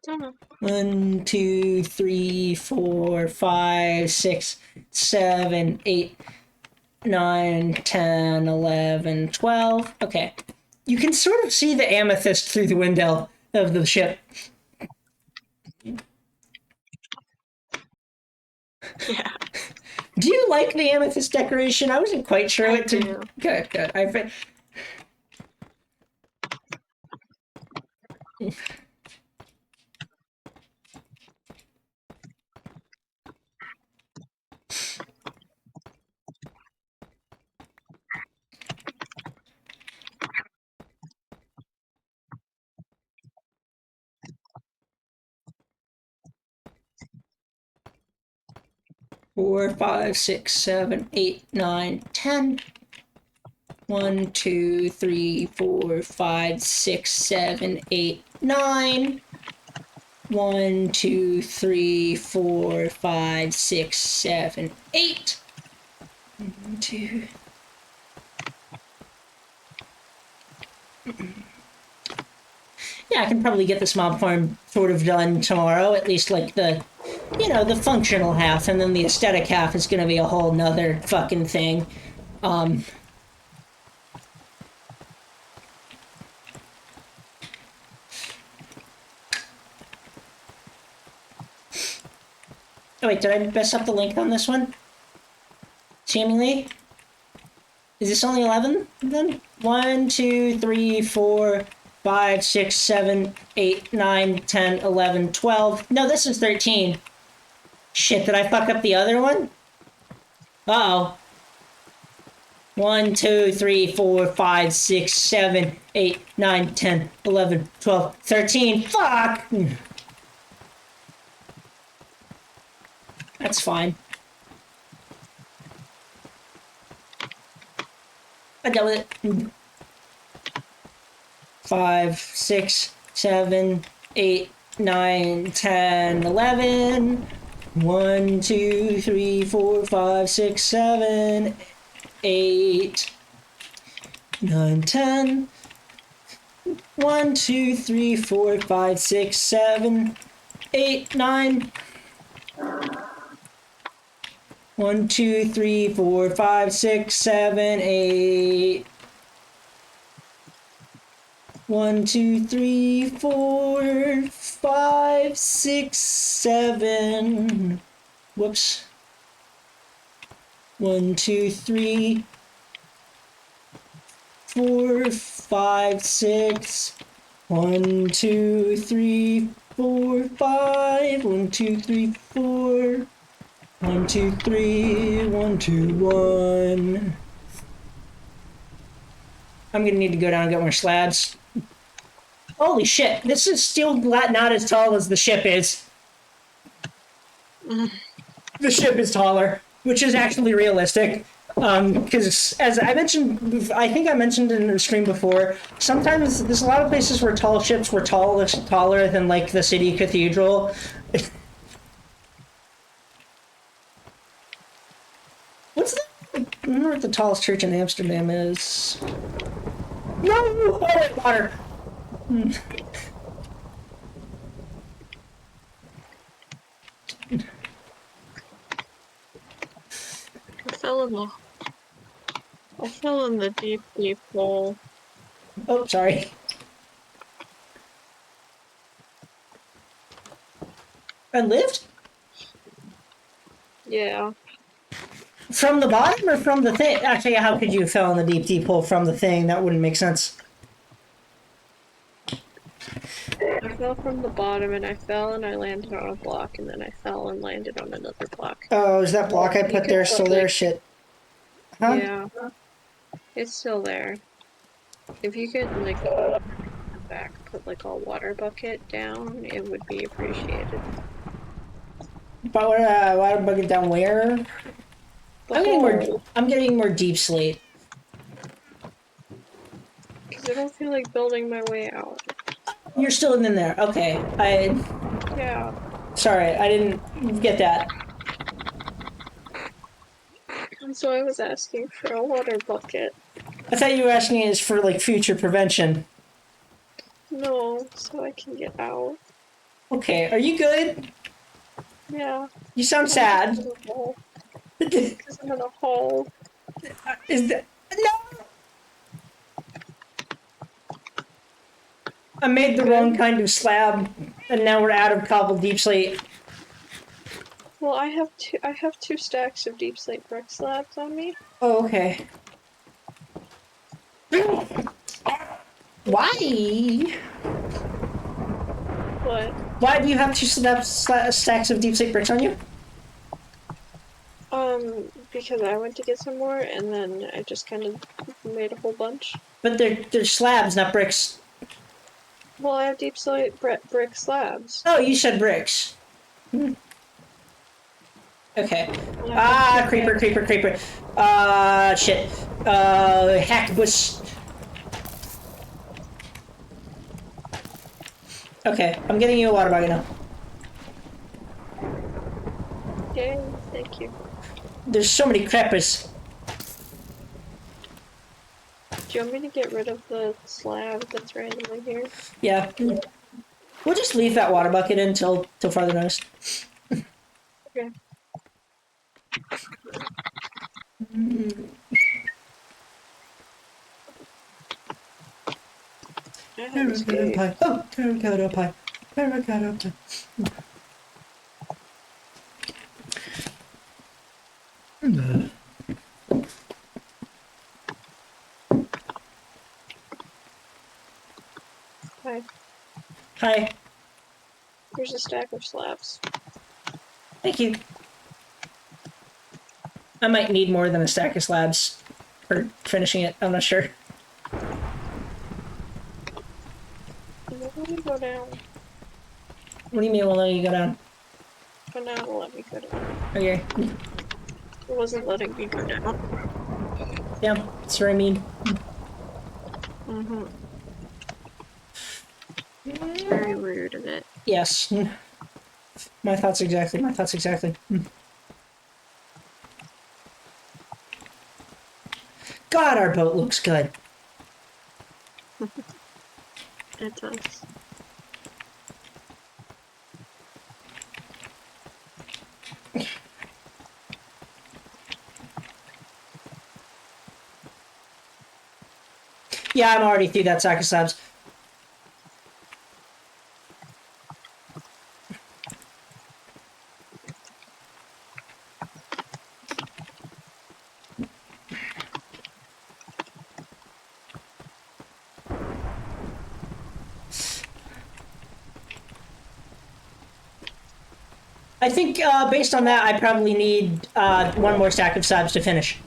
Don't know. 1, 2, 3, 4, 5, 6, 7, 8, 9, 10, 11, 12. Okay. You can sort of see the amethyst through the window of the ship. Yeah. Do you like the amethyst decoration? I wasn't quite sure I what to. do. Good, good. 4, 5, 6, 7, 8, 9, 10. 1, 2, 3, 4, 5, 6, 7, 8, 9. 1, 2, 3, 4, 5, 6, 7, 8. 1, 2. Yeah, I can probably get this mob farm sort of done tomorrow, at least like the, the functional half, and then the aesthetic half is gonna be a whole nother fucking thing. Oh wait, did I mess up the length on this one? Seemingly? Is this only 11 then? 1, 2, 3, 4, 5, 6, 7, 8, 9, 10, 11, 12. No, this is 13. Shit, did I fuck up the other one? Uh-oh. 1, 2, 3, 4, 5, 6, 7, 8, 9, 10, 11, 12, 13. Fuck! That's fine. I dealt with it. 5, 6, 7, 8, 9, 10, 11. 1, 2, 3, 4, 5, 6, 7, 8, 9, 10. 1, 2, 3, 4, 5, 6, 7, 8, 9. 1, 2, 3, 4, 5, 6, 7, 8. 1, 2, 3, 4, 5, 6, 7. Whoops. 1, 2, 3, 4, 5, 6. 1, 2, 3, 4, 5. 1, 2, 3, 4. 1, 2, 3. 1, 2, 1. I'm gonna need to go down and get more slabs. Holy shit, this is still not as tall as the ship is. The ship is taller, which is actually realistic. Because as I mentioned, I think I mentioned in the stream before, sometimes there's a lot of places where tall ships were taller than like the city cathedral. What's the? I wonder what the tallest church in Amsterdam is. No! Oh wait, water. I fell in the deep, deep hole. Oh, sorry. I lived? Yeah. From the bottom or from the thing? Actually, how could you have fell in the deep, deep hole from the thing? That wouldn't make sense. I fell from the bottom and I fell and I landed on a block and then I fell and landed on another block. Oh, is that block I You put could there put, still there? like- Shit. Huh? Yeah. It's still there. If you could, like, put like a water bucket down, it would be appreciated. But water bucket down where? I'm getting more deep slate. Because I don't feel like building my way out. You're still in there. Okay. Yeah. Sorry, I didn't get that. And so I was asking for a water bucket. I thought you were asking is for like future prevention. No, so I can get out. Okay, are you good? Yeah. You sound sad. Because I'm in a hole. Is that no? I made the wrong kind of slab, and now we're out of cobbled deep slate. Well, I have two stacks of deep slate brick slabs on me. Oh, okay. Why? What? Why do you have two stacks of deep slate bricks on you? Because I went to get some more, and then I just kind of made a whole bunch. But they're slabs, not bricks. Well, I have deep slate brick slabs. Oh, you said bricks. Okay. Ah, creeper, creeper, creeper. Shit. Hackbush. Okay, I'm getting you a water bucket now. Okay, thank you. There's so many creepers. Do you want me to get rid of the slab that's randomly here? Yeah. We'll just leave that water bucket in till further notice. Okay. I have a Terracotta skate. pie. Oh, terracotta pie. Terracotta pie. Hi. Hi. Here's a stack of slabs. Thank you. I might need more than a stack of slabs for finishing it. I'm not sure. Let me go down. What do you mean, well, let you go down? For now, it'll let me go down. Okay. It wasn't letting me go down. Yeah, it's very mean. Mm-hmm. It's very rude of it. Yes. My thoughts exactly. My thoughts exactly. God, our boat looks good. It does. Yeah, I'm already through that sack of slabs. I think based on that, I probably need one more stack of slabs to finish.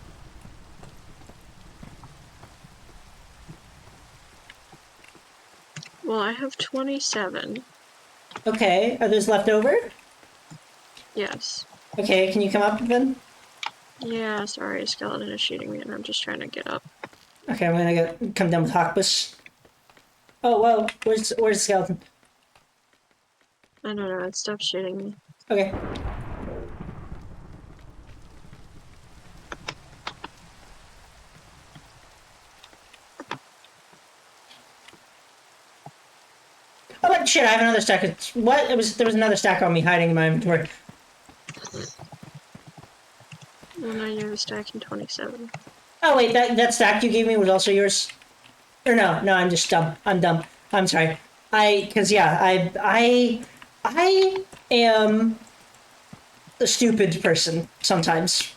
Well, I have 27. Okay, are those left over? Yes. Okay, can you come up then? Yeah, sorry, a skeleton is shooting me and I'm just trying to get up. Okay, I'm gonna come down with Hawkbush. Oh, whoa, where's the skeleton? I don't know, it stopped shooting me. Okay. Oh, but shit, I have another stack of... What? There was another stack on me hiding in my inventory. Well, now you have a stack in 27. Oh, wait, that stack you gave me was also yours? Or no, I'm just dumb. I'm dumb. I'm sorry. Cause yeah, I am a stupid person sometimes.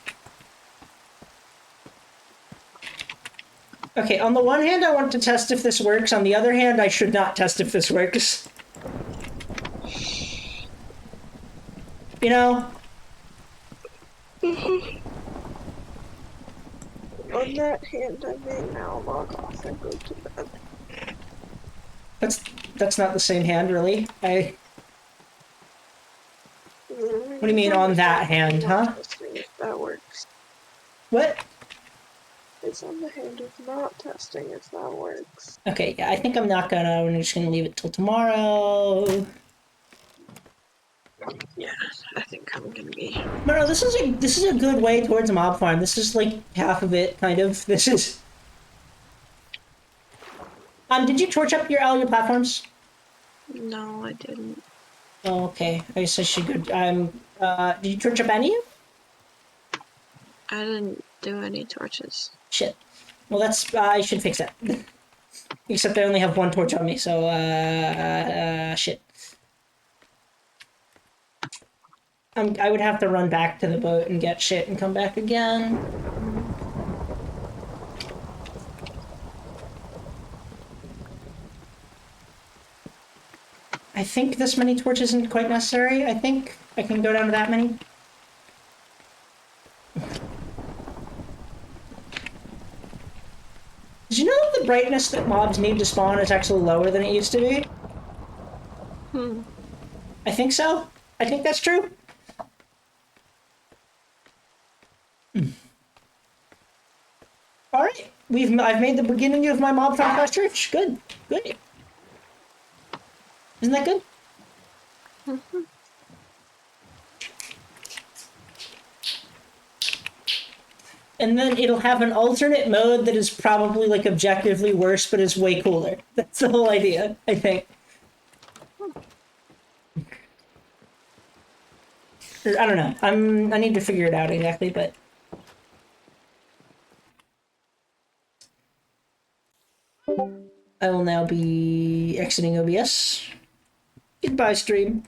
Okay, on the one hand, I want to test if this works. On the other hand, I should not test if this works. You know? On that hand, I may now log off and go to bed. That's not the same hand, really. What do you mean on that hand, huh? Testing if that works. What? It's on the hand of not testing if that works. Okay, yeah, I think I'm not gonna. We're just gonna leave it till tomorrow. Yeah, I think I'm gonna be. No, this is a good way towards a mob farm. This is like half of it, kind of. This is. Did you torch up all your platforms? No, I didn't. Oh, okay. I guess I should go. Did you torch up any? I didn't do any torches. Shit. Well, that's. I should fix that. Except I only have one torch on me, so shit. I would have to run back to the boat and get shit and come back again. I think this many torches isn't quite necessary. I think I can go down to that many. Did you know that the brightness that mobs need to spawn is actually lower than it used to be? I think so. I think that's true. All right, I've made the beginning of my mob found class church. Good, good. Isn't that good? And then it'll have an alternate mode that is probably like objectively worse, but is way cooler. That's the whole idea, I think. I don't know. I need to figure it out exactly, but I will now be exiting OBS. Goodbye, stream.